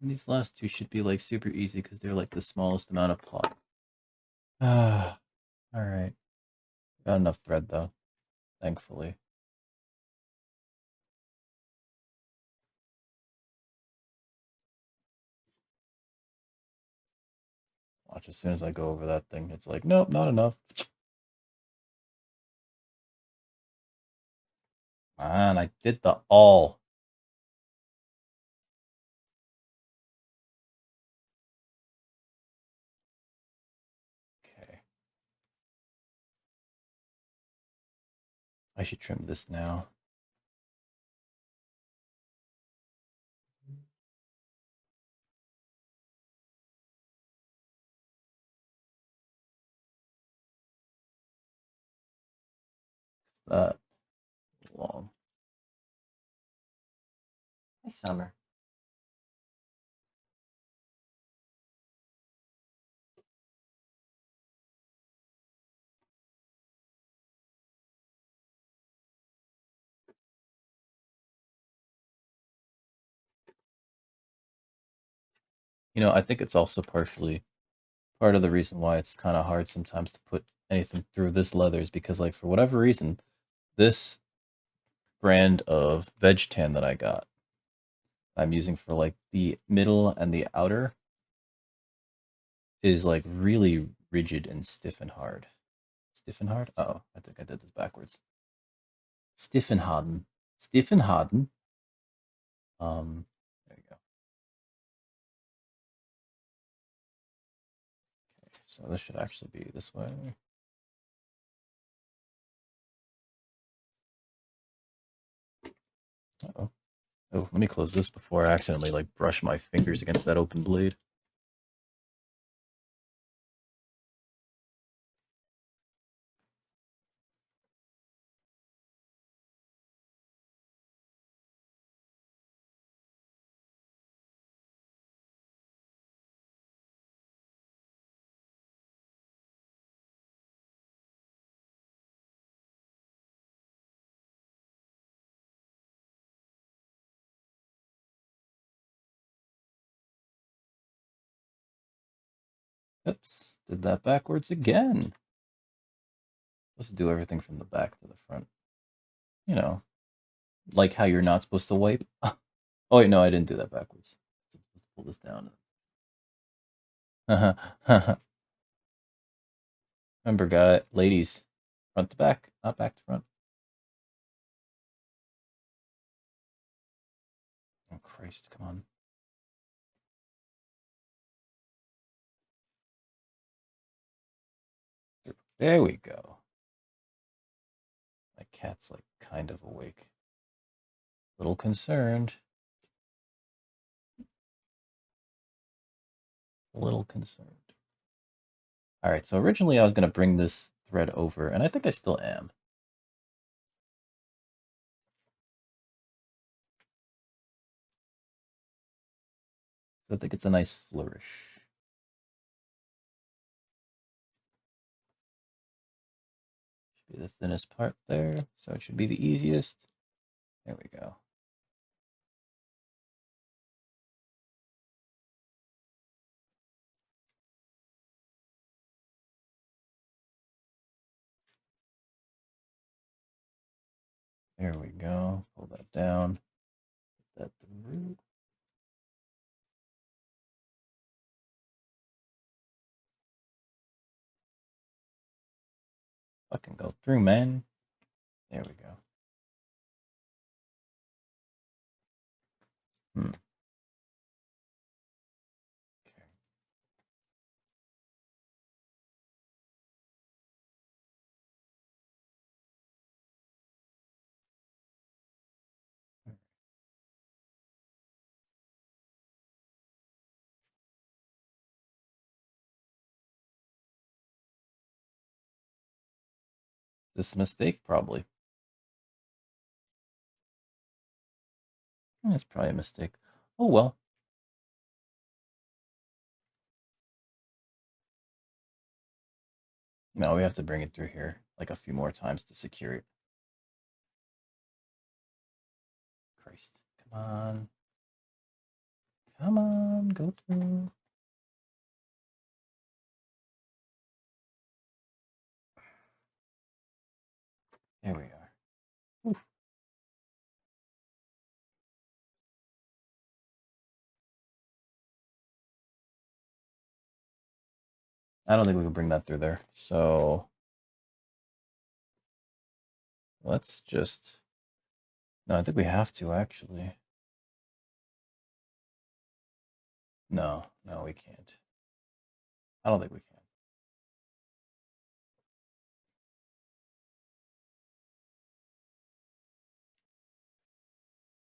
And these last two should be like super easy because they're like the smallest amount of plot. Alright. Got enough thread though. Thankfully. Watch, as soon as I go over that thing, it's like, nope, not enough. Man, I did the all. Okay. I should trim this now. Is that long? Hi, Summer. You know, I think it's also partially part of the reason why it's kind of hard sometimes to put anything through this leather is because, like, for whatever reason, this brand of Veg-Tan that I got, I'm using for like the middle and the outer, is like really rigid and stiff and hard. Stiff and hard? Oh, I think I did this backwards. Stiff and harden. Stiff and harden. There you go. Okay, so this should actually be this way. Uh-oh. Oh, let me close this before I accidentally like brush my fingers against that open blade. Oops, did that backwards again. Supposed to do everything from the back to the front. You know, like how you're not supposed to wipe. Oh wait, no, I didn't do that backwards. I'm supposed to pull this down. Remember, guy, ladies, front to back, not back to front. Oh Christ, come on. There we go. My cat's like kind of awake. Little concerned. A little concerned. All right, so originally I was going to bring this thread over, and I think I still am. So I think it's a nice flourish. Should be the thinnest part there, so it should be the easiest. There we go. There we go. Pull that down. Put that through. Fucking go through, man. There we go. Hmm. Okay. This a mistake? Probably. That's probably a mistake. Oh well. No, we have to bring it through here like a few more times to secure it. Christ. Come on. Come on, go through. There we are. Oof. I don't think we can bring that through there. So let's just No, I think we have to, actually. No, no, we can't. I don't think we can.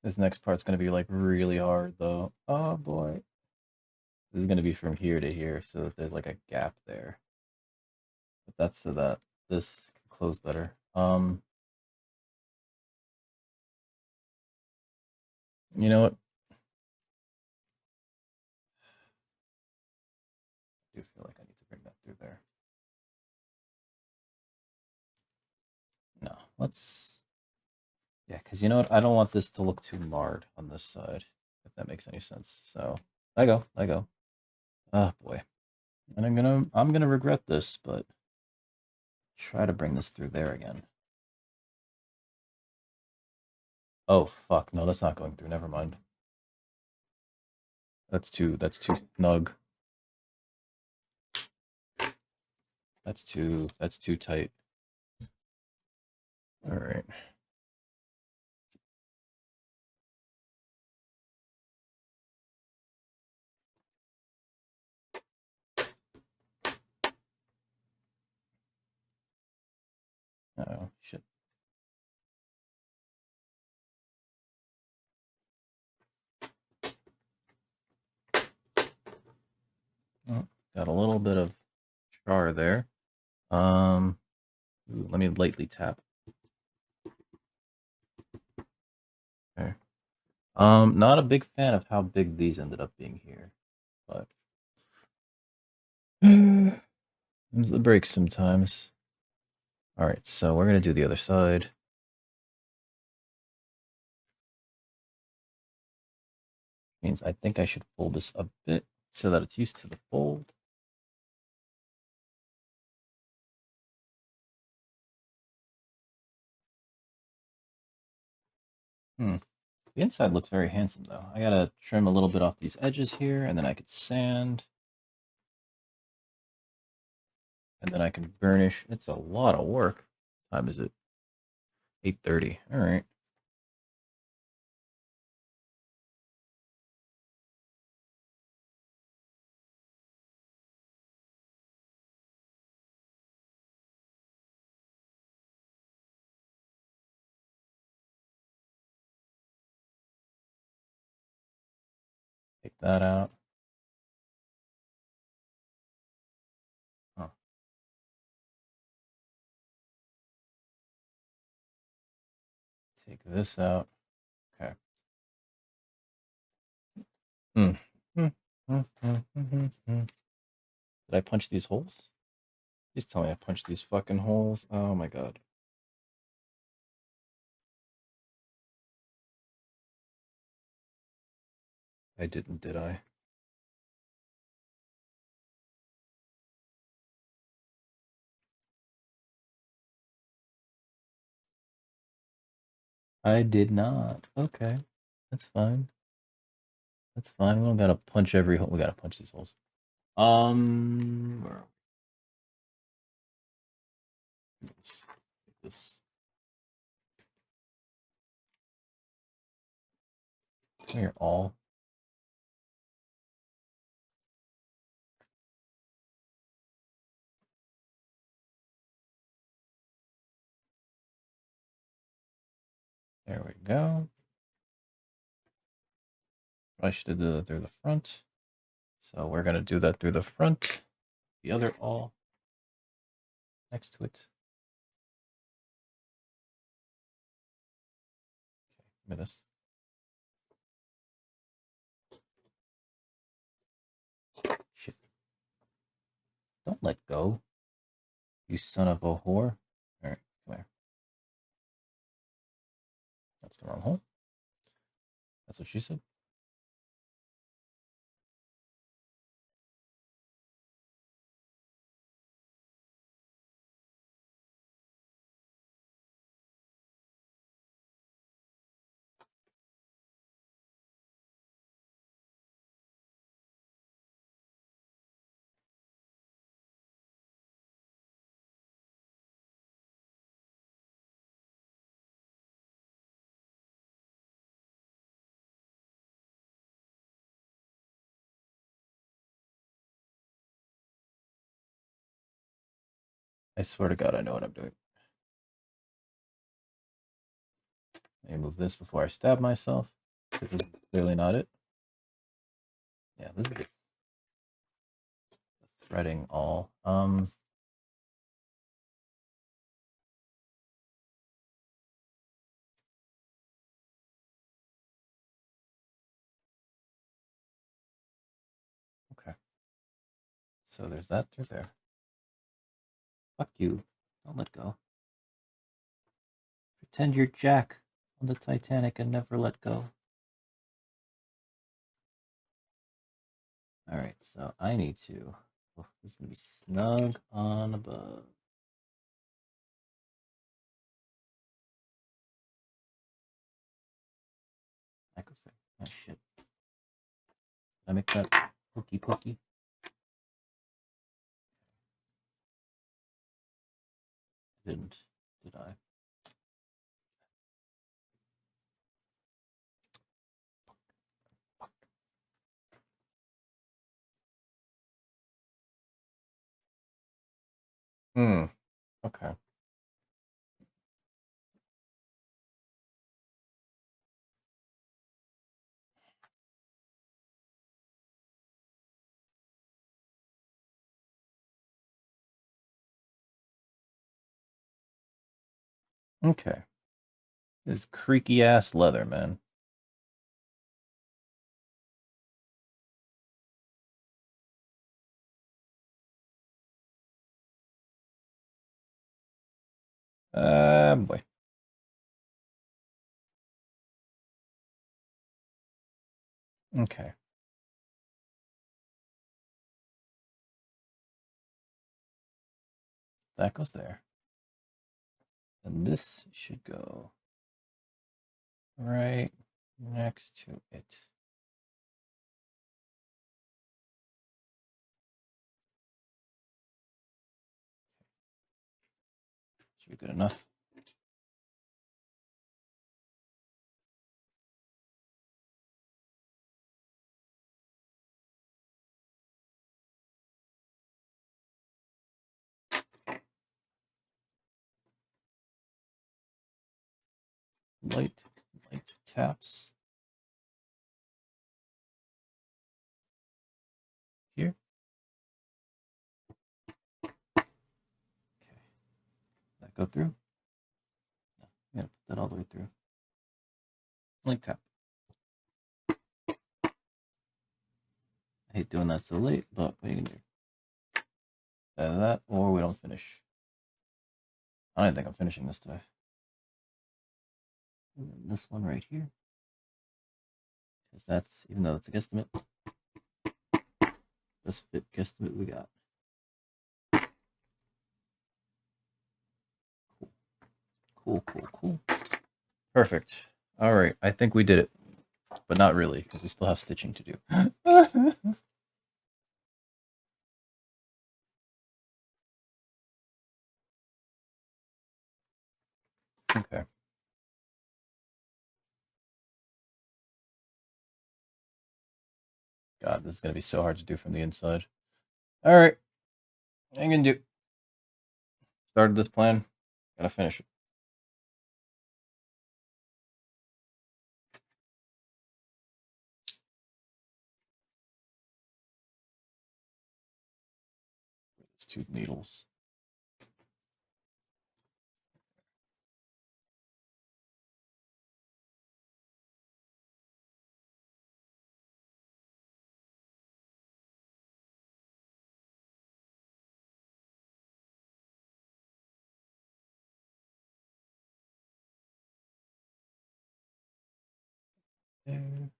This next part's going to be, like, really hard, though. Oh, boy. This is going to be from here to here, so that there's, like, a gap there. But that's so that this can close better. You know what? I do feel like I need to bring that through there. No, let's... Yeah, because you know what? I don't want this to look too marred on this side, if that makes any sense. So, I go. Oh, boy. And I'm gonna regret this, but try to bring this through there again. Oh, fuck. No, that's not going through. Never mind. That's too snug. That's too tight. All right. Oh, shit. Oh, got a little bit of char there. Let me lightly tap. Okay. Not a big fan of how big these ended up being here, but there's the breaks sometimes. All right, so we're gonna do the other side. Means I think I should fold this a bit so that it's used to the fold. The inside looks very handsome, though. I gotta trim a little bit off these edges here, and then I could sand. And then I can burnish. It's a lot of work. What time is it? 8:30. All right. Take that out. Oh. Take this out. Okay. Did I punch these holes? Please tell me I punched these fucking holes. Oh my god. I didn't, did I? I did not. Okay. That's fine. That's fine. We don't gotta punch every hole. We gotta punch these holes. Where are we? Let's take this. Here, all. There we go. I should have done that through the front. So we're going to do that through the front. The other all next to it. Okay, give me this. Shit. Don't let go. You son of a whore. Alright, come here. That's the wrong hole. That's what she said. I swear to God, I know what I'm doing. Let me move this before I stab myself. This is clearly not it. Yeah, this is the threading all. Okay. So there's that through there. Fuck you. Don't let go. Pretend you're Jack on the Titanic and never let go. Alright, so I need to. Oh, this is going to be snug on above. I could say, oh shit. Did I make that hooky pokey? Didn't, did I? Okay. Okay. This creaky ass leather, man. Boy. Okay. That goes there. And this should go right next to it. Should be good enough. Light taps here. Okay. That go through? No, I'm gonna put that all the way through. Light tap. I hate doing that so late, but what are you gonna do? Either that or we don't finish. I don't think I'm finishing this today. And then this one right here. Because that's, even though it's a guesstimate, best fit guesstimate we got. Cool. Perfect. All right, I think we did it, but not really because we still have stitching to do. Okay. God, this is gonna be so hard to do from the inside. All right, I'm gonna do. Started this plan, gotta finish it. These two needles. There,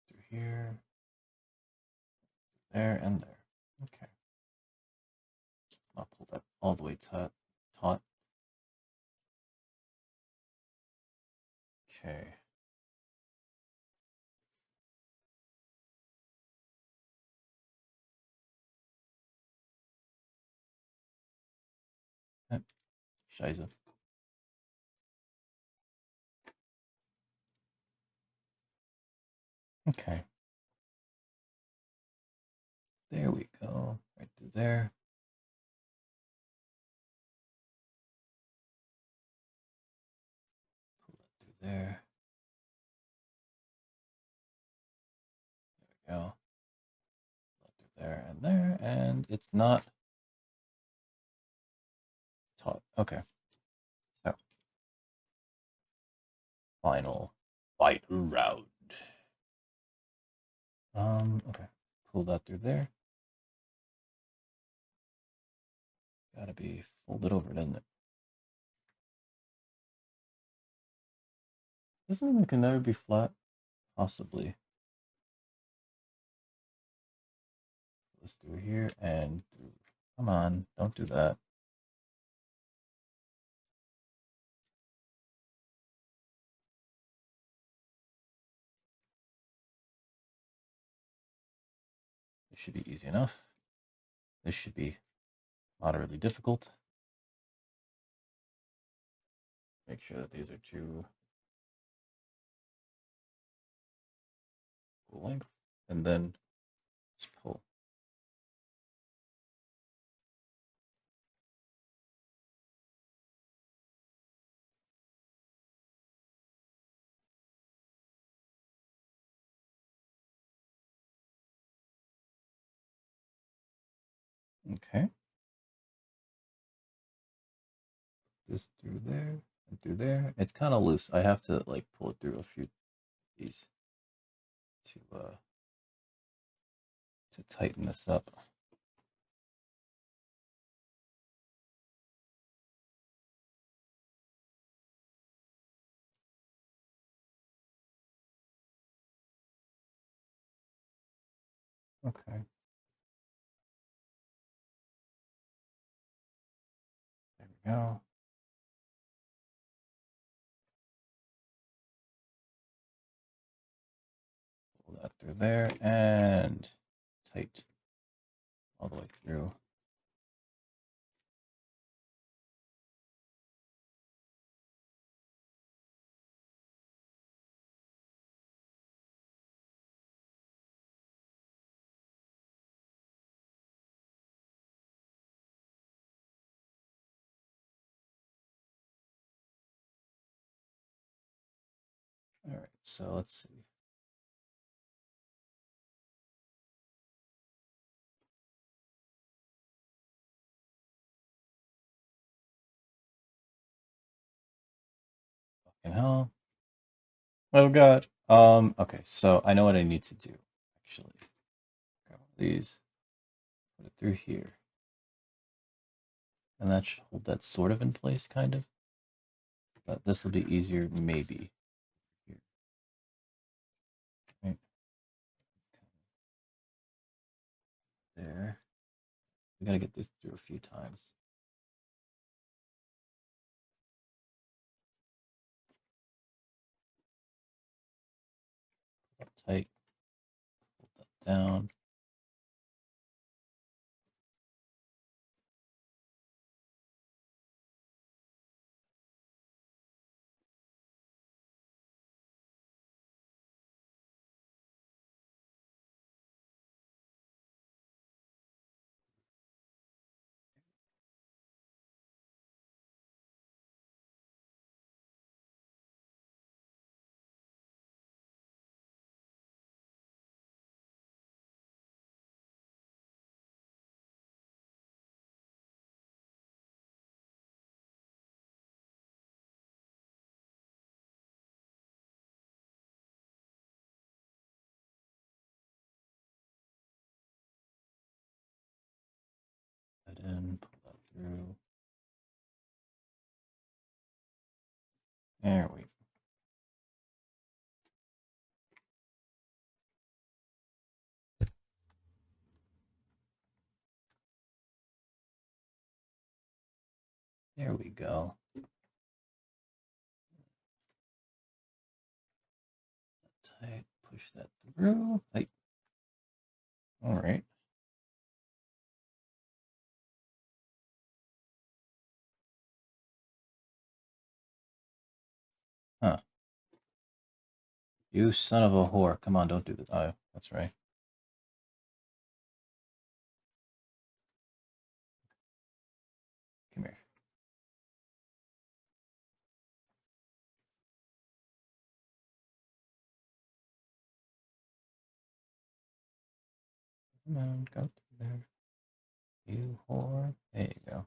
through here, there, and there. Okay. Let's not pull that all the way taut. Okay. Scheiße. Okay. There we go. Right through there. There. There we go. There and there, and it's not taut. Okay. So final round. Okay. Pull that through there. Gotta be folded over, doesn't it? Doesn't it can never be flat? Possibly. Let's do it here and come on, don't do that. This should be easy enough. This should be moderately difficult. Make sure that these are two equal length, and then just pull. Okay. This through there and through there. It's kind of loose. I have to like pull it through a few of these to tighten this up. Okay. There we go. Pull that through there and tight all the way through. All right, so let's see. Fucking hell. Oh god. Okay, so I know what I need to do, actually. Grab one of these, put it through here. And that should hold that sort of in place, kind of. But this will be easier, maybe. Here. Right. There. We gotta get this through a few times. Pull that tight. Pull that down. That in, pull that through. There we go. There we go. Tight, push that through. Tight. All right. Huh. You son of a whore. Come on, don't do this. Oh, that's right. Come here. Come on, go through there. You whore. There you go.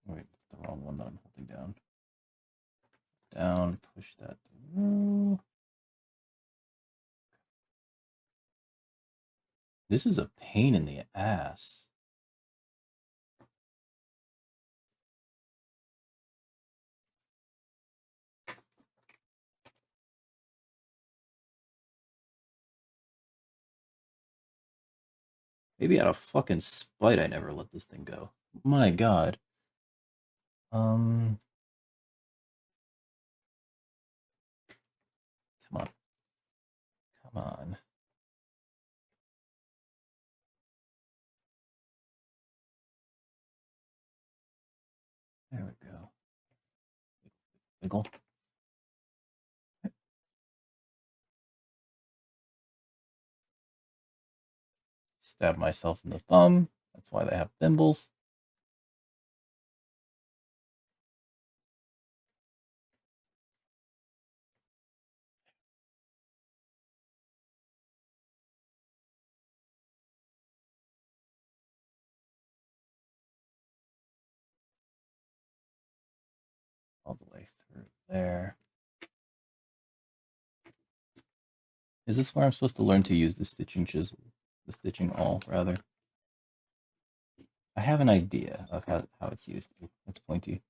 Wait, that's the wrong one that I'm holding down. Down, push that through. This is a pain in the ass. Maybe out of fucking spite I never let this thing go. My god. Come on. Come on. There we go. Wiggle. Stab myself in the thumb. That's why they have thimbles. All the way through there. Is this where I'm supposed to learn to use the stitching chisel? The stitching awl, rather. I have an idea of how it's used. It's pointy.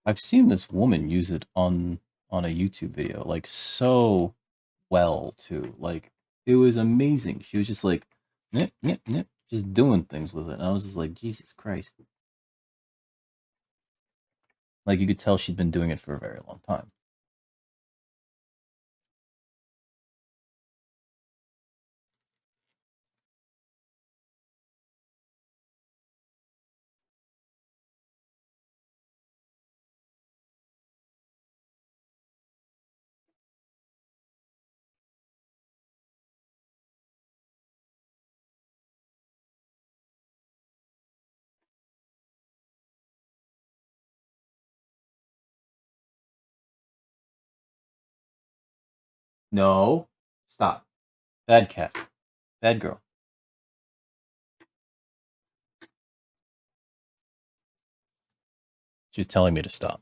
I've seen this woman use it on a YouTube video, like so well too. Like it was amazing. She was just like nip, nip, nip, just doing things with it. And I was just like, Jesus Christ. Like you could tell she'd been doing it for a very long time. No. Stop. Bad cat. Bad girl. She's telling me to stop.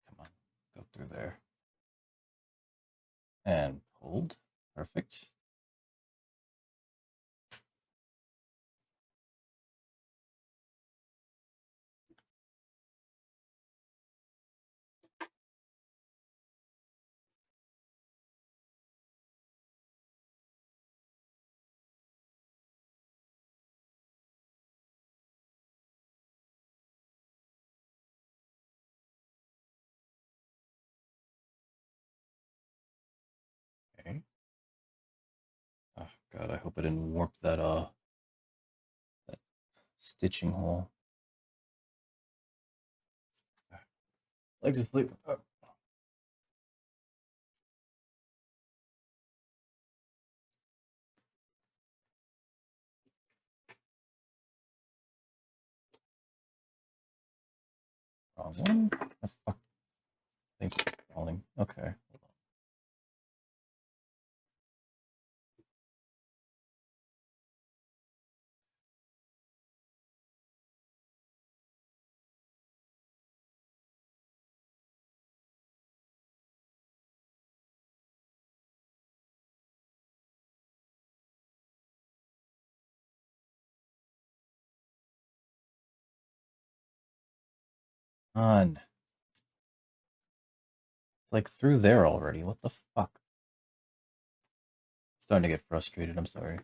Come on. Go through there. And hold. Perfect. Okay. Oh god, I hope I didn't warp that that stitching hole. Legs asleep. Oh. Wrong one. Oh, fuck. Things are falling. Okay. On. It's like through there already. What the fuck? Starting to get frustrated. I'm sorry.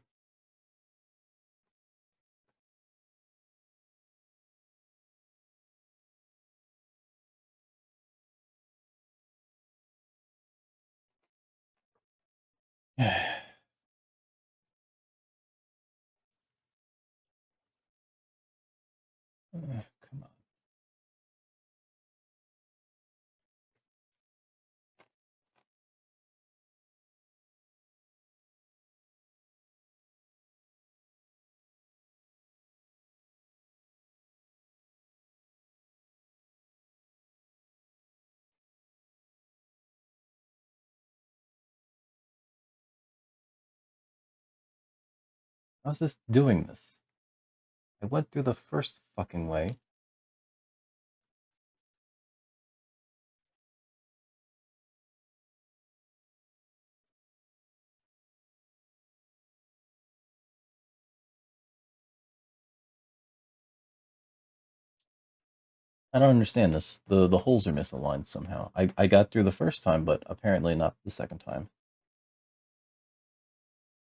Come on. How's this doing this? I went through the first fucking way. I don't understand this. The holes are misaligned somehow. I got through the first time, but apparently not the second time.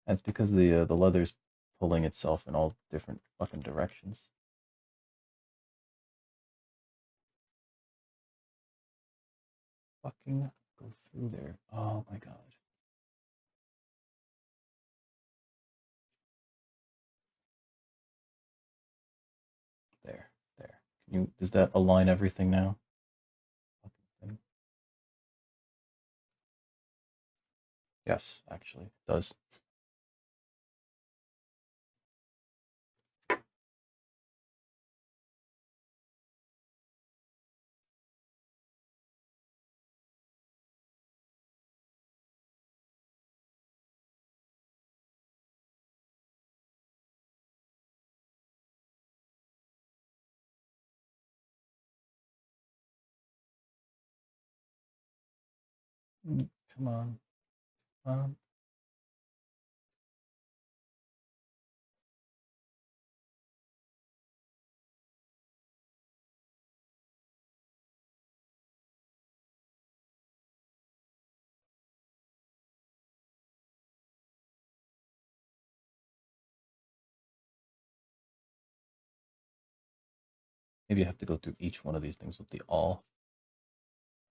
And it's because the leather's pulling itself in all different fucking directions. Fucking go through there. Oh my god. There, there. Can you? Does that align everything now? Yes, actually, it does. Come on. Maybe I have to go through each one of these things with the awl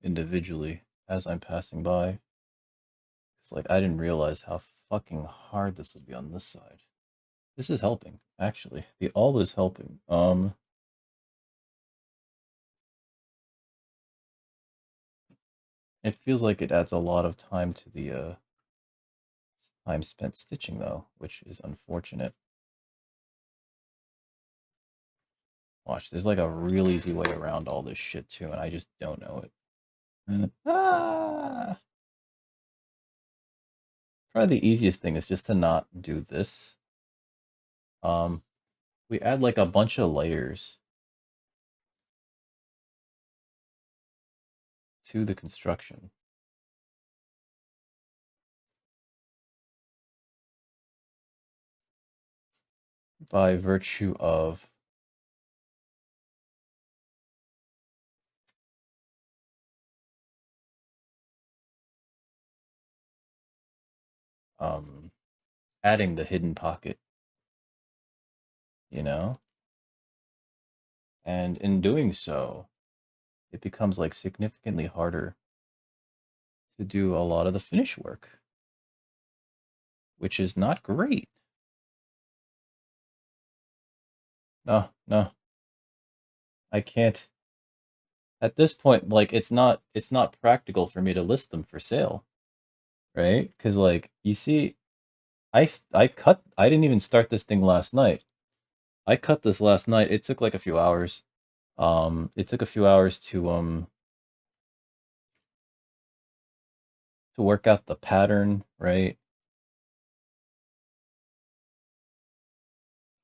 individually as I'm passing by. It's like I didn't realize how fucking hard this would be on this side. This is helping, actually. The awl is helping. It feels like it adds a lot of time to the time spent stitching though, which is unfortunate. Watch, there's like a real easy way around all this shit too, and I just don't know it. Ah! Probably the easiest thing is just to not do this. We add like a bunch of layers to the construction. By virtue of adding the hidden pocket, you know? And in doing so, it becomes like significantly harder to do a lot of the finish work, which is not great. No, no. I can't. At this point, like it's not practical for me to list them for sale, right? Cuz like you see I didn't even start this thing last night. I cut this last night. It took like a few hours. It took a few hours to work out the pattern, right?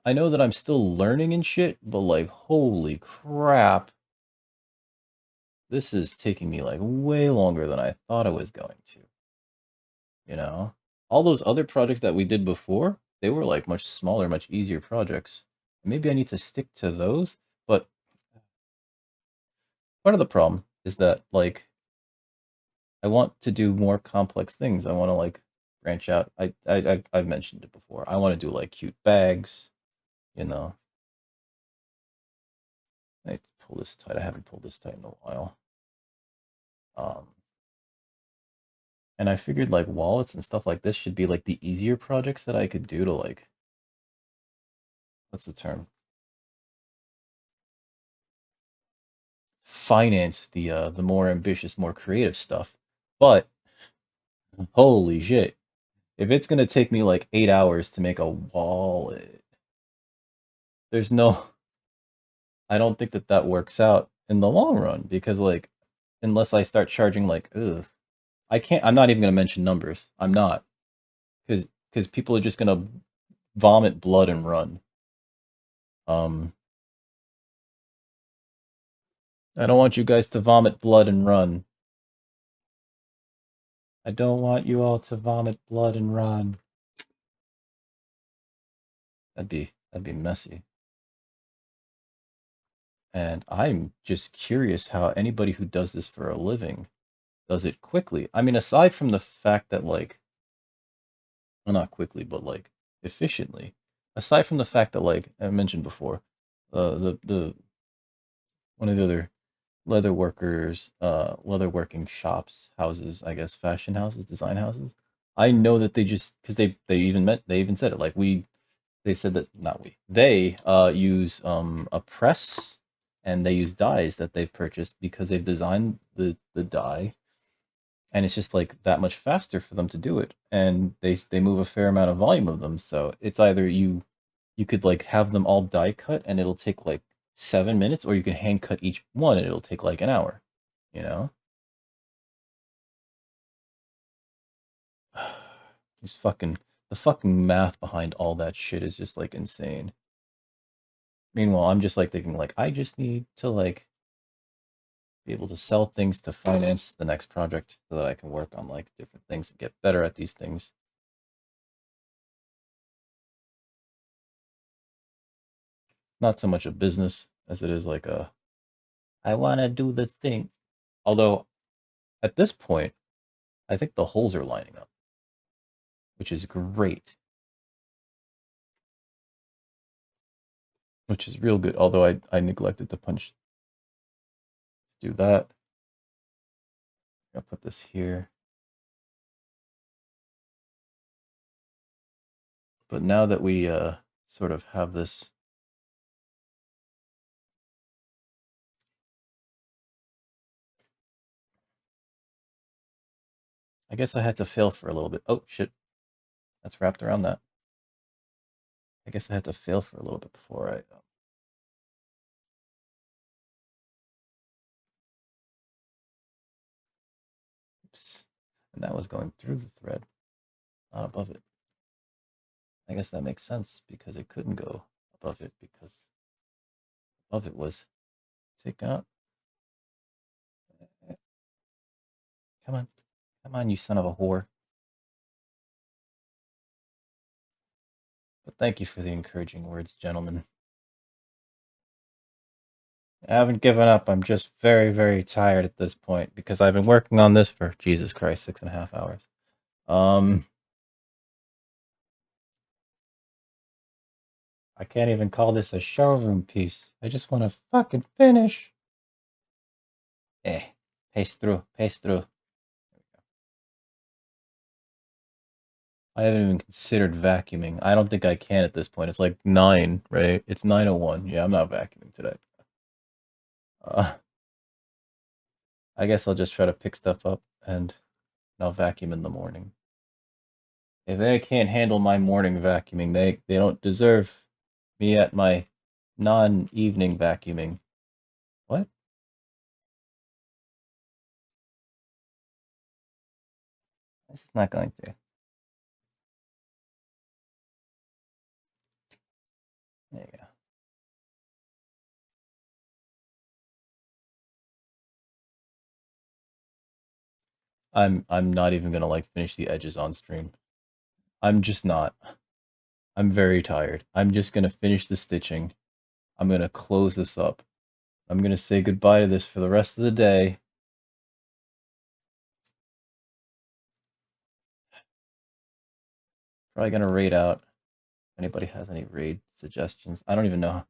I know that I'm still learning and shit, but like holy crap. This is taking me like way longer than I thought it was going to. You know? All those other projects that we did before, they were like much smaller, much easier projects. Maybe I need to stick to those, but part of the problem is that like I want to do more complex things. I want to like branch out. I've mentioned it before. I want to do like cute bags, you know. I pull this tight. I haven't pulled this tight in a while. And I figured like wallets and stuff like this should be like the easier projects that I could do to like, what's the term? finance the more ambitious, more creative stuff. But holy shit, if it's gonna take me like 8 hours to make a wallet, there's no, I don't think that that works out in the long run, because like, unless I start charging like, ugh, I can't, I'm not even gonna mention numbers. I'm not, because people are just gonna vomit blood and run. I don't want you guys to vomit blood and run. I don't want you all to vomit blood and run. That'd be messy. And I'm just curious how anybody who does this for a living does it quickly. I mean, aside from the fact that like, well, not quickly, but like efficiently. Aside from the fact that like I mentioned before, the one of the other leather workers, leather working shops, houses, I guess, fashion houses, design houses. I know that they just, because they even said it, like they said that, not we, they use a press, and they use dyes that they've purchased because they've designed the dye, and it's just like that much faster for them to do it, and they move a fair amount of volume of them. So it's either you could like have them all die cut and it'll take like 7 minutes, or you can hand cut each one and it'll take like an hour, you know. These fucking, the fucking math behind all that shit is just like insane. Meanwhile, I'm just like thinking like, I just need to like be able to sell things to finance the next project so that I can work on like different things and get better at these things. Not so much a business as it is like a, I want to do the thing. Although at this point, I think the holes are lining up, which is great, which is real good. Although I neglected to punch, do that. I'll put this here. But now that we sort of have this, I guess I had to fail for a little bit. Oh shit, that's wrapped around that. I guess I had to fail for a little bit before I. Oops. And that was going through the thread, not above it. I guess that makes sense because it couldn't go above it because above it was taken up. Come on. Come on, you son of a whore. But thank you for the encouraging words, gentlemen. I haven't given up. I'm just very, very tired at this point because I've been working on this for, Jesus Christ, 6.5 hours. I can't even call this a showroom piece. I just want to fucking finish. Paste through, paste through. I haven't even considered vacuuming. I don't think I can at this point. It's like 9, right? It's 9:01. Yeah, I'm not vacuuming today. I guess I'll just try to pick stuff up and I'll vacuum in the morning. If they can't handle my morning vacuuming, they don't deserve me at my non-evening vacuuming. What? This is not going to. There you go. I'm not even gonna like finish the edges on stream. I'm just not. I'm very tired. I'm just gonna finish the stitching. I'm gonna close this up. I'm gonna say goodbye to this for the rest of the day. Probably gonna raid out. If anybody has any raid suggestions, I don't even know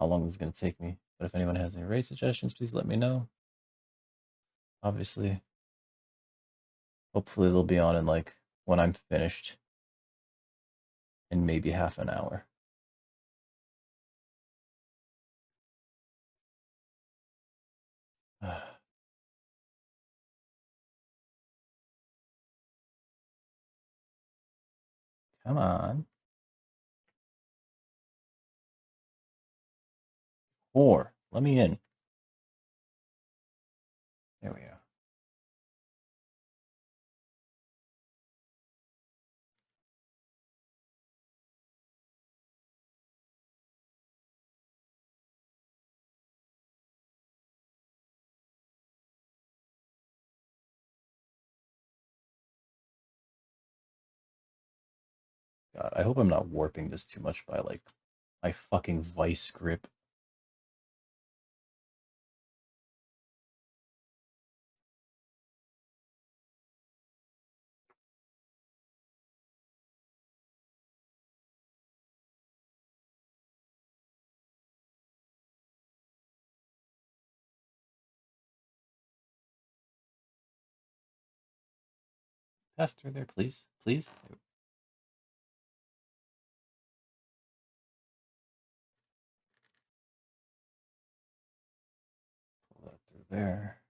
how long this is gonna take me. But if anyone has any raid suggestions, please let me know. Obviously, hopefully they'll be on in like when I'm finished in maybe half an hour. Come on. 4. Let me in. There we go. God, I hope I'm not warping this too much by, like, my fucking vice grip. Pass through there, please. Please. Pull that through there.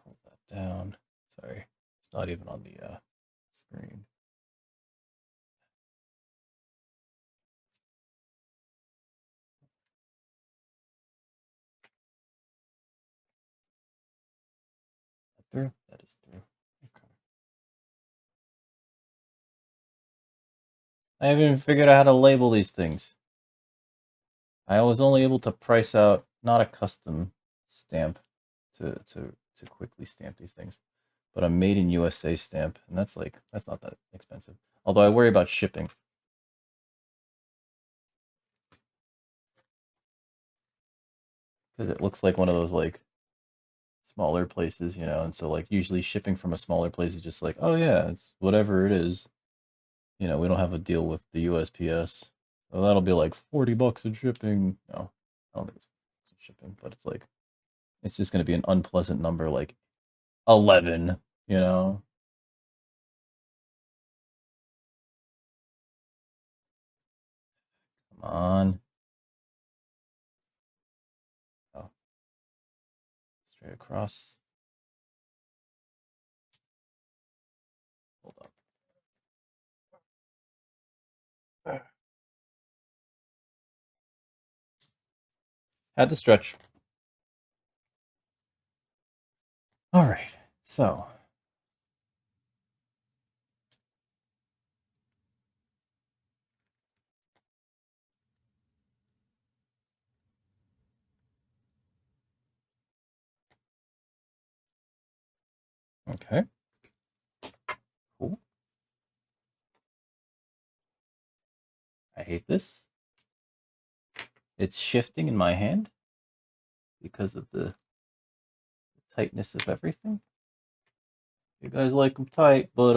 Pull that down. Sorry. It's not even on the screen. That through? That is through. Okay. I haven't even figured out how to label these things. I was only able to price out not a custom stamp to quickly stamp these things, but a made in USA stamp, and that's not that expensive. Although I worry about shipping. Because it looks like one of those like smaller places, you know, and so like usually shipping from a smaller place is just like, oh yeah, it's whatever it is. You know, we don't have a deal with the USPS. So that'll be like $40 in shipping. No, I don't think it's shipping, but it's like it's just gonna be an unpleasant number like 11, you know. Come on. Oh, straight across. Hold up. Had to stretch. All right, so okay, cool. I hate this. It's shifting in my hand because of the tightness of everything. You guys like them tight, but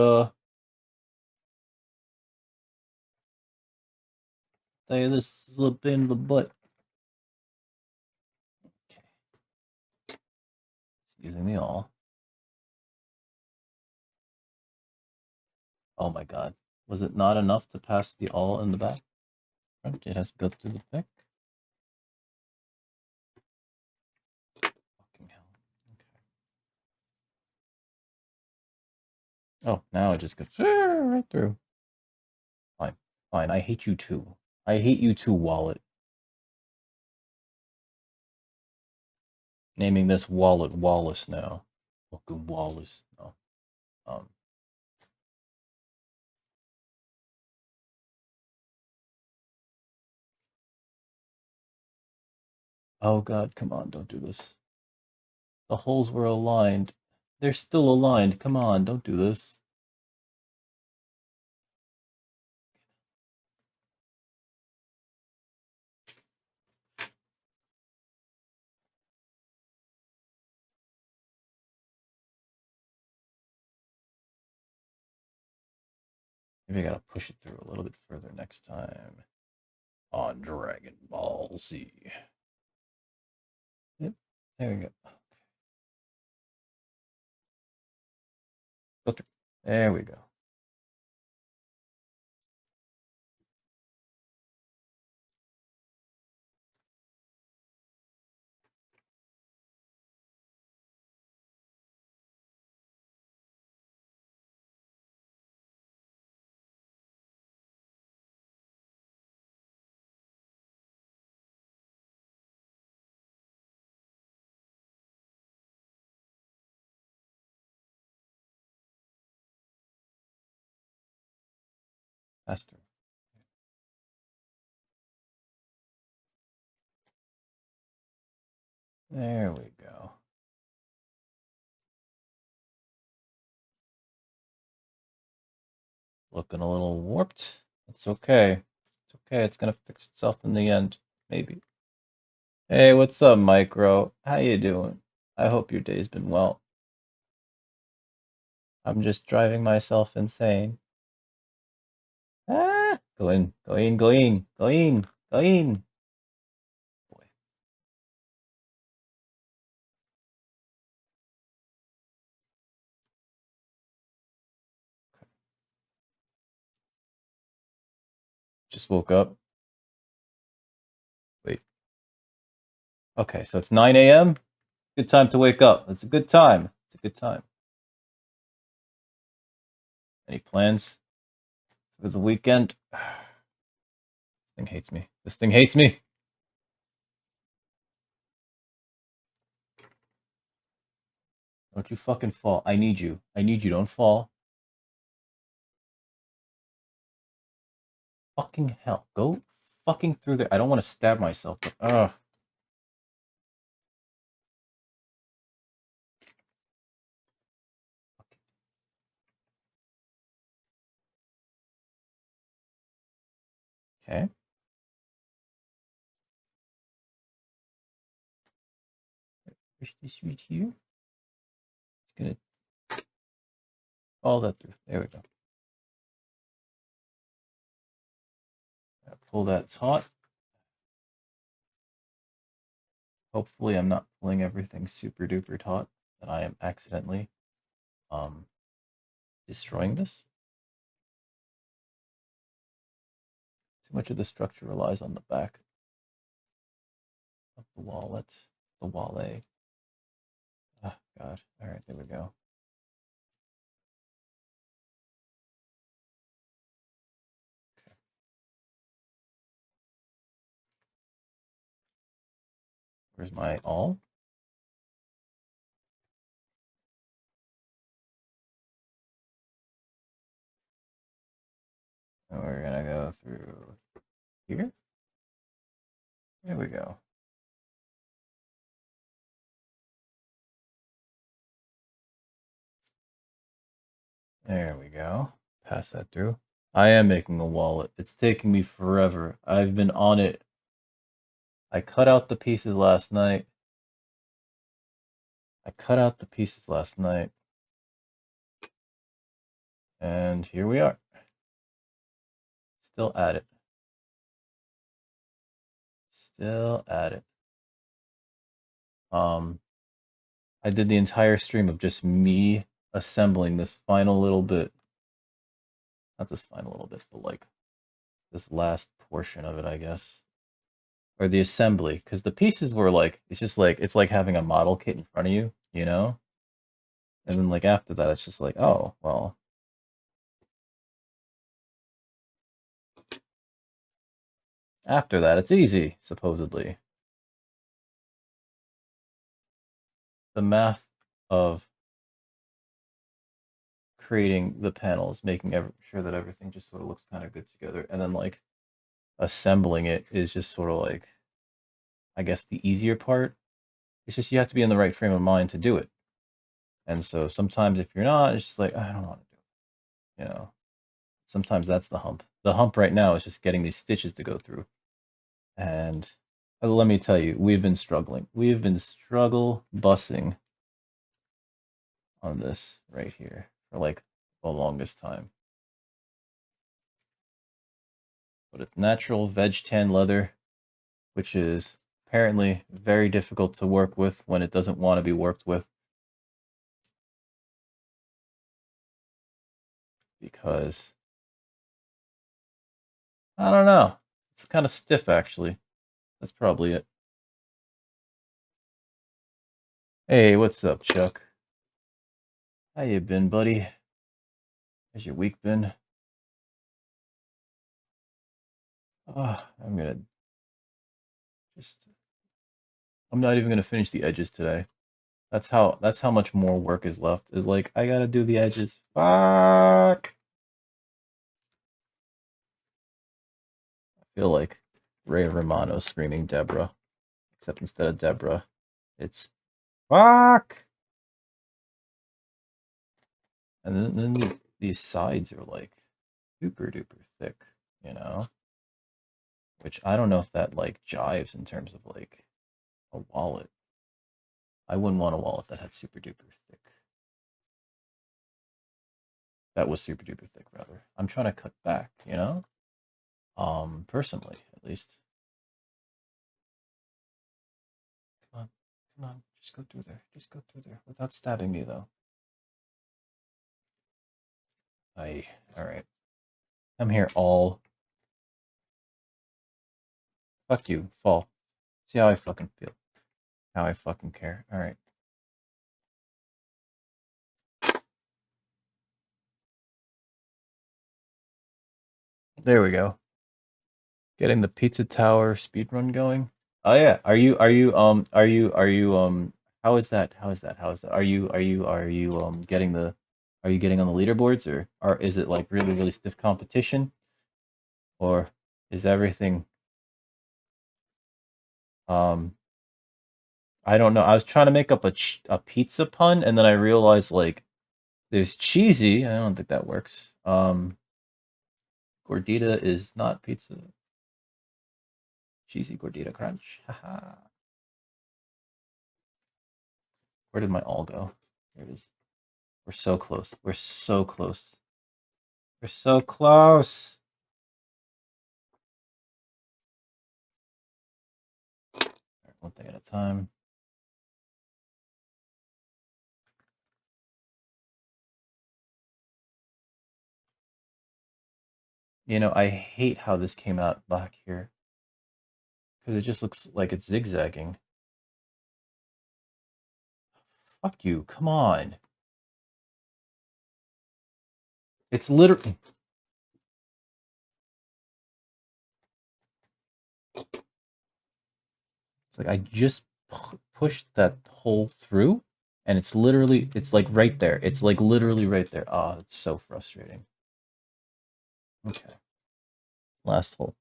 tell you this is a pain in the butt. Okay, using the awl. Oh my god, was it not enough to pass the awl in the back? It has to go through the pick. Fucking hell. Okay. Oh, now it just goes right through. Fine, fine. I hate you too. I hate you too, Wallet. Naming this wallet Wallace now. Fucking Wallace. No. Um. Oh god, come on, don't do this. The holes were aligned. They're still aligned. Come on, don't do this. Maybe I gotta push it through a little bit further next time. On Dragon Ball Z. Yep, there we go. Okay. There we go. Faster. There we go. Looking a little warped. It's okay. It's okay. It's gonna fix itself in the end, maybe. Hey, what's up, Micro? How you doing? I hope your day's been well. I'm just driving myself insane. Ah, go in, go in, go in, go in, go in. Boy. Just woke up. Wait. Okay, so it's 9 a.m. Good time to wake up. It's a good time. It's a good time. Any plans for the weekend? This thing hates me. This thing hates me. Don't you fucking fall. I need you. I need you. Don't fall. Fucking hell. Go fucking through there. I don't want to stab myself, but ugh. Okay. Push this right here. It's gonna follow that through. There we go. Pull that taut. Hopefully I'm not pulling everything super duper taut that I am accidentally destroying this. Too much of the structure relies on the back of the wallet. The wallet. Oh god. Alright, there we go. Okay. Where's my all? And we're gonna go through here. There we go. There we go. Pass that through. I am making a wallet. It's taking me forever. I've been on it. I cut out the pieces last night. And here we are. Still at it. Still at it. I did the entire stream of just me assembling this final little bit. Not this final little bit, but like this last portion of it, I guess. Or the assembly, because the pieces were like, it's just like, it's like having a model kit in front of you, you know? And then like after that, it's just like, oh, well. After that, it's easy, supposedly. The math of creating the panels, making sure that everything just sort of looks kind of good together, and then like assembling it is just sort of like, I guess, the easier part. It's just you have to be in the right frame of mind to do it. And so sometimes if you're not, it's just like, I don't want to do it. You know, sometimes that's the hump. The hump right now is just getting these stitches to go through. And let me tell you, we've been struggling. We've been struggle bussing on this right here for like the longest time. But it's natural Veg-Tan leather, which is apparently very difficult to work with when it doesn't want to be worked with. Because, I don't know, it's kind of stiff actually. That's probably it. Hey, what's up, Chuck? How you been, buddy? How's your week been? Oh, I'm not even gonna finish the edges today. That's how much more work is left. Is like I gotta do the edges. Fuck. feel like Ray Romano screaming Deborah, except instead of Deborah, it's fuck. And then these sides are like super duper thick, you know? Which I don't know if that like jives in terms of like a wallet. I wouldn't want a wallet that had super duper thick. That was super duper thick, rather. I'm trying to cut back, you know? Personally, at least. Come on, come on, just go through there. Just go through there without stabbing me, though. Alright. I'm here all. Fuck you, fall. See how I fucking feel. How I fucking care. Alright. There we go. Getting the Pizza Tower speedrun going. Oh yeah. How is that? How is that? How is that? Are you getting the are you getting on the leaderboards, or is it like really, really stiff competition? Or is everything um I don't know. I was trying to make up a pizza pun, and then I realized like there's cheesy. I don't think that works. Gordita is not pizza. Cheesy gordita crunch. Haha. Where did my all go? There it is. We're so close. We're so close. We're so close. All right, one thing at a time. You know, I hate how this came out back here. Because it just looks like it's zigzagging. Fuck you, come on. It's literally... It's like I just pushed that hole through, and it's literally, it's like right there. It's like literally right there. Oh, it's so frustrating. Okay. Last hole.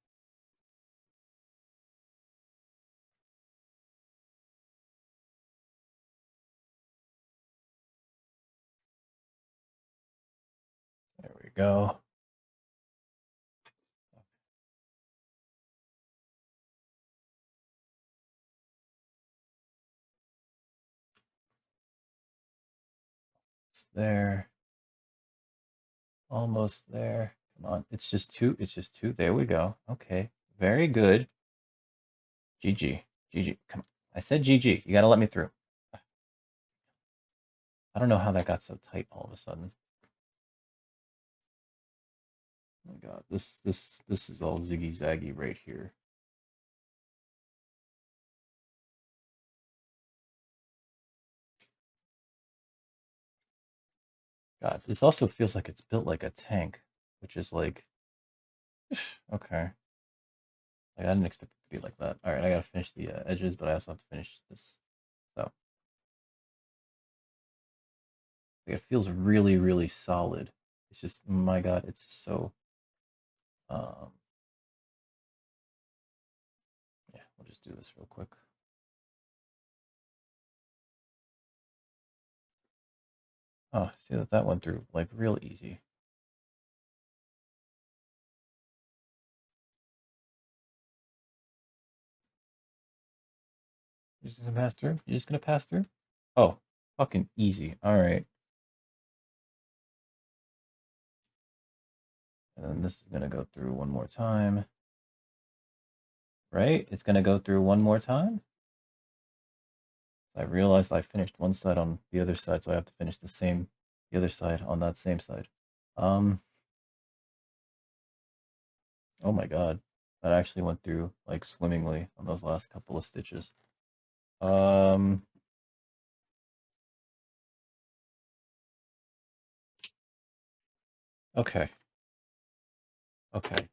There we go. It's there. Almost there. Come on. It's just two. It's just two. There we go. Okay. Very good. GG. GG. Come on. I said GG. You gotta let me through. I don't know how that got so tight all of a sudden. Oh my god. This is all ziggy zaggy right here. God, this also feels like it's built like a tank, which is like okay. Like, I didn't expect it to be like that. All right, I gotta finish the edges, but I also have to finish this. So like, it feels really, really solid. It's just, my God, it's just so. Yeah, we'll just do this real quick. Oh, see that went through like real easy. You're just gonna pass through? You're just gonna pass through? Oh, fucking easy. All right. And then this is gonna go through one more time. Right? It's gonna go through one more time. I realized I finished one side on the other side, so I have to finish the other side on that same side. Oh my God. That actually went through like swimmingly on those last couple of stitches. Okay. Okay.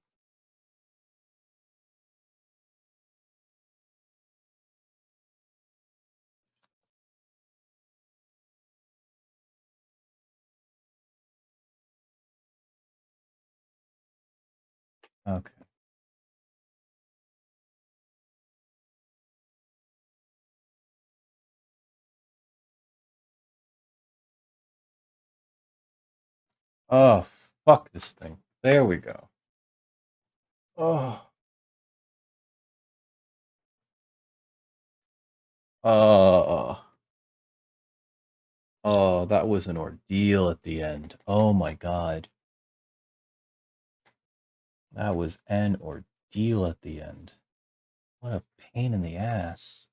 Okay. Oh, fuck this thing. There we go. Oh. Oh, that was an ordeal at the end. Oh my god. That was an ordeal at the end. What a pain in the ass.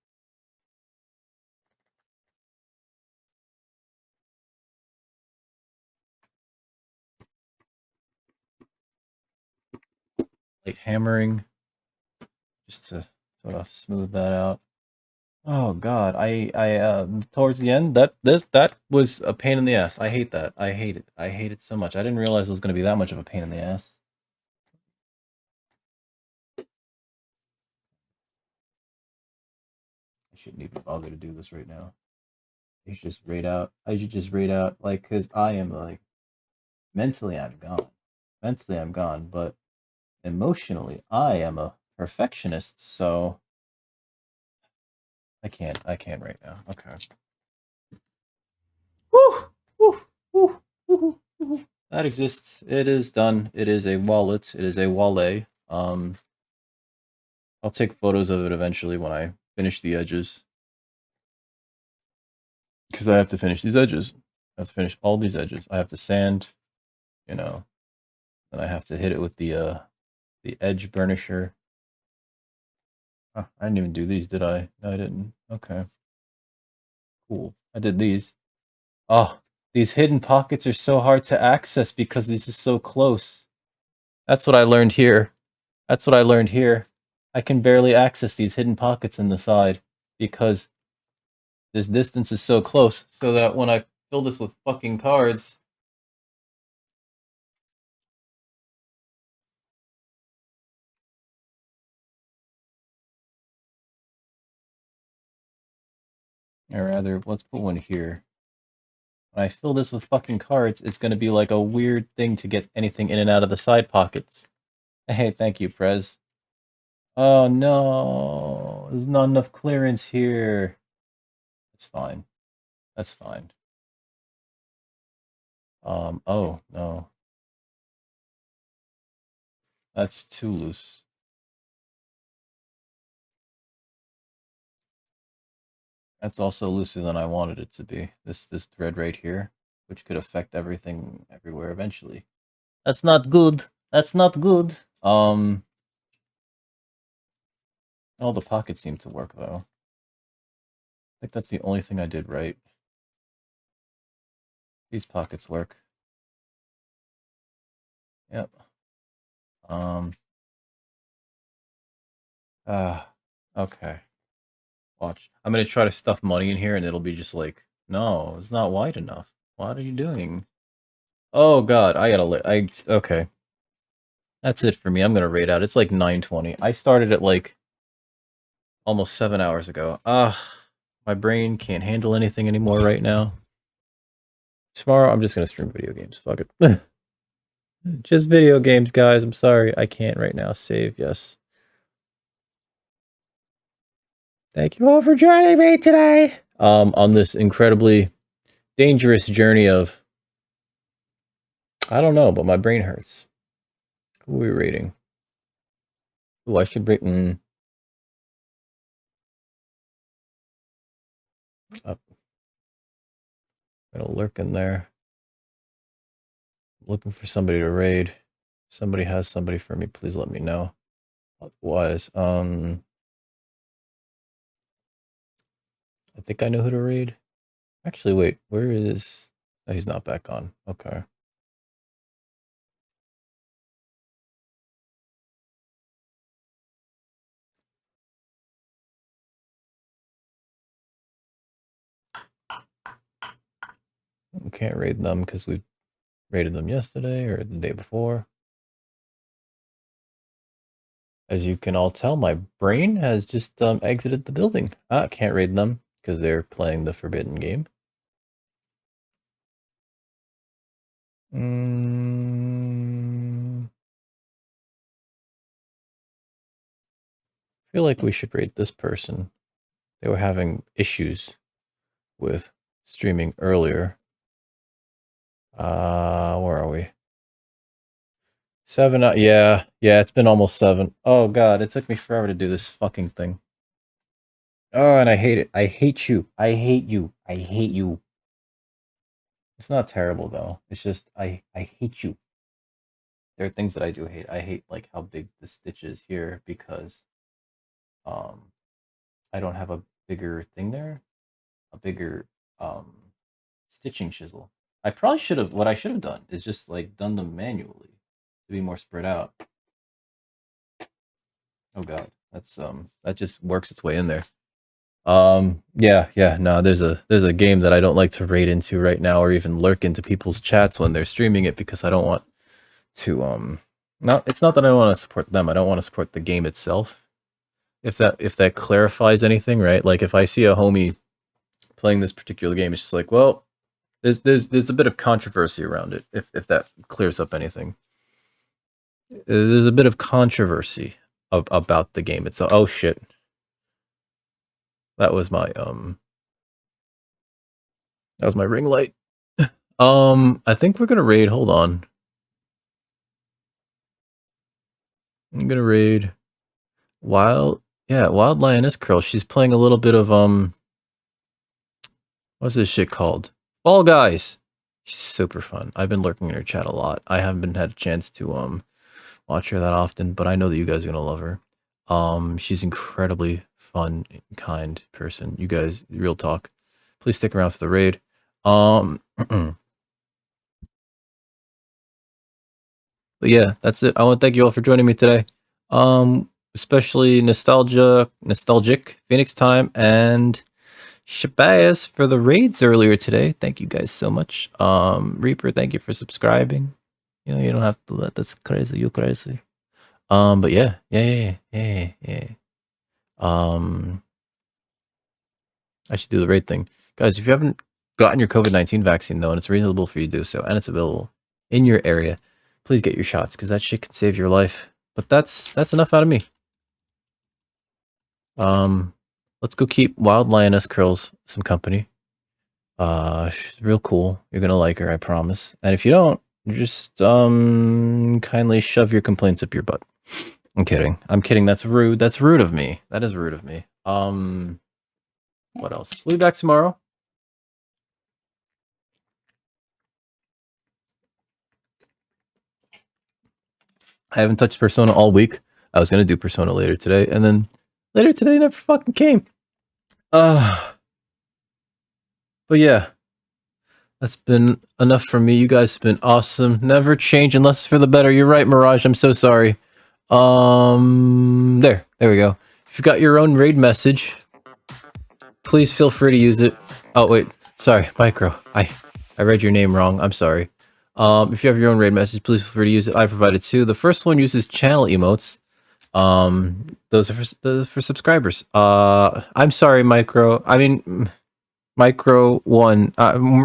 Light hammering just to sort of smooth that out. Oh god, towards the end that was a pain in the ass. I hate that. I hate it. I hate it so much. I didn't realize it was going to be that much of a pain in the ass. I shouldn't even bother to do this right now. I should just raid out. I should just raid out, like, because I am, like, mentally I'm gone. Mentally I'm gone, but emotionally I am a perfectionist, so I can't right now. Okay. Whew, whew, whew, whew, whew. That exists. It is done. It is a wallet. It is a wallet. I'll take photos of it eventually when I finish the edges. Because I have to finish these edges. I have to finish all these edges. I have to sand, you know, and I have to hit it with the edge burnisher. Oh, I didn't even do these, did I? No, I didn't. Okay. Cool. I did these. Oh, these hidden pockets are so hard to access because this is so close. That's what I learned here. That's what I learned here. I can barely access these hidden pockets in the side because this distance is so close, so that when I fill this with fucking cards... Or rather, let's put one here. When I fill this with fucking cards, it's going to be like a weird thing to get anything in and out of the side pockets. Hey, thank you, Prez. Oh no, there's not enough clearance here. That's fine. That's fine. Oh no. That's too loose. That's also looser than I wanted it to be. This thread right here, which could affect everything everywhere eventually. That's not good. That's not good. All the pockets seem to work though. I think that's the only thing I did right. These pockets work. Yep. Okay. Watch. I'm gonna try to stuff money in here and it'll be just like, no, it's not wide enough. What are you doing? Oh god, okay. That's it for me. I'm gonna raid out. It's like 9:20. I started at like almost 7 hours ago. My brain can't handle anything anymore right now. Tomorrow I'm just gonna stream video games. Fuck it. Just video games, guys. I'm sorry. I can't right now. Save, yes. Thank you all for joining me today. On this incredibly dangerous journey of, I don't know, but my brain hurts. Who are we rating? Ooh, I should rate up. Gonna lurk in there. Looking for somebody to raid. If somebody has somebody for me, please let me know. Otherwise, I think I know who to raid. Actually, wait, where is... Oh, he's not back on. Okay. We can't raid them because we raided them yesterday or the day before. As you can all tell, my brain has just exited the building. Can't raid them because they're playing the forbidden game. I feel like we should raid this person. They were having issues with streaming earlier. Where are we? 7, yeah, it's been almost 7. Oh god, it took me forever to do this fucking thing. Oh, and I hate it. I hate you. I hate you. I hate you. It's not terrible though. It's just I hate you. There are things that I do hate. I hate like how big the stitch is here because I don't have a bigger thing there, a bigger stitching chisel. I probably should have. What I should have done is just like done them manually to be more spread out. Oh god, that's that just works its way in there. Yeah, no, there's a game that I don't like to raid into right now or even lurk into people's chats when they're streaming it because I don't want to it's not that I don't want to support them. I don't want to support the game itself. If that clarifies anything, right? Like if I see a homie playing this particular game, it's just like, well, there's a bit of controversy around it. If that clears up anything, there's a bit of controversy about the game itself. Oh shit, that was my ring light. I think we're gonna raid. Hold on, I'm gonna raid Wild Lioness Curl. She's playing a little bit of what's this shit called? Fall Guys. She's super fun. I've been lurking in her chat a lot. I haven't had a chance to watch her that often, but I know that you guys are gonna love her. She's incredibly fun, kind person. You guys, real talk. Please stick around for the raid. But yeah, that's it. I want to thank you all for joining me today. Especially nostalgic Phoenix Time and Shabazz for the raids earlier today. Thank you guys so much. Reaper, thank you for subscribing. You know, you don't have to let this crazy, you crazy. But yeah. I should do the raid thing. Guys, if you haven't gotten your COVID-19 vaccine though, and it's reasonable for you to do so, and it's available in your area, please get your shots, because that shit can save your life. But that's enough out of me. Let's go keep Wild Lioness Curls some company. She's real cool. You're gonna like her, I promise. And if you don't, just kindly shove your complaints up your butt. I'm kidding. I'm kidding. That's rude. That's rude of me. That is rude of me. What else? We'll be back tomorrow. I haven't touched Persona all week. I was gonna do Persona later today, and then later today never fucking came. But yeah, that's been enough for me. You guys have been awesome. Never change unless it's for the better. You're right, Mirage. I'm so sorry. There we go. If you got your own raid message, please feel free to use it. Oh wait, sorry, Micro. I read your name wrong. I'm sorry. If you have your own raid message, please feel free to use it. I provided 2. The first one uses channel emotes. Those are for subscribers. I'm sorry, Micro. I mean, Micro 1.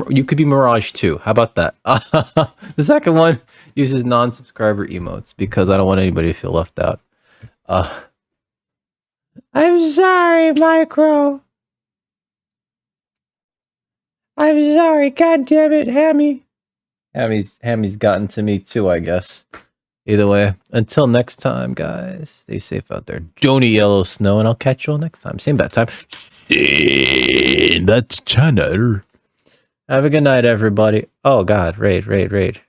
You could be Mirage 2. How about that? The second one uses non-subscriber emotes because I don't want anybody to feel left out. I'm sorry, Micro. I'm sorry. God damn it, Hammy. Hammy's gotten to me too, I guess. Either way, until next time, guys, stay safe out there. Don't eat yellow snow, and I'll catch you all next time. Same bad time. Same that channel. Have a good night, everybody. Oh, God. Raid.